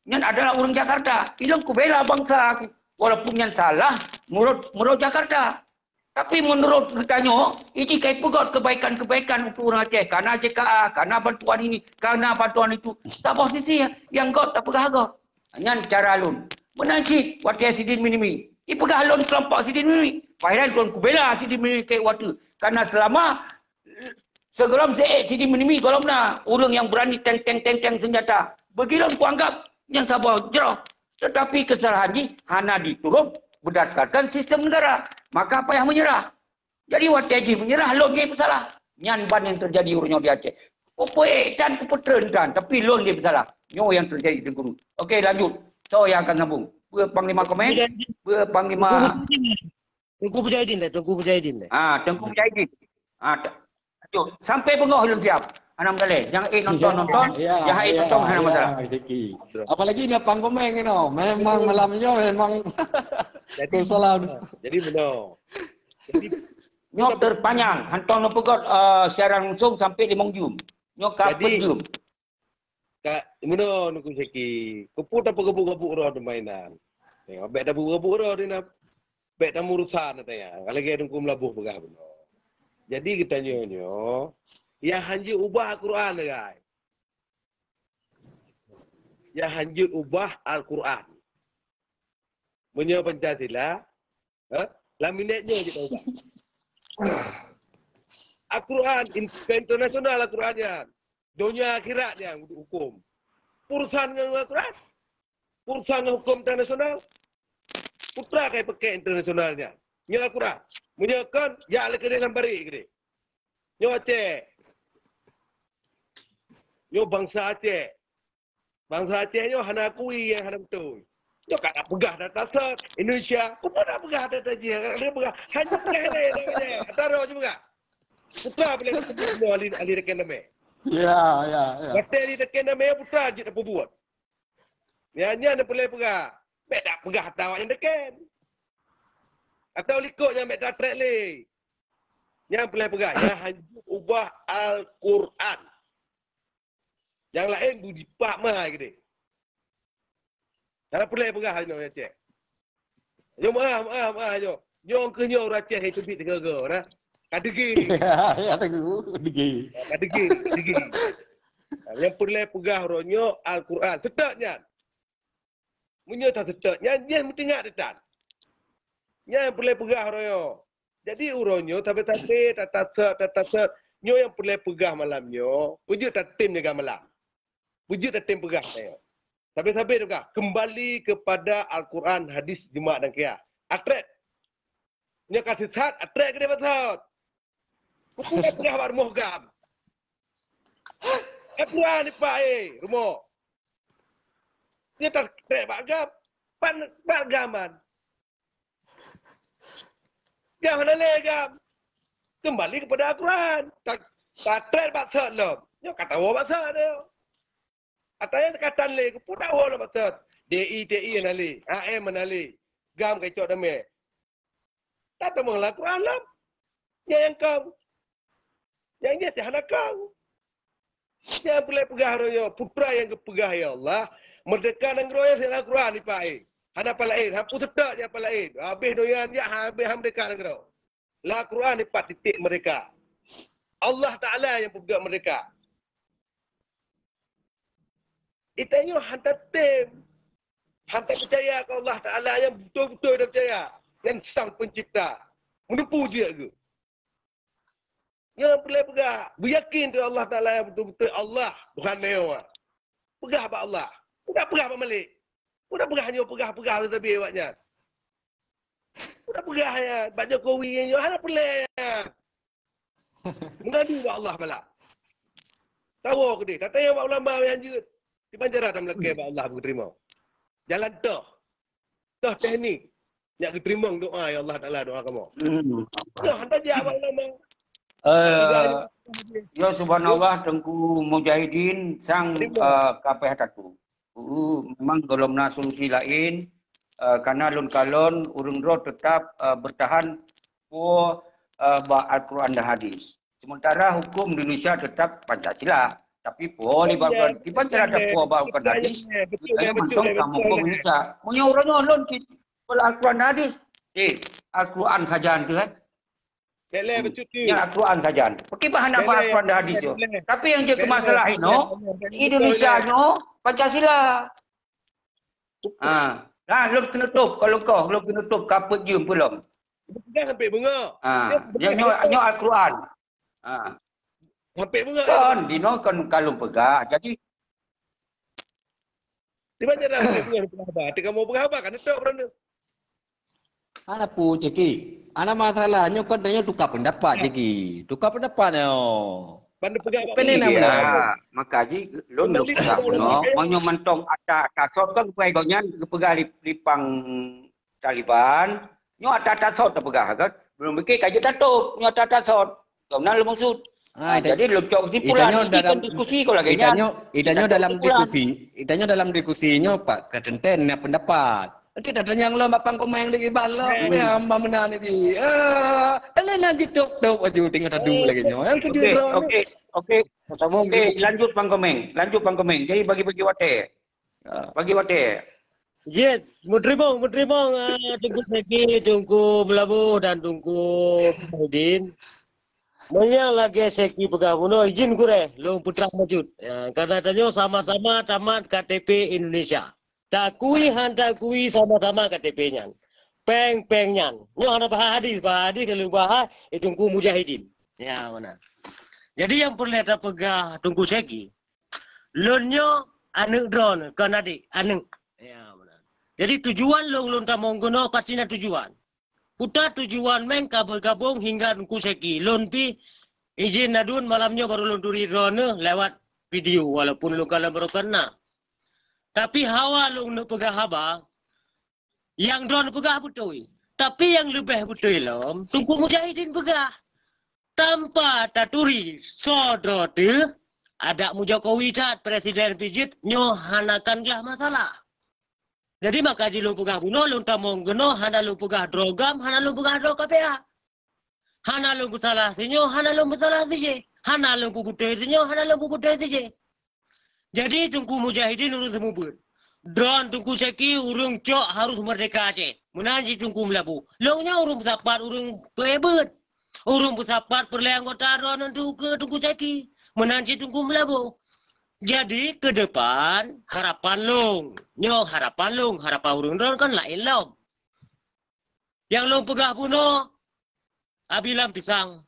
adalah orang Jakarta. Ilang kubela bangsa walaupun yang salah menurut Jakarta. Tapi menurut katanya, ini kayak pegot kebaikan-kebaikan untuk orang Aceh. Karena JKA, karena bantuan ini, karena bantuan itu. Tak posisi yang got, tak pegah got. Hanya cara alun. Menajid, waktu Sidin Minimi. Ini pegah alun kelompok Sidin Minimi. Fahiran tuan kubela Sidin Minimi kayak waktu. Karena selama segelam Sidin Minimi, kalau mana orang yang berani teng senjata. Begitu aku anggap yang sabar jerah. Tetapi kesalahan ini hanya diturut berdasarkan sistem negara. Maka apa yang menyerah? Jadi Wateji menyerah, lon dia bersalah. Nyan ban yang terjadi urunyo di Aceh. Kupoe dan kupetren dan tapi lon dia bersalah. Nyo yang terjadi di guru. Okey lanjut. So yang akan sambung. Panglima komen. Panglima Tengku Mujahidin dah, Tengku Mujahidin dah. Tengku Mujahidin. Lanjut. Sampai bengah belum siap. Hanam daleh. Jangan nonton. Jangan tonton hanam masalah. Apalagi ni pangkomeng ni no. Memang malamnya memang jadi salah. Jadi benar. Nyok terpanjang. Hantar no pegot siaran langsung sampai 5 jam. Nyok kapan jam. Kak, benar nuku seki. Keput apa gebuk-gebuk roh de mainan. Tengok bet dah gebuk roh dia nak. Bet dah urusan katanya. Kalau dia nuku melabuh begah benar. Jadi kita nyonyo yang hanjut ubah Al-Quran guys. Yang hanjut ubah Al-Quran. Punya Pancasila, laminatnya je tahu tak? Al-Quran internasional Al-Qurannya, dunia akhirat yang untuk hukum. Urusan dengan Al-Quran, urusan dengan hukum internasional, putra kayak pakai internasionalnya. Nya Al-Quran, menyakan ya le kene lambari kene. Nyo Aceh, nyo bangsa Aceh, bangsa Aceh nyo hana kui yang hana betul. Nyo kata pegah data set Indonesia, kau dah pegah data je, dia pegah hanya pegah ni, taruh je pegah. Putra boleh sebut semua ahli rekan nama. Ya. Kata ahli rekan nama putra je apa buat. Hanya dia boleh pegah, mek tak pegah tahu yang rekan. Atau likutnya mek tak track le. Yang boleh pegah, yang hanya ubah Al-Quran. Yang lain budi pak mah gitu. Kalau boleh pegah hanya Aceh. Yo maaf yo. Yo ke nyo Aceh itu bit tega nah. Kadegi. Ya degi. Kadegi. Yang boleh pegah ronyo Al-Quran. Setaknya. Munyo tak setaknya dia mesti ingat detan. Yang boleh pegah ronyo. Jadi uronyo tata set. Nyo yang boleh pegah malamnya, wujud tak tim jaga malam. Wujud tak tim pegah saya. Sampai-sampai juga kembali kepada Al-Quran, hadis, jemaah dan qiyas. Atrek. Nya kasih sat, atrek ke dia betul. Kupu tak pegah bar mohgam. Al-Quran ni pak rumah. Dia tak trek bagam, bagaman. Jangan legam. Kembali kepada Al-Quran. Tak trek baksa lom. Nya kata wa baksa dia. Ataya katan le ku dah wala maksud DI nali AM nali gam kai cok dame tak temu la Quran lam yang kau yang dia hana kau dia boleh pegah royo putra yang kepegah ya Allah merdeka nang royo sel Quran ni pai hana palain hapu sedak dia palain habis doyan dia habis merdeka nang ro la Quran ni pat titik mereka Allah Taala yang pegah mereka. Itanya hantar tim. Hantar percaya ke Allah Ta'ala yang betul-betul dia percaya. Yang sang pencipta. Menempuh dia ke. Yang boleh pegah. Beryakin tu Allah Ta'ala yang betul-betul Allah. Bukan dia. Pegah apa Allah. Bukan pegah apa Malik. Bukan pegah hanya pegah-pegah tetapi awaknya. Bukan pegah ya. Pak Jokowi yang hanya boleh. Mengadu Allah malah. Tahu ke dia. Katanya Pak Ulama yang jut. Di Banjaran dalam lagi Allah berterima. Jalan toh teknik. Nak diterima doa ya Allah Taala doa kamu. Dah hantar dia awak lama. Ya subhanallah Tengku Mujahidin sang KPH Tatu. memang kalau nak solusi lain, kerana lon-kalon urung ro tetap bertahan po Al-Quran dan hadis. Sementara hukum di Indonesia tetap Pancasila. Tapi po di bagian kita ada po Al-Quran dan hadis. Saya mantong kamu hukum Indonesia. Punya orangnya lon kita Al-Quran dan hadis. Al-Quran saja tu kan. Yang Al-Quran saja. Pakai bahan apa Al-Quran dan hadis tu. Tapi yang je kemasalah Indonesia Pancasila. Nah, lu kena tutup. Kalau kau kena tutup kaput jum belum. Dia sampai bunga. Yang Al-Quran. Sampai bunga. Kan, dino kan kalau pegah. Jadi di mana dah sampai bunga penghabar. Tengah mau penghabar kan tutup beranda. Ana pu ceki. Ana masalahnya kan tanya tukar pendapat ceki. Tukar pendapat yo. Pandu pegah apa? Maka ji lu nak no, monyo mantong ada tasot kan pai gonyan pegah lipang Taliban. Nyo ada tasot pegah kan. Belum fikir kaji tatuk, nyo ada tasot. Kemudian lu maksud. Jadi lu cok simpulan dalam diskusi kau lagi nya. Idanyo dalam diskusinya Pak Ketenten pendapat. Tidak ada yang lo bapang komeng lagi balo, ya mbak menan ini. Nanti tok aja tinggal tadu lagi nyo. Oke. Lanjut Bang Komeng. Jadi bagi wate. Jet, mutribong, tunggu segi, tunggu melabuh dan tunggu Muhyiddin. Banyak lagi segi pegabuno izin kure, lo putra majud. Karena tanya sama-sama tamat KTP Indonesia. Tak kui sama-sama KTP-nya. Peng-pengnya. Nyo ada hadis kalau bahas tunggu Mujahidin. Ya mana. Jadi yang perlu ada pegah tunggu segi. Lonyo anu drone kan adik anu. Ya mana. Jadi tujuan long tak mau guna pastinya tujuan. Putar tujuan meng kabel-gabung hingga tunggu segi. Lon pi izin nadun malamnya baru lon turi drone lewat video walaupun lu kalau baru kena. Tapi hawa lu nak pegah haba, yang drone pegah betul. Tapi yang lebih betul lom, tunggu Mujahidin pegah. Tanpa taturi sodro tu, ada Jokowi cat Presiden pijit nyohanakanlah masalah. Jadi maka ji lu pegah bunuh, lu tak mau geno, hana lu pegah drogam, hana lu pegah drogapea. Hana lu bersalah sinyo, hana lu bersalah sije. Hana lu betul sinyo, hana lu betul sije. Jadi tunggu Mujahidin urung semubur. Drone tunggu seki urung cok harus merdeka Aceh. Menanji tunggu melabu. Longnya urung bersapat urung pelebet. Urung bersapat perle anggota drone tunggu seki. Menanji tunggu melabu. Jadi ke depan harapan long. Harapan urung drone kan lain long. Yang long pegah bunuh abilam pisang.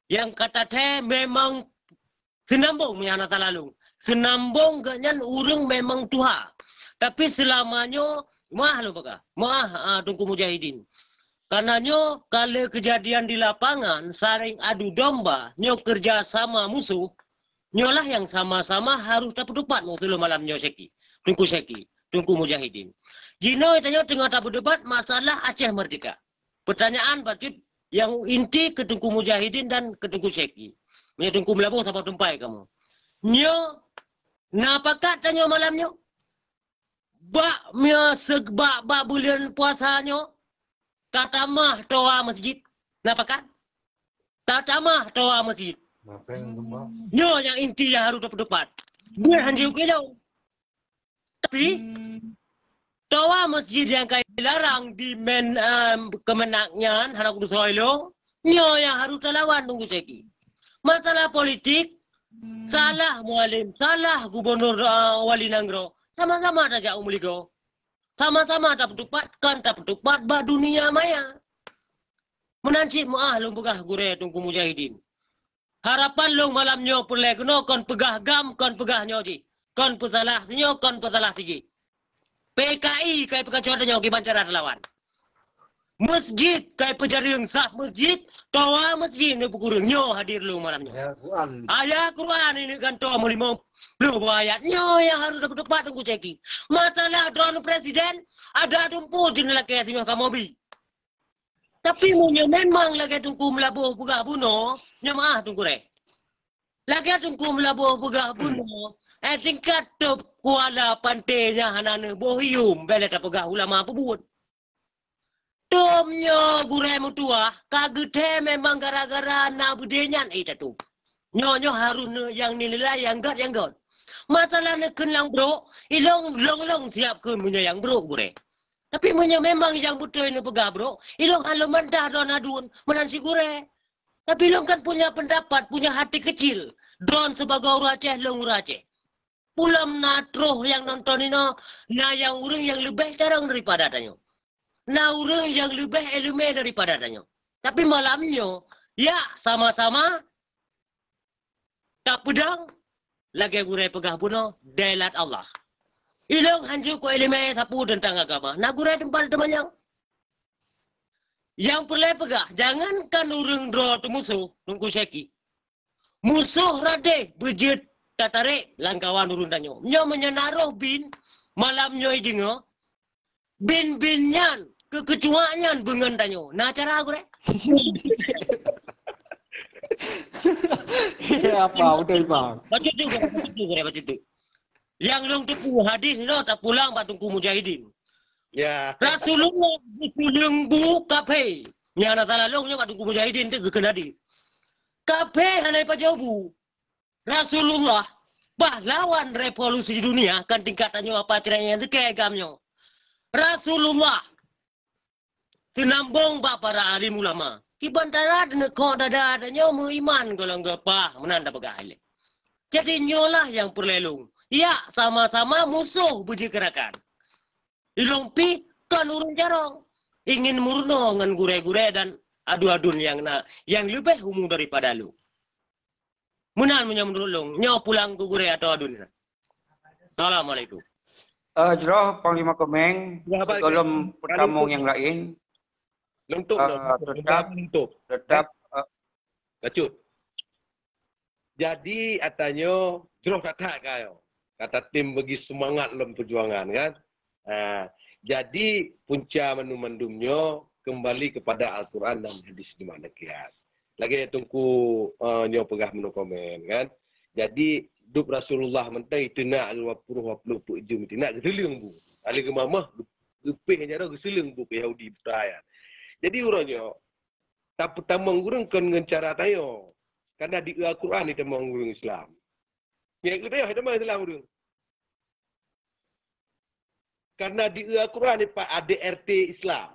Yang kata teh memang senambung menyana lalu. Senambung ganyan urang memang Tuhan. Tapi selamanya lo baka. Tunggu Mujahidin. Karenanya kalau kejadian di lapangan saling adu domba, nyo kerja sama musuh, nyolah yang sama-sama harus dapat debat waktu lo malam nyo seki. Tunggu Mujahidin. Jino tanya tengah dapat debat masalah Aceh merdeka. Pertanyaan berarti yang inti ke Tunggu Mujahidin dan ke Tunggu Seki. Tunggu melabuh sama tumpai kamu. Nyo napakat tanya malamnya? Bak bulan puasanya tatamah toa masjid. Napakat? Tatamah toa masjid. Nyo yang inti yang harus dapat. Dia hanjiu ke jauh. Tapi toa masjid yang kaya larang di kemenangan Hanak Dusoilo, nyo yang harus terlawan tunggu seki. Masalah politik salah mualim, salah gubernur Wali Nangro. Sama-sama ada jauh muligo. Sama-sama ada petupat bah dunia maya. Menanci long pegah gure tunggu Mujahidin. Harapan long malamnya perle kena kon pegah gam, kon pegah nyoji. Kon pesalah sinyo, kon pesalah siji. PKI kai pekacauan nyo ki bancara lawan. Masjid kai pejariung sah masjid, toa masjid ni pukurung nyo hadir lu malamnya. Ayat Quran ini kan toa mulimo lu ayat nyo yang harus dapat tunggu ceki. Masalah drone presiden ada tumpu jenela ke sinyo kamobi. Tapi munyo memang lagi tunggu melabuh pegah bunuh, nyo tunggu re. Lagi tunggu melabuh pegah bunuh. tingkat tu kuala pantainya hanana bohium bela tak pegah ulama pebut. Tomnya gurem tua, kagete memang gara-gara na budenyan tu. Nyo harus yang nilai yang god. Masalahnya kenlang bro, long siap kun punya yang bro gure. Tapi punya memang yang betul ini pegah bro, ilong halaman dah don adun menansi gure. Tapi long kan punya pendapat, punya hati kecil. Don sebagai orang Aceh, long orang Aceh. Pulam natroh yang nonton ini, na yang orang yang lebih jarang daripada tanya. Na orang yang lebih elemen daripada tanya. Tapi malamnya, ya sama-sama tak pedang, lagi gurai pegah puno, dailat Allah. Ilong hanju ko elemen sapu tentang agama. Na gurai tempat temannya. Yang perlu pegah, jangankan orang draw tu musuh, nunggu syeki. Musuh rade, bejit, tatarik, langkawan urun tanyo. Nyo menyenaruh bin, malamnya idingo, bin-binyan, kekecuannya bengen tanyo. Nah cara aku rek. Ya apa betul bang. Baca tu. Yang long tepu hadis no tak pulang batungku mujahidin. Ya. Rasulullah dikuling bu kafe. Yang nak salah longnya batungku mujahidin tu kena di. Kafe hanai pajabu. Rasulullah pahlawan revolusi dunia kan tingkatannya apa caranya itu kayak gamnya. Rasulullah tenambong ba para alim ulama. Ki bantara de ko dada adanya mu iman kalau enggak pah menanda begahile. Jadi nyolah yang perlelung. Ya sama-sama musuh buji gerakan. Ilong pi kan urun jarong. Ingin murno ngan gure-gure dan adu-adun yang lebih umum daripada lu. Menan menurut long nyo pulang ke gure atau adun. Assalamualaikum. Jerah Panglima Komeng, sebelum pertamung yang lain. Tetap Kacut. Jadi katanya jerah kata kayo. Kata tim bagi semangat dalam perjuangan kan. Jadi punca mendumnya kembali kepada Al-Quran dan hadis di mana kias. Lagi tunggu nyo pegah menu komen kan. Jadi duk Rasulullah mentai itu nak 20 jum itu nak geseling bu. Ali ke mamah gepeh nyara geseling bu ke Yahudi percaya. Jadi urangnya tak pertama ngurung kan dengan cara tayo. Karena di Al-Quran itu mengurung Islam. Ya kita tayo itu Islam urung. Karena di Al-Quran itu ADRT Islam.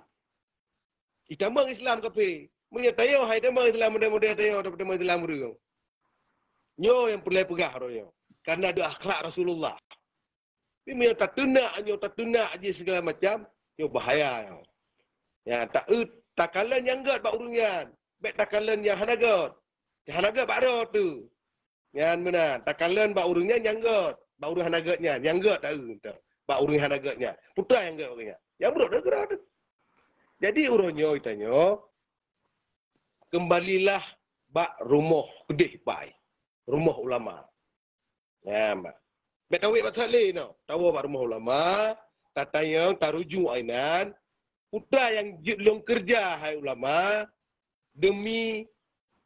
Kita meng Islam kape. Menyatayo hai demang Islam mudah-mudah tayo dapat demang Islam urung. Nyo yang perlu pegah royo. Karena ada akhlak Rasulullah. Ini yang tak tuna aja segala macam, nyo bahaya. Ya tak kalan yang gad bak urungan. Baik tak kalan yang hanagat. Yang hanagat bak ro tu. Yang benar, tak kalan bak urungnya yang gad. Bak urung hanagatnya, yang gad tak tu. Bak urung hanagatnya. Putra yang gad orangnya. Yang buruk dah gerak tu. Jadi urunyo itanyo kembalilah bak rumah kedih pai. Rumah ulama. Ya, mak. Betawik pasal ni no. Tahu bak rumah ulama, tatayang taruju ainan, putra yang jidlong kerja hai ulama demi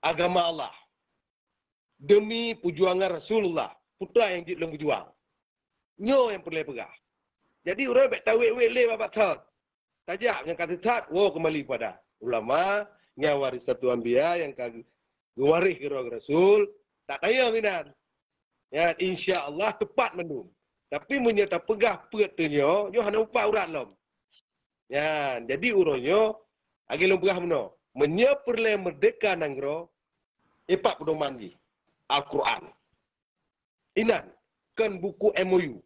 agama Allah. Demi perjuangan Rasulullah, putra yang jidlong berjuang. Nyo yang perlu pegah. Jadi orang betawik le bapak tak. Tajak yang kata tak, kembali pada ulama yang waris satu anbiya yang waris ke Rasul. Tak tanya minan. Ya, insya-Allah tepat mendung. Tapi menyata pegah petunyo, yo hana upah urat lom. Ya, jadi uronyo agi lom pegah meno. Menyeperle merdeka nanggro epak pedoman di Al-Quran. Inan kan buku MOU.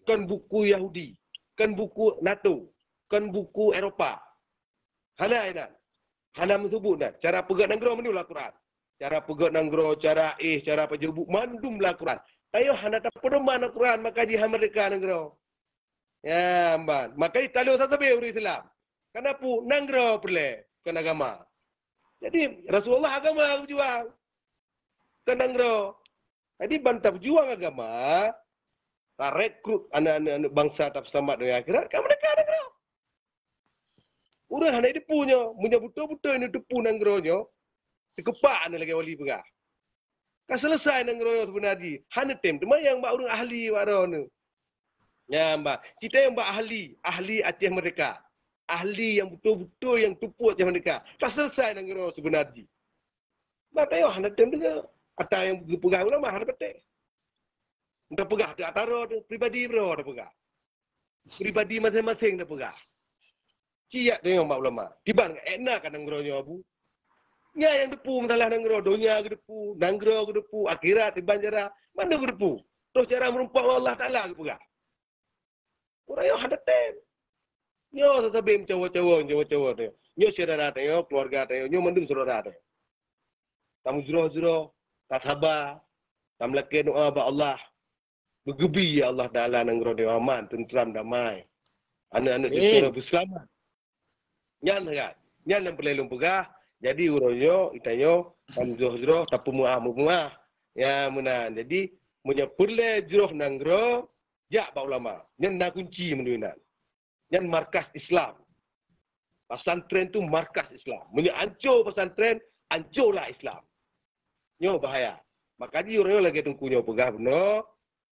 Kan buku Yahudi, kan buku NATO, kan buku Eropah. Hana inan. Hana mesebut dah cara pegah nanggro menu Al-Quran. Cara pegat nanggro, cara cara pajubuk, mandum lah Quran. Tayo hana tak pedoman Al-Quran, maka jiha mereka nanggro. Ya, amban. Maka italo sasabe uri Islam. Kenapa nanggro perle kan agama. Jadi Rasulullah agama berjuang. Kan nanggro. Jadi bantah berjuang agama, tak rekrut anak-anak bangsa tak selamat dengan akhirat, kan mereka nanggro. Urang hana punya betul-betul ini depu nanggronyo. Kepak ni lagi wali pegah. Kan selesai nang royo sebenarnya. Hana tem tu yang mbak orang ahli waro ni. Ya mbak, kita yang mbak ahli Aceh mereka. Ahli yang betul-betul yang tupu Aceh mereka. Tak selesai nang royo sebenarnya. Mbak tayo hana tem tu atau yang pegang ulama hana petik. Dah pegah dah taro pribadi bro dah pegah. Pribadi masing-masing dah pegah. Ciak tengok mak ulama. Tiba enak kan nanggronya abu. Nya yang depu masalah nanggro, dunia ke depu, nanggro ke depu, akhirat tiban jara, mana ke depu. Terus cara merumpak Allah Taala ke pegah. Orang yang ada tem. Nyo sesabim cawa-cawa tu. Nyo saudara tu, keluarga tu, nyo mendung saudara tu. Tamu zuro-zuro, tak sabar. Tam laki doa ba Allah. Bergebi ya Allah Ta'ala nanggro dia aman, tentram, damai. Anak-anak kita berselamat. Nyan kan? Nyan yang pelelung pegah. Jadi uroyo, itanyo, tam zuro-zuro, tapu muah. Ya menan. Jadi, punya perle juroh nanggro, jak ba ulama. Nyan nak kunci menuinan. Nyan markas Islam. Pesantren tu markas Islam. Punya ancur pesantren, ancurlah Islam. Nyo bahaya. Maka di uroyo lagi tungkunya pegah benar.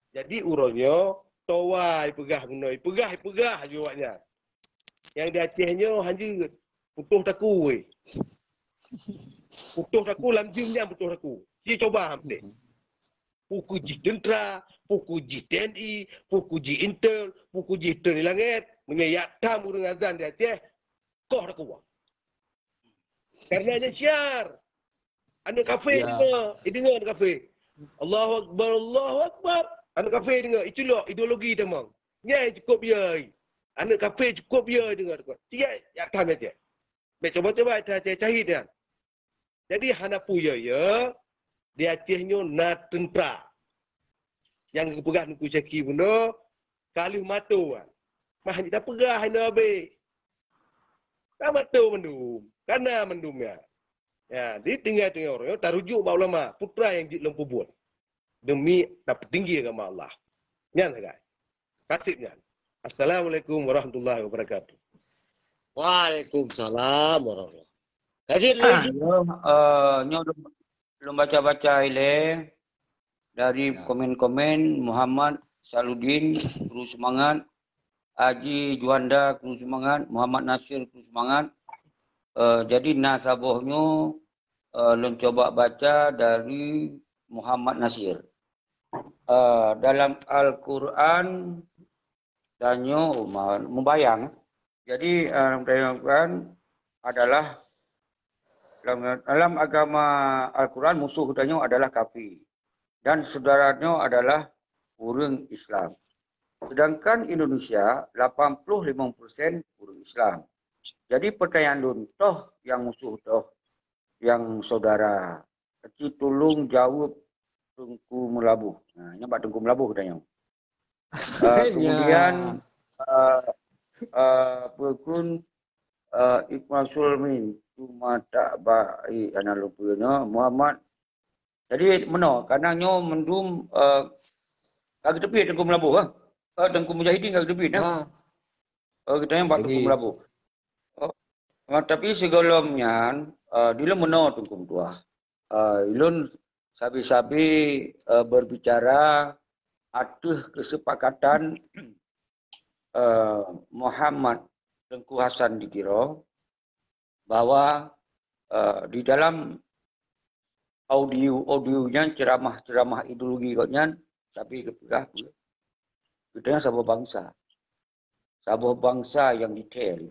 Jadi uronyo towai pegah menoi pegah juaknya. Yang di Acehnya hanya putuh taku we. Putuh taku lamjingnya putuh taku. Dia coba ambil. Puku ji tentera, puku ji TNI, puku ji Intel, puku ji Intel di langit, menyayak tamu dengan azan di Aceh. Kau taku. Karena ada syiar. Ada kafe dengar ada kafe. Allahu Akbar, Allahu Akbar. Anak kafe dengar, itulah ideologi temang. Nya cukup biar. Anak kafe cukup biar dengar. Dia ya kan aja. Baik coba-coba cari dia. Jadi hana puya ya. Di Acehnya nak tentera. Yang pegang nuku ceki benda kali matu kan. Mah kita pegah hana be. Tak matu mendum. Karena mendumnya. Ya, di tengah-tengah orang tarujuk ba ulama, putra yang jid lempu buat. Demi dapat tinggi agama Allah. Nyan guys. Kasih nyan. Assalamualaikum warahmatullahi wabarakatuh. Waalaikumsalam warahmatullahi wabarakatuh. Kasih lagi. Nyo belum baca-baca ile dari komen-komen Muhammad Saludin terus semangat, Haji Juanda terus semangat, Muhammad Nasir terus semangat. Jadi nasabohnya coba baca dari Muhammad Nasir. Dalam Al-Quran danyo membayang. Jadi membayangkan adalah dalam agama Al-Quran musuh danyo adalah kafir dan saudaranya adalah orang Islam. Sedangkan Indonesia 85% orang Islam. Jadi pertanyaan dun toh yang musuh toh yang saudara. Kecil tolong jawab Tengku Melabuh. Nah, nampak Tengku Melabuh katanya. Kemudian Pekun Iqmal Sulmin cuma tak baik analoginya Muhammad. Jadi mana? Karena nyo mendum kaki tepi Tengku Melabuh Tengku Mujahidin kaki tepi nah. Kita yang Tengku Melabuh. Tapi segolongnya dia mana Tengku Tua. Ilun sabi-sabi berbicara aduh kesepakatan Muhammad Tengku Hasan dikira bahwa di dalam audionya ceramah ideologi katnya tapi kepegah pula. Kita sebuah bangsa yang detail.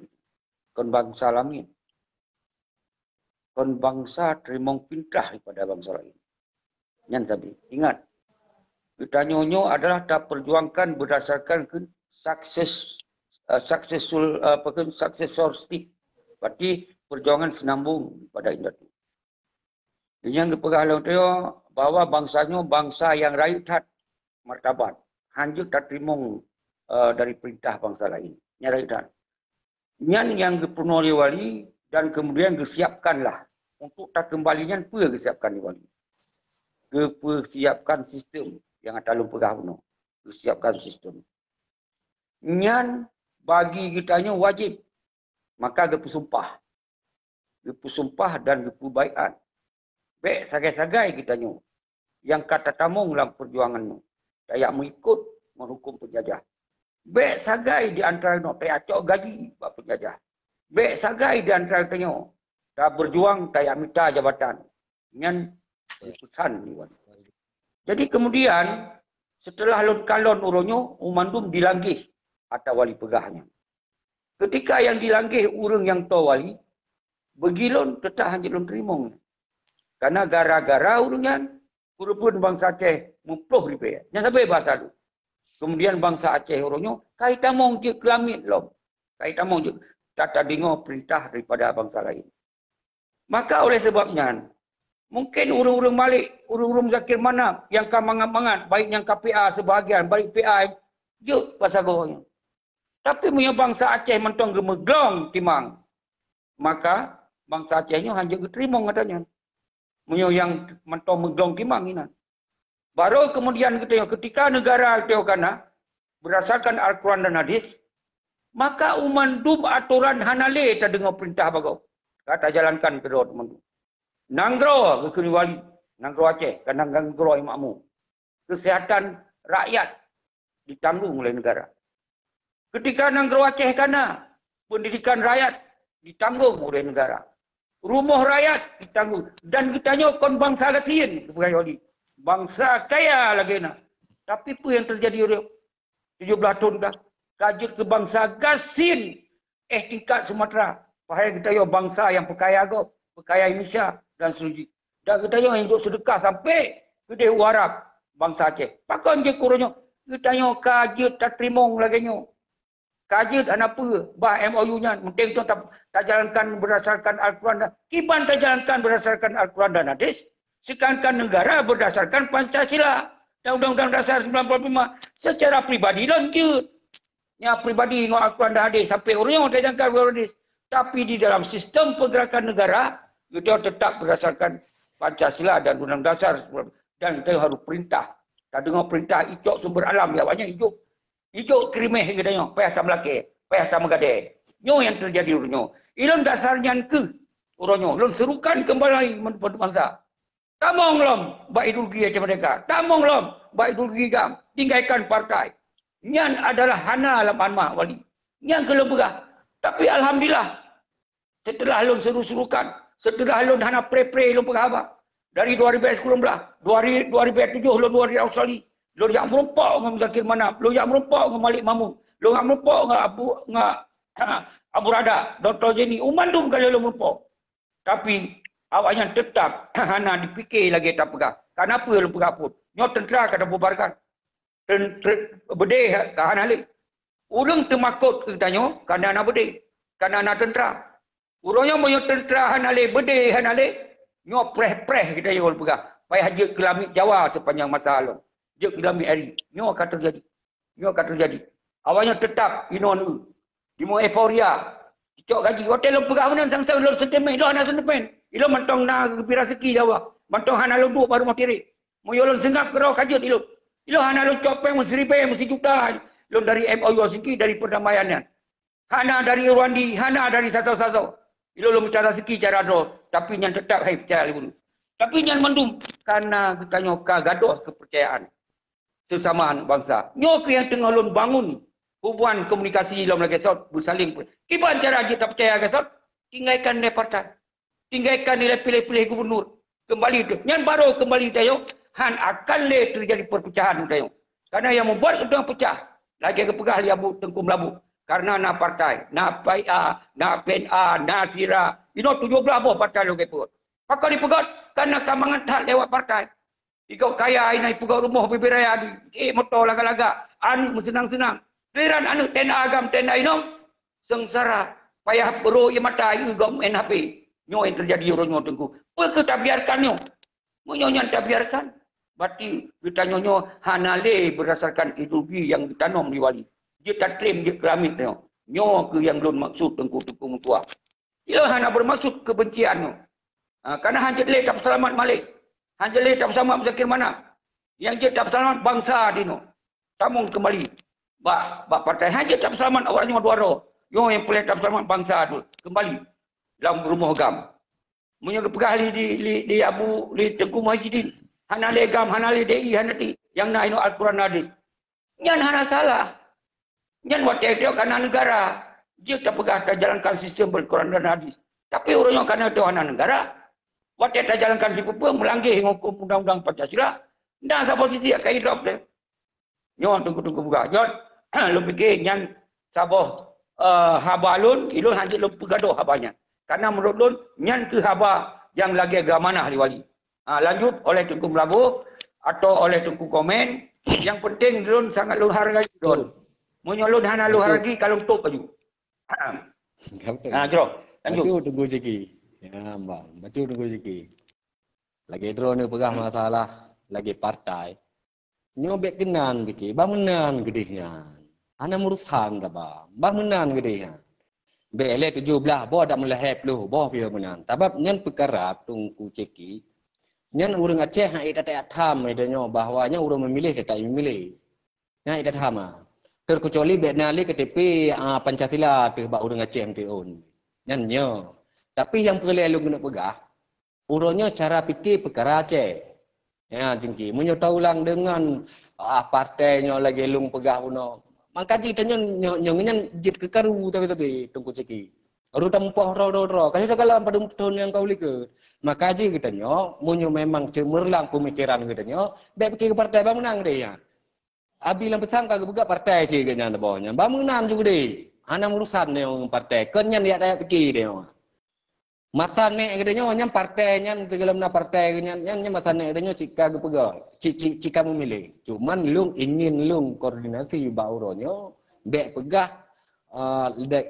Kon bangsa langit. Kon bangsa terima pindah daripada bangsa lain. Yang tadi ingat kita nyonyo adalah tak perjuangkan berdasarkan successoristik. Berarti perjuangan senambung pada indatu. Yang kepegalan itu bahwa bangsanya bangsa yang rakyat martabat. Hanjuk tak terima dari perintah bangsa lain. Yang rakyat. Yang dipenuhi wali dan kemudian disiapkanlah. Untuk tak kembalinya pun disiapkan wali. Persiapkan sistem yang ada lumpur guna. Persiapkan sistem. Nyan bagi kitanya wajib. Maka gepu sumpah. Gepu sumpah dan gepu baiat. Baik sagai-sagai kitanya. yang kata tamung dalam perjuangannya. Tayak mengikut menghukum penjajah. Bek sagai di antara no tayak cok gaji buat penjajah. Bek sagai di antara tanyo dah berjuang tayak minta jabatan. Dengan keputusan ni. Jadi kemudian setelah lon kalon uronyo umandum dilanggih atau wali pegahnya. Ketika yang dilanggih urang yang to wali begilon tetap hanya lon terimong. Karena gara-gara urungan pun bangsa Aceh muploh ribe. Yang sampai bahasa tu. Kemudian bangsa Aceh uronyo kaitamong je kelamit lom. Kaitamong je tak dengar perintah daripada bangsa lain. Maka oleh sebabnya mungkin urung-urung Malik, urung-urung Zakir Manap yang kan mangat-mangat, baik yang KPA sebahagian, baik PI, je pasal gohnya. Tapi punya bangsa Aceh mentong gemeglong timang. Maka bangsa Acehnya hanya keterima katanya. Punya yang mentong meglong timang ini. Baru kemudian ketika negara kita kana berdasarkan Al-Quran dan Hadis, maka umandum aturan hanale tak dengar perintah bagau. Kata jalankan kedua teman-teman. Nanggro ke wali, Nanggro Aceh, kan Nanggro makmu. Kesihatan rakyat ditanggung oleh negara. Ketika Nanggro Aceh kana, pendidikan rakyat ditanggung oleh negara. Rumah rakyat ditanggung. Dan kitanya kon bangsa lain, sebagai wali. Bangsa kaya lagi nak. Tapi apa yang terjadi oleh 17 tahun dah. Kajut ke bangsa gasin. Tingkat Sumatera. Faham kita yo bangsa yang perkaya go, perkaya Indonesia dan seterusnya. Dan kita yo yang hidup sedekah sampai ke Arab bangsa Aceh. Pakon je kurunyo. Kita yo kajut tak terimong lagi nyo. Kajut anak apa? Bah MOU-nya. Mungkin tu tak jalankan berdasarkan Al-Quran. Kiban tak jalankan berdasarkan Al-Quran dan Hadis. Sekarang negara berdasarkan Pancasila dan Undang-Undang Dasar 95 secara pribadi lanjut. Ya pribadi no Al-Quran dan Hadis sampai orang yang tak jalankan Hadis. Tapi di dalam sistem pergerakan negara kita tetap berdasarkan Pancasila dan Undang-Undang Dasar dan kita harus perintah. Tak dengar perintah ijok sumber alam ya banyak ijok. Ijok krimeh katanya, payah tak melaki, payah tak mengadai. Nyo yang terjadi urunyo. Ilon dasarnya ke urunyo. Lom serukan kembali bangsa. Tamong lom, baik ideologi aja mereka. Tamong lom, baik ideologi gam. Tinggalkan partai. Nyan adalah hana alam anmah wali. Nyan kalau begah. Tapi alhamdulillah, setelah lom seru-serukan, setelah lom hana pre-pre lom pegah dari 2019, 2007 lom 2000 Australia. Lo yang merompak dengan Zakir Manap, lo yang merompak dengan Malik Mahmud, lo yang merompak dengan Abu Rada, Dr. Jenny, umandum kalau lo merompak. Tapi awaknya tetap hana dipikir lagi tak pegang. Kenapa lo pegang pun? Nyo tentera kata bubarkan. Bedeh hana lagi. Urang termakut katanya kerana anak bedeh, kerana anak tentera. Urangnya punya tentera hana lagi, bedeh hana lagi. Nyo preh-preh kita yo pegang. Payah je kelamit Jawa sepanjang masa lalu. Je dalam hari. Nyo akan terjadi. Nyo akan terjadi. Awalnya tetap inon di mo euforia. Cok gaji hotel lo pegah benan sang-sang lo sentimen, lo hana sentimen. Ilo mentong na gembira seki Jawa. Mentong hana lo duk baru materi. Mo yo lo sengap kero kajut ilo. Ilo hana lo copeng mesti ribe mesti juta. Lo dari MOU seki dari perdamaiannya. Hana dari Rwandi, hana dari satu-satu. Ilo lo minta seki cara do, tapi yang tetap hai percaya dulu. Tapi yang mendum karena kita nyoka gaduh kepercayaan kesamaan bangsa. Nyok yang tengah lon bangun hubungan komunikasi dalam lagi sot bersaling. Kiban cara kita percaya ke sot? Tinggalkan nilai partai. Tinggalkan nilai pilih-pilih gubernur. Kembali itu. Yang baru kembali tayo han akan le terjadi perpecahan tayo. Karena yang membuat sudah pecah. Lagi kepegah liabu tengkum labu. Karena nak partai, nak PA, nak PNA, nak SIRA. Ino 17 buah partai lo keput. Pakau dipegot karena kamangan tak lewat partai. Ikut kaya ini pegang rumah bibiraya di motor laga-laga. Anu senang-senang. Keliran anu tenda agam tenda inom sengsara payah bero ia mata igam NHP. Nyo yang terjadi ronyo tengku. Apa kita biarkan nyo? Nyo tak biarkan. Berarti kita nyo hanale berdasarkan ideologi yang ditanam di wali. Dia tak klaim dia keramit nyo. Nyo ke yang belum maksud tengku mutua. Ia hana bermaksud kebencian nyo. Karena hanya le tak selamat Malik. Hanya le tak selamat Zakir Manap. Yang dia tak selamat bangsa dino. Tamung kembali. Bak partai hanya tak selamat awaknya dua roh. Yo yang boleh tak selamat bangsa tu kembali dalam rumah agam. Punya kepegah di Abu di Tengku Muhyiddin. Hana legam, hana lidei, hana ti. Yang na ino Al-Quran hadis. Nyan hana salah. Nyan waktu itu karena negara. Dia tak pegah tak jalankan sistem Al-Quran dan hadis. Tapi orangnya karena itu hana negara. Waktu tak jalankan si pupu, melanggar hukum undang-undang Pancasila. Dah sa posisi akan hidup deh. Nyon tunggu-tunggu buka. Nyon, lu fikir nyan sabah haba lun, ilun hanya lu pegaduh habanya. Karena menurut lun, nyan ke haba yang lagi agamana ahli wali. Lanjut oleh Tunku Melabu atau oleh Tunku Komen. Yang penting lun sangat lun hargai lun. Munyo lun hana lun hargai kalau untuk baju. Jero. Lanjut. Bacu tunggu ciki. Ya, Mbak. Bacu tunggu ciki. Lagi drone ni pegah masalah lagi partai. Nyobek kenan biki, bangunan gedehnya. Ana murusan dah ba. Bangunan gedehnya. Bele 17 bo dak melahep lu, bo pia menan. Sebab nyen perkara tungku ceki. Nyen urang Aceh hak ida tak tham idanyo bahwanya urang memilih tak memilih. Nya ida tham. Terkecuali bek nali KTP Pancasila tu ba urang Aceh ti on. Nyen nyo. Tapi yang perlu lu kena pegah urangnya cara fikir perkara Aceh. Ya jengki, munyo tahu lang dengan partainya lagi lung pegah uno. Maka jitanya nyongen jit kekaru tapi tunggu ceki. Ru tampoh ro. Kasi segala pada tahun yang kau lihat. Maka ji kitanya munyo memang cemerlang pemikiran kitanya, baik fikir ke partai bangunan deh ya. Abi lam pesangka ke buka partai sih kenya na bawahnya. Bangunan juga deh. Ana urusan yang partai. Kenya dia ada fikir deh. Masa nek gedenya nyam partai nyam tegelamna partai nyam masa nek gedenya cika ge pegol. Cika memilih. Cuman lung ingin lung koordinasi bauronyo bek pegah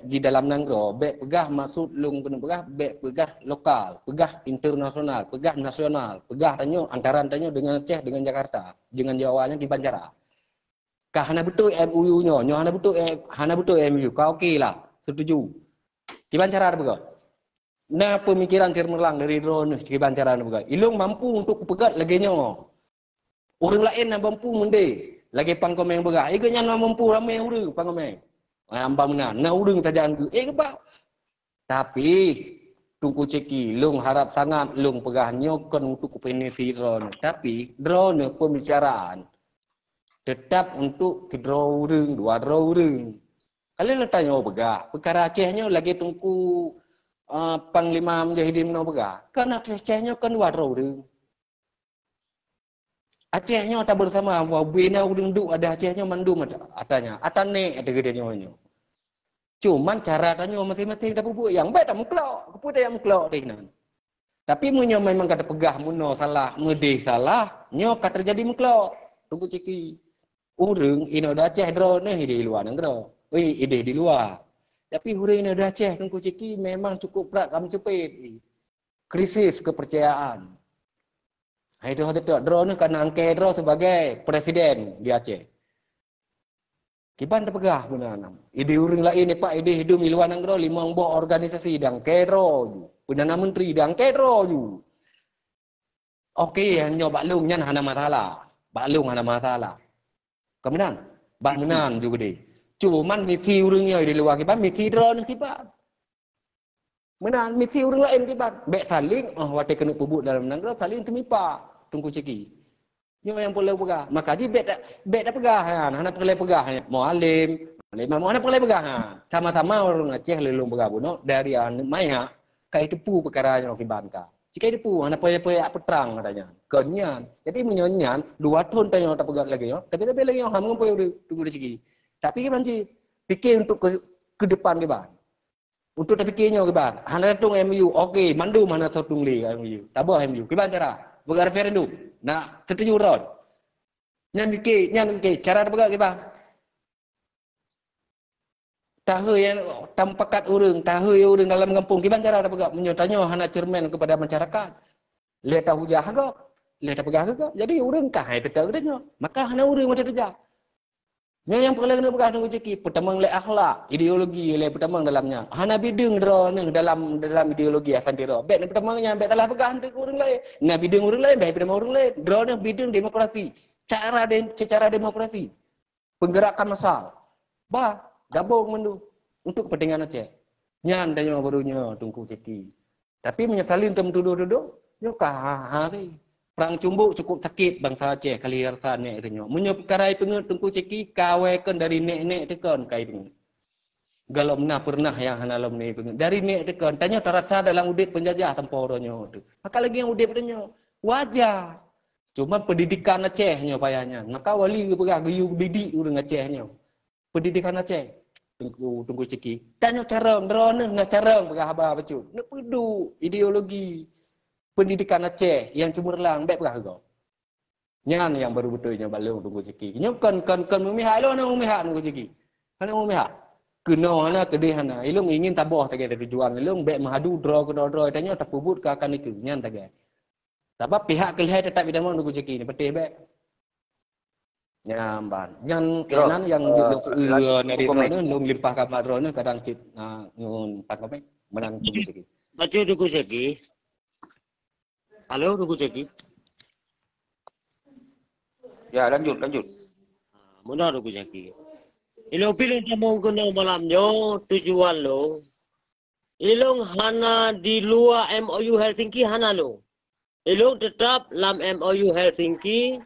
di dalam nangro, bek pegah maksud lung kena pegah, bek pegah lokal, pegah internasional, pegah nasional, pegah tanyo antara tanyo dengan Aceh dengan Jakarta, dengan Jawanya di Banjara. Kah hana betul MOU nyo hana betul MOU. Kau okeylah, setuju. Di Banjara ada pegah. Nah pemikiran cemerlang dari drone di Banjara ada pegah. Ilung mampu untuk pegat lagi nyo. Orang lain yang mampu mende, lagi pangkomeng pegah. Iganya mampu ramai orang pangkomeng. Amba menan, na urung tajaan ku. Kebak. Tapi tungku ceki, lung harap sangat lung pegah nyokon untuk penisi drone. Tapi drone pembicaraan tetap untuk draw urung, dua draw urung. Kalian nak tanya pegah, perkara Acehnya lagi tungku Panglima Mujahidin no pegah. Kan Acehnya kan dua draw urung. Acehnya tak bersama, bina urung duk ada Acehnya mandum atanya. Atane ada gedenya nyo. Cuman cara tanya masing-masing dah bubuk yang baik tak mengkelak. Keputusan yang mengkelak deh nan. Tapi munyo memang kata pegah muno salah, medih salah, nyo kata terjadi mengkelak. Tunggu ceki. Urung ino dah Aceh drone di luar negara. Ide di luar. Tapi urung ino dah Aceh tunggu ceki memang cukup berat kami cepet. Krisis kepercayaan. Itu hati tu drone karena angkat drone sebagai presiden di Aceh. Kiban terpegah benar. Ide urang lain ni pak ide hidup di luar negara limang buah organisasi dan kedro. Perdana menteri dan kedro ju. Okey hanya baklung nyan hana masalah. Baklung hana masalah. Kemudian bangunan juga deh. Cuman misi urangnya di luar kiban misi drone kiban. Menan misi urang lain kiban. Bek saling wate kena pubuk dalam negara saling temipa. Tunggu ceki. Nyo yang boleh pegah. Maka dia bek dah pegah kan. Hana boleh pegah. Mualim. Mau hana boleh pegah. Sama-sama orang Aceh lelung pegah buno dari maya kai tepu perkara yang kibanka. Jika tepu hana boleh petrang katanya. Kenyan. Jadi menyonyan 2 tahun tanya tak pegah lagi yo. Tapi lagi yang ham ngompo tunggu di sini. Tapi kiban sih fikir untuk ke depan kiban. Untuk tak fikirnya kiban. Hana tung MU. Okey, mandum hana sotung li MU. Tabah MU. Kiban cara bukan referendum. Nak setuju rod. Nyan fikir cara bergerak ke bang. Tahu yang tampakat urang, tahu yang urang dalam kampung kiban cara bergerak menyotanya hana cermin kepada masyarakat. Lihat tahu jaga, lihat bergerak ke. Jadi urang kah hai tetap katanya. Maka hana urang macam tu. Yang perlu kena bergerak dengan ceki, pertama le akhlak, ideologi le pertama dalamnya. Hana bidung drone dalam ideologi asantira. Bek pertamanya bek telah bergerak dengan orang lain. Nah bidung orang lain, bek pertama orang lain. Drone bidung demokrasi. Secara demokrasi. Penggerakan massal. Bah, gabung mendu untuk kepentingan Aceh. Nyan dan yang barunya tunggu ceki. Tapi menyesalin tem duduk-duduk, yo kah hari. perang cumbuk cukup sakit bangsa Aceh kali rasa nek katanya. Munyo perkara pengut Tengku Ceki kawekan dari nek-nek tekan kai pengut. Galau mana pernah yang hanalam ni pengut. Dari nek tekan tanya terasa dalam udip penjajah tanpa orangnya tu. Maka lagi yang udip tanya wajar. Cuma pendidikan Acehnya payahnya. Maka wali perah geyu bidik urang Acehnya. Pendidikan Aceh. Tengku Ceki. Tanya cara drone nak cara perah haba bacut. Nak pedu ideologi pendidikan Aceh yang cemerlang baik perah kau. Nyan yang baru betulnya balung Tengku Ceki. Nyo kan memihak lo nak memihak Tengku Ceki. Kan memihak. Kena ana kedih ana. Ilung ingin tabah tagih dari juang. Ilung baik mahadu draw tanya tak pubut ke akan itu. Nyan tagih. Sebab pihak kelihai tetap bidang Tengku Ceki ni betih baik. Nyamban. Yang kenan yang dari drone lung limpah kamar drone kadang cit ngun pak apa menang Tengku Ceki. Baca Tengku Ceki. Halo Tengku Ceki. Ya lanjut. Mana Tengku Ceki? Ilong pilih tamu kena malamnya tujuan lo. Ilong hana di luar MOU Helsinki hana lo. Ilong tetap dalam MOU Helsinki.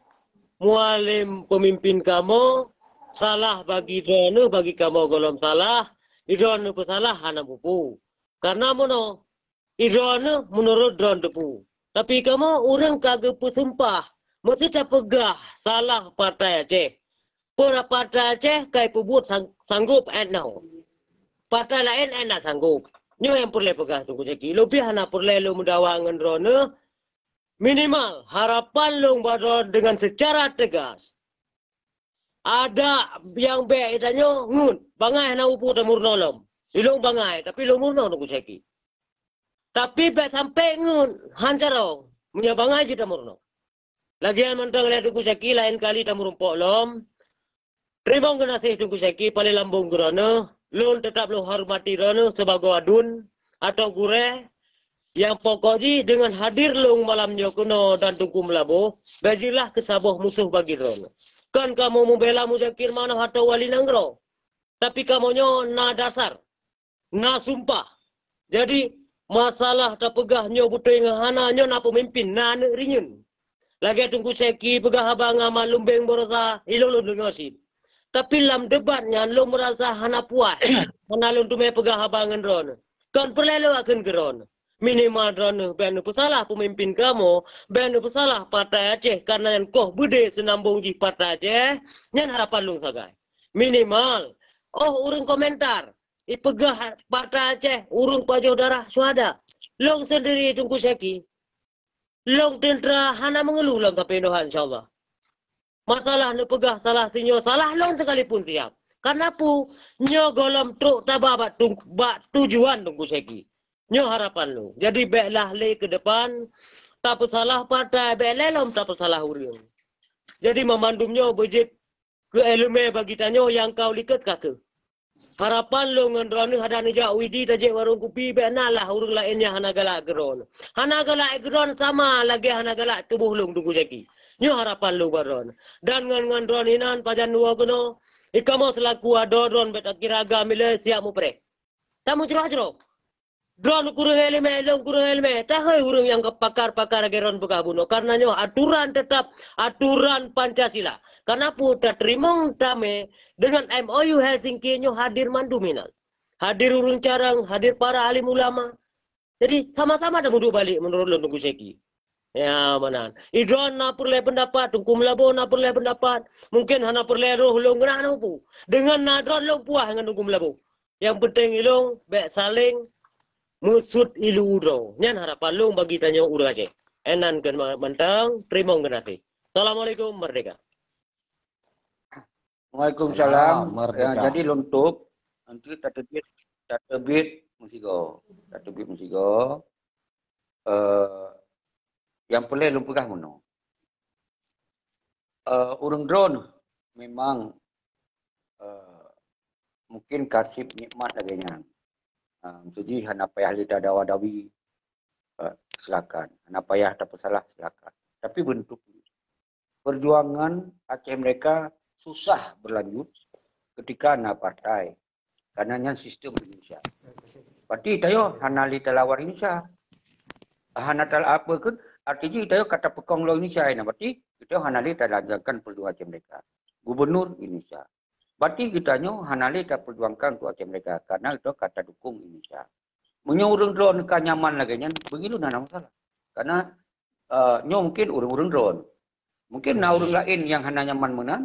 Mualim pemimpin kamu salah bagi drone bagi kamu golong salah. Drone pesalah hana pupu. Karena mono drone menurut drone tepu. Tapi kamu orang kagak pesumpah. Mesti tak pegah salah partai Aceh. Pura partai Aceh kai pebut sanggup now. Partai lain enak sanggup. Nyo yang perlu pegah Tengku Ceki. Lebih hana perlu lo mendawangan drone. Minimal harapan lo drone dengan secara tegas. Ada yang baik tanya ngun bangai hana upu temur nolom. Ilong bangai tapi lo murno Tengku Ceki. Tapi baik sampai ngun hancarong. Punya bangai je temurno. Lagian mentang lihat Tengku Ceki lain kali temur umpok lom. Terima kasih Tengku Ceki paling lambung gerana. Lun tetap lo hormati gerana sebagai adun atau gure. Yang pokoknya dengan hadir lo malamnya kuno dan Tengku Melabuh. Bajilah kesabuh musuh bagi gerana. Kan kamu membela muzakir mana atau wali nanggro. Tapi kamunya na dasar. Na sumpah. Jadi masalah tak pegah nyo butuh ngahana nyo na pemimpin na rinyun. Lagi Tengku Ceki pegah abang amal lumbeng borosa ilolo dengar sih. Tapi dalam debatnya, lo merasa hana puas. Hana lo tu pegah abangan drone. Kan perlu akan ke drone. Minimal drone, benar pesalah pemimpin kamu. Benar pesalah partai Aceh. Karena yang kau bude senambung di partai Aceh. Yang harapan lo sagai. Minimal. Oh, urung komentar. Pegah partai Aceh. Urung pajau darah suada. Long sendiri Tengku Ceki. Long tentera hana mengeluh dalam kependohan insyaAllah. Masalah ni pegah salah sinyo salah long sekalipun siap. Karena pu nyo golom truk tababat tujuan Tengku Ceki. Nyo harapan lu. Jadi baiklah le ke depan tak salah partai baiklah lom tak salah urang. Jadi memandumnya budget ke elemen bagi tanyo yang kau liket kata. Harapan lu ngendrone ada nija widi tajik warung kopi baiklah urang lainnya hana galak geron. Hana galak geron sama lagi hana galak tubuh lu Tengku Ceki. Nyo harapan lu baron. Dan ngan drone inan pajan dua kuno. Ikamo selaku ada drone betak kiraga mile siap mu prek. Tamu cerah-cerah. Drone kurang helme, long kurang helme. Tahu urang yang pakar-pakar geron bukabuno. Karena nyo aturan tetap aturan Pancasila. Karena pu tak terima dame dengan MOU Helsinki nyo hadir manduminal. Hadir urang carang, hadir para alim ulama. Jadi sama-sama dah mundur balik menurut lu Tengku Ceki. Ya mana? Idron na perlu pendapat, Tengku Melabuh na perlu pendapat. Mungkin hana perlu roh long kena nampu. Dengan nadron long puas dengan Tengku Melabuh. Yang penting ilong baik saling musut ilu udro. Nyan harapan long bagi tanya urang Aceh. Enan kan mentang, terima kasih. Assalamualaikum merdeka. Waalaikumsalam. Ya, jadi untuk nanti databit musigo. Databit musigo. Yang boleh lumpukah mono. Urang drone memang mungkin kasih nikmat laganya. Jadi hana payah lidah dawa-dawi silakan. Hana payah tak salah silakan. Tapi bentuk perjuangan Aceh mereka susah berlanjut ketika hana partai. Karena sistem Indonesia. Berarti tayo hana lidah lawar Indonesia. Hana tal apa kan Artinya kita kata pekong lo Indonesia ini. Berarti kita hanali tak lanjutkan perjuangan mereka. Gubernur Indonesia. Berarti kita hanali tak perjuangkan untuk mereka. Karena itu kata dukung Indonesia. Menyurung drone kan nyaman lagi. Begitu tidak ada masalah. Karena mungkin urung-urung drone. Mungkin orang lain yang hanya nyaman menang.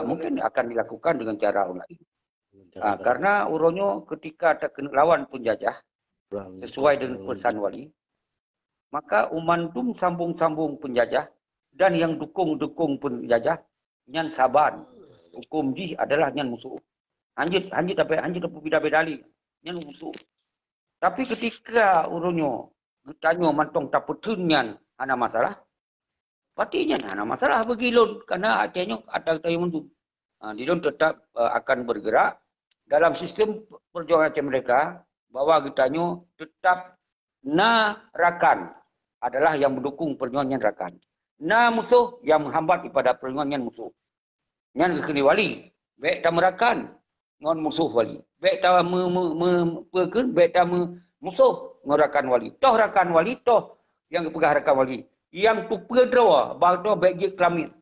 Mungkin akan dilakukan dengan cara orang lain. Karena urungnya ketika ada lawan penjajah. Sesuai dengan pesan wali. Maka umantum sambung-sambung penjajah. Dan yang dukung-dukung penjajah. Nyan saban. Hukum jih adalah nyan musuh. Anjir dapat beda-beda li. Nyan musuh. Tapi ketika urungnya. Tanya mantong tak petun nyan. Ada masalah. Patinya ada masalah begilun. Karena artinya ada yang mundur. Dilun tetap akan bergerak. Dalam sistem perjuangan mereka. Bahwa kitanya tetap rakan. Adalah yang mendukung perjuangan rakan. Musuh yang menghambat kepada perjuangan musuh. Yang kekini wali. Baik tak merakan. Ngon musuh wali. Baik tak musuh merakan wali. Toh rakan wali. Toh yang pegah rakan wali. Yang tu pedra. Bahagia baik je kelamin.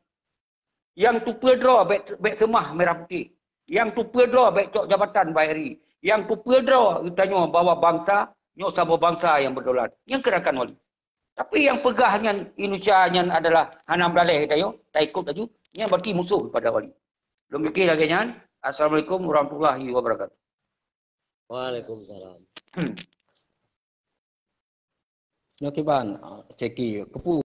Yang tu pedra baik semah merah putih. Yang tu pedra baik cok jabatan baik hari. Yang tu pedra tanya bawa bangsa. Nyok sama bangsa yang berdaulat. Yang kerakan wali. Tapi yang pegahnya Indonesia adalah hanam dalih tayo, tak ikut taju, yang berarti musuh pada wali. Belum fikir lagi nyan. Assalamualaikum warahmatullahi wabarakatuh. Waalaikumsalam. Nokiban, ceki kepu